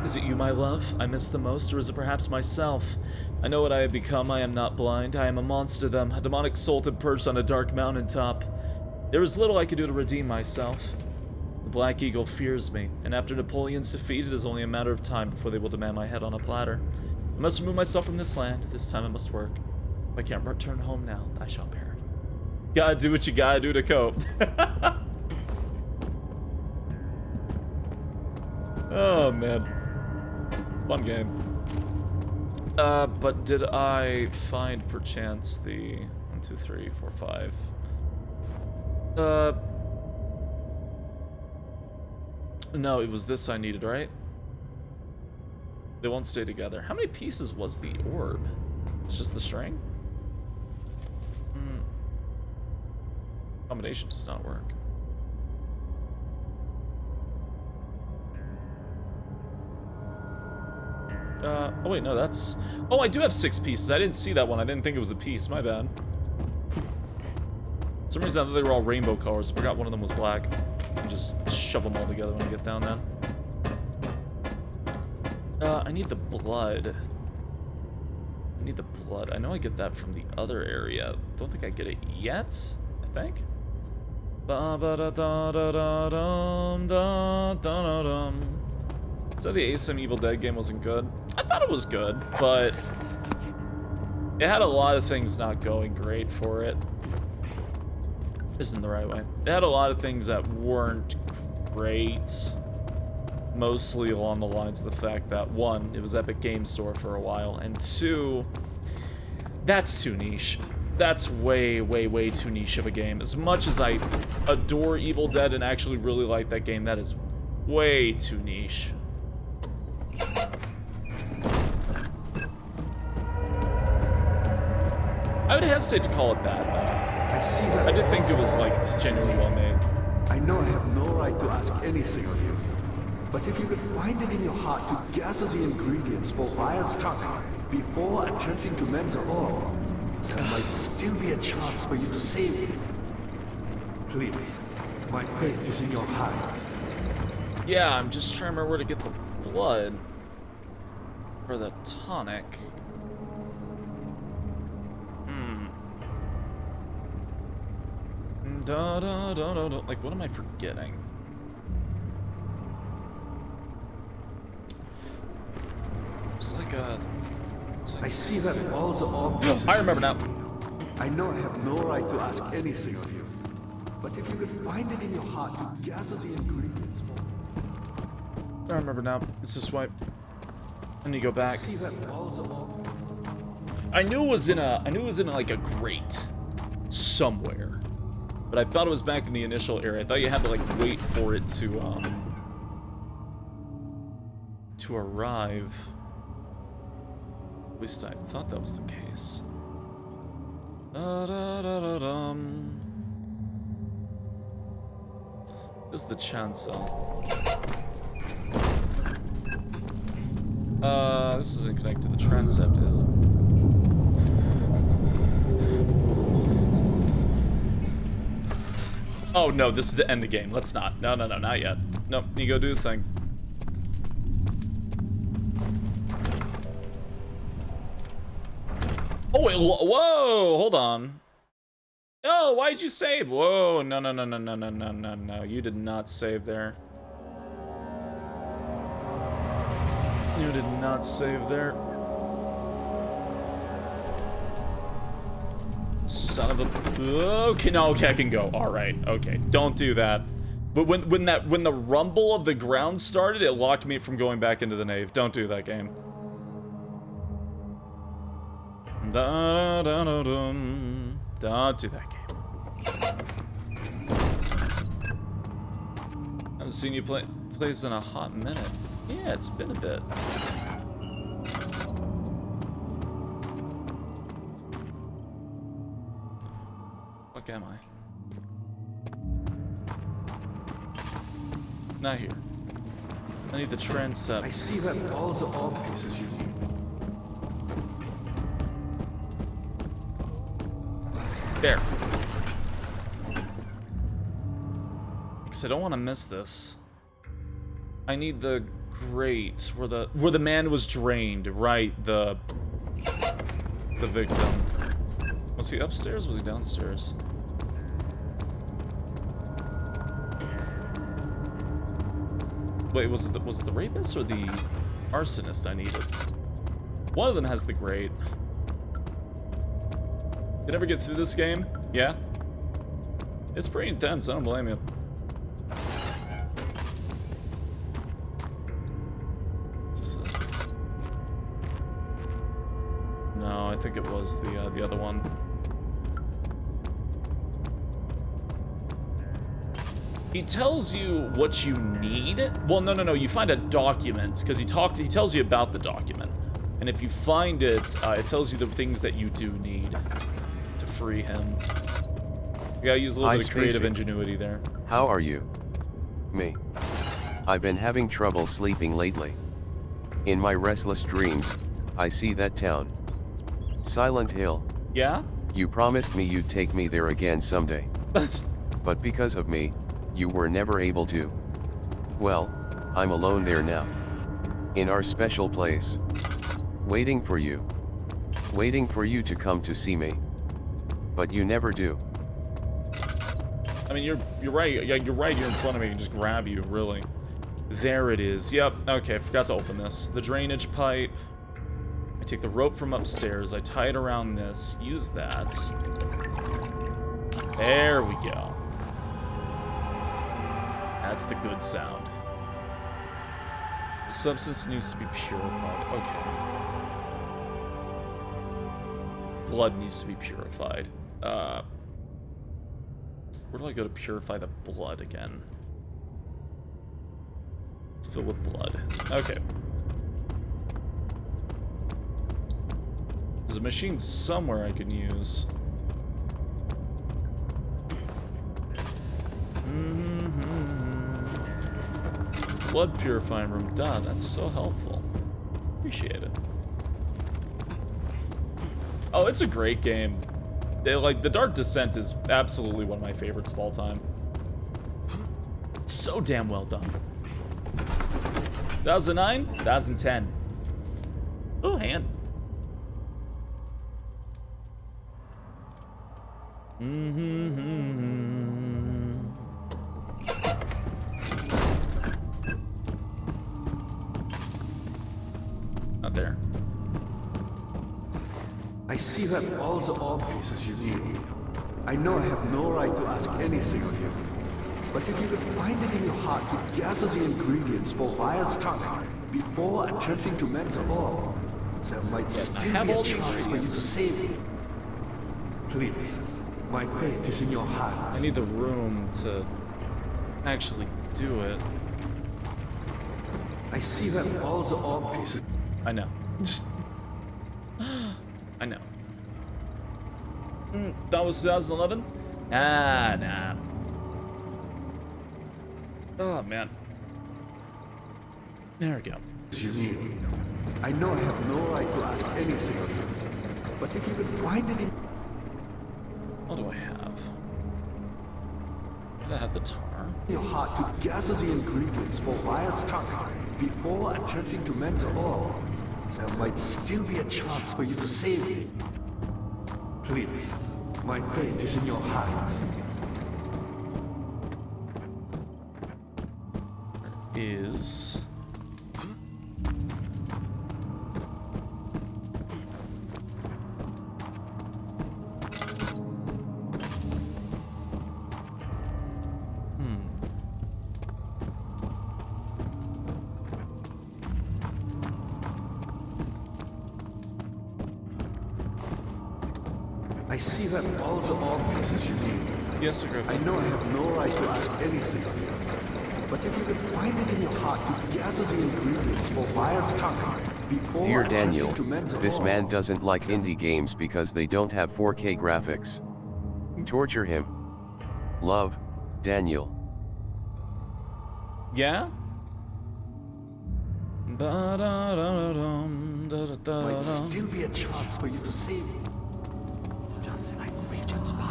S1: Is it you, my love, I miss the most, or is it perhaps myself? I know what I have become. I am not blind. I am a monster, them, a demonic soul perched on a dark mountaintop. There is little I could do to redeem myself. The Black Eagle fears me, and after Napoleon's defeat, it is only a matter of time before they will demand my head on a platter. I must remove myself from this land. This time I must work. If I can't return home now, I shall perish. Gotta do what you gotta do to cope. Oh, man. Fun game. But did I find, perchance, the 1, 2, 3, 4, 5... No, it was this I needed, right? They won't stay together. How many pieces was the orb? It's just the string? Combination does not work. Oh wait, no, that's... Oh, I do have 6 pieces. I didn't see that one. I didn't think it was a piece. My bad. For some reason I thought they were all rainbow colors. I forgot one of them was black. And just shove them all together when I get down then. I need the blood. I need the blood. I know I get that from the other area. Don't think I get it yet, I think. So the ASM Evil Dead game wasn't good. I thought it was good, but it had a lot of things not going great for it. Isn't the right way. It had a lot of things that weren't great. Mostly along the lines of the fact that, 1, it was Epic Game Store for a while, and 2, that's too niche. That's way, way, way too niche of a game. As much as I adore Evil Dead and actually really like that game, that is way too niche. I would hesitate to call it bad, though. I did think it was, like, genuinely well made.
S6: I I know I have no right to ask anything of you, but if you could find it in your heart to gather the ingredients for Vire's tongue before attempting to mend the orb, there might still be a chance for you to save me. Please, my faith is in your hands.
S1: Yeah, I'm just trying to remember where to get the blood for the tonic. Da da da da da. Like, what am I forgetting? It's like a.
S6: I see that all the orb pieces.
S1: I remember now.
S6: I know I have no right to ask anything of you, but if you could find it in your heart to gather the ingredients for.
S1: I remember now. It's this way. I need to go back.
S6: I see that all the orb.
S1: I knew it was in like a grate somewhere, but I thought it was back in the initial area. I thought you had to like wait for it to arrive. At least I thought that was the case. This is the chancel. This isn't connected to the transept, is it? Oh no, this is the end of the game. Let's not. No, not yet. Nope, you go do the thing. Oh wait, whoa, hold on. Oh, why'd you save? Whoa, no, you did not save there. You did not save there. Son of a. Okay, no, okay, I can go. All right, okay, don't do that. But when the rumble of the ground started, it locked me from going back into the nave. Don't do that, game. Don't do that, game. I haven't seen you play this in a hot minute. Yeah, it's been a bit. Fuck am I? Not here. I need the transept.
S6: I see that all the orb pieces you need.
S1: There. Because I don't want to miss this. I need the grate where the man was drained, right? The victim. Was he upstairs? Was he downstairs? Wait, was it the rapist or the arsonist I needed? One of them has the grate. Did ever get through this game? Yeah. It's pretty intense, I don't blame you. No, I think it was the other one. He tells you what you need. Well, no, you find a document, because he tells you about the document. And if you find it, it tells you the things that you do need to free him. You gotta use a little bit of creative ingenuity there.
S2: How are you? Me. I've been having trouble sleeping lately. In my restless dreams, I see that town. Silent Hill.
S1: Yeah?
S2: You promised me you'd take me there again someday. But because of me, you were never able to. Well, I'm alone there now. In our special place. Waiting for you. Waiting for you to come to see me. But you never do.
S1: I mean, you're right. Yeah, you're right. You're in front of me. I can just grab you, really. There it is. Yep. Okay, I forgot to open this. The drainage pipe. I take the rope from upstairs. I tie it around this. Use that. There we go. That's the good sound. The substance needs to be purified. Okay. Blood needs to be purified. Where do I go to purify the blood again? It's filled with blood. Okay. There's a machine somewhere I can use. Blood purifying room. Duh, that's so helpful. Appreciate it. Oh, it's a great game. Like, The Dark Descent is absolutely one of my favorites of all time. So damn well done. 2009, 2010. Oh, hand. Not there.
S6: I see you have all the orb pieces you need. I know I have no right to ask anything of you. But if you could find it in your heart to gather the ingredients for Vire's tonic before attempting to mend the orb, there might still be a chance for you to save it. Please, my faith is in your hands.
S1: I need the room to actually do it.
S6: I see you have all the orb pieces.
S1: I know. I know. That was 2011? Ah, nah. Oh, man. There we go.
S6: You need. I know I have no right to ask anything of you. But if you could find it in...
S1: What do I have? I have the tar.
S6: Your heart to gather the ingredients for Vire's tonic before attempting to mend the orb, there might still be a chance for you to save me. Please, my fate is in your hands.
S1: Is...
S6: I see you have all the orb pieces you need.
S1: Yes, sir.
S6: I know I have no right to ask anything of you. But if you could find it in your heart to gather the ingredients for Vire's tonic before...
S2: Dear Daniel, this man doesn't like indie games because they don't have 4K graphics. Torture him. Love, Daniel.
S1: Yeah?
S6: Might still be a chance for you to save me.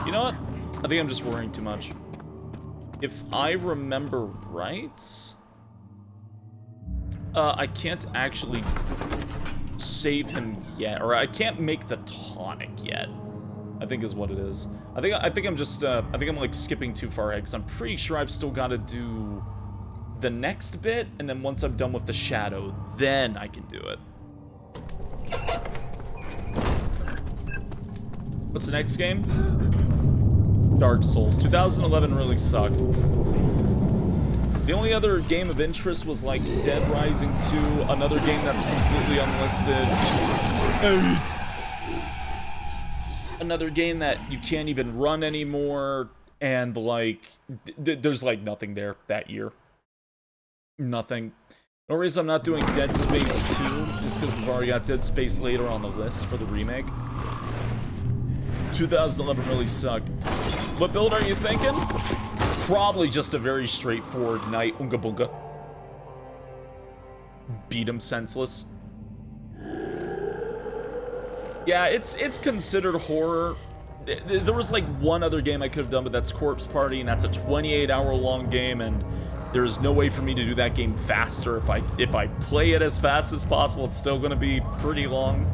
S1: You know what? I think I'm just worrying too much. If I remember right, I can't actually save him yet, or I can't make the tonic yet. I think is what it is. I think I'm just I think I'm like skipping too far ahead because I'm pretty sure I've still got to do the next bit, and then once I'm done with the shadow, then I can do it. What's the next game? Dark Souls. 2011 really sucked. The only other game of interest was like Dead Rising 2, another game that's completely unlisted. Another game that you can't even run anymore, and like, there's like nothing there that year. Nothing. The only reason I'm not doing Dead Space 2 is because we've already got Dead Space later on the list for the remake. 2011 really sucked. What build are you thinking? Probably just a very straightforward Knight Unga Bunga. Beat him senseless. Yeah, it's considered horror. There was like one other game I could have done, but that's Corpse Party, and that's a 28-hour-long game, and there's no way for me to do that game faster. If I play it as fast as possible, it's still gonna be pretty long.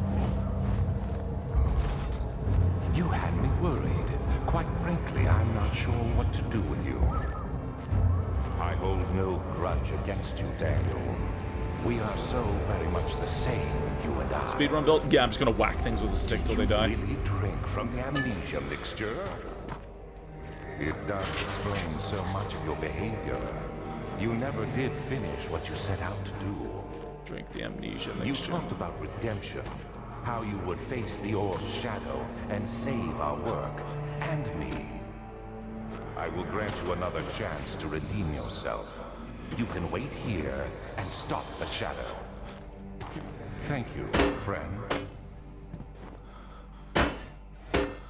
S4: You had me worried. Quite frankly, I'm not sure what to do with you. I hold no grudge against you, Daniel. We are so very much the same, you and I.
S1: Speedrun build? Yeah, I'm just gonna whack things with a stick till they die.
S4: Did you really drink from the amnesia mixture? It does explain so much of your behavior. You never did finish what you set out to do.
S1: Drink the amnesia mixture.
S4: You talked about redemption. How you would face the orb's shadow and save our work, and me. I will grant you another chance to redeem yourself. You can wait here and stop the shadow. Thank you, friend.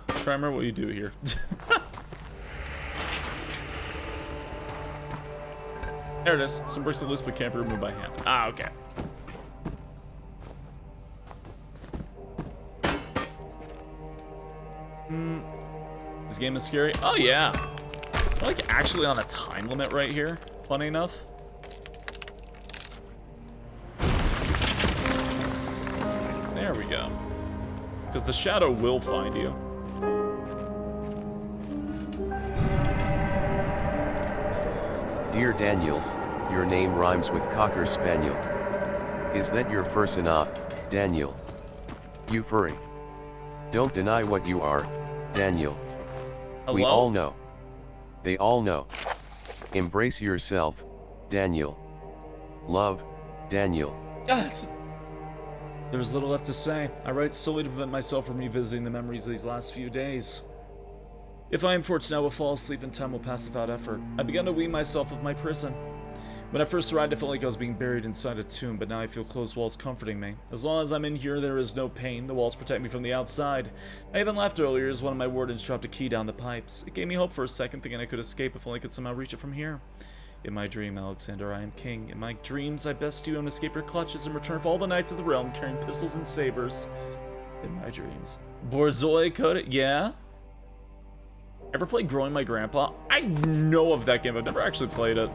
S1: Tremor, what you do here? There it is. Some bricks are loose but can't be removed by hand. Ah, okay. This game is scary. Oh, yeah. I'm like actually on a time limit right here. Funny enough. There we go. Because the shadow will find you.
S2: Dear Daniel, your name rhymes with Cocker Spaniel. Is that your first enough, Daniel? You furry. Don't deny what you are, Daniel.
S1: Hello?
S2: We all know. They all know. Embrace yourself, Daniel. Love, Daniel.
S1: There was little left to say. I write solely to prevent myself from revisiting the memories of these last few days. If I am fortunate, I will fall asleep and time will pass without effort. I began to wean myself of my prison. When I first arrived, I felt like I was being buried inside a tomb, but now I feel closed walls comforting me. As long as I'm in here, there is no pain. The walls protect me from the outside. I even laughed earlier as one of my wardens dropped a key down the pipes. It gave me hope for a second, thinking I could escape if only I could somehow reach it from here. In my dream, Alexander, I am king. In my dreams, I best you and escape your clutches in return for all the knights of the realm carrying pistols and sabers. In my dreams. Borzoi Coda, yeah? Ever played Growing My Grandpa? I know of that game. I've never actually played it.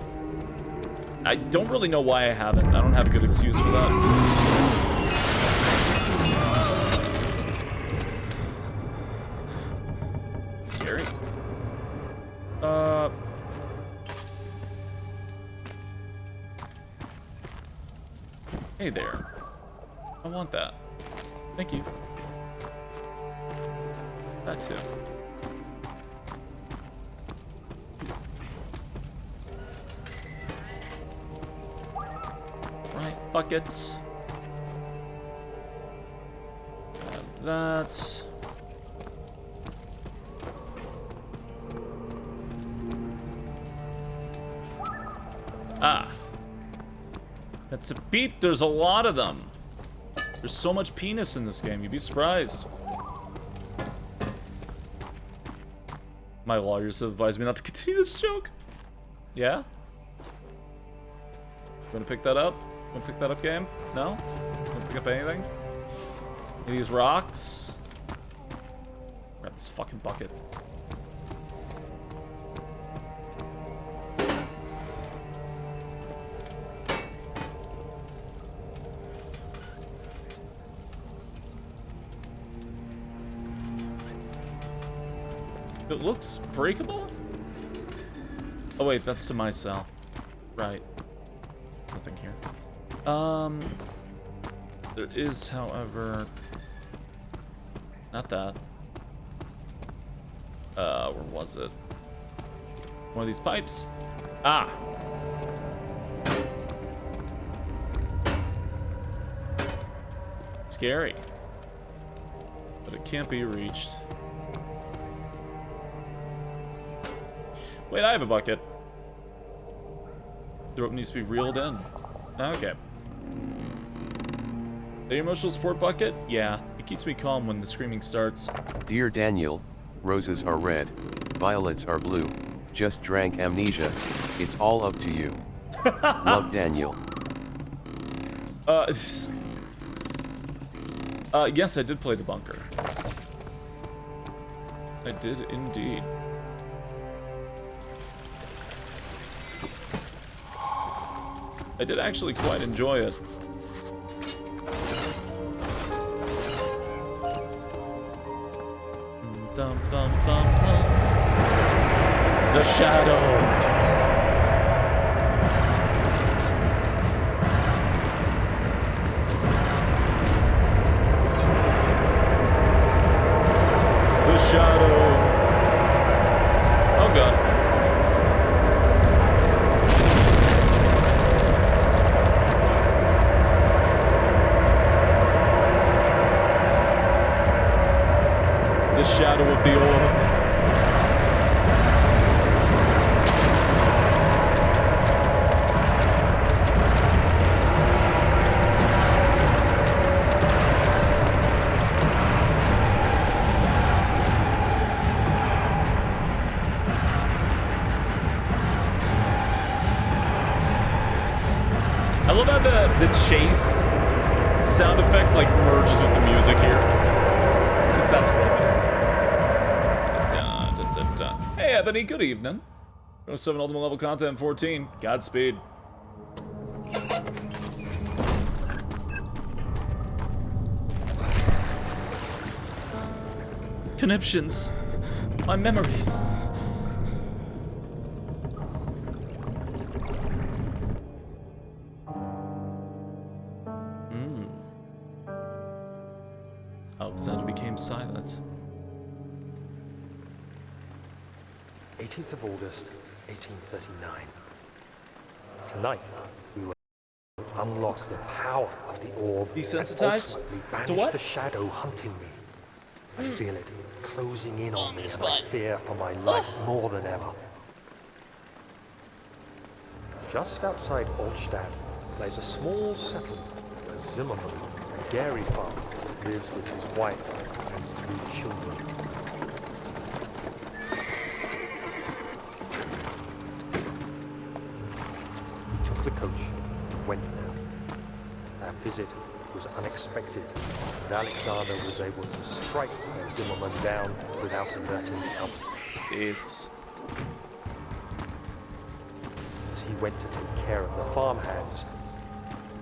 S1: I don't really know why I haven't. I don't have a good excuse for that. Scary. Hey there. I want that. Thank you. That too. Right, buckets. Grab that. Ah. That's a beep. There's a lot of them. There's so much penis in this game. You'd be surprised. My lawyers have advised me not to continue this joke. Yeah? Gonna pick that up? Gonna pick that up, game? No? Gonna pick up anything? Any of these rocks? Grab this fucking bucket. It looks breakable? Oh wait, that's to my cell. Right. There's nothing here. There is, however... Not that. Where was it? One of these pipes? Ah! Scary. But it can't be reached. Wait, I have a bucket. The rope needs to be reeled in. Okay. The emotional support bucket? Yeah, it keeps me calm when the screaming starts.
S2: Dear Daniel, roses are red, violets are blue, just drank amnesia, it's all up to you. Love, Daniel.
S1: Yes, I did play the bunker. I did indeed. I did actually quite enjoy it. Dum, dum, dum, dum. The shadow. The shadow. Oh god. The shadow of the orb. I love how the chase sound effect like merges with the music here. It just sounds cool. Dun, dun, dun, dun. Hey Ebony, good evening. 7 ultimate level content 14. Godspeed. Conniptions. My memories. Alexander became silent.
S3: 18th of August, 1839. Tonight, we will unlock the power of the orb
S1: Desensitized?
S3: and ultimately
S1: To
S3: banish
S1: what?
S3: the shadow hunting me. I feel it closing in on me, and I fear for my life more than ever. Just outside Altstadt lies a small settlement where Zimmerman, a dairy farmer, lives with his wife and 3 children. We took the coach and went there. Our visit was unexpected, and Alexander was able to strike Zimmerman down without alerting help.
S1: Jesus.
S3: As he went to take care of the farmhands,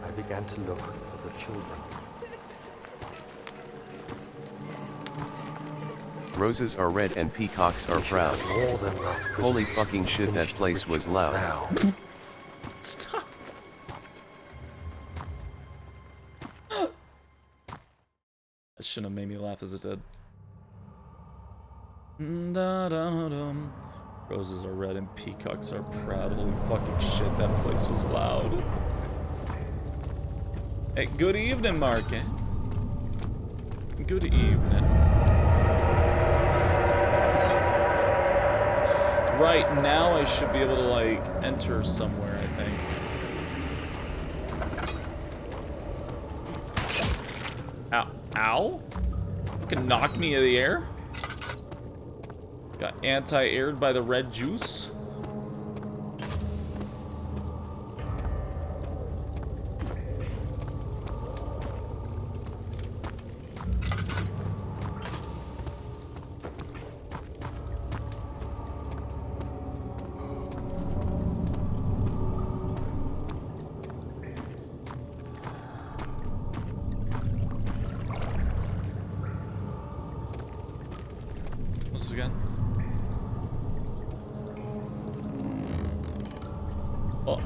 S3: I began to look for the children.
S2: Roses are red and peacocks are proud.
S3: More than enough
S2: Holy
S3: prisoners
S2: fucking
S3: to
S2: shit, that
S3: finish the
S2: place was
S3: ritual.
S2: loud.
S3: Now,
S1: Stop. That shouldn't have made me laugh as it did. Da-da-da-dum. Roses are red and peacocks are proud. Holy fucking shit, that place was loud. Hey, good evening, Mark. Good evening. Right now, I should be able to, like, enter somewhere, I think. Ow. Ow? Fucking knocked me in the air? Got anti-aired by the red juice. What's this again? Oh.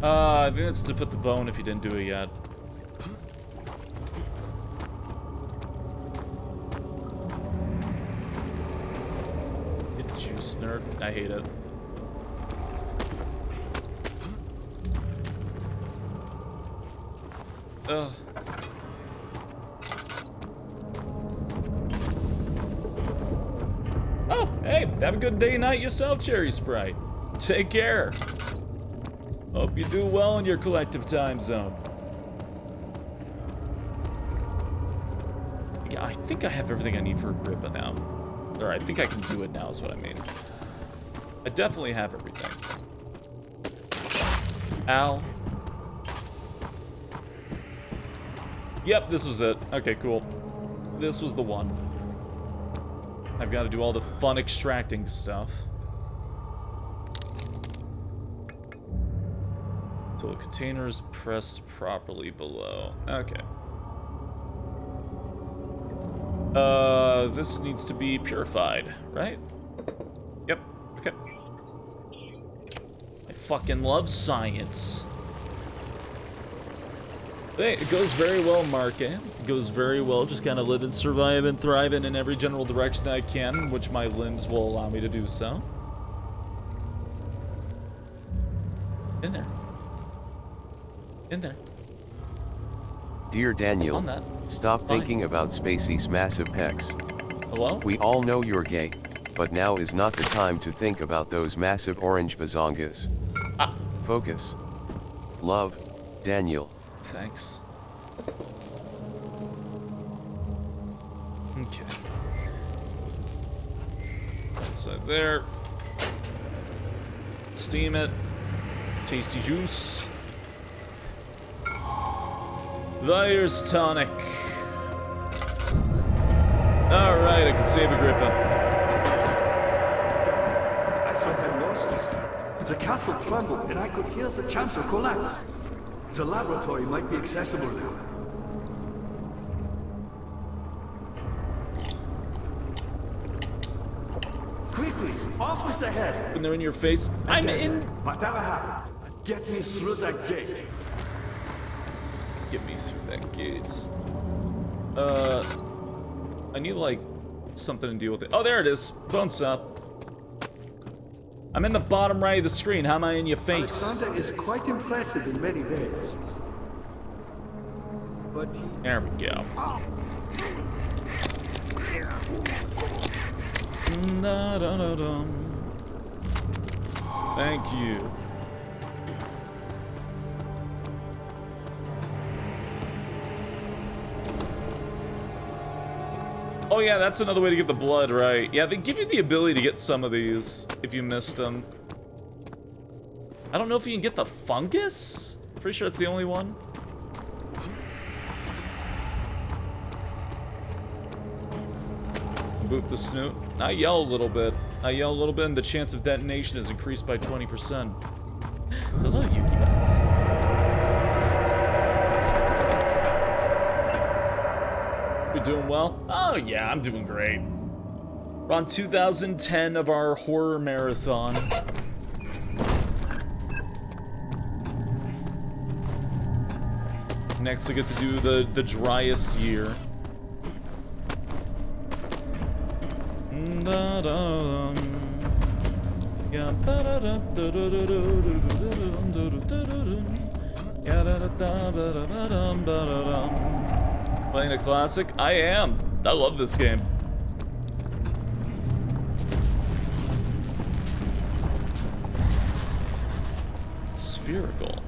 S1: I think that's to put the bone if you didn't do it yet. You juice nerd. I hate it. Ugh. Oh, hey, have a good day and night yourself, Cherry Sprite. Take care. Hope you do well in your collective time zone. Yeah, I think I have everything I need for Agrippa now. Or I think I can do it now is what I mean. I definitely have everything. Ow. Yep, this was it. Okay, cool. This was the one. I've got to do all the fun extracting stuff. Until the container is pressed properly below. Okay. This needs to be purified, right? Yep, okay. I fucking love science. Hey, it goes very well, Mark, eh? It goes very well, just kind of living, surviving, thriving in every general direction I can, which my limbs will allow me to do so. In there. In there.
S2: Dear Daniel,
S1: On that.
S2: stop
S1: Fine.
S2: thinking about Spacey's massive pecs.
S1: Hello?
S2: We all know you're gay, but now is not the time to think about those massive orange bazongas.
S1: Ah.
S2: Focus. Love, Daniel.
S1: Thanks. Okay. So there. Steam it. Tasty juice. There's tonic. Alright, I can save Agrippa.
S6: I somehow lost it. The castle trembled, and I could hear the chance of collapse. The laboratory might be accessible now. Quickly, off with the head!
S1: When they're in your face, I'm in.
S6: Whatever happens, get me through that gate.
S1: Get me through that gate. I need like something to deal with it. Oh, there it is. Bone saw. I'm in the bottom right of the screen. How am I in your face?
S6: Alexander is quite impressive in many ways. But he...
S1: There we go. Thank you. Oh yeah, that's another way to get the blood, right? Yeah, they give you the ability to get some of these if you missed them. I don't know if you can get the fungus? Pretty sure it's the only one. Boop the snoot. I yell a little bit. And the chance of detonation is increased by 20%. Hello, Yuki Bots. You doing well? Oh yeah, I'm doing great. We're on 2010 of our horror marathon. Next I get to do the driest year. Playing a classic? I am. I love this game. Spherical.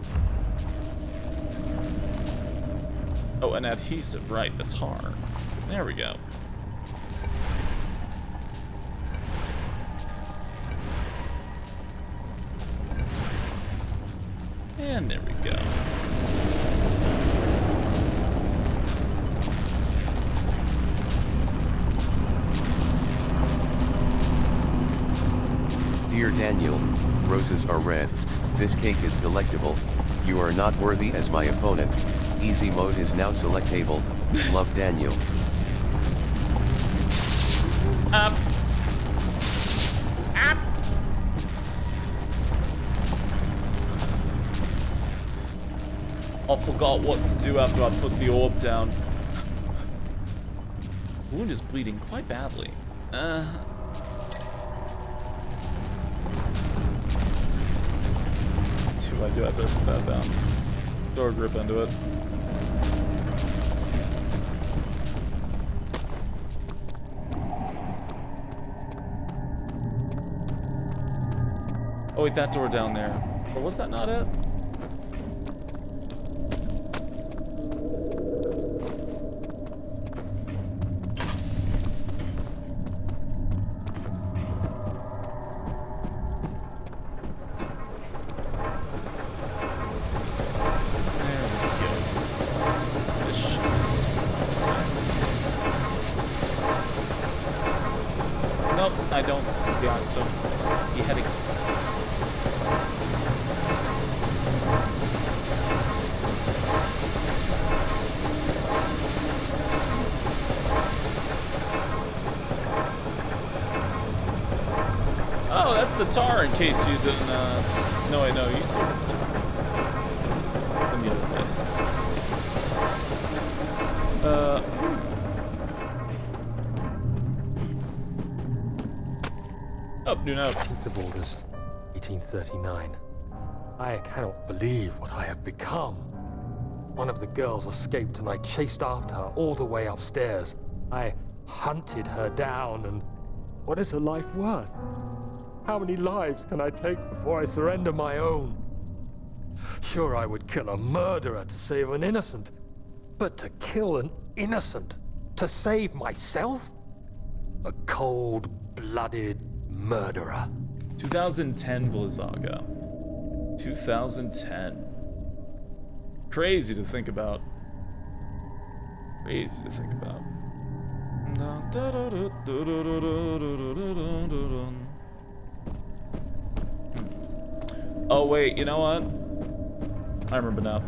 S1: Oh, an adhesive, right, the tar. There we go. And there we go.
S2: Dear Daniel, roses are red, this cake is delectable, you are not worthy as my opponent, easy mode is now selectable, love Daniel.
S1: Up. I forgot what to do after I put the orb down. Wound is bleeding quite badly. Do I have to put that down? Throw a grip into it. Oh wait, that door down there. Or was that not it? I don't, to be honest, so beheading. Oh, that's the tar in case you didn't, no, I know, you still have the tar. Let me look at this. Oh, new note.
S3: 18th of August, 1839. I cannot believe what I have become. One of the girls escaped and I chased after her all the way upstairs. I hunted her down and what is her life worth? How many lives can I take before I surrender my own? Sure, I would kill a murderer to save an innocent, but to kill an innocent to save myself? A cold-blooded murderer.
S1: 2010 Blizzaga. 2010. Crazy to think about. Crazy to think about. Oh wait, you know what? I remember now.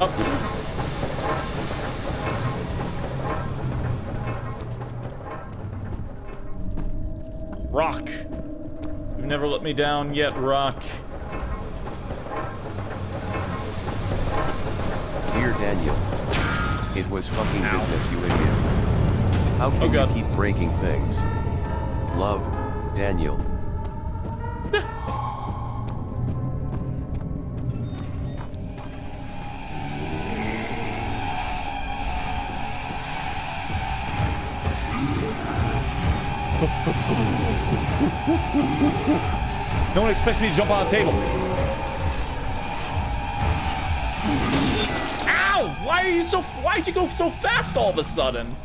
S1: Up. Rock. You've never let me down yet, Rock.
S2: Dear Daniel, it was fucking business, you idiot. How can you keep breaking things? Love, Daniel.
S1: No one expects me to jump on the table. Ow! Why'd you go so fast all of a sudden?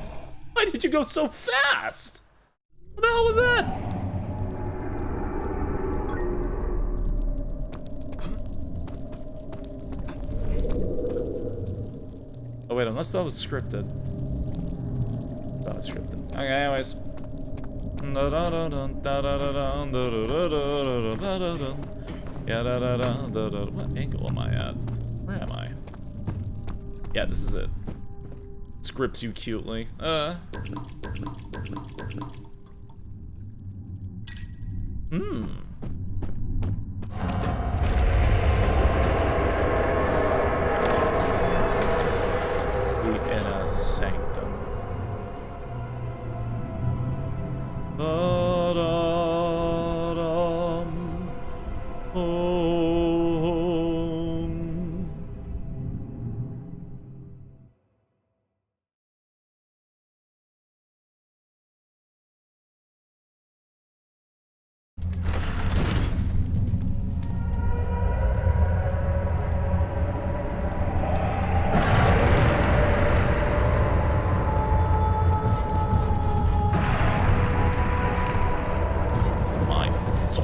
S1: Why did you go so fast? What the hell was that? Oh wait, unless that was scripted. That was scripted. Okay, anyways. What angle am I at? Where am I? Yeah, this is it. Scripts you cutely. The inner sanctum.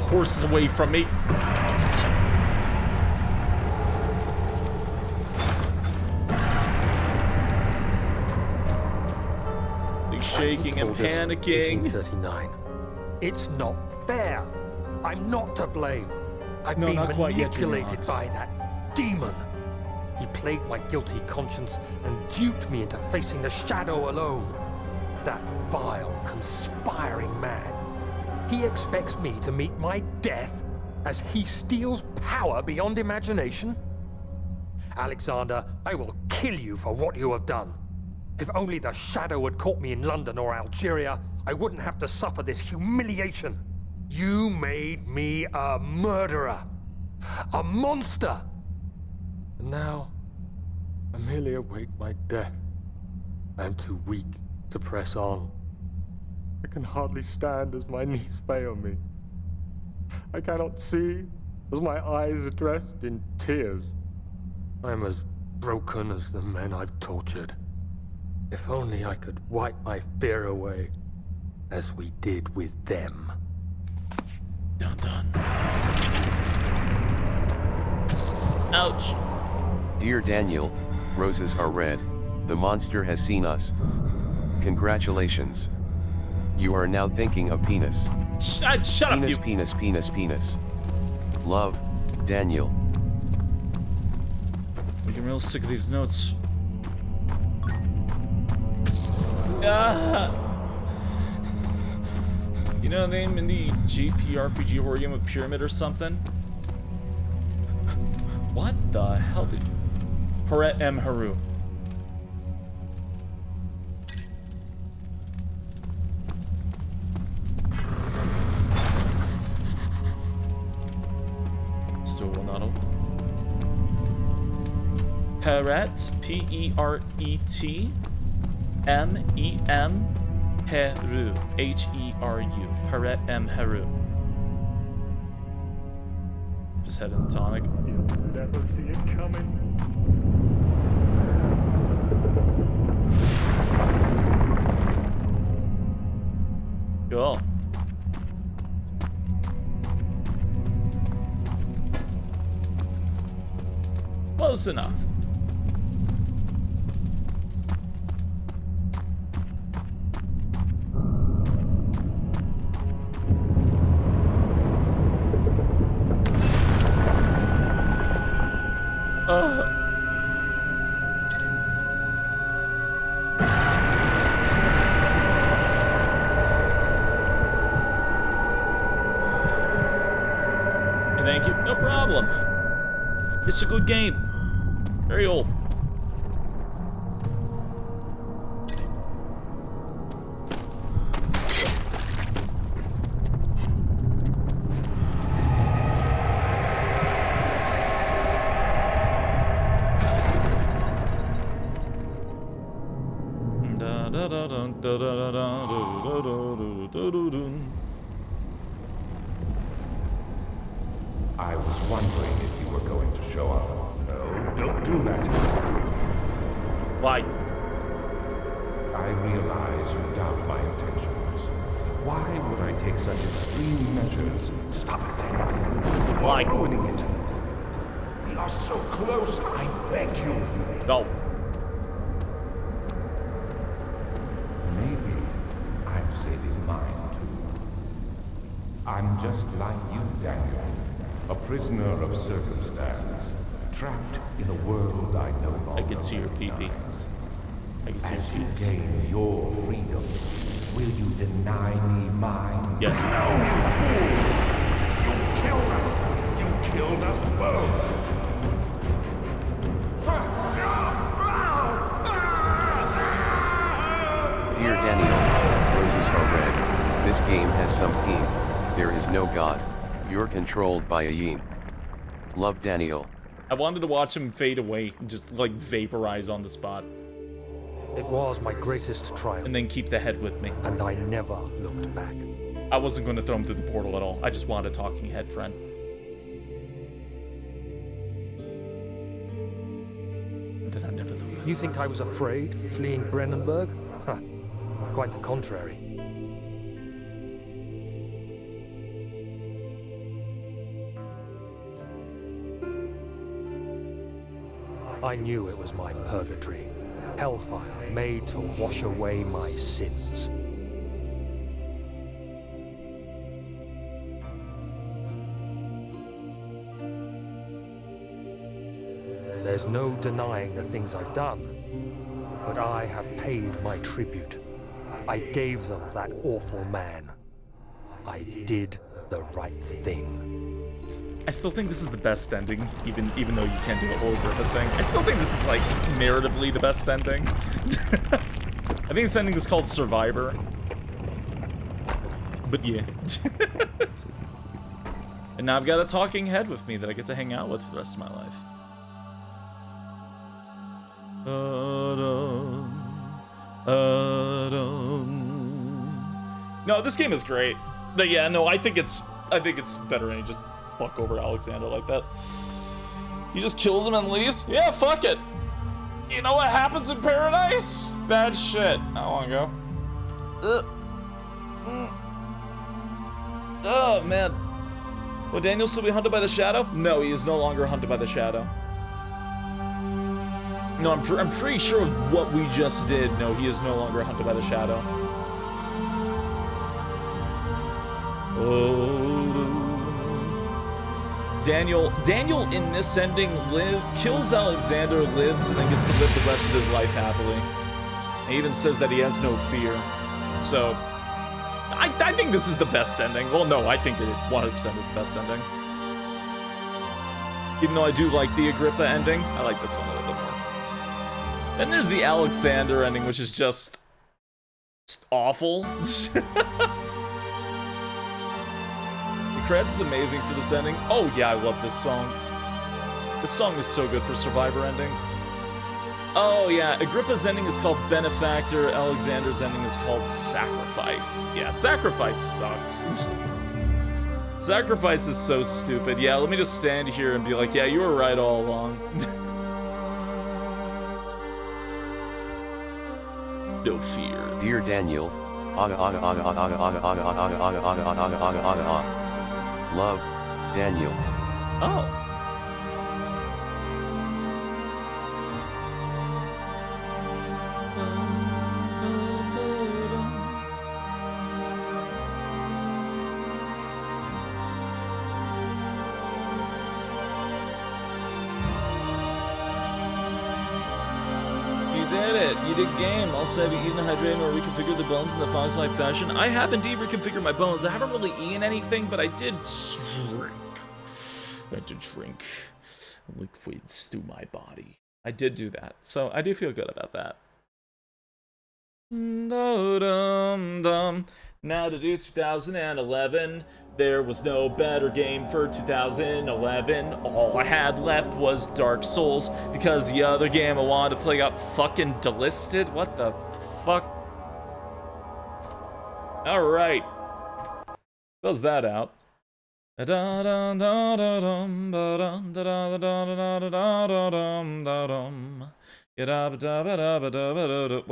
S1: Horses away from me. He's shaking and panicking.
S3: 1839. It's not fair. I'm not to blame. I've
S1: No,
S3: been
S1: not quite yet,
S3: manipulated
S1: Junior
S3: by that demon. He played my guilty conscience and duped me into facing the shadow alone. That vile, conspiring man. He expects me to meet my death as he steals power beyond imagination? Alexander, I will kill you for what you have done. If only the shadow had caught me in London or Algeria, I wouldn't have to suffer this humiliation. You made me a murderer, a monster. And now, I merely await my death. I am too weak to press on. I can hardly stand as my knees fail me. I cannot see as my eyes are dressed in tears. I am as broken as the men I've tortured. If only I could wipe my fear away, as we did with them.
S1: Dun dun. Ouch.
S2: Dear Daniel, roses are red, the monster has seen us. Congratulations. You are now thinking of penis.
S1: Shut up,
S2: penis,
S1: you.
S2: penis, penis, penis. Love, Daniel.
S1: I'm getting real sick of these notes. You know the name in the JRPG horror game of Pyramid or something? What the hell did... Paret M. Haru. Still will not open. Peret, P-E-R-E-T, M-E-M, Heru. H-E-R-U. Heret M. Heru. His head in the tonic.
S6: You'll never see it coming.
S1: Cool. Close enough. Thank you. No problem. It's a good game. Very old.
S4: I was wondering if you were going to show up. No, don't do that.
S1: Why?
S4: I realize you doubt my intentions. Why would I take such extreme measures? Stop it, Daniel. You
S1: Why?
S4: are ruining it. We are so close, I beg you.
S1: No.
S4: Maybe I'm saving mine too. I'm just like you, Daniel. A prisoner of circumstance, trapped in a world I no longer
S1: I can see your pee-pee.
S4: recognize.
S1: I can see your
S4: As you
S1: penis.
S4: gain your freedom, will you deny me mine?
S1: Yes.
S4: No, you fool! You killed us! You killed us both!
S2: Dear Daniel, roses are red. This game has some pain. There is no God. You're controlled by a yin. Love, Daniel.
S1: I wanted to watch him fade away and just like vaporize on the spot.
S3: It was my greatest triumph,
S1: And then keep the head with me.
S3: and I never looked back.
S1: I wasn't going to throw him through the portal at all. I just wanted a talking head friend. And then I never lose.
S3: You think I was afraid, fleeing Brennenburg? Huh. Quite the contrary. I knew it was my purgatory, hellfire made to wash away my sins. There's no denying the things I've done, but I have paid my tribute. I gave them that awful man. I did the right thing.
S1: I still think this is the best ending, even though you can't do the whole Griffith thing. I still think this is, like, narratively the best ending. I think this ending is called Survivor. But yeah. And now I've got a talking head with me that I get to hang out with for the rest of my life. No, this game is great. But yeah, no, I think it's better than you just fuck over Alexander like that. He just kills him and leaves? Yeah, fuck it. You know what happens in paradise? Bad shit. I don't wanna go. Oh, man. Will Daniel still be hunted by the shadow? No, he is no longer hunted by the shadow. No, I'm pretty sure of what we just did. No, he is no longer hunted by the shadow. Daniel in this ending kills Alexander, lives, and then gets to live the rest of his life happily. He even says that he has no fear. So, I think this is the best ending. Well, no, I think it 100% is the best ending. Even though I do like the Agrippa ending, I like this one a little bit more. Then there's the Alexander ending, which is just awful. Kratz is amazing for this ending. Oh yeah, I love this song. This song is so good for Survivor ending. Oh yeah, Agrippa's ending is called Benefactor, Alexander's ending is called Sacrifice. Yeah, Sacrifice sucks. Sacrifice is so stupid. Yeah, let me just stand here and be like, yeah, you were right all along. No fear.
S2: Dear Daniel, love, Daniel.
S1: Oh. You did game. Also, have you eaten a hydrating or reconfigured the bones in the Fox-like fashion? I have indeed reconfigured my bones. I haven't really eaten anything, but I did drink. I did drink liquids through my body. I did do that, so I do feel good about that. Now to do 2011. There was no better game for 2011. All I had left was Dark Souls because the other game I wanted to play got fucking delisted. What the fuck? Alright. Close that out. What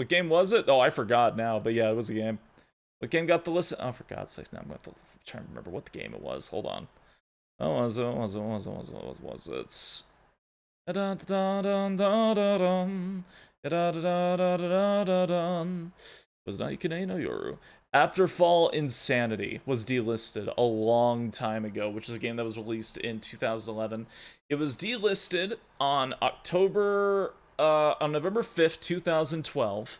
S1: game was it? Oh, I forgot now, but yeah, it was a game. What game got the listen? Oh, for God's sake, now I'm going to have to try and remember what the game it was. Hold on. Oh, was it? Was not Yukine no Yoru. Afterfall Insanity was delisted a long time ago, which is a game that was released in 2011. It was delisted on November 5th, 2012,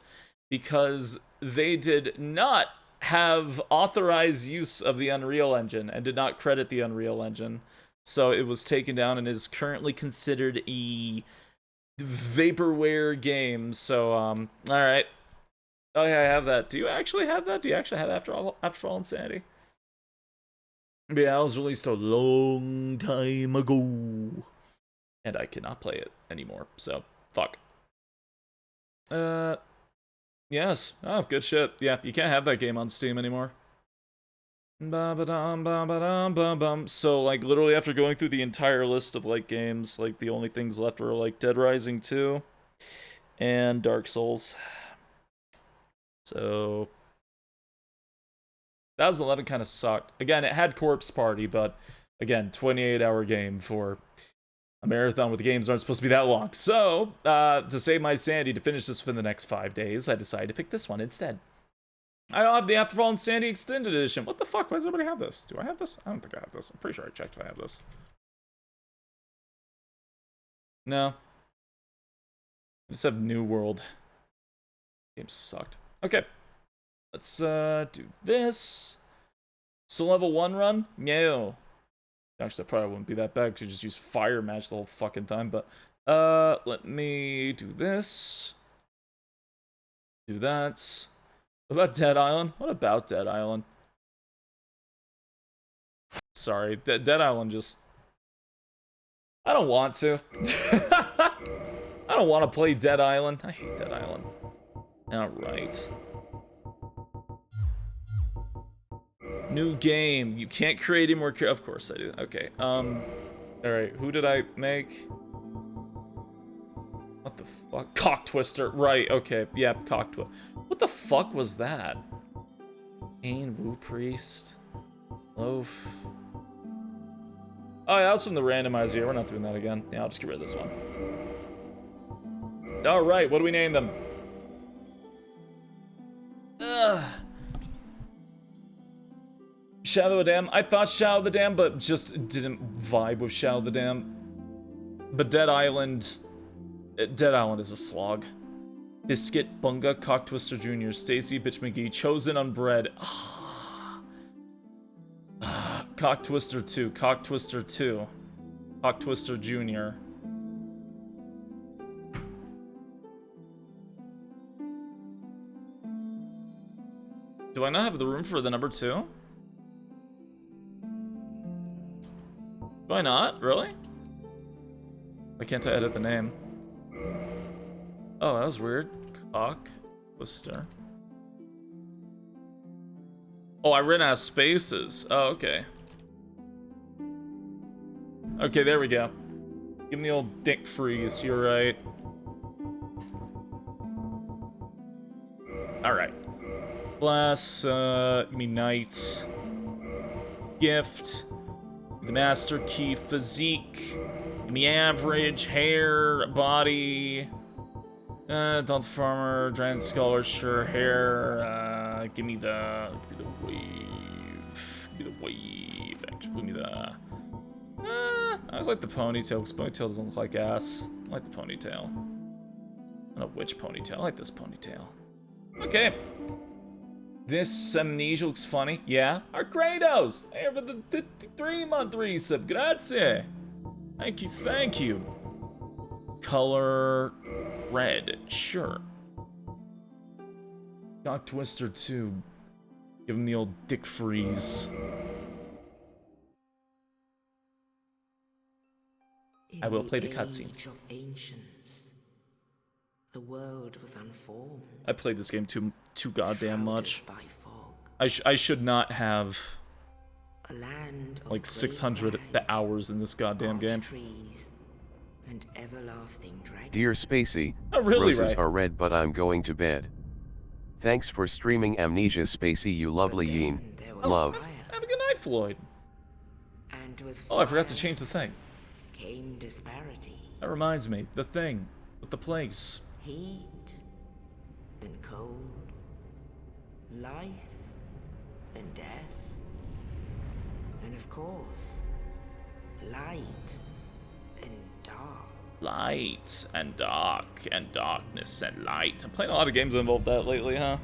S1: because they did not have authorized use of the Unreal Engine and did not credit the Unreal Engine. So it was taken down and is currently considered a vaporware game. So, alright. Oh yeah, I have that. Do you actually have that? Do you actually have Afterfall Insanity? Yeah, it was released a long time ago. And I cannot play it anymore, so fuck. Yes. Oh, good shit. Yeah, you can't have that game on Steam anymore. So, like, literally after going through the entire list of, like, games, like, the only things left were, like, Dead Rising 2 and Dark Souls. So 2011 kind of sucked. Again, it had Corpse Party, but again, 28-hour game for a marathon with the games aren't supposed to be that long. So, to save my sanity to finish this within the next 5 days, I decided to pick this one instead. I don't have the Afterfall Insanity Extended Edition. What the fuck? Why does everybody have this? Do I have this? I don't think I have this. I'm pretty sure I checked if I have this. No. I just have New World. Game sucked. Okay. Let's do this. So level 1 run? No. Actually, that probably wouldn't be that bad because you just use Fire Match the whole fucking time, but let me do this. Do that. What about Dead Island? What about Dead Island? Sorry, Dead Island just... I don't want to. I don't want to play Dead Island. I hate Dead Island. Alright. New game. You can't create any more of course I do. Okay. Alright, who did I make? What the fuck? Cock Twister. Right, okay. Yep, Cock Twister. What the fuck was that? Ain Wu Priest. Loaf. Oh yeah, that was from the randomizer. Yeah, we're not doing that again. Yeah, I'll just get rid of this one. Alright, what do we name them? Ugh. Shadow of the Dam. I thought Shadow of the Dam, but just didn't vibe with Shadow of the Dam. But Dead Island is a slog. Biscuit, Bunga, Cock Twister Jr., Stacy, Bitch McGee, Chosen Unbred. Cock Twister 2, Cock Twister 2, Cock Twister Jr. Do I not have the room for the number 2? Do I not? Really? Why can't I edit the name? Oh, that was weird. Cock. Twister. Oh, I ran out of spaces. Oh, okay. Okay, there we go. Give me the old dick freeze, you're right. Alright. Bless, give me knight. Gift. The master key, physique. Give me average, hair, body. Adult farmer, giant scholar, sure, hair. Give me the wave. Give me the wave. Actually, give me the. I always like the ponytail, because ponytail doesn't look like ass. I like the ponytail. I don't know which ponytail. I like this ponytail. Okay. This amnesia looks funny. Yeah. Our Kratos! There for the 3-month resub. Grazie. Thank you, thank you. Color red. Sure. Cock Twister 2. Give him the old dick freeze. I will play the cutscenes.
S10: The world was unformed.
S1: I played this game too goddamn much. I should not have like 600 hours in this goddamn game.
S10: And everlasting dragons.
S2: Dear Spacey,
S1: Oh, really,
S2: roses
S1: right?
S2: are red but I'm going to bed. Thanks for streaming Amnesia Spacey, you lovely yeen. Love.
S1: Have a good night, Floyd.
S10: And with
S1: Oh, I forgot to change the thing.
S10: came disparity.
S1: That reminds me, the thing with the place.
S10: Heat and cold. Life and death. And of course, light and dark.
S1: Light and dark and darkness and light. I'm playing a lot of games that involve that lately, huh?